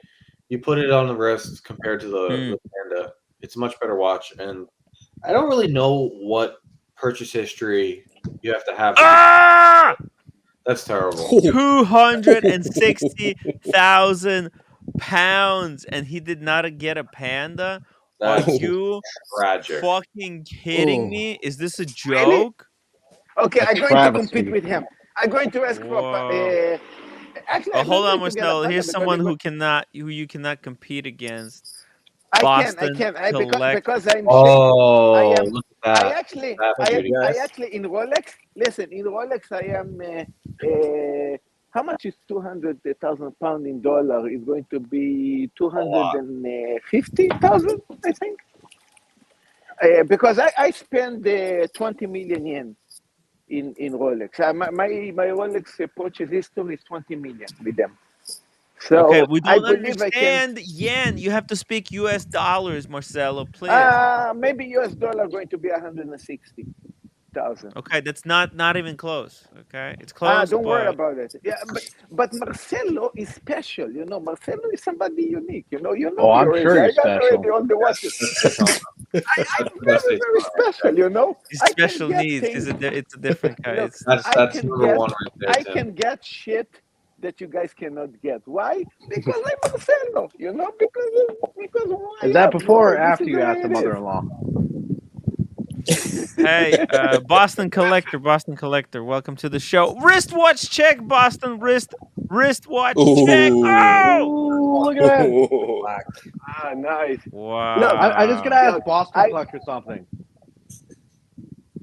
you put it on the wrist compared to the Panda. It's a much better watch, and I don't really know what purchase history you have to have. That's terrible. £260,000, and he did not get a Panda. That's Are you tragic. fucking kidding me? Is this a Really? joke? Okay, I'm going to compete with him. I'm going to ask for. Actually, Well, I'm hold not on, going to get a Marcelo. Panda Here's because someone who you cannot compete against. I Boston can. Collect. Because I'm. Look at that. I actually in Rolex. Listen, in Rolex, I am. How much is 200,000 pounds in dollar? Is going to be 250,000, I think. Because I spend 20 million yen in Rolex. My Rolex purchase history is 20 million with them. So Okay, we I don't believe I can. understand yen. You have to speak US dollars, Marcelo, please. Maybe US dollar going to be 160,000. Okay, that's not even close. Okay, it's close. Don't worry but about it. Yeah, but Marcelo is special. Marcelo is somebody unique. You know I'm already. sure I he's got special. already all the watches. I'm very, very special. He's I special can get needs. things. It's a different kind. Look, That's number one right there, I Tim. can get shit that you guys cannot get. Why? Because I'm Marcelo. Because why? Is that before or This after is you the way asked the it is. mother-in-law? Hey, Boston Collector, welcome to the show. Wristwatch check, Boston wristwatch check. Oh, look at that! Nice. Wow. Look, I just gotta ask Boston Collector something.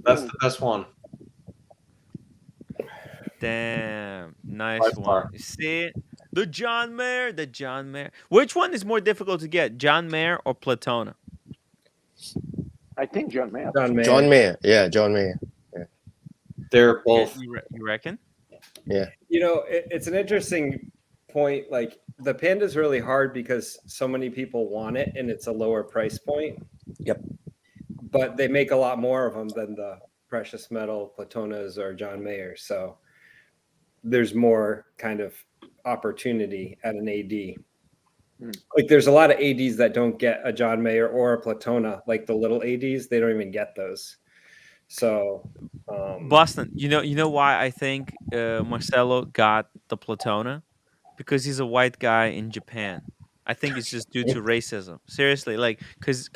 That's the best one. Damn, nice one. You see, the John Mayer. Which one is more difficult to get, John Mayer or Platona? I think John Mayer. John Mayer. Yeah, John Mayer. Yeah. They're both. You reckon? Yeah. It's an interesting point. Like the Panda's really hard because so many people want it, and it's a lower price point. Yep. But they make a lot more of them than the precious metal Platonas or John Mayer. So there's more kind of opportunity at an AD. Like there's a lot of ADs that don't get a John Mayer or a Platona, like the little ADs, they don't even get those. So Boston. You know why I think Marcelo got the Platona? Because he's a white guy in Japan. I think it's just due to racism. Seriously, like, cause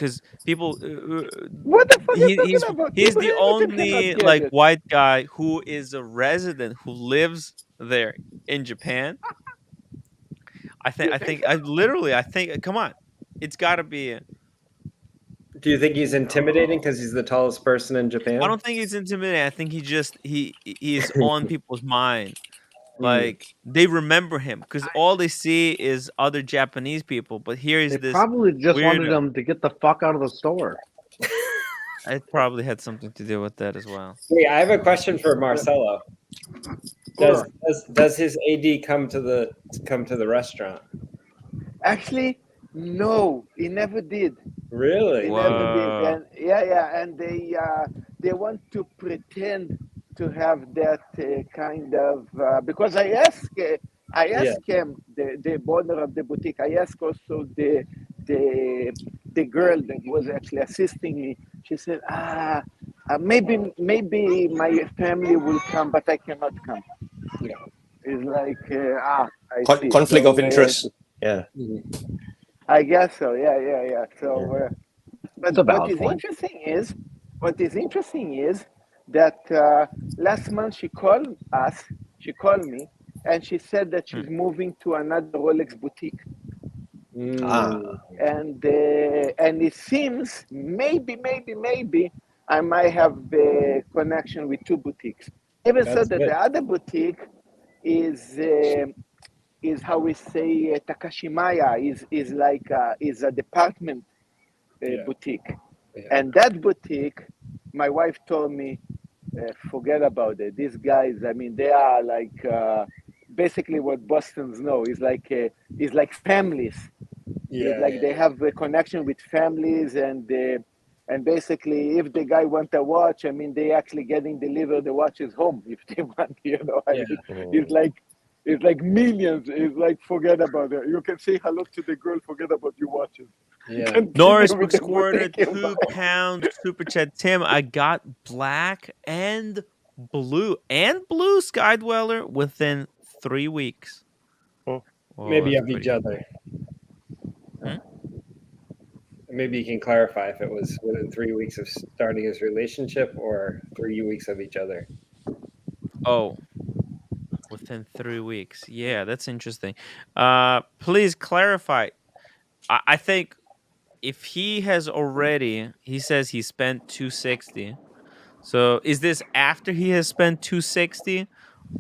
people, What the fuck are you talking about? he's People the here in Egypt cannot only get like it. white guy who is a resident who lives there in Japan. You I think think so? I literally I think come on, it's got to be. Do you think he's intimidating because he's the tallest person in I Japan? don't think he's intimidating. I think he is on people's mind. Mm. Like they remember him because all they see is other Japanese people. But here They is this probably just wanted weirdo. them to get the fuck out of the store. It probably had something to do with that as well. Wait, I have a question for Marcelo. Does Sure. does his AD come to the restaurant? Actually, no, he never did. Really? He never did. Whoa. And yeah, and they want to pretend to have that kind of because I Yeah. asked him the owner of the boutique. I asked also the the girl that was actually assisting me. She said, maybe my family will come, but I cannot come. Yeah. It's like I see. Conflict of So interest. Yeah. I guess so. Yeah. So, It's a but valid point. what is interesting is that last month she called us. She called me, and she said that Hmm. she's moving to another Rolex boutique. Ah. And it seems maybe I might have a connection with two boutiques. Even so, That's that the good. other boutique is how we say Takashimaya is like is a department Yeah. boutique, Yeah. and that boutique, my wife told me, forget about it. These guys, I mean, they are like basically what Boston's know is like families. It's Yeah. like they have a connection with families and basically if the guy want a watch, I mean they actually getting delivered the watches home if they want, you know. I Yeah. mean it's like millions. It's like forget about it. You can say hello to the girl, forget about your watches. Yeah. Continue Norris with the Squirter, boutique. 2 pound super chat. Tim, I got black and blue Sky Dweller within 3 weeks. Oh, Maybe that's of each pretty cool. other. Hmm? Maybe you can clarify if it was within 3 weeks of starting his relationship or 3 weeks of each other. Oh, within 3 weeks. Yeah, that's interesting. Please clarify. I think if he has already, he says he spent 260. So is this after he has spent 260?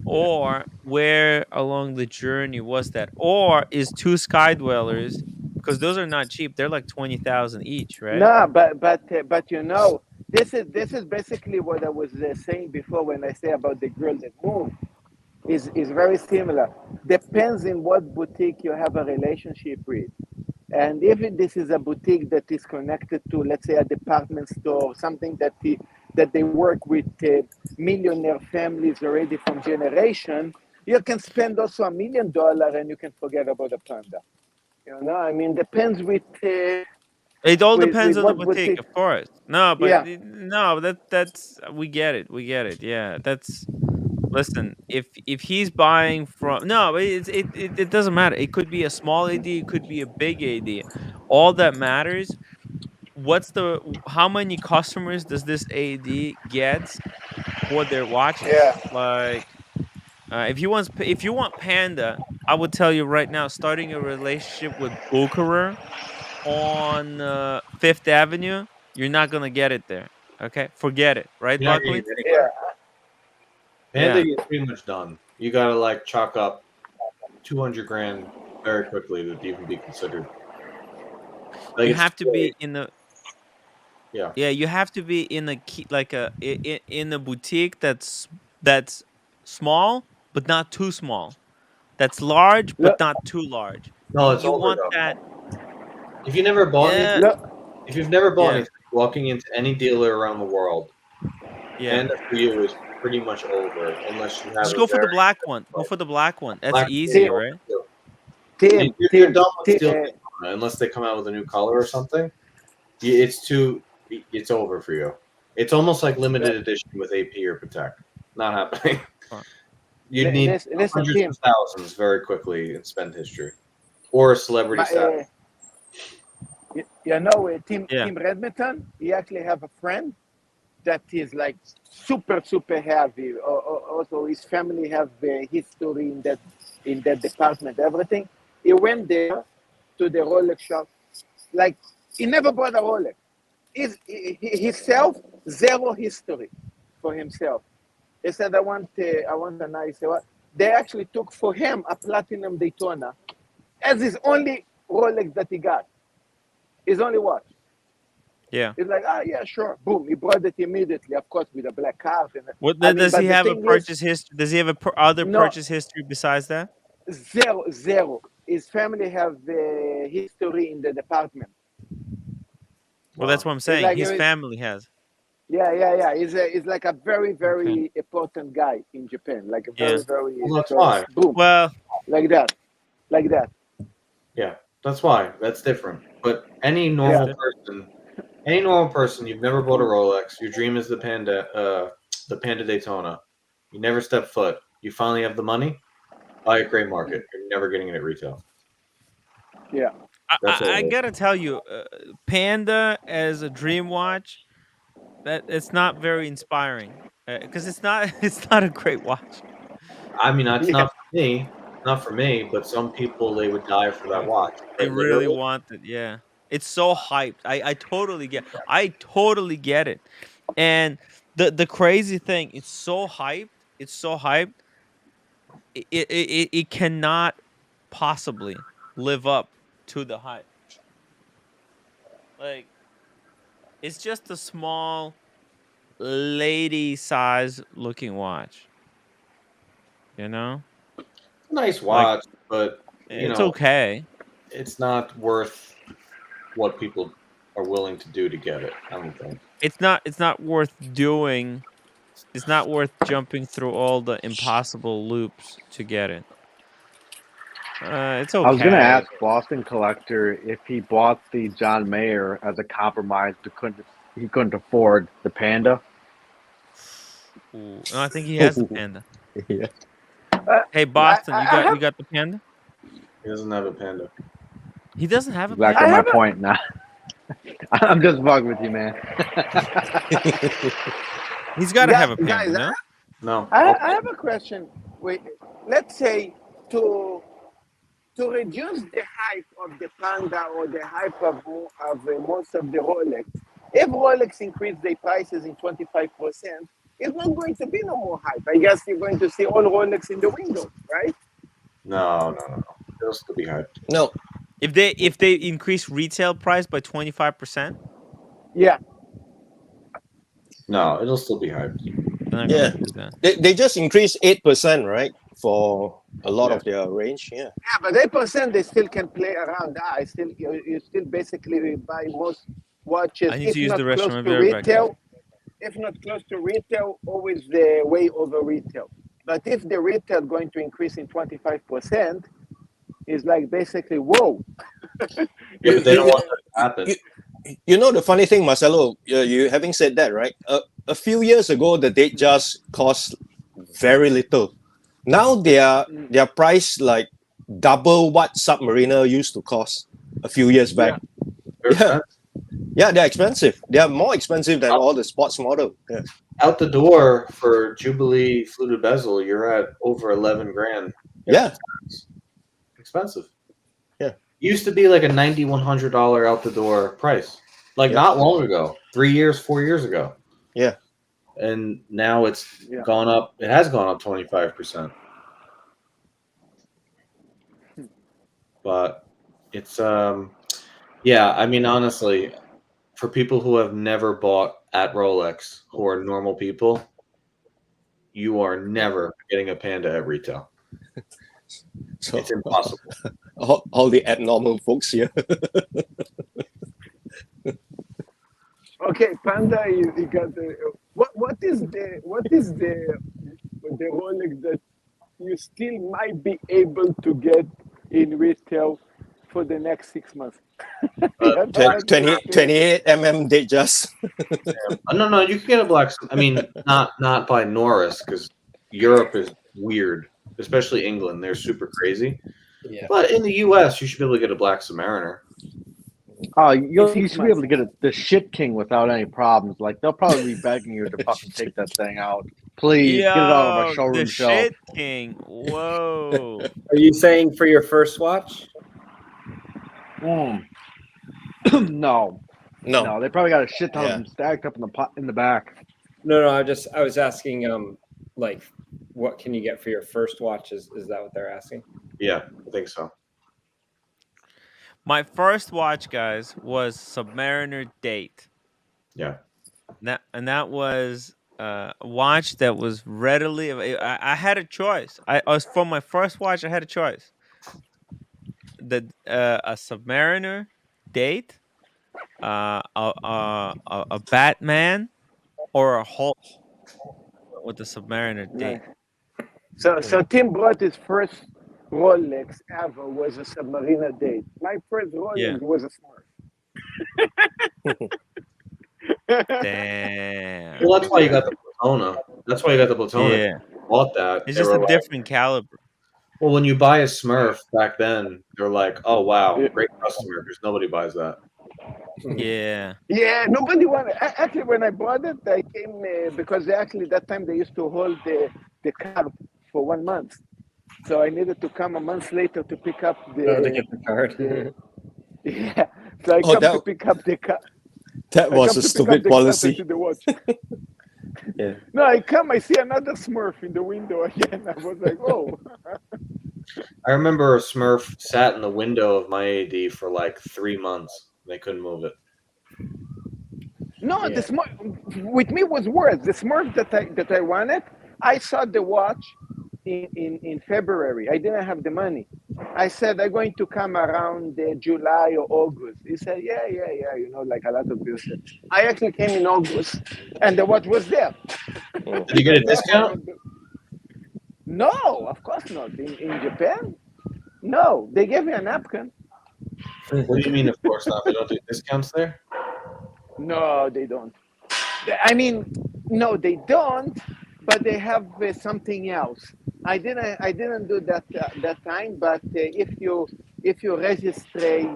Or where along the journey was that? Or is two Sky Dwellers, because those are not cheap. They're like 20,000 each, right? No, but you know, this is basically what I was saying before when I say about the girl that moved. Is very similar. Depends in what boutique you have a relationship with. And if this is a boutique that is connected to, let's say, a department store, something that they work with millionaire families already from generation, you can spend also $1 million and you can forget about a panda. You know, I mean, depends It all depends with on the what boutique, boutique. of course. No, but Yeah, no, that's we get it. We get it. Yeah, that's listen. If he's buying from no, it doesn't matter. It could be a small AD, it could be a big AD. All that matters, what's the how many customers does this AD get for their watches? yeah, Like, if you want Panda, I would tell you right now, starting a relationship with Bucherer on Fifth Avenue, you're not gonna get it there. Okay, forget it. Right, You're not getting Buckley? it yeah. anywhere. Panda Yeah, is pretty much done. You gotta like chalk up 200 grand very quickly to even be considered. Like you it's have to be in the yeah. yeah, you have to be in a key, like in a boutique that's small but not too small. That's large but Look, not too large. No, it's You want overdone. that? If you never bought anything, Yeah, look. if you've never bought yeah, anything, walking into any dealer around the world, yeah. Panda for you is pretty much over unless you have Just a go for the very black one. Go for the black one. That's black is easier, Tim, over right? too. And Tim, you're Tim, done with Tim steel Daytona unless they come out with a new color or something. It's too. It's over for you. It's almost like limited edition with AP or Patek. Not happening. You'd need hundreds Tim. of thousands very quickly in spend history, or a celebrity status. You know, Tim Redmerton, he actually have a friend that is like super heavy. Also, his family have history in that department. Everything. He went there to the Rolex shop. Like he never bought a Rolex. Himself zero history for himself. He said, "I want a nice." They actually took for him a platinum Daytona as his only Rolex that he got. His only watch. Yeah. He's like, yeah, sure. Boom. He brought it immediately, of course, with a black card. What does he have a purchase history? Does he have other purchase history besides that? Zero. His family have history in the department. Well, that's what I'm saying. Like, his family has. Yeah. He's like a very important guy in Japan. Like a very. Well, that's why. Boom. Well, like that. Yeah, that's why. That's different. But any normal person, you've never bought a Rolex. Your dream is the Panda Daytona. You never step foot. You finally have the money. Buy a gray market. You're never getting it at retail. Yeah. I gotta tell you, Panda as a dream watch, that it's not very inspiring because it's not a great watch. I mean, it's not for me, but some people, they would die for that watch. They really want it. Yeah, it's so hyped. I totally get. I totally get it. And the crazy thing, it's so hyped. It's so hyped. It cannot possibly live up to the hype. Like, it's just a small lady size looking watch. You know? Nice watch, but it's okay. It's not worth what people are willing to do to get it. I don't think. It's not worth doing. It's not worth jumping through all the impossible loops to get it. It's okay. I was gonna ask Boston Collector if he bought the John Mayer as a compromise he couldn't afford the Panda. Ooh, no, I think he has the Panda. Yeah. Hey, Boston, you got the Panda? He doesn't have a Panda. He doesn't have a Exactly Panda? my point now. I'm just bugging with you, man. He's got to have a Panda, guys, no? I have a question. Wait, let's say to reduce the hype of the Panda or the hype of most of the Rolex, if Rolex increase their prices in 25%, it's not going to be no more hype. I guess you're going to see all Rolex in the window, right? No. It'll still be hyped. No. If they increase retail price by 25%? Yeah. No, it'll still be hyped. Yeah. They just increased 8%, right? For a lot of their range. Yeah. Yeah, but 8% they still can play around. You still basically buy most watches. I need to use not the close restroom. to retail. If not close to retail, always the way over retail. But if the retail going to increase in 25%, it's like basically whoa. Yeah, but they don't want that to happen. You know the funny thing, Marcelo. You having said that, right? A few years ago, the date just cost very little. Now their price like double what Submariner used to cost a few years back. Yeah, they're expensive. They are more expensive than all the sports model. Yeah. Out the door for Jubilee fluted bezel, you're at over 11 grand. Yeah, expensive. Yeah, it used to be like a $9,100 out the door price, like not long ago, 4 years ago. Yeah, and now it's gone up. It has gone up 25%. But it's I mean, honestly, for people who have never bought at Rolex, who are normal people, you are never getting a Panda at retail. So it's impossible. All the abnormal folks here. Okay, Panda, you got the what is the Rolex that you still might be able to get in retail for the next 6 months? Yeah, no, that's 28 mm date just. No, you can get a black. I mean, not by Norris because Europe is weird, especially England. They're super crazy. Yeah. But in the U.S., you should be able to get a black Submariner. Oh, you should be able to get the Shit King without any problems. Like they'll probably be begging you to fucking take that thing out. Please get it out of our Yo, the showroom shelf. shit king. Whoa. Are you saying for your first watch? No, they probably got a shit ton of Yeah. them stacked up in the back. No. I was asking, like, what can you get for your first watch? Is that what they're asking? Yeah, I think so. My first watch, guys, was Submariner Date. Yeah. That was a watch that was readily. I had a choice. I was for my first watch. I had a choice. A Submariner Date, a Batman, or a Hulk with the Submariner Date. So Tim brought his first Rolex ever was a Submariner Date. My first Rolex was a Smurf. Damn. Well, that's why you got the Platona. That's why you got the Platona. Yeah. Bought that. It's they just were a like, different caliber. well, when you buy a Smurf back then, they're like, oh wow, great customer, because nobody buys that. Yeah. Yeah, nobody wanted. Actually, when I bought it, I came because actually that time they used to hold the card for 1 month, so I needed to come a month later to pick up to get the card. Yeah, so I come to pick up the card. That was a stupid policy. The watch. Yeah. No, I come, I see another Smurf in the window again. I was like, oh. I remember a Smurf sat in the window of my AD for like 3 months. They couldn't move it. No, the Smurf with me was worse. The Smurf that I wanted, I saw the watch in February. I didn't have the money. I said I'm going to come around July or August. He said, yeah, you know, like a lot of people said. I actually came in August, and the watch was there. Did you get a discount? No, of course not. In Japan, no. They gave me a napkin. What do you mean? Of course not. They don't do discounts there. No, they don't. I mean, no, they don't. But they have something else. I didn't do that that time. But if you register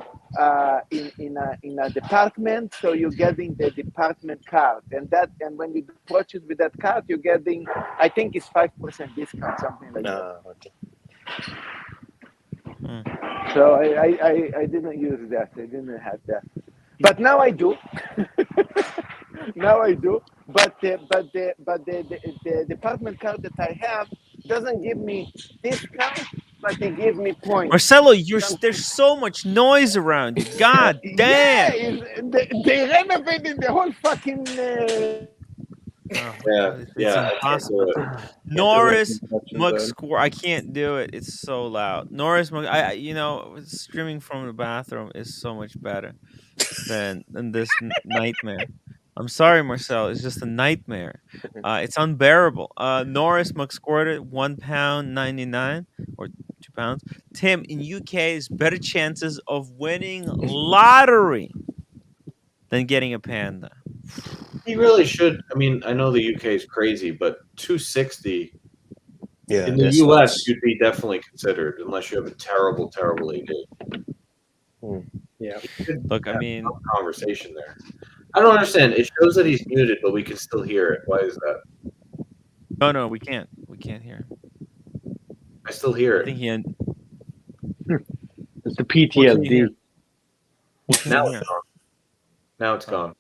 in a department, so you're getting the department card, and when you purchase with that card, you're getting, I think it's 5% discount, something like that. Okay. So I didn't use that. I didn't have that. But now I do. Now I do. But the department card that I have doesn't give me discount, but they give me points. Marcelo, there's so much noise around you. God damn. Yeah, they renovated the whole fucking. It's impossible. Norris McScore. I can't do it. It's so loud. Norris, streaming from the bathroom is so much better than this nightmare. I'm sorry, Marcel. It's just a nightmare. It's unbearable. Norris McSquirted, £1.99 or £2. Tim, in UK is better chances of winning lottery than getting a panda. He really should. I mean, I know the UK is crazy, but 260. Yeah, in the US, you'd be definitely considered unless you have a terrible AD. Yeah. Look, I mean, conversation there. I don't understand. It shows that he's muted, but we can still hear it. Why is that? No, we can't. We can't hear. I still hear it. I think it's the PTSD. Now it's gone. Now it's gone.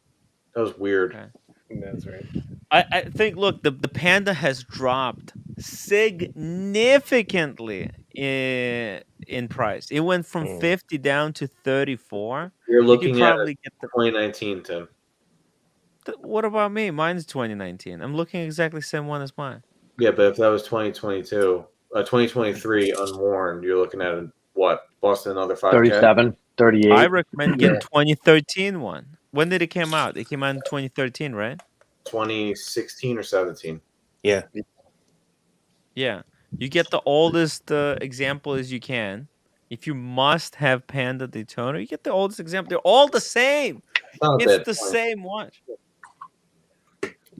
That was weird. Okay. That's right. I think, look, the panda has dropped significantly in price. It went from 50 down to 34. You're looking you at probably get the 2019, Tim. What about me? Mine's 2019. I'm looking exactly the same one as mine. Yeah, but if that was 2022, 2023 unworn, you're looking at what? Boston another 5K? 37, 38. I recommend getting 2013 one. When did it come out? It came out in 2013, right? 2016 or 17. Yeah. Yeah. You get the oldest example as you can, If you must have Panda Daytona, you get the oldest example. They're all the same. Not a It's bad the point. same watch.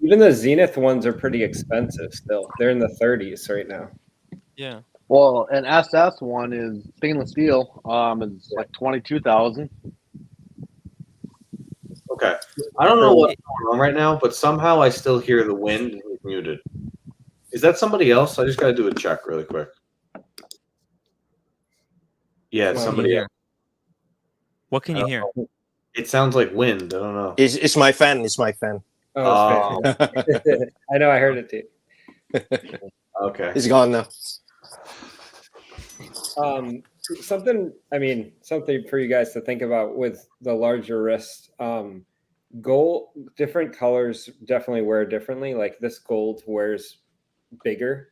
Even the Zenith ones are pretty expensive still. They're in the 30s right now. Yeah. Well, an SS one is stainless steel. It's like 22,000. Okay. I don't know what's going on right now, but somehow I still hear the wind and he's muted. Is that somebody else? I just got to do a check really quick. Yeah, it's What can you somebody hear? else. What can I you don't hear? know. It sounds like wind. I don't know. It's my fan. It's my fan. Oh, it's fan. I know. I heard it too. Okay. It's gone now. Something for you guys to think about with the larger wrist. Gold, different colors definitely wear differently. Like this gold wears bigger.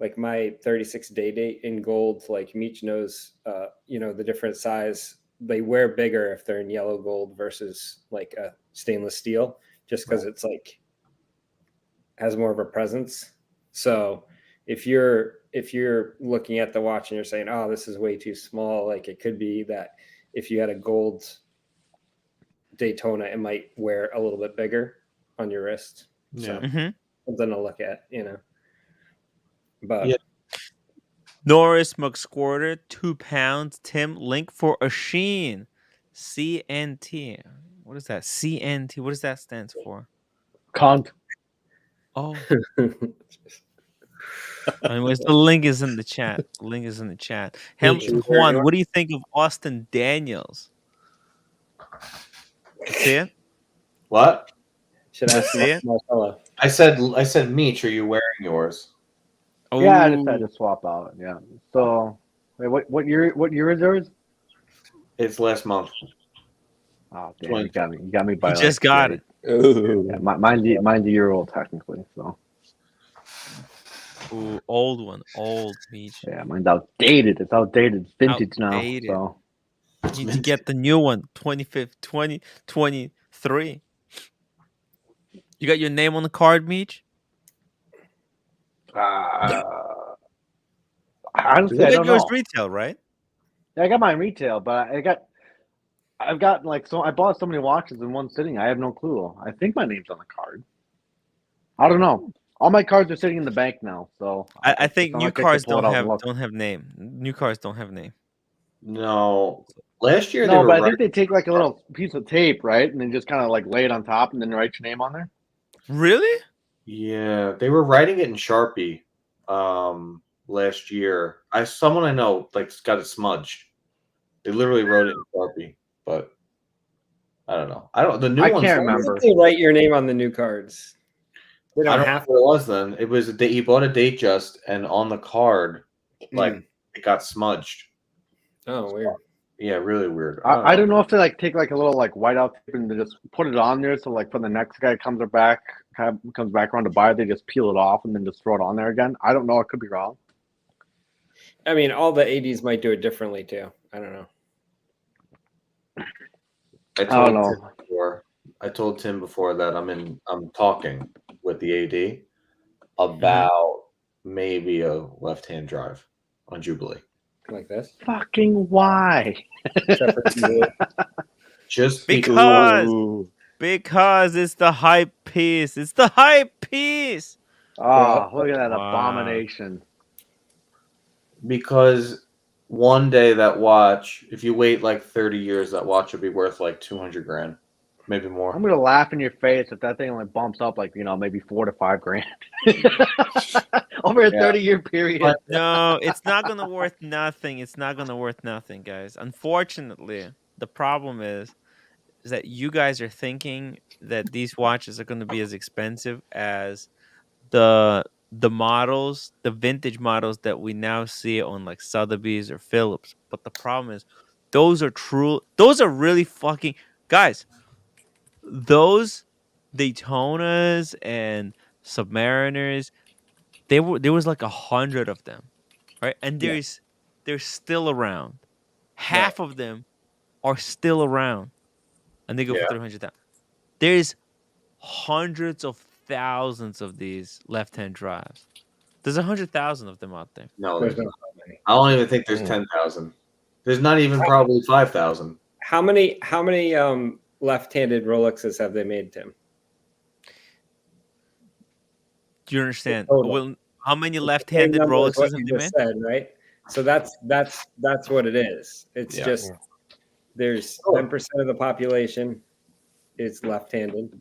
Like my 36 day date in gold, like Meech knows, the different size. They wear bigger if they're in yellow gold versus like a stainless steel, just because it's like has more of a presence. So if you're looking at the watch and you're saying, oh, this is way too small, like it could be that if you had a gold Daytona, it might wear a little bit bigger on your wrist. So something to look at, But Norris McSquarter, 2 pounds. Tim, link for a Sheen. CNT. What is that? CNT. What does that stand for? Cunt. Oh. Anyways, the link is in the chat. Link is in the chat. Hamilton Juan, what do you think of Austin Daniels? See it? What? Should I see it? Marcella? I said, Meech, are you wearing yours? Oh. Yeah, I decided to swap out. Yeah. So, wait, what year is yours? It's last month. Oh damn, you got me by You just got it. Yeah, mine's a year old technically. So. Ooh, old one, old Meech. Yeah, mine's outdated. It's outdated. It's vintage Outdated. now. So. You need to get the new one, 2023. You got your name on the card, Meech? Honestly, I don't yours know. retail, right? Yeah, I got mine retail, but I've got I bought so many watches in one sitting. I have no clue. I think my name's on the card. I don't know. All my cards are sitting in the bank now, so I think new cars don't have name. New cars don't have name. No, last year no, but I think they take like a little piece of tape, right, and then just kind of like lay it on top, and then write your name on there. Really? Yeah, they were writing it in Sharpie last year. Someone I know got it smudged. They literally wrote it in Sharpie, but I don't know. The new ones. I can't remember. They write your name on the new cards. I don't know what it was then. It was he bought a date just, and on the card, it got smudged. Oh, weird. Yeah, really weird. I don't know if they take like a little whiteout tape and they just put it on there, so like when the next guy comes back around to buy it, they just peel it off and then just throw it on there again. I don't know. I could be wrong. I mean, all the ADs might do it differently too. I don't know. I told Tim before that I'm talking with the AD about maybe a left-hand drive on Jubilee. Like this? Fucking why? Just because it's the hype piece. It's the hype piece. Oh, look at that abomination. Because one day that watch, if you wait like 30 years, that watch will be worth like 200 grand, maybe more. I'm gonna laugh in your face if that thing only bumps up like maybe $4 to $5 grand over a 30-year period. But no, it's not gonna worth nothing. It's not gonna worth nothing, guys. Unfortunately, the problem is that you guys are thinking that these watches are gonna be as expensive as the models, the vintage models that we now see on like Sotheby's or Phillips. But the problem is those are really fucking guys. Those Daytonas and Submariners, there was like 100 of them, right? And they're still around. Half of them are still around, and they go for 300,000. There's hundreds of thousands of these left-hand drives. There's 100,000 of them out there. No, there's not. I don't even think there's 10,000. There's not even probably 5,000. How many left-handed Rolexes have they made, Tim? Do you understand? Total. Well, how many It's the same left-handed number as what Rolexes have you they just made? said, right? So that's what it is. It's just there's 10% of the population is left-handed,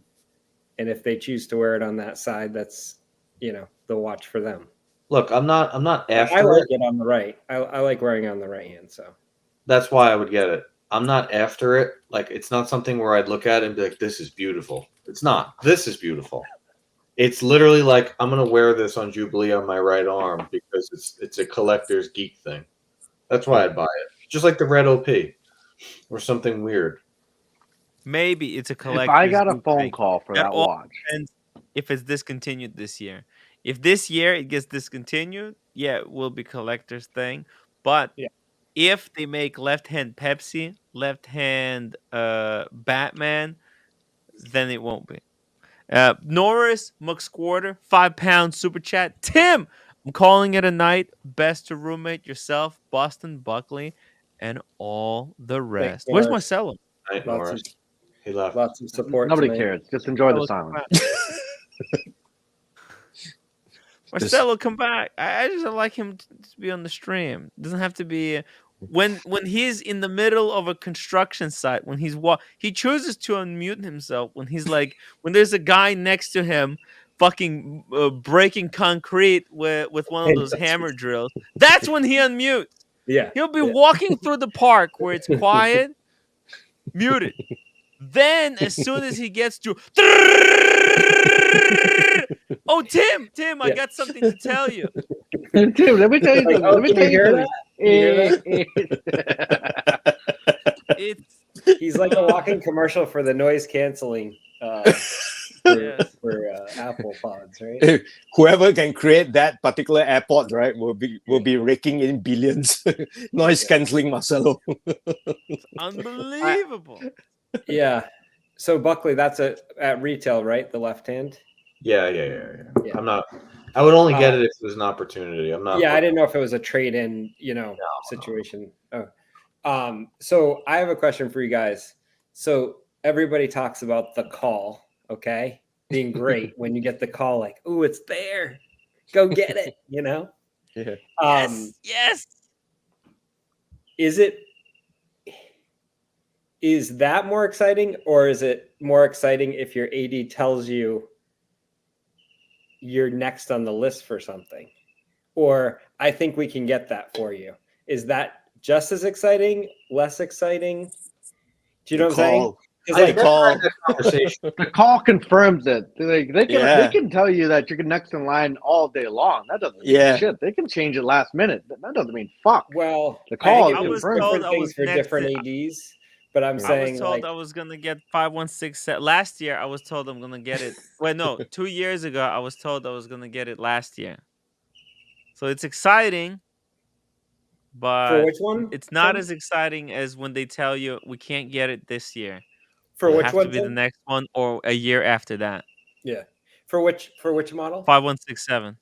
and if they choose to wear it on that side, that's the watch for them. Look, I'm not after I like it. it on the right. I like wearing it on the right hand. So That's why I would get it. I'm not after it. Like, it's not something where I'd look at it and be like, "This is beautiful." It's not. This is beautiful. It's literally like, I'm gonna wear this on Jubilee on my right arm because it's a collector's geek thing. That's why I'd buy it. Just like the red OP or something weird. Maybe it's a collector's. If I got a geek phone thing. call for That that all watch, depends if it's discontinued this year. If this year it gets discontinued, yeah, it will be collector's thing. But if they make left-hand Pepsi, left-hand Batman, then it won't be. Norris McSquarter, £5 super chat. Tim, I'm calling it a night. Best to roommate yourself, Boston Buckley, and all the rest. Where's Marcelo? Night, Norris. He left. Lots of support. nobody tonight. cares. Just enjoy the silence. Marcelo, come back. I just like him to be on the stream. Doesn't have to be when he's in the middle of a construction site. When he chooses to unmute himself when he's like when there's a guy next to him, fucking breaking concrete with one of those hammer drills. That's when he unmutes. Yeah, he'll be walking through the park where it's quiet, muted. Then as soon as he gets to oh, Tim, I got something to tell you. Tim, let me tell you something. Let me tell you something. He's like a walking commercial for the noise canceling for Apple Pods, right? Whoever can create that particular AirPod, right, will be raking in billions. Noise canceling Marcelo. Unbelievable. Yeah. So Buckley, that's at retail, right? The left hand. Yeah. I'm not. I would only get it if there's an opportunity. I'm not. Yeah, I didn't know if it was a trade-in, situation. Oh. So I have a question for you guys. So everybody talks about the call, okay, being great when you get the call, like, "Ooh, it's there, go get it," Yeah. Yes. Is that more exciting, or is it more exciting if your AD tells you you're next on the list for something? Or I think we can get that for you. Is that just as exciting, less exciting? Do you know what I'm saying? The call confirms it. They can tell you that you're next in line all day long. That doesn't mean shit. They can change it last minute. That doesn't mean fuck. Well, the call I was told I was for different ADs, but I'm saying I was told I was gonna get 5167 last year. I was told I'm gonna get it. Wait, no, 2 years ago I was told I was gonna get it last year. So it's exciting, but for which one? It's not as exciting as when they tell you we can't get it this year. For which have one? To be the next one or a year after that. Yeah. For which model? 5167.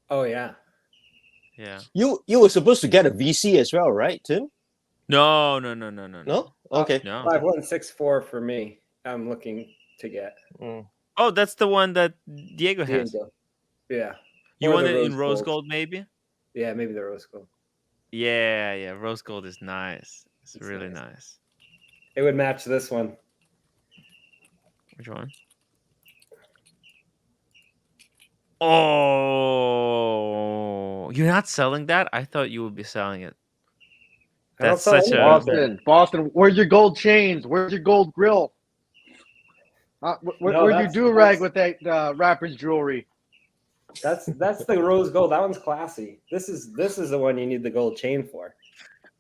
Oh yeah. Yeah. You were supposed to get a VC as well, right, Tim? No. No? Okay. No. 5164 for me. I'm looking to get. Oh, that's the one that Diego has. Yeah. You want it in rose gold, maybe? Yeah, maybe the rose gold. Yeah. Rose gold is nice. It's really nice. It would match this one. Which one? Oh, you're not selling that? I thought you would be selling it. That's such a Boston. Where's your gold chains? Where's your gold grill? Where's your do-rag with that rapper's jewelry? That's the rose gold. That one's classy. This is the one you need the gold chain for.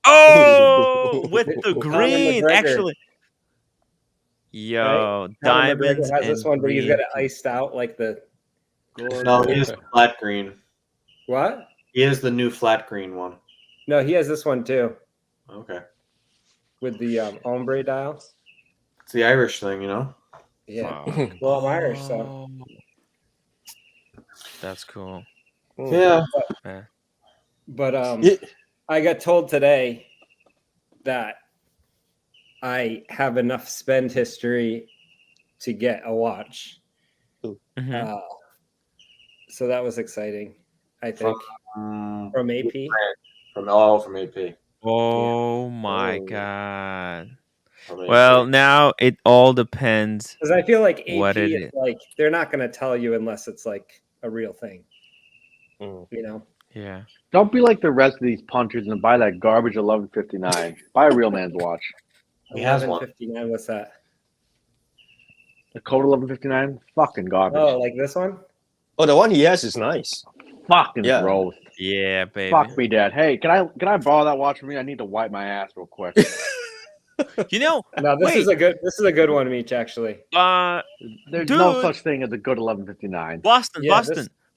Oh, with the green, actually. Yo, right? Diamonds. Has this one, but he's got it iced out like the. No, he has the flat green. What? He has the new flat green one. No, he has this one too. Okay. With the ombre dial. It's the Irish thing, Yeah. Well, I'm Irish, so. That's cool. Yeah. But I got told today that I have enough spend history to get a watch. Mhm. So that was exciting, I think. From AP. From AP. Oh my Oh. god. From Well, AP. now it all depends Because I feel like AP what it is is. like they're not going to tell you unless it's like a real thing. Mm. You know? Yeah. Don't be like the rest of these punchers and buy that garbage 1159. Buy a real man's watch. He has one. 1159. What's that? The code 1159, fucking garbage. Oh, like this one? Oh, the one he has is nice. Fucking Yeah. gross. Yeah, baby. Fuck me, Dad. Hey, can I borrow that watch from you? I need to wipe my ass real quick. You know, No, this is a good one, Meech, actually. There's dude, no such thing as a good 1159. Boston, Yeah,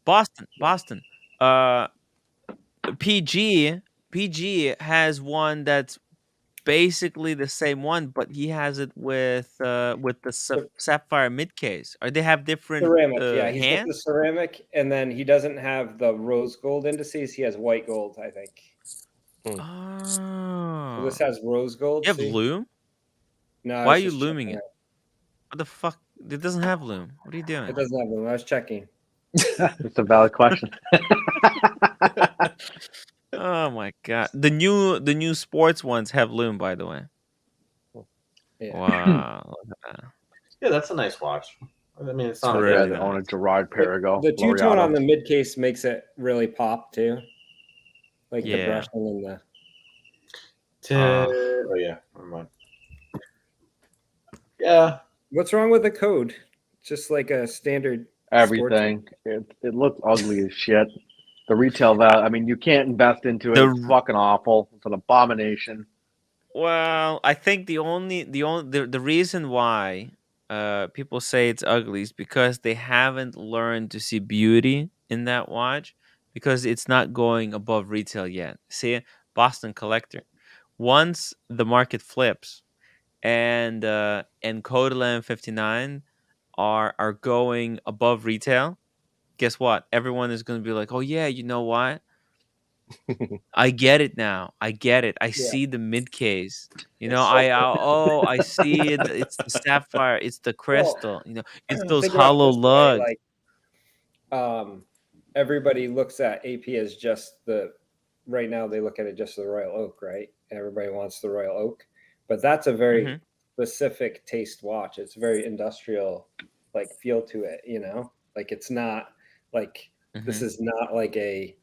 Boston. PG has one that's basically the same one, but he has it with the sapphire mid case. Or they have different ceramic. Yeah, he's got the hands. ceramic, and then he doesn't have the rose gold indices. He has white gold, I think. Oh, So this has rose gold. you have See? loom? No, I Why are was you just looming checking it? What the fuck? It doesn't have loom. What are you doing? It doesn't have loom. I was checking. It's a valid question. Oh my god. The new sports ones have loom, by the way. Yeah. Wow. Look at that. Yeah, that's a nice watch. I mean, it's It's not a really Rather own a nice. Gerard Perigo. The two tone L'Oreal. on the mid case makes it really pop too. Like the Yeah. brushing and the. Oh yeah, never mind. Yeah. What's wrong with the code? Just like a standard. Everything. It looks ugly as shit. The retail value. I mean, you can't invest into it. The- It's fucking awful. It's an abomination. Well, I think the reason why people say it's ugly is because they haven't learned to see beauty in that watch, because it's not going above retail yet. See, Boston Collector. Once the market flips and Code 1159 are going above retail, guess what? Everyone is going to be like, "Oh yeah, you know what? I get it now. I get it. I see the mid case. You know, I see it. It's the sapphire. It's the crystal. You know, it's those Think about it hollow this way, lugs." like, everybody looks at AP as just the. Right now, they look at it just the Royal Oak, right? Everybody wants the Royal Oak, but that's a very specific taste watch. It's very industrial, like feel to it. You know, like it's not like this is not like a.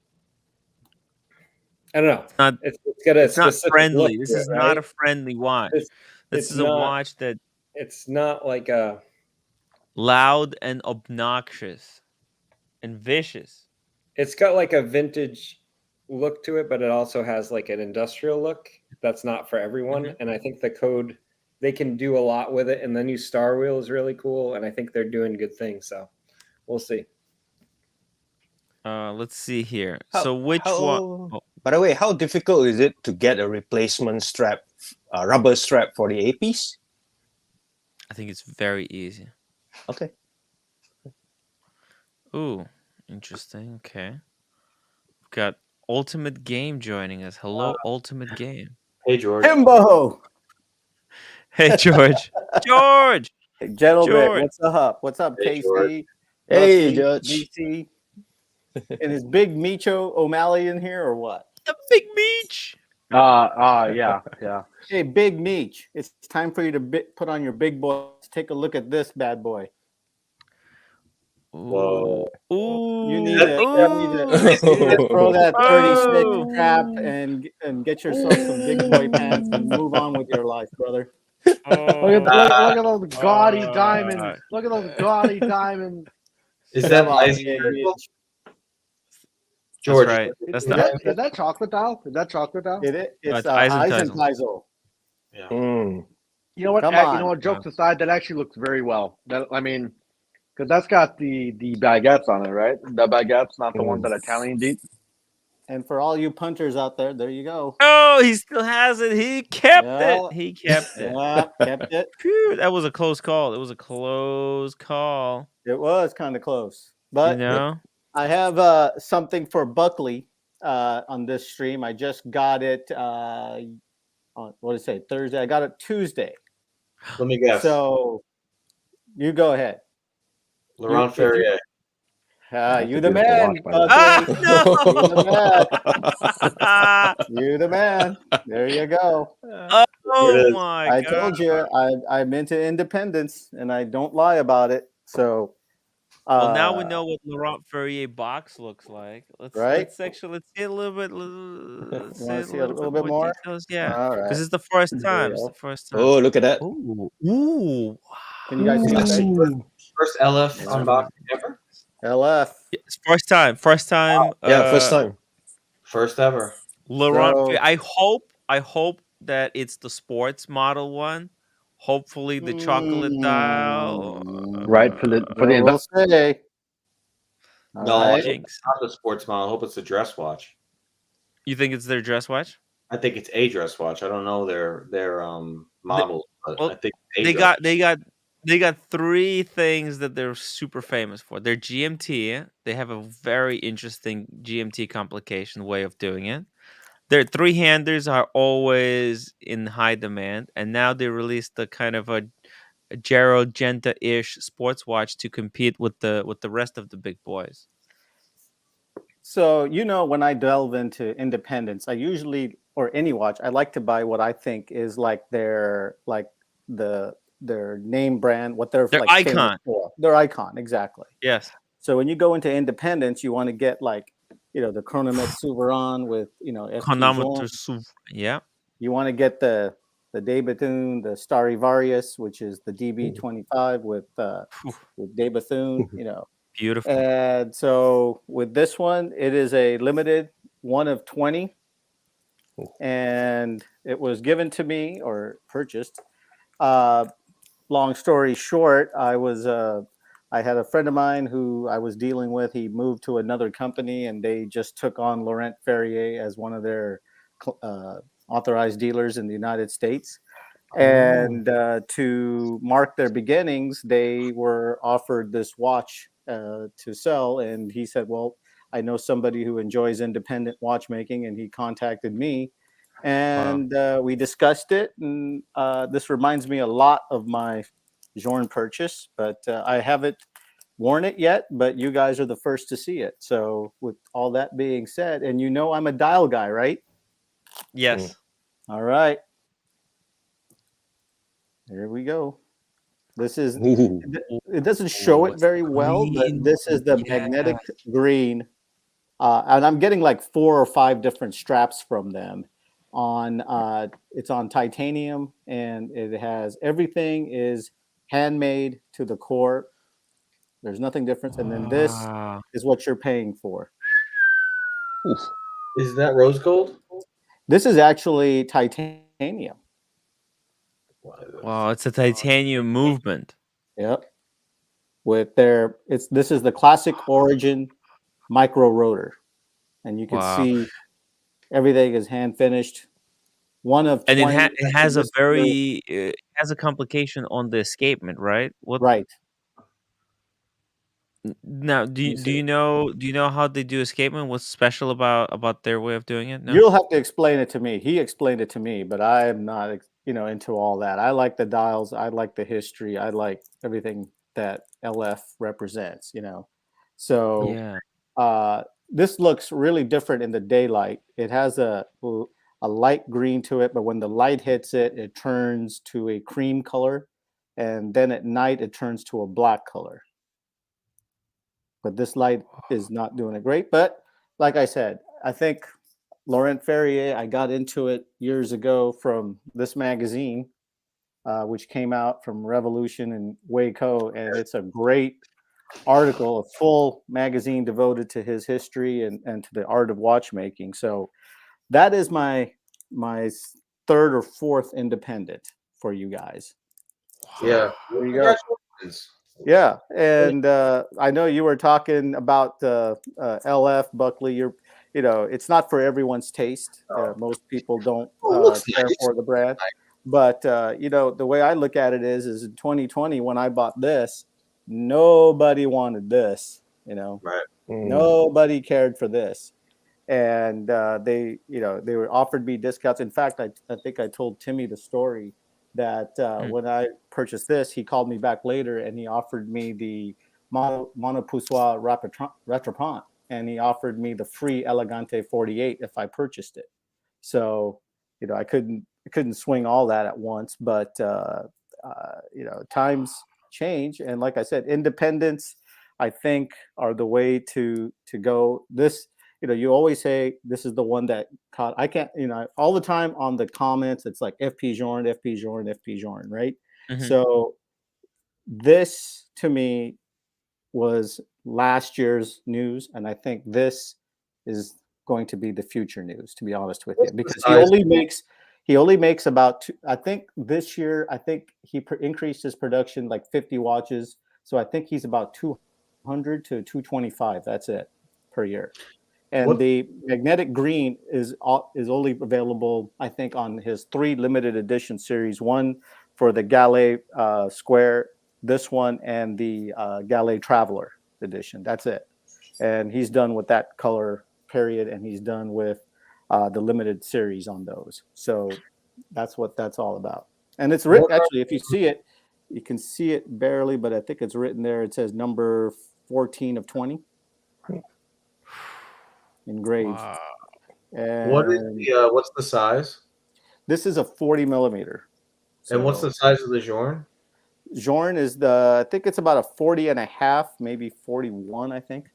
I don't know. It's not. It's got a It's not specific friendly. look This to is it, not right? a friendly watch. This It's is a not. watch that It's not like a. loud and obnoxious and vicious. It's got like a vintage look to it, but it also has like an industrial look that's not for everyone. And I think the code, they can do a lot with it. And the new Star Wheel is really cool, and I think they're doing good things. So we'll see. Let's see here. So which one? By the way, how difficult is it to get a replacement strap, rubber strap for the APs? I think it's very easy. Okay. Ooh, interesting. Okay. We've got Ultimate Game joining us. Hello, Ultimate Game. Hey, George. Himbo! Hey, George. George! Gentlemen, George. what's up? What's up, Hey, KC? George. Hey, Rusty, George. DC? And is Big Micho O'Malley in here or what? The Big Meech! Yeah. Hey, Big Meech, it's time for you to put on your big boy. Let's take a look at this bad boy. Whoa. You need to throw that 36 crap and get yourself some big boy pants and move on with your life, brother. Look at those gaudy diamonds. Look at those gaudy diamonds. Is that nice? George? That's right. That's Is that chocolate dial? Is that chocolate dial? It's Eisenteisel. Eisenteisel. Yeah. You know what? Come You on. know what? Jokes aside, that actually looks very well. Because that's got the baguettes on it, right? The baguettes, not the ones that Italian deep. And for all you punters out there, there you go. Oh, he still has it. He kept it. He kept it. Yeah, kept it. Phew, that was a close call. It was a close call. It was kind of close. But You know? I have something for Buckley. on this stream. I just got it on what did I say? Thursday. I got it Tuesday. Let me guess. So you go ahead. Laurent Ferrier. You the man, Buckley. No. You the man. You the man. There you go. Oh my I god! told you I'm into independence, and I don't lie about it. So, Well, now we know what Laurent Ferrier box looks like. Let's right? see a little bit. Let's You see want a to see a little little bit bit more more? details. Yeah, All right. because it's the first There time. you It's go. the first time. Oh, look at that. Ooh. Can you guys see it? First LF unboxing ever? LF. Yeah, it's first time. First time. Yeah, first time. First ever. Laurent. So- I hope that it's the sports model one. Hopefully, the chocolate dial. Right for the Well, we'll say. All No, I right. hope it's not the sports model. I hope it's a dress watch. You think it's their dress watch? I think it's a dress watch. I don't know their models, but Well, I think it's a they dress got three things that they're super famous for. Their GMT. They have a very interesting GMT complication way of doing it. Their three-handers are always in high demand, and now they released the kind of a Gerald Genta-ish sports watch to compete with the rest of the big boys. So, when I delve into independence, I usually, or any watch, I like to buy what I think is like their name brand, what they're Their like famous icon. for. Their icon, exactly. Yes. So when you go into independence, you want to get like, the Chronomet Souverain with, FT Chronometer Jaune. Yeah. You want to get the De Bethune, the Stradivarius, which is the DB25 with De Bethune, Beautiful. And so with this one, it is a limited 1 of 20. And it was given to me or purchased. Long story short, I had a friend of mine who I was dealing with. He moved to another company, and they just took on Laurent Ferrier as one of their authorized dealers in the United States. And to mark their beginnings, they were offered this watch to sell. And he said, well, I know somebody who enjoys independent watchmaking, and he contacted me. And we discussed it. And this reminds me a lot of my Journe purchase, but I haven't worn it yet, but you guys are the first to see it. So with all that being said, and I'm a dial guy, right? Yes. All right. Here we go. This is, it doesn't show it very well, but this is the magnetic green. And I'm getting like 4 or 5 different straps from them. It's on titanium, and it has everything is handmade to the core. There's nothing different. And then this is what you're paying for. Is that rose gold? This is actually titanium. Wow, it's a titanium movement. Yep. With this is the classic origin micro rotor, and you can see everything is hand finished. 1 of 20. And it has a very it has a complication on the escapement, right? Right. Now, do you know how they do escapement? What's special about their way of doing it? No? You'll have to explain it to me. He explained it to me, but I am not, into all that. I like the dials. I like the history. I like everything that LF represents. So Yeah. This looks really different in the daylight. It has a light green to it, but when the light hits it, it turns to a cream color, and then at night it turns to a black color. But this light is not doing it great. But like I said, I think Laurent Ferrier, I got into it years ago from this magazine, which came out from Revolution and Waco, and it's a great article, a full magazine devoted to his history and to the art of watchmaking. So that is my 3rd or 4th independent for you guys. Yeah. There you go. Yeah, and I know you were talking about LF Buckley. It's not for everyone's taste. Most people don't care for the brand, but the way I look at it is in 2020 when I bought this, nobody wanted this. Right. Nobody cared for this, and they they were offered me discounts. In fact, I think I told Timmy the story that when I purchased this, he called me back later and he offered me the Monopoussoir Retropont, and he offered me the free Elegante 48 if I purchased it. So I couldn't swing all that at once, but times change, and like I said, independence, I think, are the way to go. This, you always say this is the one that caught. I can't, all the time on the comments, it's like FP Jorn, FP Jorn, FP Jorn, right? So this to me was last year's news, and I think this is going to be the future news, to be honest with you, because he only makes about I think this year, I think he increased his production like 50 watches, so I think he's about 200 to 225. That's it per year. And the magnetic green is only available, I think, on his 3 limited edition series. One for the Galet Square, this one, and the Galet Traveler edition. That's it. And he's done with that color, period, and he's done with the limited series on those. So that's what that's all about. And it's written, actually, if you see it, you can see it barely, but I think it's written there. It says number 14 of 20. Engraved. Wow. And what's the size? This is a 40 millimeter. And what's the size of the Jorn? Jorn is I think it's about a 40 and a half, maybe 41, I think.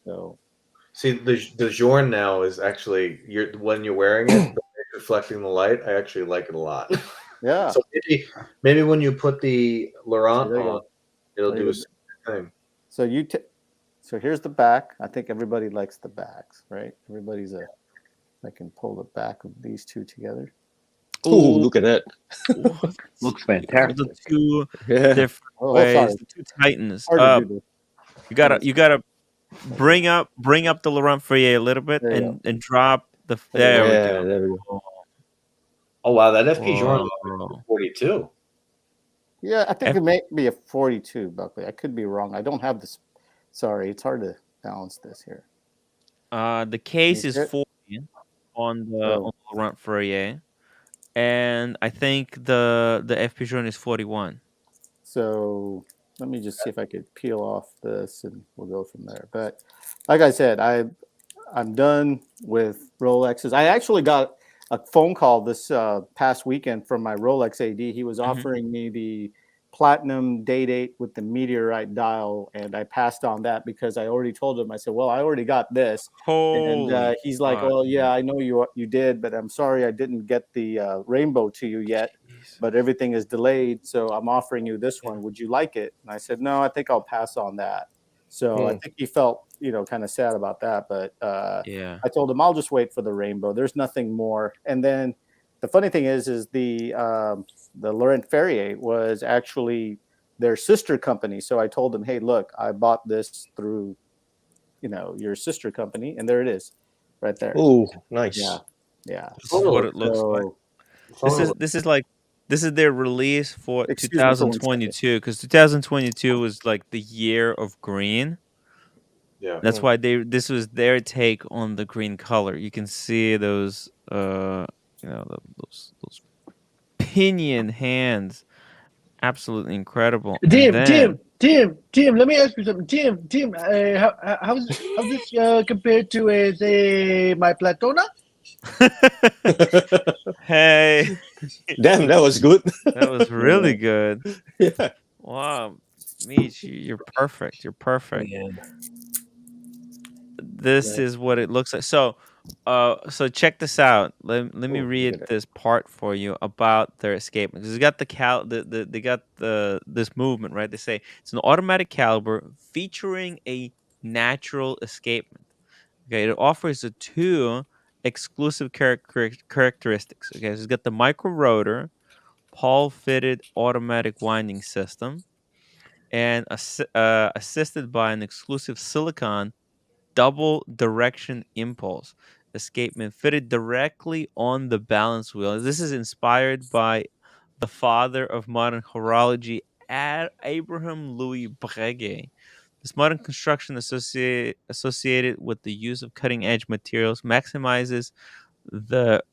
So, see, the Jorn now is actually when you're wearing it, reflecting the light. I actually like it a lot. Yeah. So maybe when you put the Laurent on, it'll do a thing. So so here's the back. I think everybody likes the backs, right? I can pull the back of these two together. Oh, look at that. Looks fantastic. The two different ways, sorry. the two titans. Hard to do this. You gotta bring up the Laurent Ferrier a little bit and drop the. There we go. There we go. Oh wow, that FP Jorn is 42. Yeah, I think it may be a 42, Buckley. I could be wrong. I don't have this. Sorry, it's hard to balance this here. The case is 40 on the Laurent Ferrier, and I think the FP Jorn is 41. So let me just see if I could peel off this, and we'll go from there. But like I said, I'm done with Rolexes. I actually got a phone call this past weekend from my Rolex AD. He was offering me the platinum date with the meteorite dial, and I passed on that because I already told him. I said, well, I already got this. And he's like, well, yeah, I know you did, but I'm sorry I didn't get the rainbow to you yet. But everything is delayed, so I'm offering you this one. Would you like it? And I said, no, I think I'll pass on that. So I think he felt, kind of sad about that. But I told him I'll just wait for the rainbow. There's nothing more. And then the funny thing is the Laurent Ferrier was actually their sister company. So I told them, hey, look, I bought this through, your sister company, and there it is, right there. Oh, nice. Yeah. This is what it looks like. This is their release for 2022, because 2022 was like the year of green. Yeah, that's why this was their take on the green color. You can see those those pinion hands, absolutely incredible. Tim, let me ask you something. Tim, how's this compared to say my Platona? Hey, damn, that was good. That was really good. Yeah. Wow, Meech, you're perfect. You're perfect. Yeah. This is what it looks like. So check this out. Let me read this part for you about their escapement. Because they got this movement, right? They say it's an automatic caliber featuring a natural escapement. Okay, it offers the two exclusive characteristics. Okay, so it's got the micro rotor, Paul fitted automatic winding system, and assisted by an exclusive silicon double direction impulse escapement fitted directly on the balance wheel. This is inspired by the father of modern horology, Abraham Louis Breguet, This modern construction associated with the use of cutting edge materials maximizes the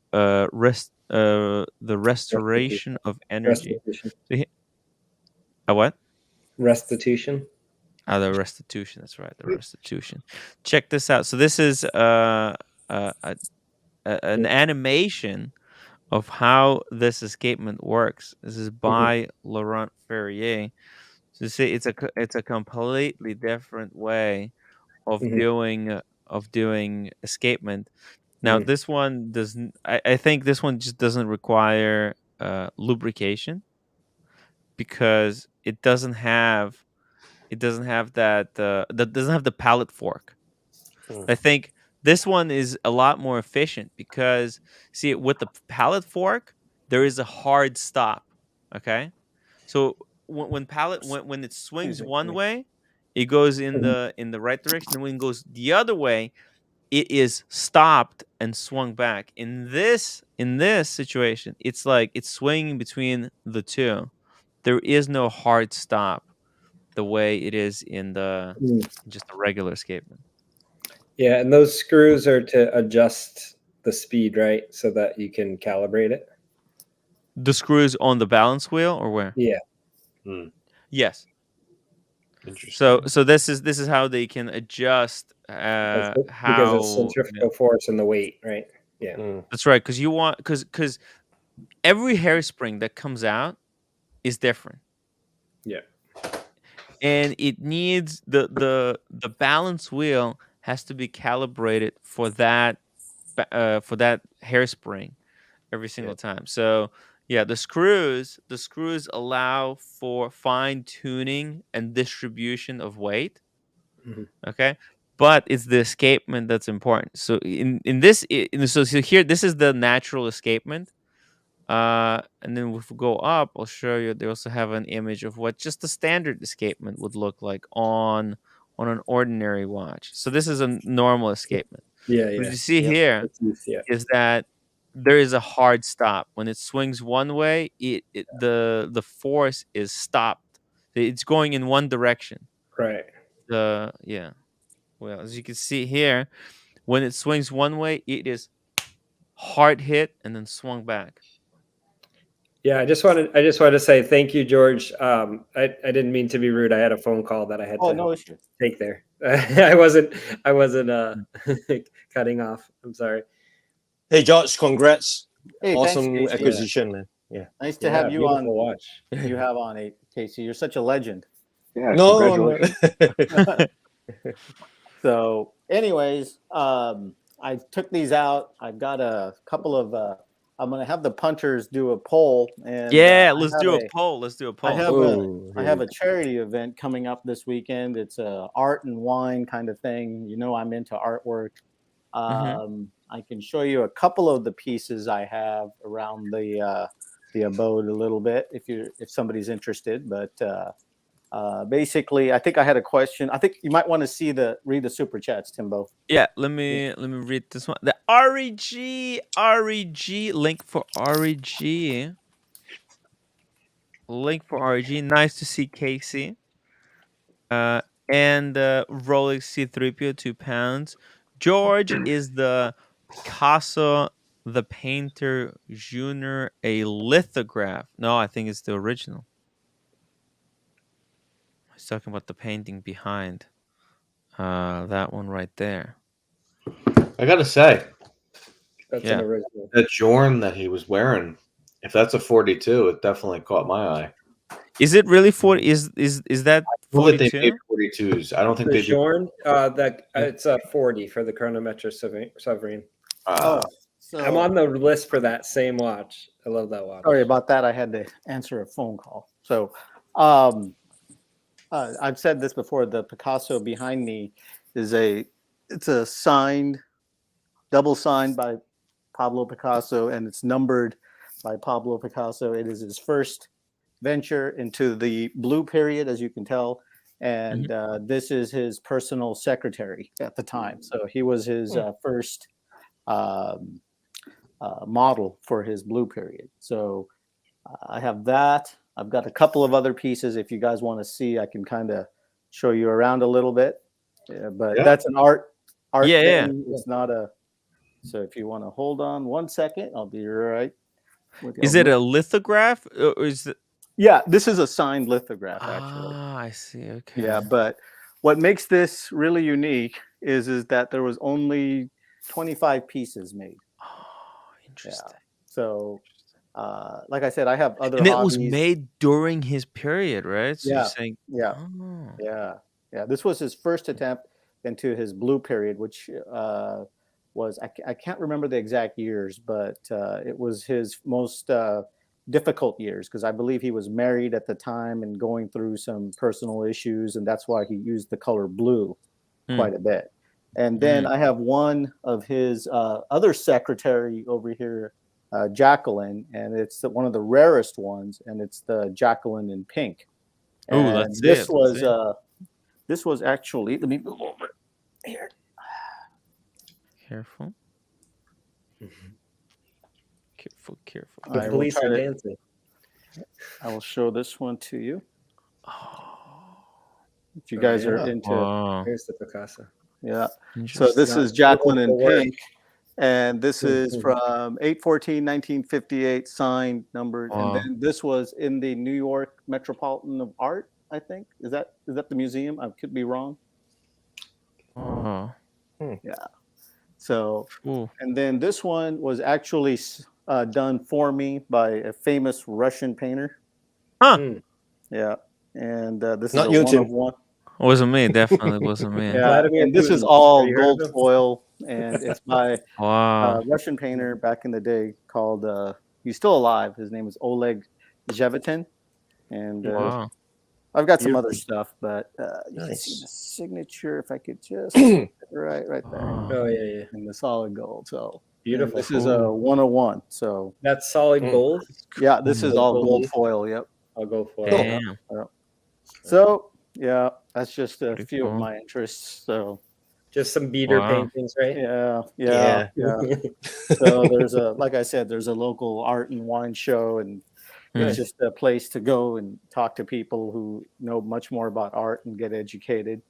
restoration of energy. Restitution. So a what? Restitution. The restitution. That's right. The restitution. Check this out. So this is an animation of how this escapement works. This is by Laurent Ferrier. So you see, it's a completely different way of doing escapement. Now this one doesn't. I think this one just doesn't require lubrication because it doesn't have that doesn't have the pallet fork. I think this one is a lot more efficient because see with the pallet fork there is a hard stop. Okay, so when it swings one way, it goes in the right direction, and when it goes the other way, it is stopped and swung back. In this situation, it's like it's swinging between the two. There is no hard stop the way it is in just a regular escapement. Yeah, and those screws are to adjust the speed, right? So that you can calibrate it. The screws on the balance wheel or where? Yeah. Yes. Interesting. So this is how they can adjust Because of how centrifugal force and the weight, right? Yeah. That's right, because you want because every hairspring that comes out is different. Yeah. And it needs the balance wheel has to be calibrated for that hairspring every single time. So yeah, the screws allow for fine tuning and distribution of weight. Okay, but it's the escapement that's important. So so here this is the natural escapement. And then if we go up, I'll show you. They also have an image of what just the standard escapement would look like on an ordinary watch. So this is a normal escapement. Yeah, What yeah. you see Yep. here Yeah. is that there is a hard stop. When it swings one way, the force is stopped. It's going in one direction. Right. Well, as you can see here, when it swings one way, it is hard hit and then swung back. Yeah, I just wanted to say thank you, George. I didn't mean to be rude. I had a phone call that I had to no issue. take there. I wasn't cutting off. I'm sorry. Hey, George, congrats. Hey, awesome thanks, Casey. acquisition, man. Yeah. Nice to have you on. Watch. You have on, Casey. You're such a legend. Yeah, No. So, anyways, I took these out. I've got a couple of. I'm going to have the punters do a poll. And let's do a poll. Let's do a poll. I have a charity event coming up this weekend. It's a art and wine kind of thing. You know, I'm into artwork. I can show you a couple of the pieces I have around the abode a little bit if somebody's interested. But basically, I think I had a question. I think you might want to read the super chats, Timbo. Yeah, let me read this one. The REG link for REG. Nice to see Casey. And Rolex C3PO 2 pounds. George is the Picasso the Painter Junior, a lithograph. No, I think it's the original. He's talking about the painting behind that one right there. I gotta say, that's an original. That Jorn that he was wearing, if that's a 42, it definitely caught my eye. Is it really 40? Is that 42? They made 42s. I don't think they Jorn, it's a 40 for the Chronometra Sovereign. I'm on the list for that same watch. I love that watch. Sorry about that. I had to answer a phone call. So I've said this before. The Picasso behind me is it's a double signed by Pablo Picasso, and it's numbered by Pablo Picasso. It is his first venture into the blue period, as you can tell. And this is his personal secretary at the time. So he was his first model for his blue period. So I have that. I've got a couple of other pieces. If you guys want to see, I can kind of show you around a little bit. Yeah, but that's an art Yeah. thing. It's not a. So if you want to hold on 1 second, I'll be right. Is it a lithograph or is it? Yeah, this is a signed lithograph, actually. Ah, I see. Okay. Yeah, but what makes this really unique is that there was only 25 pieces made. Oh, interesting. Yeah. So, like I said, I have other And it was hobbies. made during his period, right? So you're saying, yeah, oh. yeah. This was his first attempt into his blue period, which was I can't remember the exact years, but it was his most difficult years because I believe he was married at the time and going through some personal issues, and that's why he used the color blue quite a bit. And then I have one of his other secretary over here, Jacqueline, and it's one of the rarest ones, and it's the Jacqueline in pink. Oh, And this was actually, let me move over here. Careful. Careful. The police are dancing. I will show this one to you. Oh. If you guys are into. Here's the Picasso. Yeah. So this is Jacqueline in pink. And this is from 8/14/1958, signed, numbered. And then this was in the New York Metropolitan of Art, I think. Is that the museum? I could be wrong. Oh. Yeah. So, and then this one was actually done for me by a famous Russian painter. Huh. Yeah. And this Not is you, a Tim. one-of-one. Wasn't me. Definitely wasn't me. Yeah, and this is all gold foil, and it's by Wow. a Russian painter back in the day called, he's still alive. His name is Oleg Zhevitin. And Wow. I've got some other stuff, but you can see the signature if I could just right there. Oh yeah. In the solid gold. So beautiful. This is a 101. So that's solid gold. Yeah, this is all gold foil. Yep. All gold foil. Damn. Yep. So yeah, that's just a few of my interests. So just some beater paintings, right? Yeah. So there's like I said, there's a local art and wine show, and it's just a place to go and talk to people who know much more about art and get educated.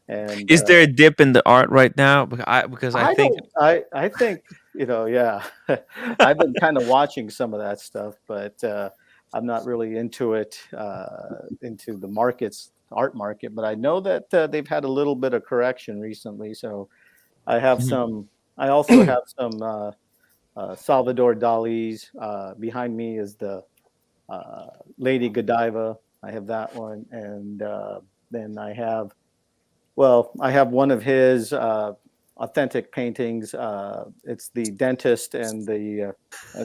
And is there a dip in the art right now? Because I think I think I've been kind of watching some of that stuff, but I'm not really into it, into the art market. But I know that they've had a little bit of correction recently. So I have some. I also have some Salvador Dali's. Behind me is the Lady Godiva. I have that one, and then I have one of his authentic paintings. It's the dentist and the.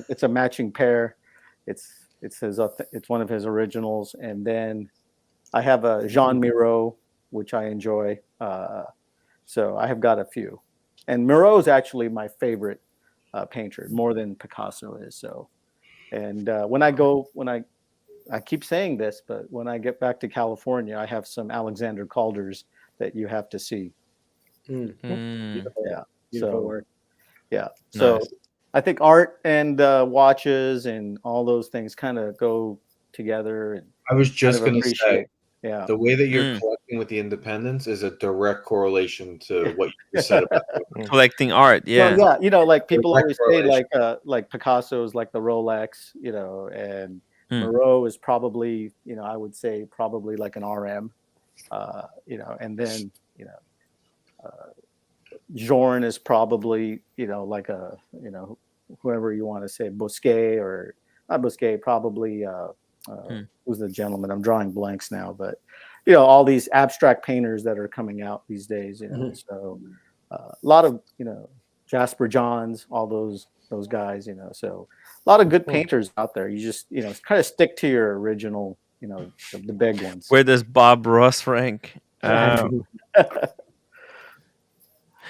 It's a matching pair. It's one of his originals, and then I have a Jean Miro, which I enjoy. So I have got a few, and Miro is actually my favorite painter, more than Picasso is. So, and I keep saying this, but when I get back to California, I have some Alexander Calders that you have to see. Beautiful. Yeah. Beautiful work. Yeah. So I think art and watches and all those things kind of go together. And I was just going to say, the way that you're Mm. collecting with the independents is a direct correlation to what you just said about collecting art. Yeah. Well, yeah, you know, like people Direct always say, correlation. like Picasso is like the Rolex, you know, and Hmm. Moreau is probably, you know, I would say probably like an RM, you know, and then, you know, Jorn is probably, you know, like a, you know, whoever you want to say, Bosquet or not Bosquet, probably, who's the gentleman? I'm drawing blanks now, but, you know, all these abstract painters that are coming out these days, you know, so a lot of, you know, Jasper Johns, all those guys, you know, so a lot of good painters out there. You just, you know, kind of stick to your original, you know, the big ones. Where does Bob Ross rank? And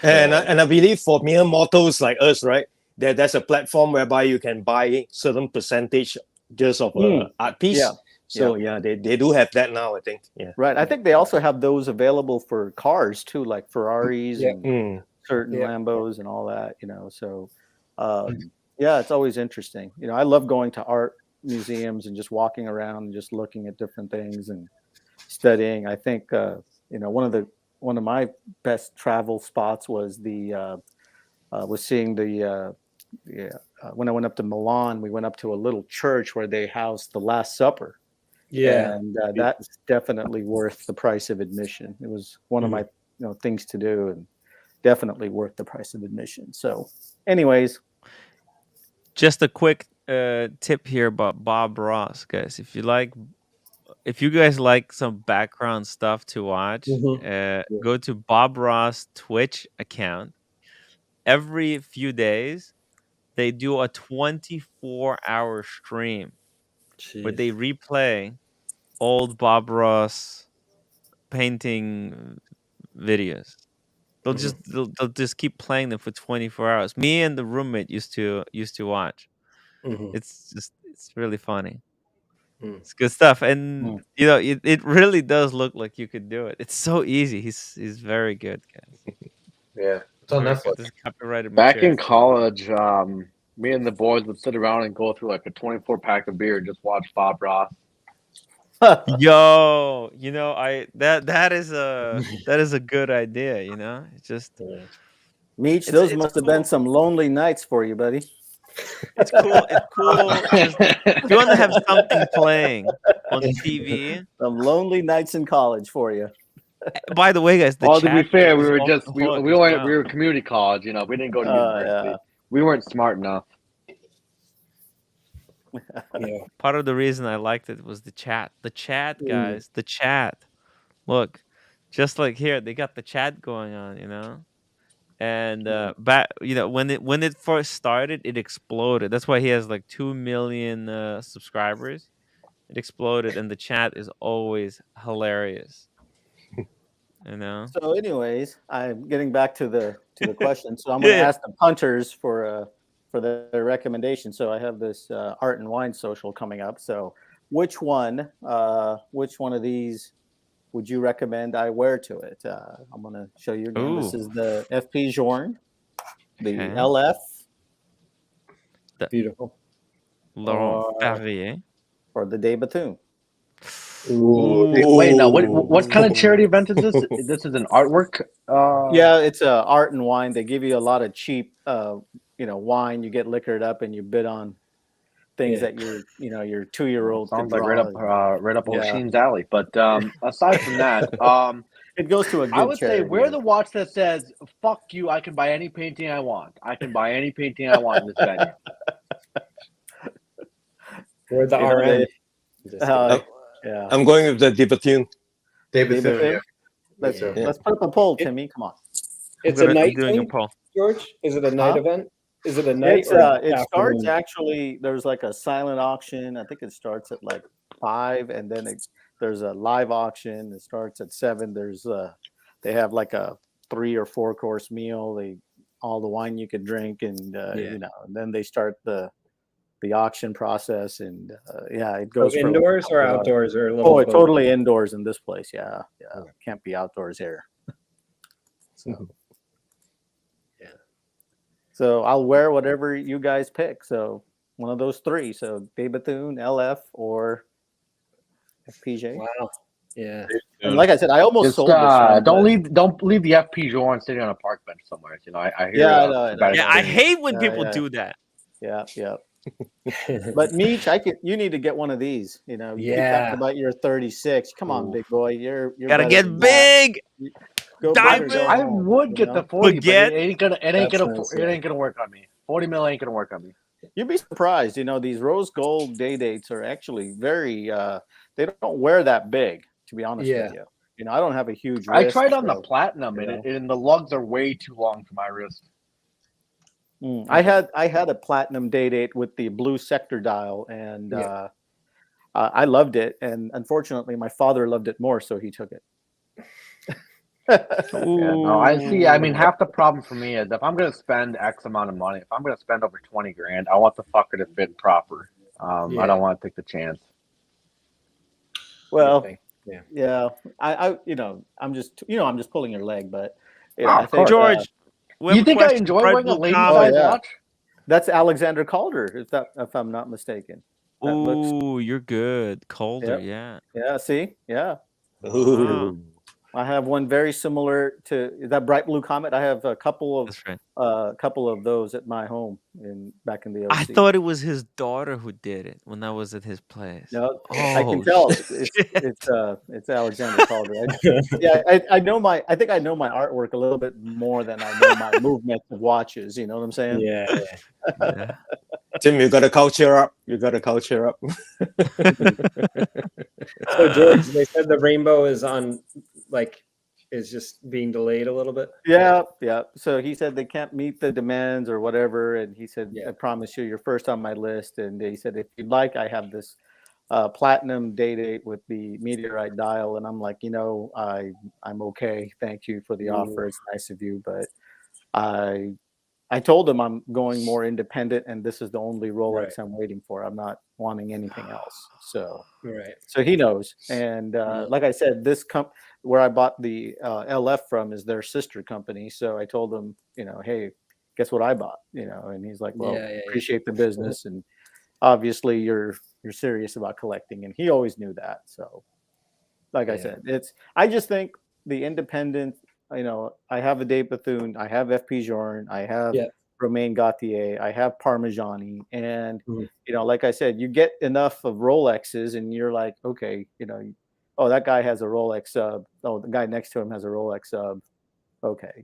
I believe for mere mortals like us, right, there's a platform whereby you can buy certain percentage just of an art piece. Yeah. So they do have that now, I think. Yeah. Right. I think they also have those available for cars too, like Ferraris and certain Lambos and all that, you know. So yeah, it's always interesting. You know, I love going to art museums and just walking around and just looking at different things and studying. I think you one of my best travel spots was seeing when I went up to Milan. We went up to a little church where they housed the Last Supper. Yeah, And that's definitely worth the price of admission. It was one of my things to do, and definitely worth the price of admission. So, anyways, just a quick tip here about Bob Ross, guys. If you guys like some background stuff to watch, go to Bob Ross Twitch account. Every few days, they do a 24-hour stream where they replay old Bob Ross painting videos. They'll just keep playing them for 24 hours. Me and the roommate used to watch. It's really funny. It's good stuff, and it really does look like you could do it. It's so easy. He's very good, guys. Yeah, it's on Very Netflix. good. This is copyrighted Back material. in college, me and the boys would sit around and go through like a 24-pack of beer and just watch Bob Ross. Yo, that is a good idea. It's just Meech, those must have been some lonely nights for you, buddy. It's cool. It's cool. Just if you want to have something playing on TV. Some lonely nights in college for you. By the way, guys, to be fair, we were we were community college. We didn't go to university. Yeah. We weren't smart enough. Yeah. Part of the reason I liked it was the chat. The chat, guys. The chat. Look, just like here, they got the chat going on. And back, when it first started, it exploded. That's why he has like 2 million subscribers. It exploded, and the chat is always hilarious. So, anyways, I'm getting back to the question. So I'm going to ask the punters for their recommendation. So I have this Art and Wine social coming up. So which one of these would you recommend I wear to it? I'm going to show you again. This is the FP Journe, the LF, beautiful, Laurent Perrier, or the De Bethune. Wait, now what kind of charity event is this? This is an artwork. Yeah, it's Art and Wine. They give you a lot of cheap, wine. You get liquored up, and you bid on things that your 2-year-old sounds could like draw. right up O'Shea's alley. But aside from that, it goes to a good I would charity. say wear the watch that says "Fuck you." I can buy any painting I want. I can buy any painting I want in this venue. We're the RM. Yeah, I'm going with the De Bethune. Let's put up a poll, Timmy. Come on. It's a night thing, George? Is it a night event? Is it a night? It starts actually. There's like a silent auction. I think it starts at like 5, and then there's a live auction. It starts at 7. They have like a 3 or 4 course meal. All the wine you can drink, and and then they start the auction process, and it goes indoors or outdoors or totally indoors in this place. Yeah, can't be outdoors here. So I'll wear whatever you guys pick. So one of those 3. So De Bethune, LF, or FPJ. Wow. Yeah. And like I said, I almost sold this one. Don't leave the FP Journe sitting on a park bench somewhere. I hear. I know. I hate when people do that. Yeah. But Meech, you need to get one of these. You keep talking about your 36. Come on, big boy. You're gotta get big. I would get the 40, but it ain't gonna work on me. 40 mil ain't gonna work on me. You'd be surprised. These rose gold day dates are actually very. They don't wear that big, to be honest with you. I don't have a huge. I tried on the platinum, and the lugs are way too long for my wrist. I had a platinum day date with the blue sector dial, and I loved it. And unfortunately, my father loved it more, so he took it. I see. I mean, half the problem for me is if I'm going to spend X amount of money, if I'm going to spend over 20 grand, I want the fucker to fit proper. I don't want to take the chance. Well, I'm just pulling your leg, but I think George. You think I enjoy wearing a lady-size watch? That's Alexander Calder, if I'm not mistaken. You're good, Calder. Yeah. Yeah. See. Yeah. Wow. I have one very similar to that bright blue comet. I have a couple of That's right. couple of those at my home back in the I OC. thought it was his daughter who did it when I was at his place. No, I can Oh tell shit! it's Alexander Calder. I know I think I know my artwork a little bit more than I know my movement of watches. You know what I'm saying? Yeah. Yeah. Tim, you got to culture up. You got to culture up. So George, they said the rainbow is just being delayed a little bit. Yeah. So he said they can't meet the demands or whatever, and he said, "I promise you, you're first on my list." And he said, "If you'd like, I have this platinum date with the meteorite dial." And I'm like, I'm okay. Thank you for the offer. It's nice of you, but I told him I'm going more independent, and this is the only Rolex I'm waiting for. I'm not wanting anything else. So he knows. And like I said, where I bought the LF from is their sister company. So I told him, hey, guess what I bought? And he's like, well, appreciate the business, and obviously you're serious about collecting, and he always knew that. So, like I said, I just think the independent. I have a Dave Bethune, I have FP Journe, I have Romain Gauthier, I have Parmigiani, and like I said, you get enough of Rolexes, and you're like, okay, oh, that guy has a Rolex sub. Oh, the guy next to him has a Rolex sub. Okay,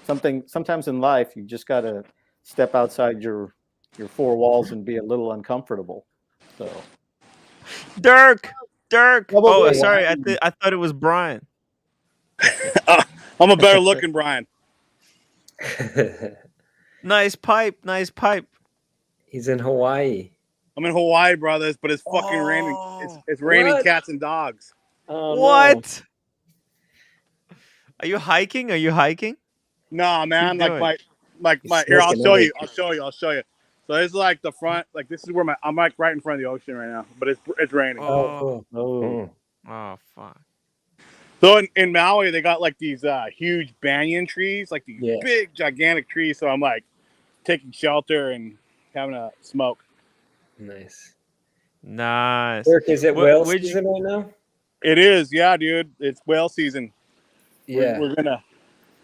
sometimes in life you just gotta step outside your four walls and be a little uncomfortable. So, Dirk. Oh, D. sorry. I thought it was Brian. I'm a better looking Brian. Nice pipe. He's in Hawaii. I'm in Hawaii, brothers, but it's fucking raining. It's raining cats and dogs. Oh, what? No. Are you hiking? No, man. Like my here, I'll show you. So this is like the front. Like this is where I'm like right in front of the ocean right now, but it's raining. Oh, cool. Oh, fuck. So in Maui, they got like these huge banyan trees, like these big, gigantic trees. So I'm like taking shelter and having a smoke. Nice. Dirk, is it whale season right now? It is, yeah, dude. It's whale season. Yeah,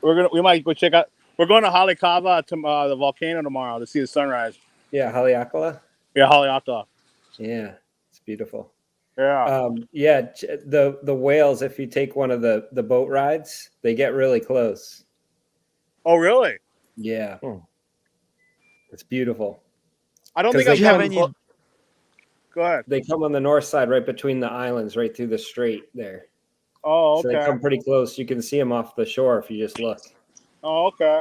we might go check out. We're going to Halikava to the volcano tomorrow to see the sunrise. Yeah, Haleakala. Yeah, Haleakala. Yeah, it's beautiful. Yeah. The whales, if you take one of the boat rides, they get really close. Oh, really? Yeah. It's beautiful. I don't think I've have any. Go ahead. They come on the north side, right between the islands, right through the strait there. Oh, okay. So they come pretty close. You can see them off the shore if you just look. Oh, okay.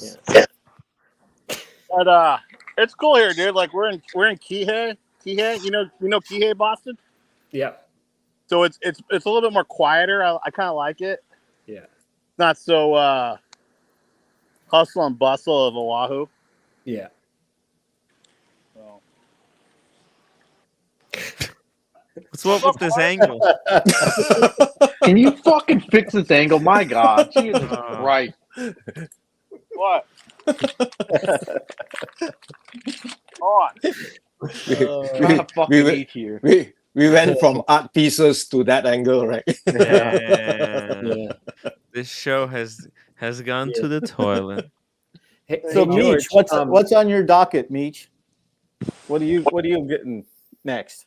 Yeah. But it's cool here, dude. Like we're in Kihei. Kihei, you know Kihei, Boston. Yeah. So it's a little bit more quieter. I kind of like it. Yeah. Not so hustle and bustle of Oahu. Yeah. What's up with this angle? Can you fucking fix this angle? My God, Jesus Christ! What? On. We went from art pieces to that angle, right? Yeah. This show has gone to the toilet. So Meech, what's on your docket, Meech? What are you getting next?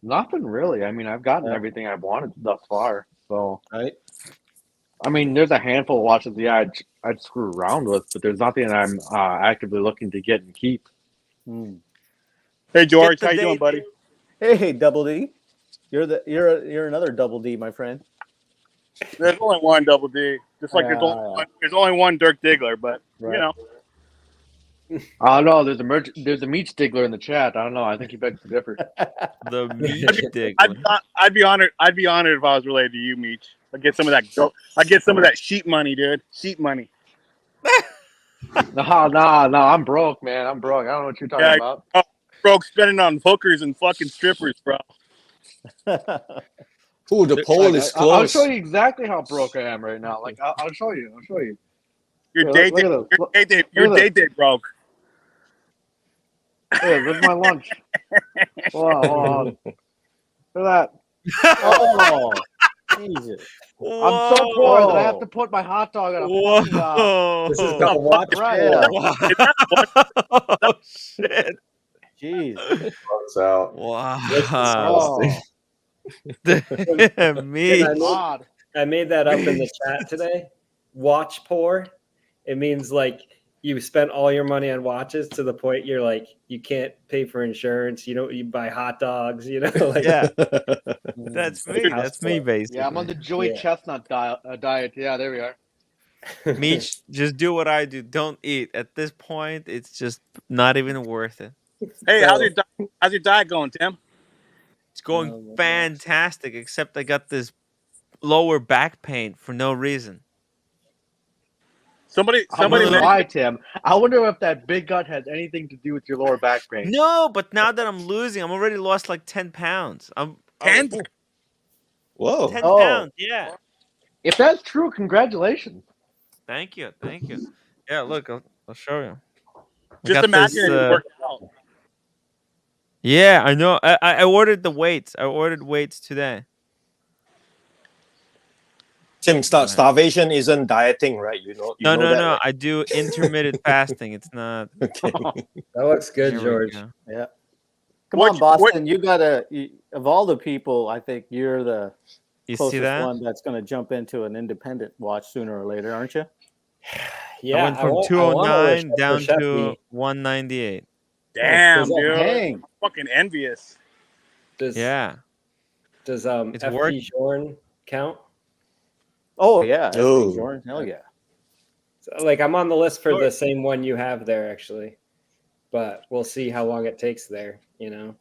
Nothing really. I mean, I've gotten everything I've wanted thus far. So, right. I mean, there's a handful of watches. Yeah, I'd screw around with, but there's nothing that I'm actively looking to get and keep. Hey George, how you doing, buddy? Hey, Double D. You're another Double D, my friend. There's only one Double D. Just like there's only one Dirk Diggler, but you know. I don't know. There's a meat stickler in the chat. I don't know. I think he begs to differ. The meat stickler. I'd be honored if I was related to you, Meech. I get some of that sheep money, dude. Sheep money. No. I'm broke, man. I'm broke. I don't know what you're talking about. Broke spending on hookers and fucking strippers, bro. Ooh, the poll is close. I'll show you exactly how broke I am right now. Like I'll show you. Your day broke. Hey, where's my lunch? Hold on. Look at that. Oh. Jesus. I'm so poor that I have to put my hot dog on a fucking This is Oh, called watch right. Yeah. is that what? Oh shit! Jesus. Bugs out. That's Wow. disgusting. Tim, Me. I made that up in the chat today. Watch poor. It means like you spent all your money on watches to the point you're like you can't pay for insurance. You buy hot dogs. Like Yeah, it's that's like me. house That's me, poor. basically. Yeah, I'm on the Joey Yeah. Chestnut diet. Yeah, there we are. Meech, just do what I do. Don't eat. At this point, it's just not even worth it. Hey, So, how's your diet going, Tim? It's going oh my gosh. fantastic, except I got this lower back pain for no reason. Somebody I wonder mentioned- why, Tim. I wonder if that big gut has anything to do with your lower back pain. No, but now that I'm losing, I'm already lost like 10 pounds. 10? Whoa. 10 Oh. pounds, yeah. If that's true, congratulations. Thank you. Yeah, look, I'll show you. I Just got imagine this, it worked out. Yeah, I know. I ordered the weights. I ordered weights today. Tim, starvation isn't dieting, right? You know No, that, no. right? I do intermittent fasting. It's not. Okay. That looks good, Here we George. go. Yeah. Come on, Boston. You gotta. Of all the people, I think you're the You see closest that? one that's going to jump into an independent watch sooner or later, aren't you? Yeah, I went from want- 209 wish down for to Sheffy. 198. Damn, Does that- dude. Dang. I'm fucking envious. Does Yeah. Does It's FP working. Jorn count? Oh yeah, Oh. Jordan. Hell yeah. So, like I'm on the list for the same one you have there, actually, but we'll see how long it takes there. By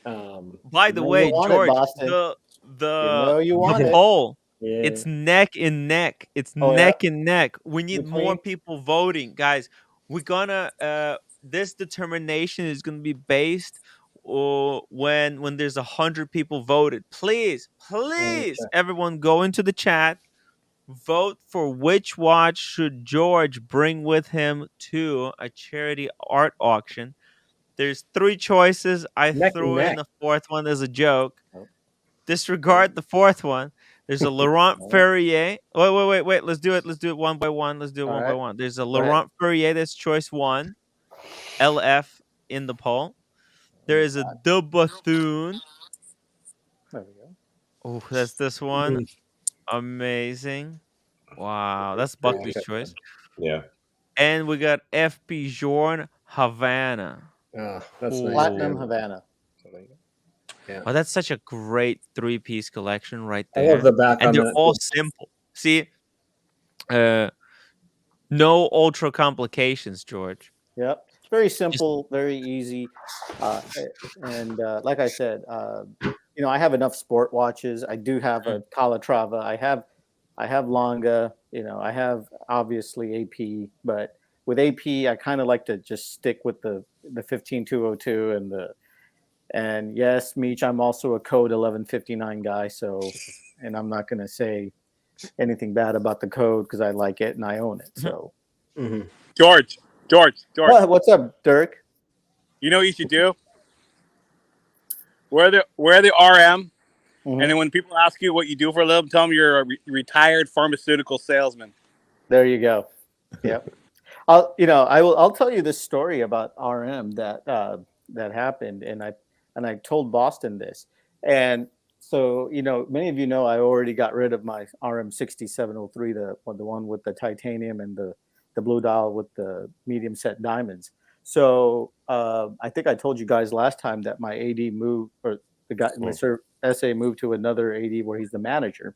the know way, you want it, George, Boston. You want the it. poll, Yeah. it's neck and neck. It's Oh, yeah? neck and neck. We need more Between- people voting, guys. We're gonna this determination is gonna be based when there's 100 people voted. Please, everyone go into the chat. Vote for which watch should George bring with him to a charity art auction. There's 3 choices. I Neck threw and in neck. the 4th one as a joke. Oh. Disregard the 4th one. There's a Laurent Ferrier. Wait. Let's do it one by one. Let's do it All one by right. one. There's a Go ahead. Laurent Ferrier. That's choice 1. LF in the poll. There is a De Bethune. There we go. Oh, that's this one. Amazing. Wow, that's Buckley's choice. Yeah. And we got FP Jorn Havana. Oh, that's nice. Platinum man. Havana. Yeah. Oh, that's such a great 3-piece collection right I there. love the back And on they're that. all simple. See, no ultra complications, George. Yep. It's very simple, very easy. And like I said, I have enough sport watches. I do have a Calatrava. I have Longa. I have obviously AP, but with AP, I kind of like to just stick with the 15202 and yes, Meech, I'm also a code 1159 guy. So, and I'm not going to say anything bad about the code because I like it and I own it. So, George. What's up, Dirk? You know what you should do? Wear the RM, and then when people ask you what you do for a living, tell them you're a retired pharmaceutical salesman. There you go. Yep. I'll tell you this story about RM that happened, and I told Boston this, and so many of you know I already got rid of my RM 6703, the one with the titanium and the blue dial with the medium set diamonds. So I think I told you guys last time that my AD moved, or the guy my SA moved to another AD where he's the manager.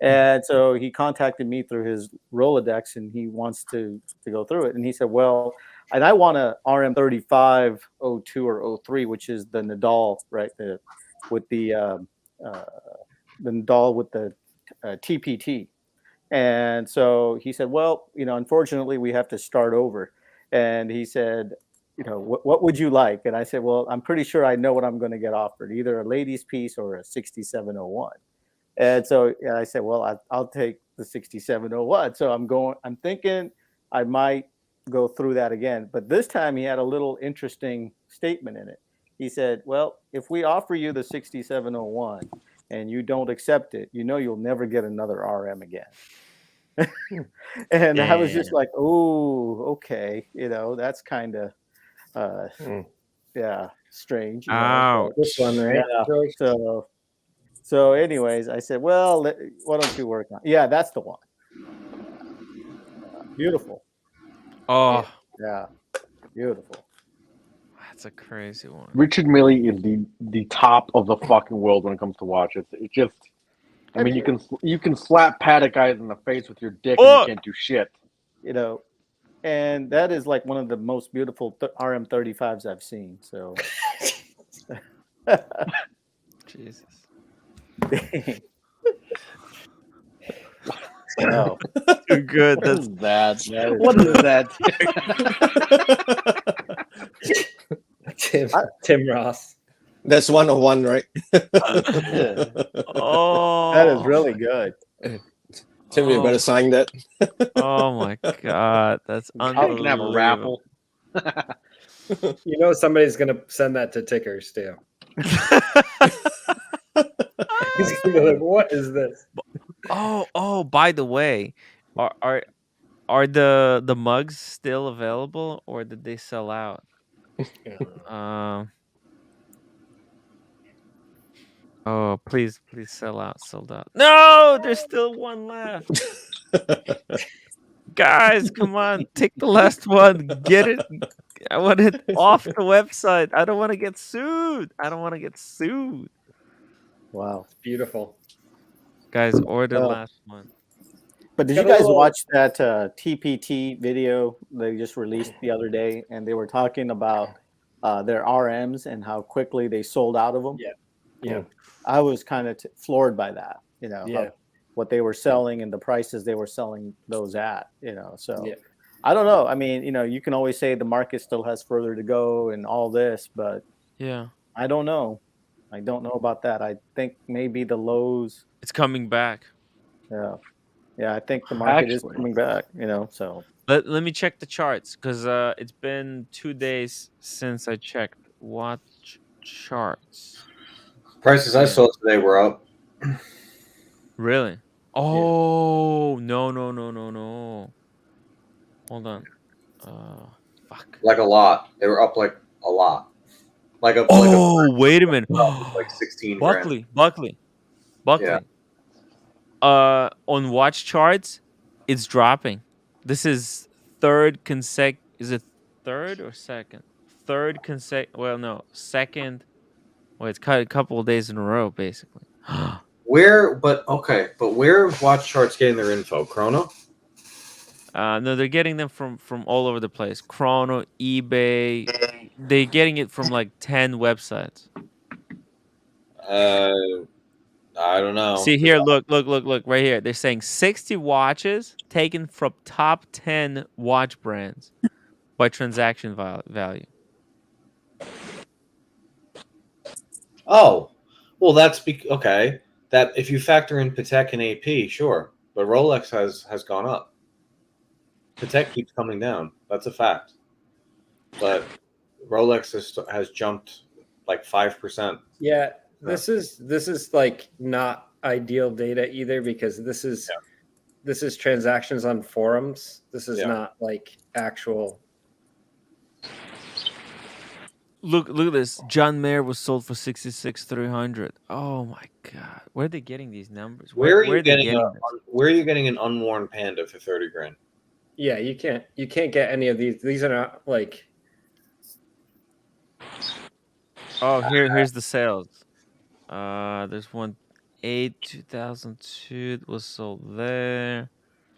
And so he contacted me through his Rolodex, and he wants to go through it. And he said, "Well, and I want a RM 3502 or 03, which is the Nadal, right? With the Nadal with the TPT." And so he said, "Well, unfortunately, we have to start over." And he said, what would you like?" And I said, "Well, I'm pretty sure I know what I'm going to get offered, either a ladies piece or a 6701." And so I said, "Well, I'll take the 6701." So I'm thinking I might go through that again. But this time he had a little interesting statement in it. He said, "Well, if we offer you the 6701, and you don't accept it, you know you'll never get another RM again. And I was just like, oh, okay, that's kind of yeah, strange, Ouch. This one, right, yeah. George? So anyways, I said, well, why don't you work on? Yeah, that's the one. Beautiful. Oh, yeah, beautiful. That's a crazy one. Richard Milley is the top of the fucking world when it comes to watches. It just, I mean, you can slap paddock guys in the face with your dick and they can't do shit. And that is like one of the most beautiful RM35s I've seen. So, Jesus. Wow. Too good. What is that? What is that? Tim Ross. That's 101, right? Oh, that is really good. Tim, you better sign that. Oh my God, that's unbelievable. We can have a raffle. Somebody's gonna send that to Tickers too. He's gonna be like, "What is this?" Oh! By the way, are the mugs still available, or did they sell out? Oh, please sell out, sold out. No, there's still one left. Guys, come on, take the last one. Get it. I want it off the website. I don't want to get sued. Wow. It's beautiful. Guys, order the last one. But did you guys watch that TPT video they just released the other day? And they were talking about their RMs and how quickly they sold out of them. Yeah. I was kind of floored by that. Yeah. What they were selling and the prices they were selling those at. So Yeah. I don't know. I mean, you can always say the market still has further to go and all this, but yeah, I don't know. I don't know about that. I think maybe the lows. It's coming back. Yeah, I think the market is coming back. So Let me check the charts because it's been 2 days since I checked. Watch charts. Prices I saw today were up. Really? Oh no! Hold on. Fuck. Like a lot. They were up like a lot. Wait a minute. Like 16 Buckley. Yeah. On watch charts, it's dropping. This is third consecutive. Is it third or second? Third consecutive. Well, no, second. Well, it's cut a couple of days in a row, basically. Where Watch Charts getting their info? Chrono? No, they're getting them from all over the place. Chrono, eBay. They're getting it from like 10 websites. I don't know. See here, look right here. They're saying 60 watches taken from top 10 watch brands by transaction value. Oh, well, that's okay. That if you factor in Patek and AP, sure, but Rolex has gone up. Patek keeps coming down. That's a fact. But Rolex has jumped like 5%. Yeah, this is like not ideal data either because this is transactions on forums. This is not like actual. Look at this. John Mayer was sold for 66,300. Oh my God, where are they getting these numbers? Where are you getting an unworn Panda for 30 grand? Yeah, you can't get any of these. These are not like. Oh, here's the sales. There's one 2002 was sold there.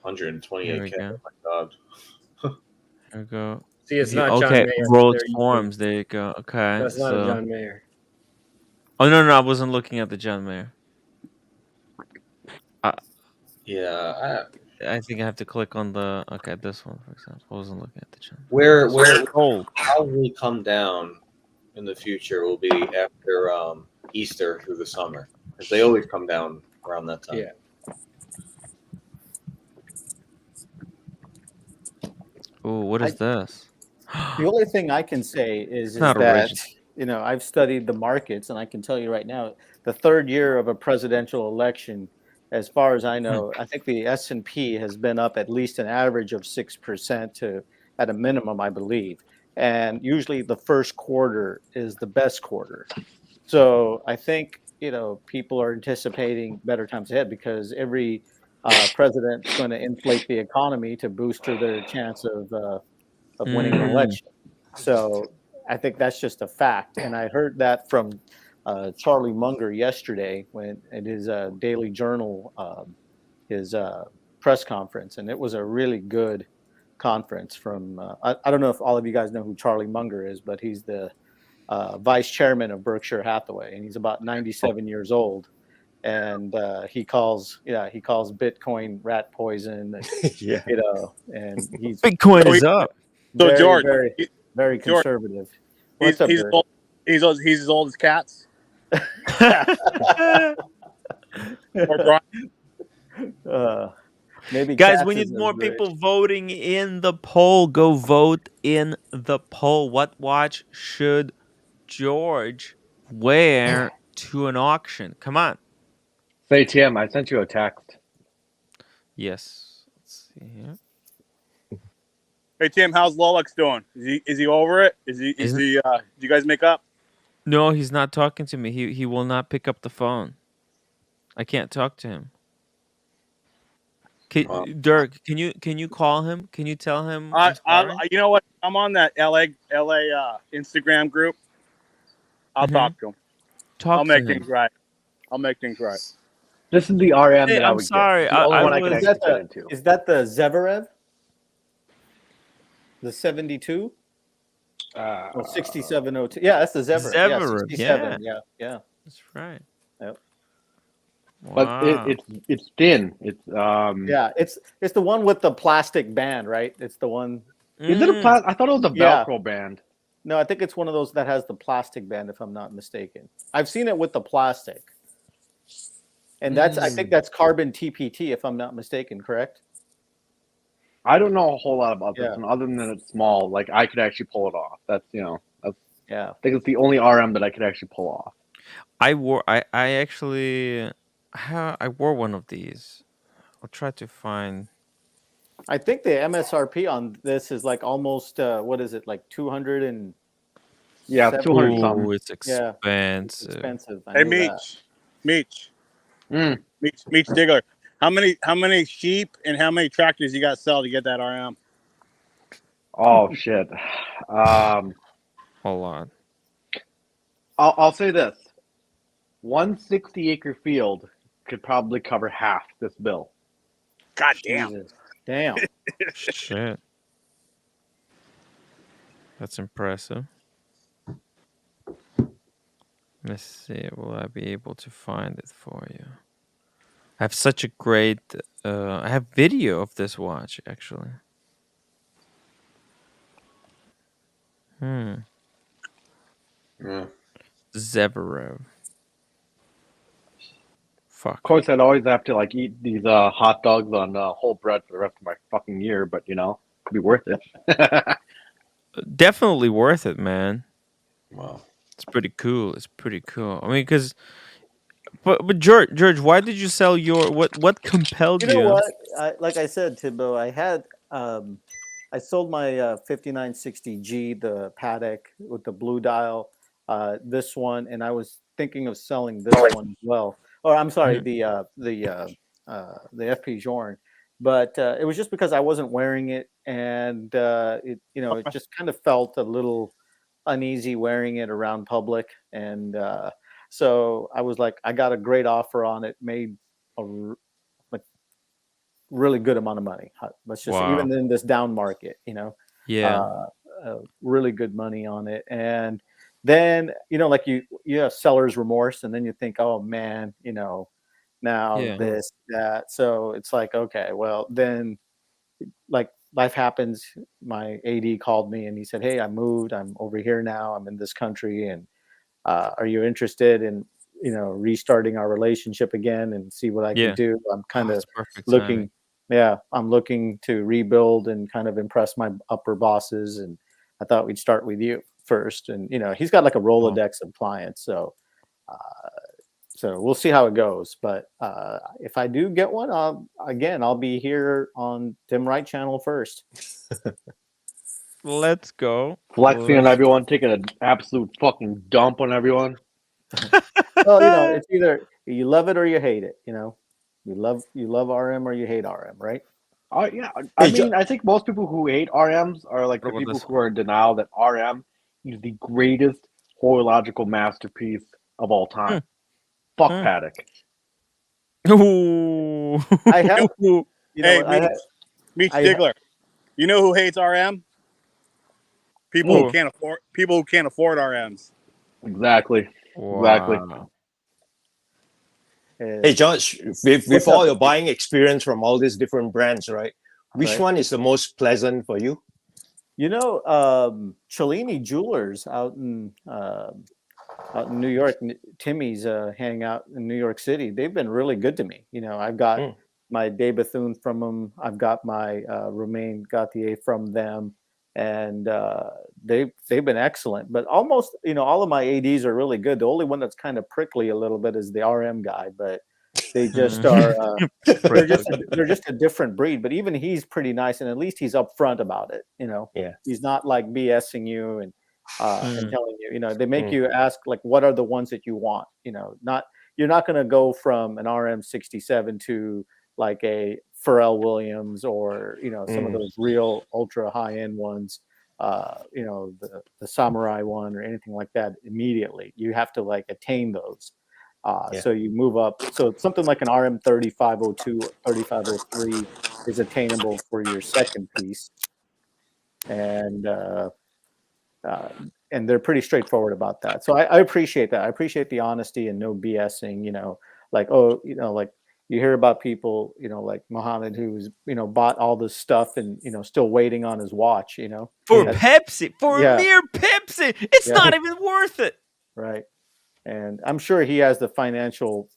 128K. Here we go. Oh my God. Here we go. See, it's not John okay. Mayer. Rolex forums. There you go. Okay. That's not a John Mayer. Oh no, I wasn't looking at the John Mayer. Yeah, I think I have to click on the this one for example. I wasn't looking at the John. Where it will probably come down in the future will be after Easter through the summer, because they always come down around that time. Yeah. Oh, what is this? The only thing I can say is not that original. I've studied the markets, and I can tell you right now, the third year of a presidential election, as far as I know, I think the S&P has been up at least an average of 6% to at a minimum, I believe. And usually the first quarter is the best quarter. So I think, people are anticipating better times ahead because every president's going to inflate the economy to booster their chance of winning an election. So I think that's just a fact. And I heard that from Charlie Munger yesterday when at his Daily Journal, his press conference, and it was a really good conference from. I don't know if all of you guys know who Charlie Munger is, but he's the vice chairman of Berkshire Hathaway, and he's about 97 years old. And he calls Bitcoin rat poison, Yeah. and he's Bitcoin is up. So very, George, very, very George, conservative. What's up, he's Dirk? he's as old as cats. Or Brian. Maybe Guys, Cats we need isn't more as rich. people voting in the poll. Go vote in the poll. What watch should George wear to an auction? Come on. Say, Tim, I sent you a text. Yes. Let's see here. Hey Tim, how's Lolux doing? Is he over it? Is he? Did you guys make up? No, he's not talking to me. He will not pick up the phone. I can't talk to him. Dirk, can you call him? Can you tell him I'm sorry? You know what? I'm on that LA Instagram group. I'll talk to him. Talk I'll to make him. things right. I'll make things right. This is the RM Hey, that I I'm would sorry. get. The only one I can Is actually that get into. is that the Zverev? The 72? Or 6702. Yeah, that's the Zverev. Yeah, Zverev, 67. Yeah, yeah. That's right. Yep. But Wow. it's thin. It's Yeah, it's the one with the plastic band, right? It's the one. Is it a I thought it was a Velcro band. No, I think it's one of those that has the plastic band, if I'm not mistaken. I've seen it with the plastic. And I think that's carbon TPT, if I'm not mistaken, correct? I don't know a whole lot about Yeah. this one, other than it's small. Like I could actually pull it off. That's yeah. I think it's the only RM that I could actually pull off. I wore one of these. I'll try to find. I think the MSRP on this is like almost what is it, like 200 and yeah, 200 something. Oh, it's expensive. Yeah, it's expensive. I Hey, know Meech, Diggler. How many sheep and how many tractors you got to sell to get that RM? Oh shit. A lot. I'll say this: 160-acre field could probably cover half this bill. God damn! Jesus. Damn. Shit. That's impressive. Let's see. Will I be able to find it for you? I have such a great. I have video of this watch actually. Yeah. Zverev. Fuck. Of course, I'd always have to like eat these hot dogs on whole bread for the rest of my fucking year, but could be worth it. Definitely worth it, man. Wow. It's pretty cool. I mean, because, but George, why did you sell your what compelled you? You know what? Like I said, Timbo, I had I sold my 5960G, the Paddock with the blue dial, this one, and I was thinking of selling this one as well. Or I'm sorry, the FP Journe, but it was just because I wasn't wearing it, and it just kind of felt a little uneasy wearing it around public, and so I was like, I got a great offer on it, made a really good amount of money. Let's just say, even in this down market, really good money on it. And then like you have seller's remorse, and then you think, oh man, now this that. So it's like, okay, well then, like life happens. My AD called me and he said, hey, I moved. I'm over here now. I'm in this country, and are you interested in restarting our relationship again and see what I can do? I'm kind of looking. I'm looking to rebuild and kind of impress my upper bosses, and I thought we'd start with you. first, and he's got like a Rolodex of clients, so we'll see how it goes. But if I do get one, I'll be here on Tim Wright channel first. Let's go. Flexing on everyone, taking an absolute fucking dump on everyone. Well, it's either you love it or you hate it. You love RM or you hate RM, right? Yeah, I mean, I think most people who hate RMs are like the people who are in denial that RM is the greatest horological masterpiece of all time. Fuck Paddock. Ooh. I have. Hey, Meech Diggler. You know who hates RM? People who can't afford RMs. Exactly. Wow. Hey, George, with all your buying experience from all these different brands, right? Which one is the most pleasant for you? Cellini Jewelers out in New York, Timmy's hang out in New York City. They've been really good to me. I've got my De Bethune from them. I've got my Romain Gauthier from them, and they've been excellent. But almost, all of my ADs are really good. The only one that's kind of prickly a little bit is the RM guy, but they just are. They're just a different breed. But even he's pretty nice, and at least he's upfront about it. He's not like BSing you and telling you. They make you ask like, what are the ones that you want? You're not going to go from an RM67 to like a Pharrell Williams or some of those real ultra high end ones. The Samurai one or anything like that immediately. You have to like attain those. So you move up. So something like an RM 3502 or 3503 is attainable for your second piece. And they're pretty straightforward about that. So I appreciate that. I appreciate the honesty and no BSing, like you hear about people, like Mohammed, who's, bought all this stuff and, still waiting on his watch, For Pepsi, mere Pepsi. It's not even worth it. Right. And I'm sure he has the financial,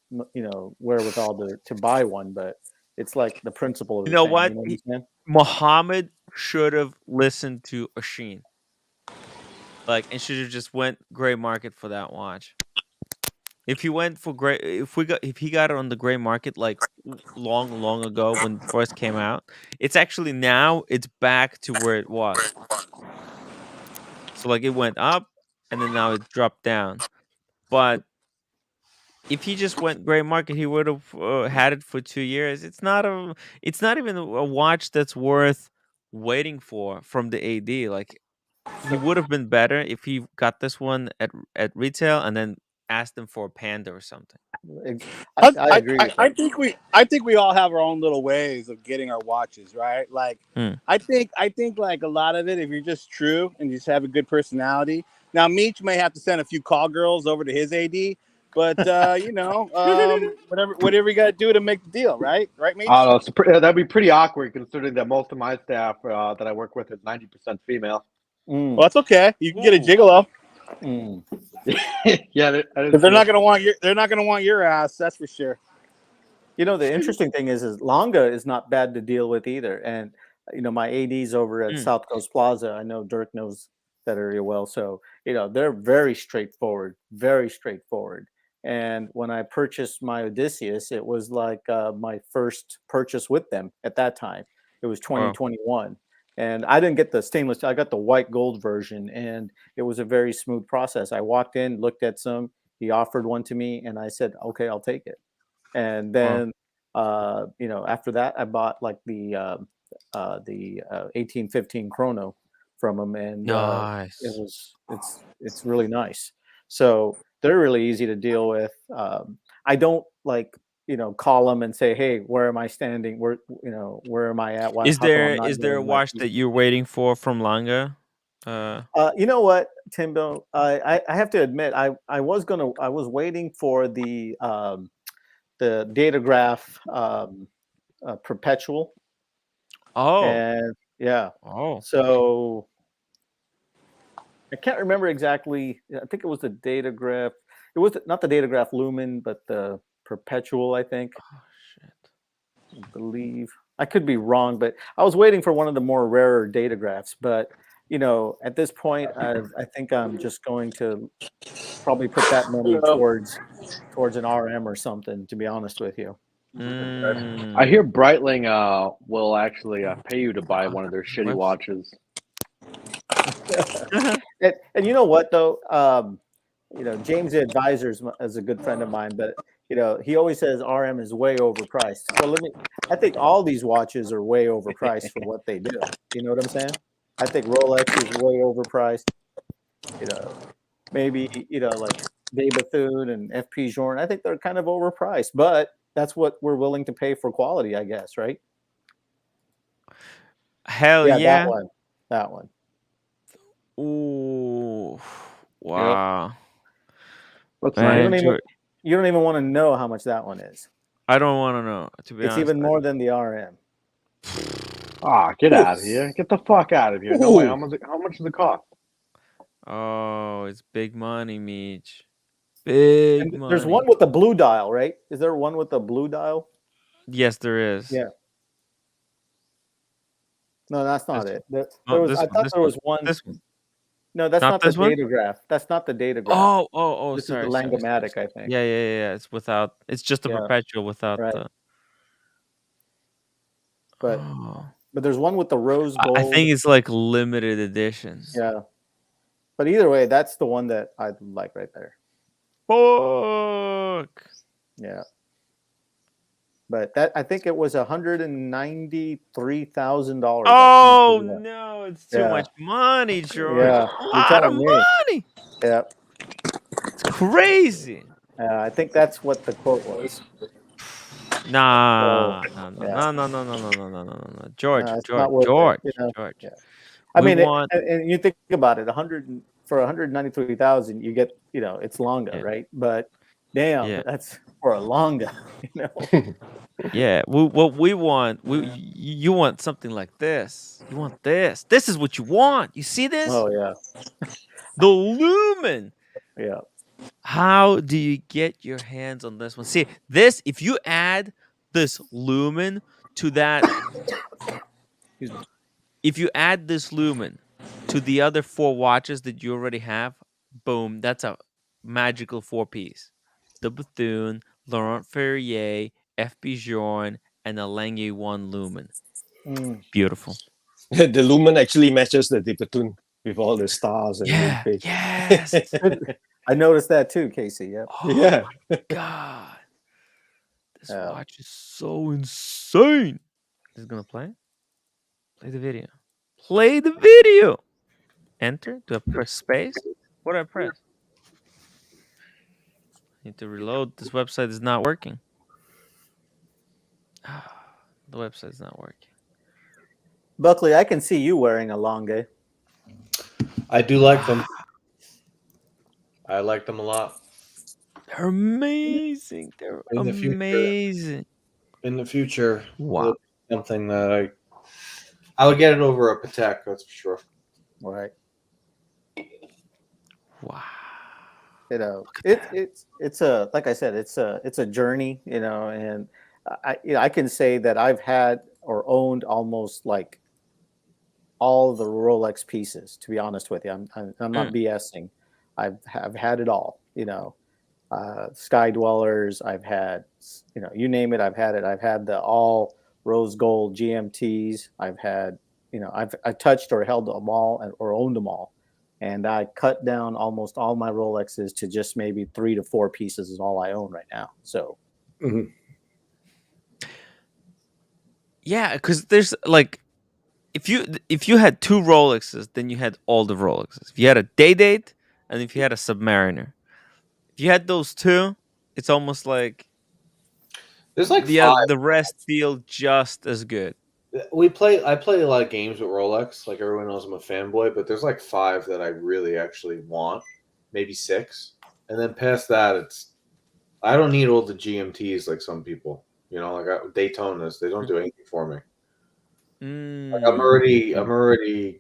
wherewithal to buy one, but it's like the principle of the thing. What? You know what I'm saying? Muhammad should have listened to Oshin. And should have just went gray market for that watch. If he went for gray, if he got it on the gray market like long ago when it first came out, it's actually now it's back to where it was. So it went up and then now it dropped down. But if he just went gray market, he would have had it for 2 years. It's not even a watch that's worth waiting for from the AD. He would have been better if he got this one at retail and then asked them for a Panda or something. I agree with that. I think we all have our own little ways of getting our watches, right? I think like a lot of it, if you're just true and you just have a good personality. Now, Meech may have to send a few call girls over to his AD, but whatever you got to do to make the deal, right? Right, Meech? That'd be pretty awkward considering that most of my staff that I work with is 90% female. Well, that's okay. You can get a gigolo. Yeah, they're not gonna want your ass. That's for sure. The interesting thing is Longa is not bad to deal with either. And my ADs over at South Coast Plaza, I know Dirk knows that area well. So they're very straightforward. And when I purchased my Odysseus, it was like my first purchase with them at that time. It was 2021. And I didn't get the stainless. I got the white gold version, and it was a very smooth process. I walked in, looked at some. He offered one to me, and I said, "Okay, I'll take it." And then, after that, I bought like the 1815 Chrono from him, and nice. It's really nice. So they're really easy to deal with. I don't call them and say, "Hey, where am I standing? Where am I at?" Is there a watch that you're waiting for from Longa? You know what, Timbo? I have to admit, I was waiting for the Datograph Perpetual. Oh. And yeah. Oh. So I can't remember exactly. I think it was the Datograph. It was not the Datograph Lumen, but the Perpetual, I think. Oh, shit. I believe. I could be wrong, but I was waiting for one of the more rarer datagraphs. But at this point, I think I'm just going to probably put that money towards an RM or something. To be honest with you. I hear Breitling will actually pay you to buy one of their shitty watches. And you know what though, James the Advisor is a good friend of mine, but he always says RM is way overpriced. Well, I think all these watches are way overpriced for what they do. You know what I'm saying? I think Rolex is way overpriced. Maybe like Dave Bethune and FP Journe. I think they're kind of overpriced, but that's what we're willing to pay for quality, I guess, right? Hell yeah. That one. Ooh, wow. Yep. Man, you don't even want to know how much that one is. I don't want to know. To be honest, it's even more than the RM. Get out of here! Get the fuck out of here! No way. How much does it cost? Oh, it's big money, Meech. Big money. There's one with the blue dial, right? Is there one with the blue dial? Yes, there is. Yeah. No, that's not it. I thought there was one. No, that's not the datograph. That's not the datograph. This sorry. This is the Langomatic, I think. Yeah. It's just a perpetual without the. But there's one with the rose gold. I think it's like limited editions. Yeah. But either way, that's the one that I like right there. Fuck. Yeah. But I think it was $193,000. Oh no, it's too much money, George. Yeah, a lot of money. Yeah, it's crazy. I think that's what the quote was. No, George. Yeah. I mean, and you think about it, for 193,000, you get, it's Longa, right? But damn, that's for a Longa, Yeah, what we want, you want something like this. You want this. This is what you want. You see this? Oh yeah, the lumen. Yeah. How do you get your hands on this one? See this. If you add this lumen to that, if you add this lumen to the other 4 watches that you already have, boom, that's a magical 4-piece. The Bethune, Laurent Ferrier, FP Journe, and a Lange 1 lumen. Beautiful. The lumen actually matches the Bethune with all the stars and everything. Yes. I noticed that too, Casey. Yep. Oh, God. This watch is so insane. Is it gonna play? Play the video. Play the video. Enter. Do I press space? What do I press? Need to reload. This website is not working. The website is not working. Buckley, I can see you wearing a Lange. I do like them. I like them a lot. They're amazing. They're amazing. In the future, wow, something that I would get it over a Patek, that's for sure. Right. Wow. It's a, like I said, it's a journey, and I can say that I've had or owned almost like all the Rolex pieces. To be honest with you, I'm not BSing. I've had it all. Sky Dwellers. I've had, you name it. I've had it. I've had the all rose gold GMTs. I've had, I've touched or held them all or owned them all. And I cut down almost all my Rolexes to just maybe 3 to 4 pieces is all I own right now. So, yeah, because there's like, if you had 2 Rolexes, then you had all the Rolexes. If you had a Day-Date and if you had a Submariner, if you had those 2, it's almost like there's like the rest feel just as good. I play a lot of games with Rolex. Like everyone knows I'm a fanboy, but there's like 5 that I really actually want, maybe 6, and then past that, I don't need all the GMTs like some people. Like Daytonas, they don't do anything for me. Like I'm already,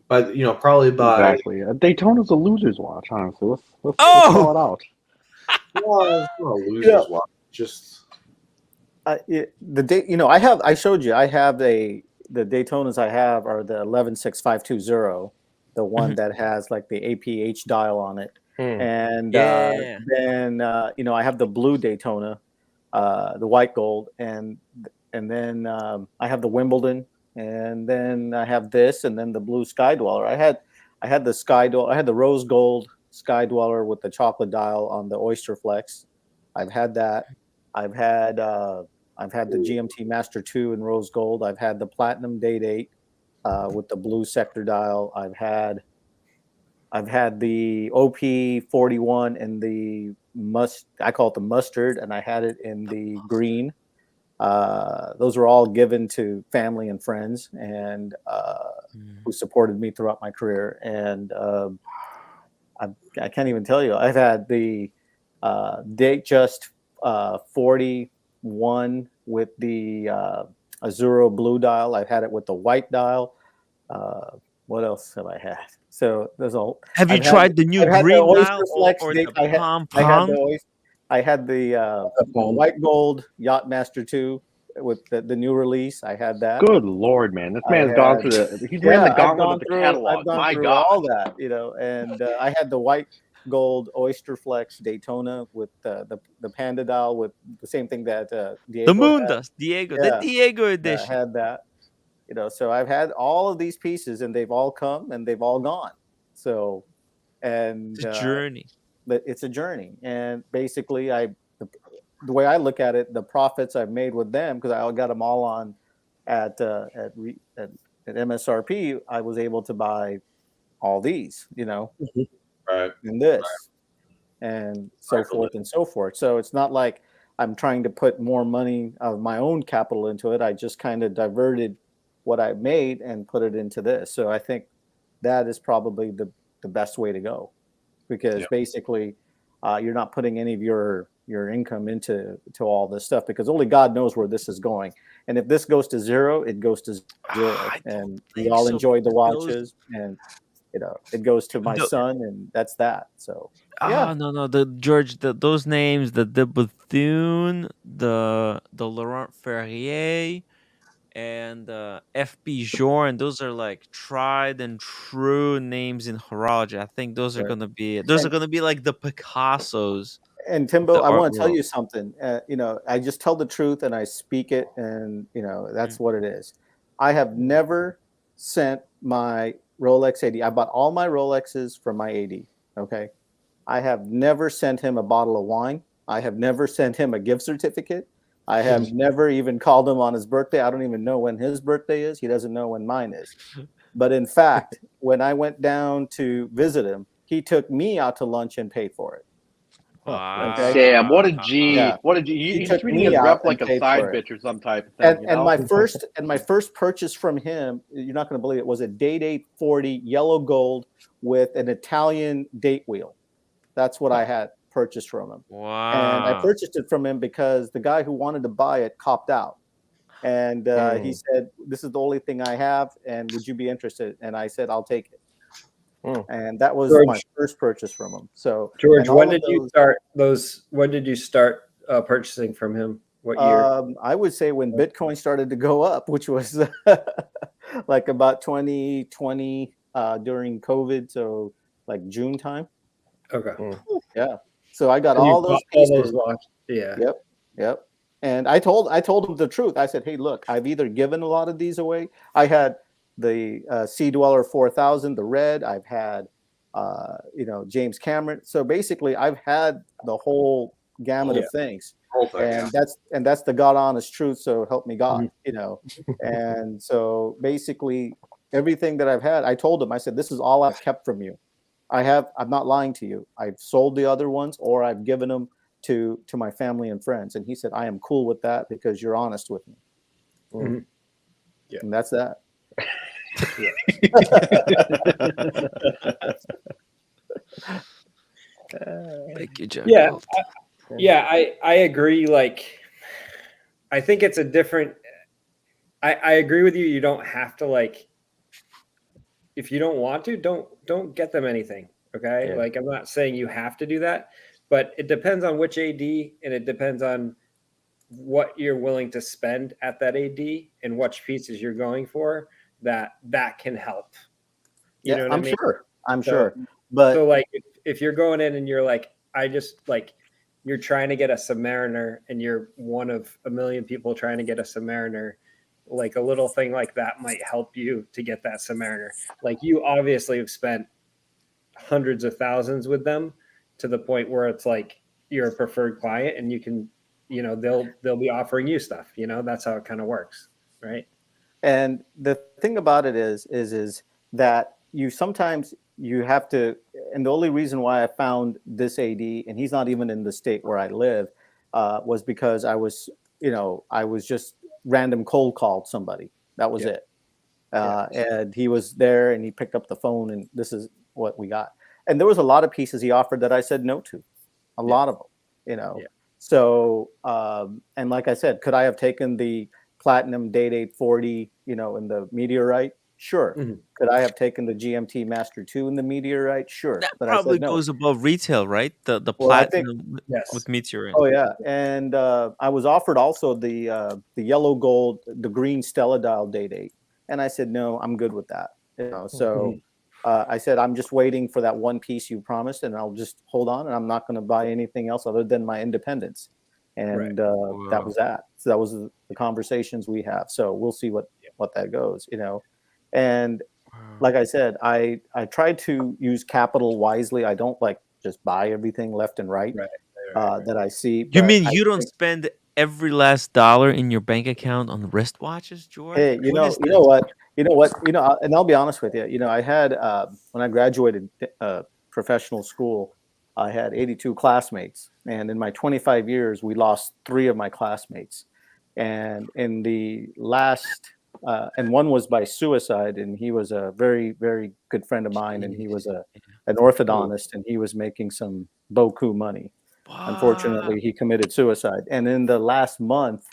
but probably by exactly. Daytona's a loser's watch, honestly. Let's call it out. Well, it's not a loser's watch. Just the day, I showed you. I have a the Daytonas I have are the 116520, the one that has like the APH dial on it, and then I have the blue Daytona, the white gold, and then I have the Wimbledon, and then I have this, and then the blue Sky Dweller. I had the Sky Dweller. I had the rose gold Sky Dweller with the chocolate dial on the Oyster Flex. I've had that. I've had the GMT Master 2 in rose gold. I've had the Platinum Date 8 with the blue sector dial. I've had the OP41 in the I call it the mustard, and I had it in the green. Those were all given to family and friends, and who supported me throughout my career. And I can't even tell you. I've had the Date Just 41 with the Azuro blue dial. I've had it with the white dial. What else have I had? So there's a. Have you tried the new green dial or the Palm Pound? I had the white gold Yacht Master 2 with the new release. I had that. Good Lord, man! This man's gone through he's ran the gauntlet of the catalog. I've gone My through God, all that, and I had the white gold Oyster Flex Daytona with the Panda dial with the same thing that Diego the Moon had. Dust the Diego edition. I had that. So I've had all of these pieces, and they've all come and they've all gone. So, and it's a journey. But it's a journey, and basically, the way I look at it, the profits I've made with them, because I got them all on at MSRP, I was able to buy all these, right, and this, and so forth and so forth. So it's not like I'm trying to put more money of my own capital into it. I just kind of diverted what I made and put it into this. So I think that is probably the best way to go, because basically you're not putting any of your income into all this stuff, because only God knows where this is going. And if this goes to zero, it goes to zero. And we all enjoyed the watches, and it goes to my son, and that's that. So no, the George, those names, the Bethune, the Laurent Ferrier, and FP Jorn, those are like tried and true names in horology. I think those are gonna be like the Picassos. And Timbo, I want to tell you something. I just tell the truth and I speak it, and that's what it is. I have never sent my Rolex AD. I bought all my Rolexes from my AD. Okay, I have never sent him a bottle of wine. I have never sent him a gift certificate. I have never even called him on his birthday. I don't even know when his birthday is. He doesn't know when mine is. But in fact, when I went down to visit him, he took me out to lunch and paid for it. Okay. Damn, what a G! Yeah. What a G! He He's took treating me his out rep like and a paid side for it. bitch or some type of thing. And my first purchase from him, you're not going to believe it, was a Date 840 yellow gold with an Italian date wheel. That's what I had purchased from him. Wow. And I purchased it from him because the guy who wanted to buy it copped out. And he said, "This is the only thing I have, and would you be interested?" And I said, "I'll take it." And that was my first purchase from him. So, George, when did you start those? When did you start purchasing from him? What year? I would say when Bitcoin started to go up, which was like about 2020 during COVID, so like June time. Okay. Yeah. So I got all those pieces. Yeah. Yep. And I told him the truth. I said, "Hey, look, I've either given a lot of these away. I had the Sea Dweller 4000, the red. I've had, James Cameron. So basically, I've had the whole gamut of things. And that's the God honest truth. So help me God, And so basically, everything that I've had, I told him, I said, this is all I've kept from you. I'm not lying to you. I've sold the other ones, or I've given them to my family and friends. And he said, I am cool with that because you're honest with me. Yeah. And that's that. Thank you, Joe. I agree. Like, I think it's a different. I agree with you. You don't have to, like, if you don't want to, don't get them anything. Okay. Yeah. Like, I'm not saying you have to do that, but it depends on which AD, and it depends on what you're willing to spend at that AD and which pieces you're going for, that can help. You know what I mean? I'm sure. But so like if you're going in and you're like, I just like, you're trying to get a Submariner and you're one of a million people trying to get a Submariner, like a little thing like that might help you to get that Submariner. Like you obviously have spent hundreds of thousands with them to the point where it's like you're a preferred client and you can, you know, they'll be offering you stuff, you know, that's how it kind of works. Right. And the thing about it is that you sometimes you have to, and the only reason why I found this AD, and he's not even in the state where I live, was because I was just random cold called somebody. That was it. And he was there and he picked up the phone and this is what we got. And there was a lot of pieces he offered that I said no to, a lot of them, you know. So, and like I said, could I have taken the Platinum Date 840, you know, in the Meteorite? Sure. Could I have taken the GMT Master 2 in the Meteorite? Sure. That But probably I said no. goes above retail, right? The Well, I think Platinum with Meteorite. Oh yeah, and I was offered also the yellow gold, the green Stella Dial Date 8, and I said no, I'm good with that. You know, so I said I'm just waiting for that one piece you promised, and I'll just hold on, and I'm not going to buy anything else other than my independence. And that was that. So that was the conversations we have. So we'll see what that goes. You know, and like I said, I try to use capital wisely. I don't like just buy everything left and right. That I see. You mean you don't spend every last dollar in your bank account on wristwatches, George? Hey, you know what, and I'll be honest with you. You know, I had when I graduated professional school, I had 82 classmates, and in my 25 years, we lost 3 of my classmates, and in the last, and one was by suicide, and he was a very, very good friend of mine, and he was an orthodontist, and he was making some boku money. Unfortunately, he committed suicide. And in the last month,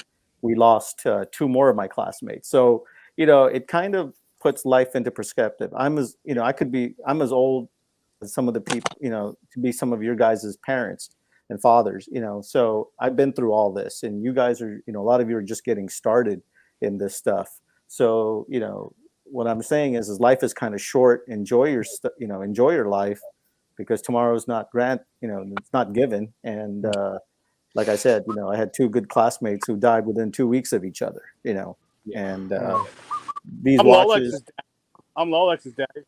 we lost 2 more of my classmates. So, you know, it kind of puts life into perspective. I'm as old as some of the people, you know, to be some of your guys' parents and fathers, you know. So I've been through all this, and you guys are, you know, a lot of you are just getting started in this stuff. So, you know, what I'm saying is life is kind of short. Enjoy your life, because tomorrow's not it's not given. And like I said, you know, I had 2 good classmates who died within 2 weeks of each other, you know. And these watches. I'm Lolex's daddy.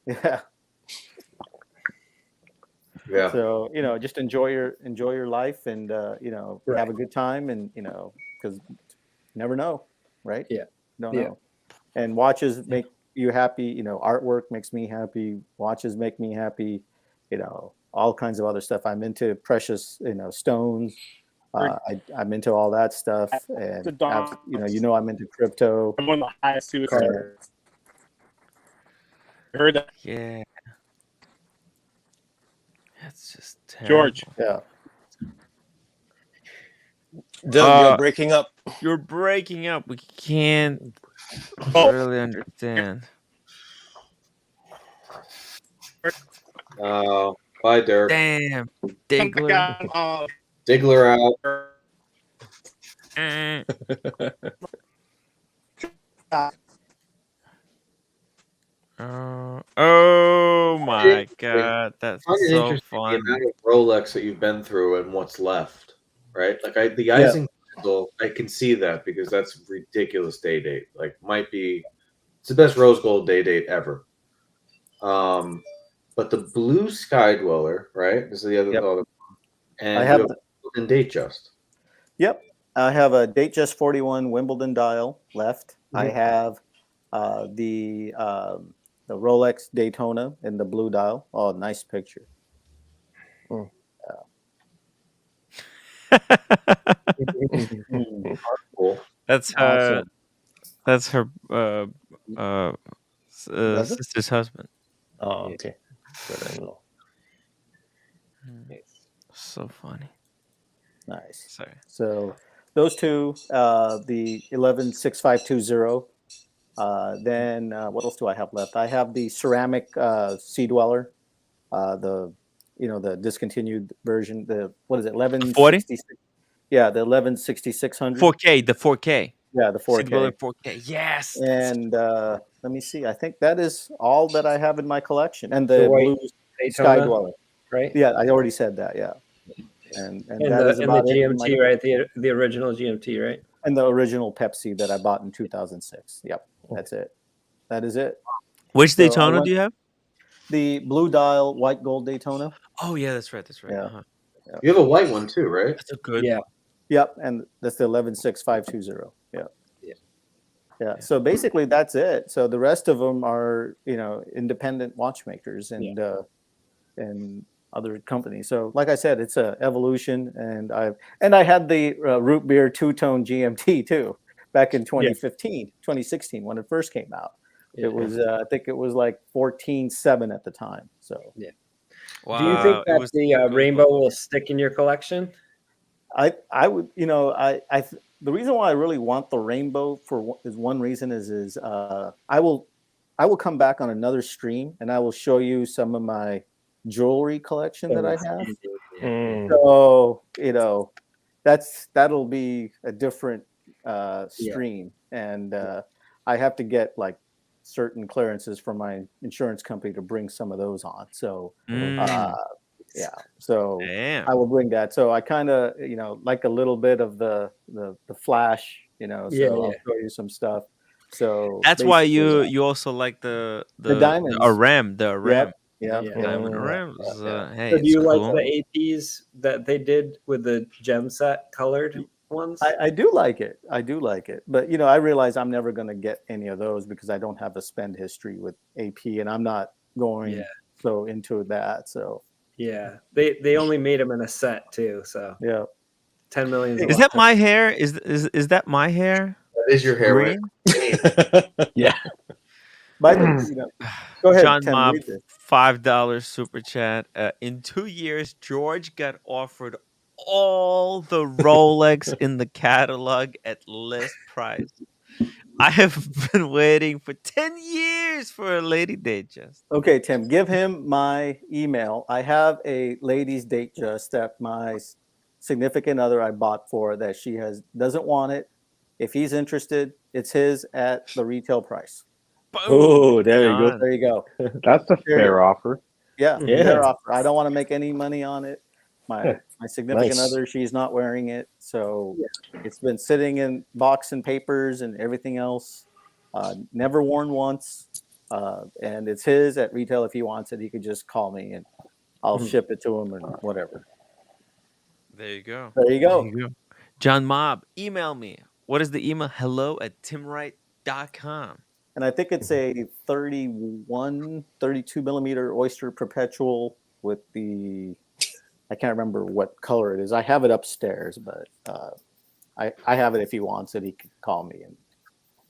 Yeah. Yeah. So, you know, just enjoy your life, and you know, have a good time, and you know, because you never know, right? Don't know. And watches make you happy, you know. Artwork makes me happy. Watches make me happy, you know. All kinds of other stuff. I'm into precious, you know, stones. I'm into all that stuff, and you know, I'm into crypto. I'm one of the highest suicide. Heard that? Yeah. That's just terrible. George. Yeah. You're breaking up. You're breaking up. We can't really understand. Bye, Derek. Damn. Diggler. Diggler out. Oh my god, that's so fun. The amount of Rolex that you've been through and what's left, right? Like the Ising crystal, I can see that, because that's ridiculous day date. Like, it's the best rose gold day date ever. But the blue Sky Dweller, right? This is the other, and I have the Datejust. Yep, I have a Datejust 41 Wimbledon dial left. I have the Rolex Daytona in the blue dial. Oh, nice picture. Cool. That's her. Awesome. That's her sister's husband. Oh, okay. Brother-in-law. So funny. Nice. Sorry. So those 2, the 11650. Then what else do I have left? I have the ceramic Sea Dweller, the discontinued version. The what is it? 1166. Yeah, the 11-6600. 4K, the 4K. Yeah, the 4K. Singular 4K. Yes. And let me see. I think that is all that I have in my collection. And The the white blue Sky Daytona, Dweller. right? Yeah, I already said that. Yeah. And And that is the about it in my GMT, right? The original GMT, right? and the original Pepsi that I bought in 2006. Yep, that's it. That is it. Which So Daytona do you have? The blue dial white gold Daytona. Oh yeah, that's right. That's right. Yeah. Uh-huh. Yeah. You have a white one too, right? That's a good. Yeah. Yep, and that's the 116520. Yeah. Yeah. Yeah. So basically, that's it. So the rest of them are, independent watchmakers and and other companies. So, like I said, it's a evolution, and I had the root beer two-tone GMT too back in 2015, 2016 when it first came out. Yeah. It was I think it was like 14.7 at the time. So yeah. Wow. Do you think that the rainbow will stick in your collection? I would, the reason why I really want the rainbow is one reason is I will come back on another stream and I will show you some of my jewelry collection that I have. So, that'll be a different stream. And I have to get like certain clearances from my insurance company to bring some of those on. So, yeah. So I will bring that. So I kind of, like a little bit of the flash, so I'll show you some stuff. So that's why you also like the diamonds, Aram, the Aram. Yeah. Diamond Aram. Hey, So do you like cool. the APs that they did with the gem set colored ones? I do like it. I do like it. But, I realize I'm never going to get any of those because I don't have a spend history with AP and I'm not going so into that. So yeah, they only made them in a set too. So yeah, 10 million. Is that my hair? Is that my hair? That is your hair. Green? Yeah. By the, go ahead, John Tim, Mob, read this. $5 super chat. In 2 years, George got offered all the Rolex in the catalog at list price. I have been waiting for 10 years for a lady date just. Okay, Tim, give him my email. I have a ladies date just that my significant other I bought for that she doesn't want it. If he's interested, it's his at the retail price. Oh, there you go. There you go. That's a fair offer. Yeah, fair offer. I don't want to make any money on it. My significant other, she's not wearing it, so it's been sitting in box and papers and everything else. Never worn once, and it's his at retail. If he wants it, he could just call me and I'll ship it to him and whatever. There you go. There you go. John Mob, email me. What is the email? hello@timwright.com. And I think it's a 32 millimeter Oyster Perpetual with I can't remember what color it is. I have it upstairs, but I have it. If he wants it, he can call me and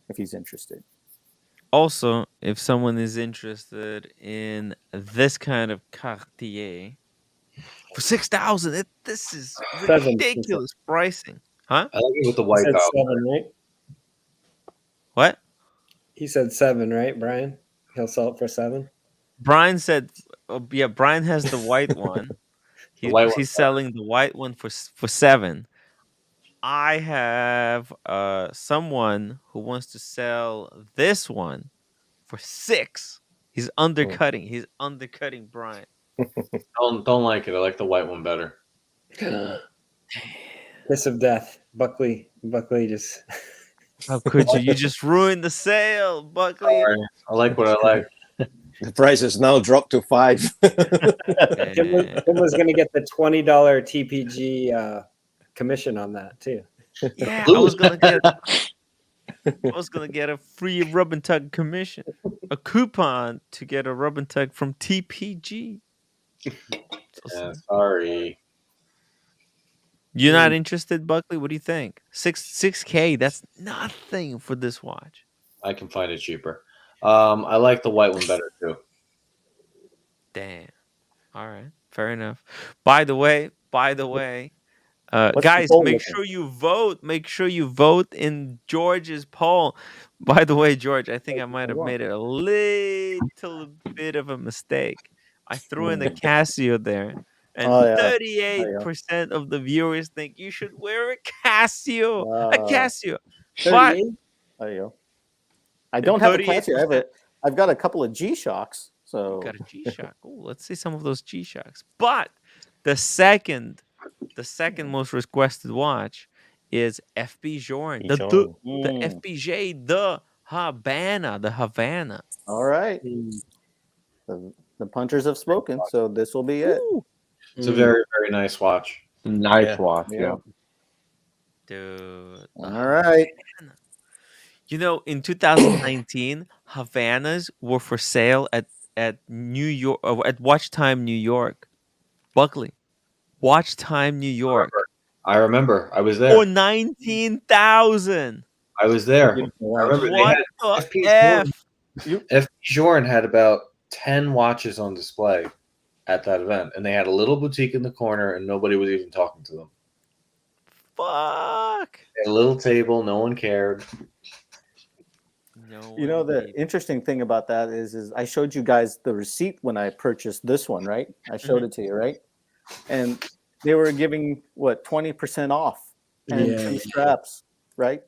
if he's interested. Also, if someone is interested in this kind of Cartier for $6,000, this is ridiculous pricing, huh? I like it with the white dial. 7, right? What? He said 7, right, Brian? He'll sell it for 7. Brian said, Brian has the white one. He's selling the white one for 7. I have someone who wants to sell this one for 6. He's undercutting. He's undercutting Brian. Don't like it. I like the white one better. Kiss of death. Buckley just. How could you? You just ruined the sale, Buckley. I like what I like. The price has now dropped to 5. Tim was going to get the $20 TPG commission on that too. Yeah, I was gonna get a free rub and tug commission, a coupon to get a rub and tug from TPG. Yeah, sorry. You're not interested, Buckley? What do you think? 6K, that's nothing for this watch. I can find it cheaper. I like the white one better too. Damn. All right, fair enough. By the way, guys, make sure you vote. Make sure you vote in George's poll. By the way, George, I think I might have made a little bit of a mistake. I threw in the Casio there. And 38% of the viewers think you should wear a Casio. A Casio. But 38. There you go. I don't have a Casio. I've got a couple of G-Shocks. So you got a G-Shock. Oh, let's see some of those G-Shocks. But the second most requested watch is FP Journe. The FPJ, the Havana. All right. The punchers have spoken, so this will be it. It's a very, very nice watch. Nice watch, yeah. Dude. All right. You know, in 2019, Havanas were for sale at New York, at Watch Time New York. Buckley, Watch Time New York. I remember. I was there. For 19,000. I was there. I remember What they the had FP Journe had about 10 watches on display at that event, and they had a little boutique in the corner, and nobody was even talking to them. Fuck. They had a little table, no one cared. You know, the interesting thing about that is I showed you guys the receipt when I purchased this one, right? I showed it to you, right? And they were giving 20% off and 2 straps, right?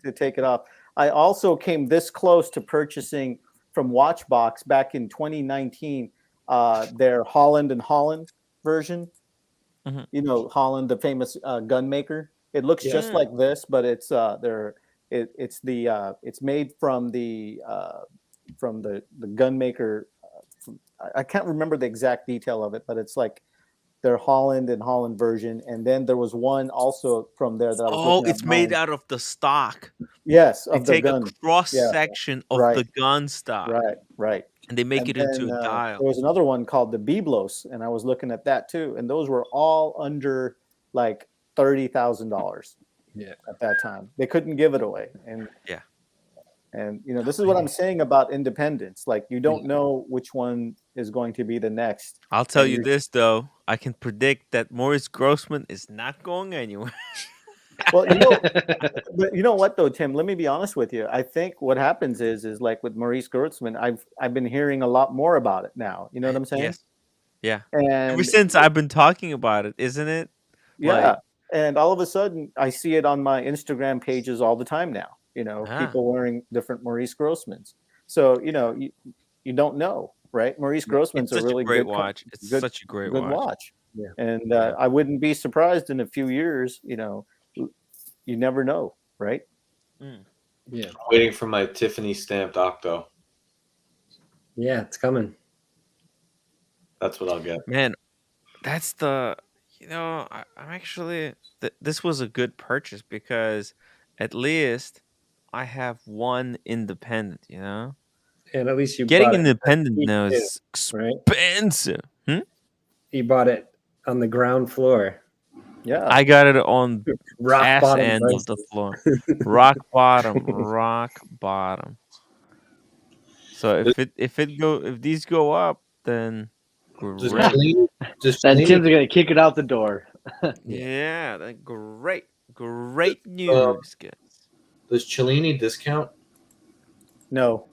To take it off. I also came this close to purchasing from Watchbox back in 2019 their Holland and Holland version. You know, Holland, the famous gun maker. It looks just like this, but it's it's made from the gun maker. I can't remember the exact detail of it, but it's like their Holland and Holland version. And then there was one also from there that I was looking at it's made out of the stock. Yes, they of the take gun. a cross section of the gun stock. Right. And they make it into a dial. There was another one called the Biblos, and I was looking at that too. And those were all under like $30,000. Yeah. At that time, they couldn't give it away, and you know, this is what I'm saying about independence. Like, you don't know which one is going to be the next. I'll tell you this though, I can predict that Maurice Grossman is not going anywhere. Well, you know, but you know what though, Tim? Let me be honest with you. I think what happens is like with Maurice Grossman, I've been hearing a lot more about it now. You know what I'm saying? Yes. Yeah. And ever since I've been talking about it, isn't it? Yeah. And all of a sudden, I see it on my Instagram pages all the time now. You know, people wearing different Maurice Grossmans. So, you know, you don't know, right? Maurice Grossman's it's a really great good watch. It's such a great watch. Yeah. And I wouldn't be surprised in a few years. You know, you never know, right? Yeah. Waiting for my Tiffany stamped Octo. Yeah, it's coming. That's what I'll get. Man, that's the. You know, I'm actually. This was a good purchase because at least I have one independent. You know, and at least you getting bought independent it now is expensive. You bought it on the ground floor. Yeah, I got it on rock ass bottom end prices. of the floor. Rock bottom. So if these go up, then great. Then Tim's gonna kick it out the door. Yeah, great news, guys. Does Cellini discount? No.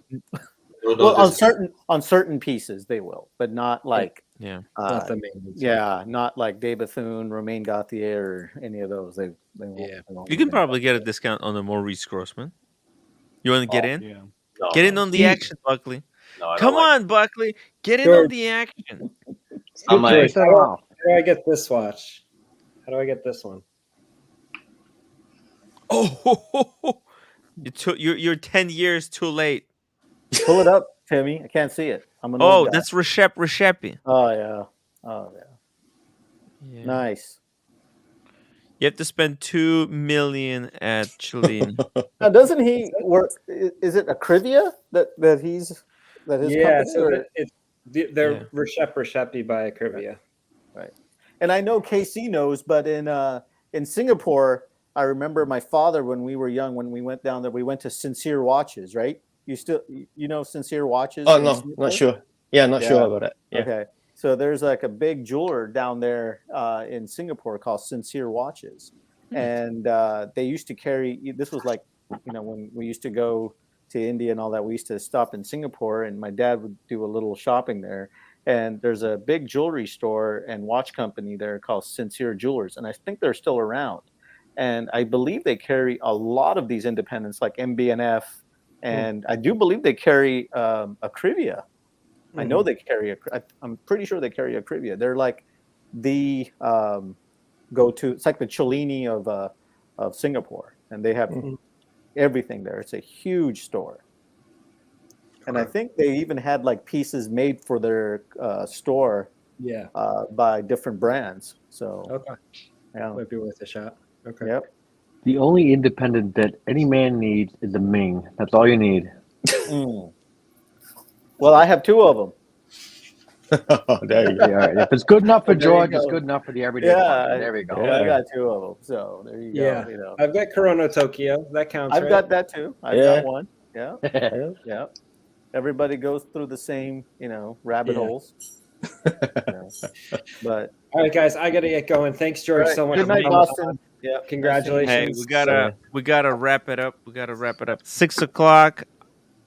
No Well, discount. on certain pieces they will, but not like not the main ones. not like De Bethune, Romain Gauthier, or any of those. They won't. Yeah. They won't You can probably get a discount on the Maurice Grossman. You want to get in? Yeah. No, get in on the action, Buckley. No, I don't Come like on, Buckley. Get in on the action. How do I get this watch? How do I get this one? Oh, you're 10 years too late. Pull it up, Timmy. I can't see it. I'm an old guy. That's Reshepi. Oh yeah. Yeah. Nice. You have to spend $2 million at Cellini. Now, doesn't he work? Is it Acrivia that his company? So they're Reshepi by Acrivia. Right. And I know KC knows, but in Singapore, I remember my father when we were young, when we went down there, we went to Sincere Watches, right? You know Sincere Watches? Oh no, not sure. Yeah, not sure about it. Yeah. Okay. So there's like a big jeweler down there in Singapore called Sincere Watches. And they used to carry, this was like, you know, when we used to go to India and all that, we used to stop in Singapore and my dad would do a little shopping there. And there's a big jewelry store and watch company there called Sincere Jewelers, and I think they're still around. And I believe they carry a lot of these independents like MB&F, and I do believe they carry Acrivia. I know they carry I'm pretty sure they carry Acrivia. They're like the go-to. It's like the Cellini of Singapore, and they have everything there. It's a huge store. And I think they even had like pieces made for their store by different brands. So okay, yeah, might be worth a shot. Okay. Yep. The only independent that any man needs is a Ming. That's all you need. Well, I have two of them. There you go. All right. If it's good enough for George, it's good enough for the everyday farmer. There we go. Yeah, I got two of them. So there you go. You know, I've got Corona Tokyo. That counts. I've right? got that too. I've got one. Yeah. Yeah. Everybody goes through the same, rabbit holes. But all right, guys, I gotta get going. Thanks, George, so much. Good night, Boston. Yeah. Congratulations. Hey, we gotta wrap it up. 6:00.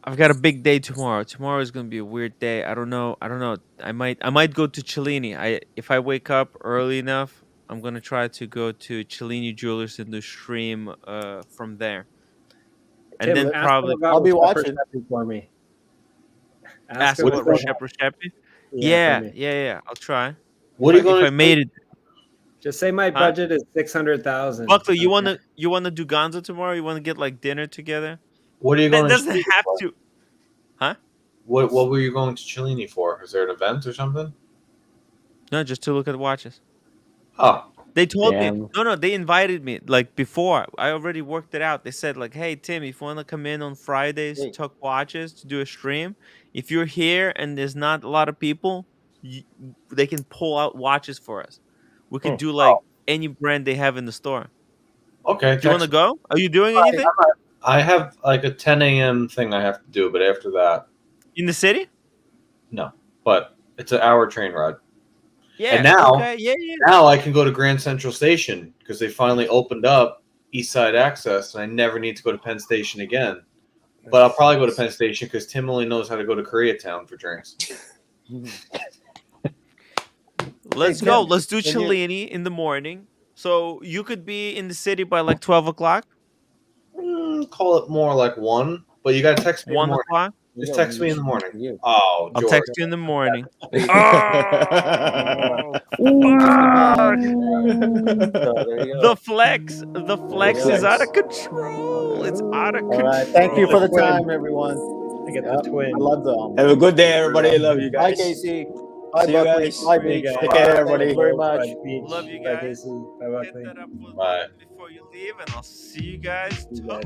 I've got a big day tomorrow. Tomorrow is gonna be a weird day. I don't know. I might go to Cellini. If I wake up early enough, I'm gonna try to go to Cellini Jewelers and do stream from there. And Tim, then probably I'll be watching for me. Ask him about for Roshepi. Yeah, Yeah. I'll try. What are you If gonna I made it? Just say my budget is 600,000. Buckley, you wanna do Gonzo tomorrow? You wanna get like dinner together? What are you going? It doesn't have to. Huh? What were you going to Cellini for? Is there an event or something? No, just to look at watches. Oh. They told me. No, they invited me like before. I already worked it out. They said like, "Hey Tim, if you want to come in on Fridays to talk watches to do a stream, if you're here and there's not a lot of people, they can pull out watches for us. We can do like any brand they have in the store." Okay. Do you want to go? Are you doing anything I have like a 10 a.m. thing I have to do, but after that, in the city? no. But it's an hour train ride. Yeah. And now, now I can go to Grand Central Station because they finally opened up East Side Access, and I never need to go to Penn Station again. But I'll probably go to Penn Station because Tim only knows how to go to Koreatown for drinks. Let's go. Let's do Cellini in the morning. So you could be in the city by like 12:00. Call it more like 1, but you got to text me 1 in the morning. o'clock. Just text me in the morning. Oh, I'll George. text you in the morning. There you The flex is out of control. It's out of control. All right. Thank you for the time, everyone. I get the twin. I love them. Have a good day, everybody. Love you Bye, guys. Casey. Bye, See you Buckley. guys. Bye, See you Beach. guys. Take care, everybody. Thank you very much. Love you Bye, guys. Casey. Bye, Buckley. Hit that up with Bye. before you leave, and I'll see you guys tomorrow.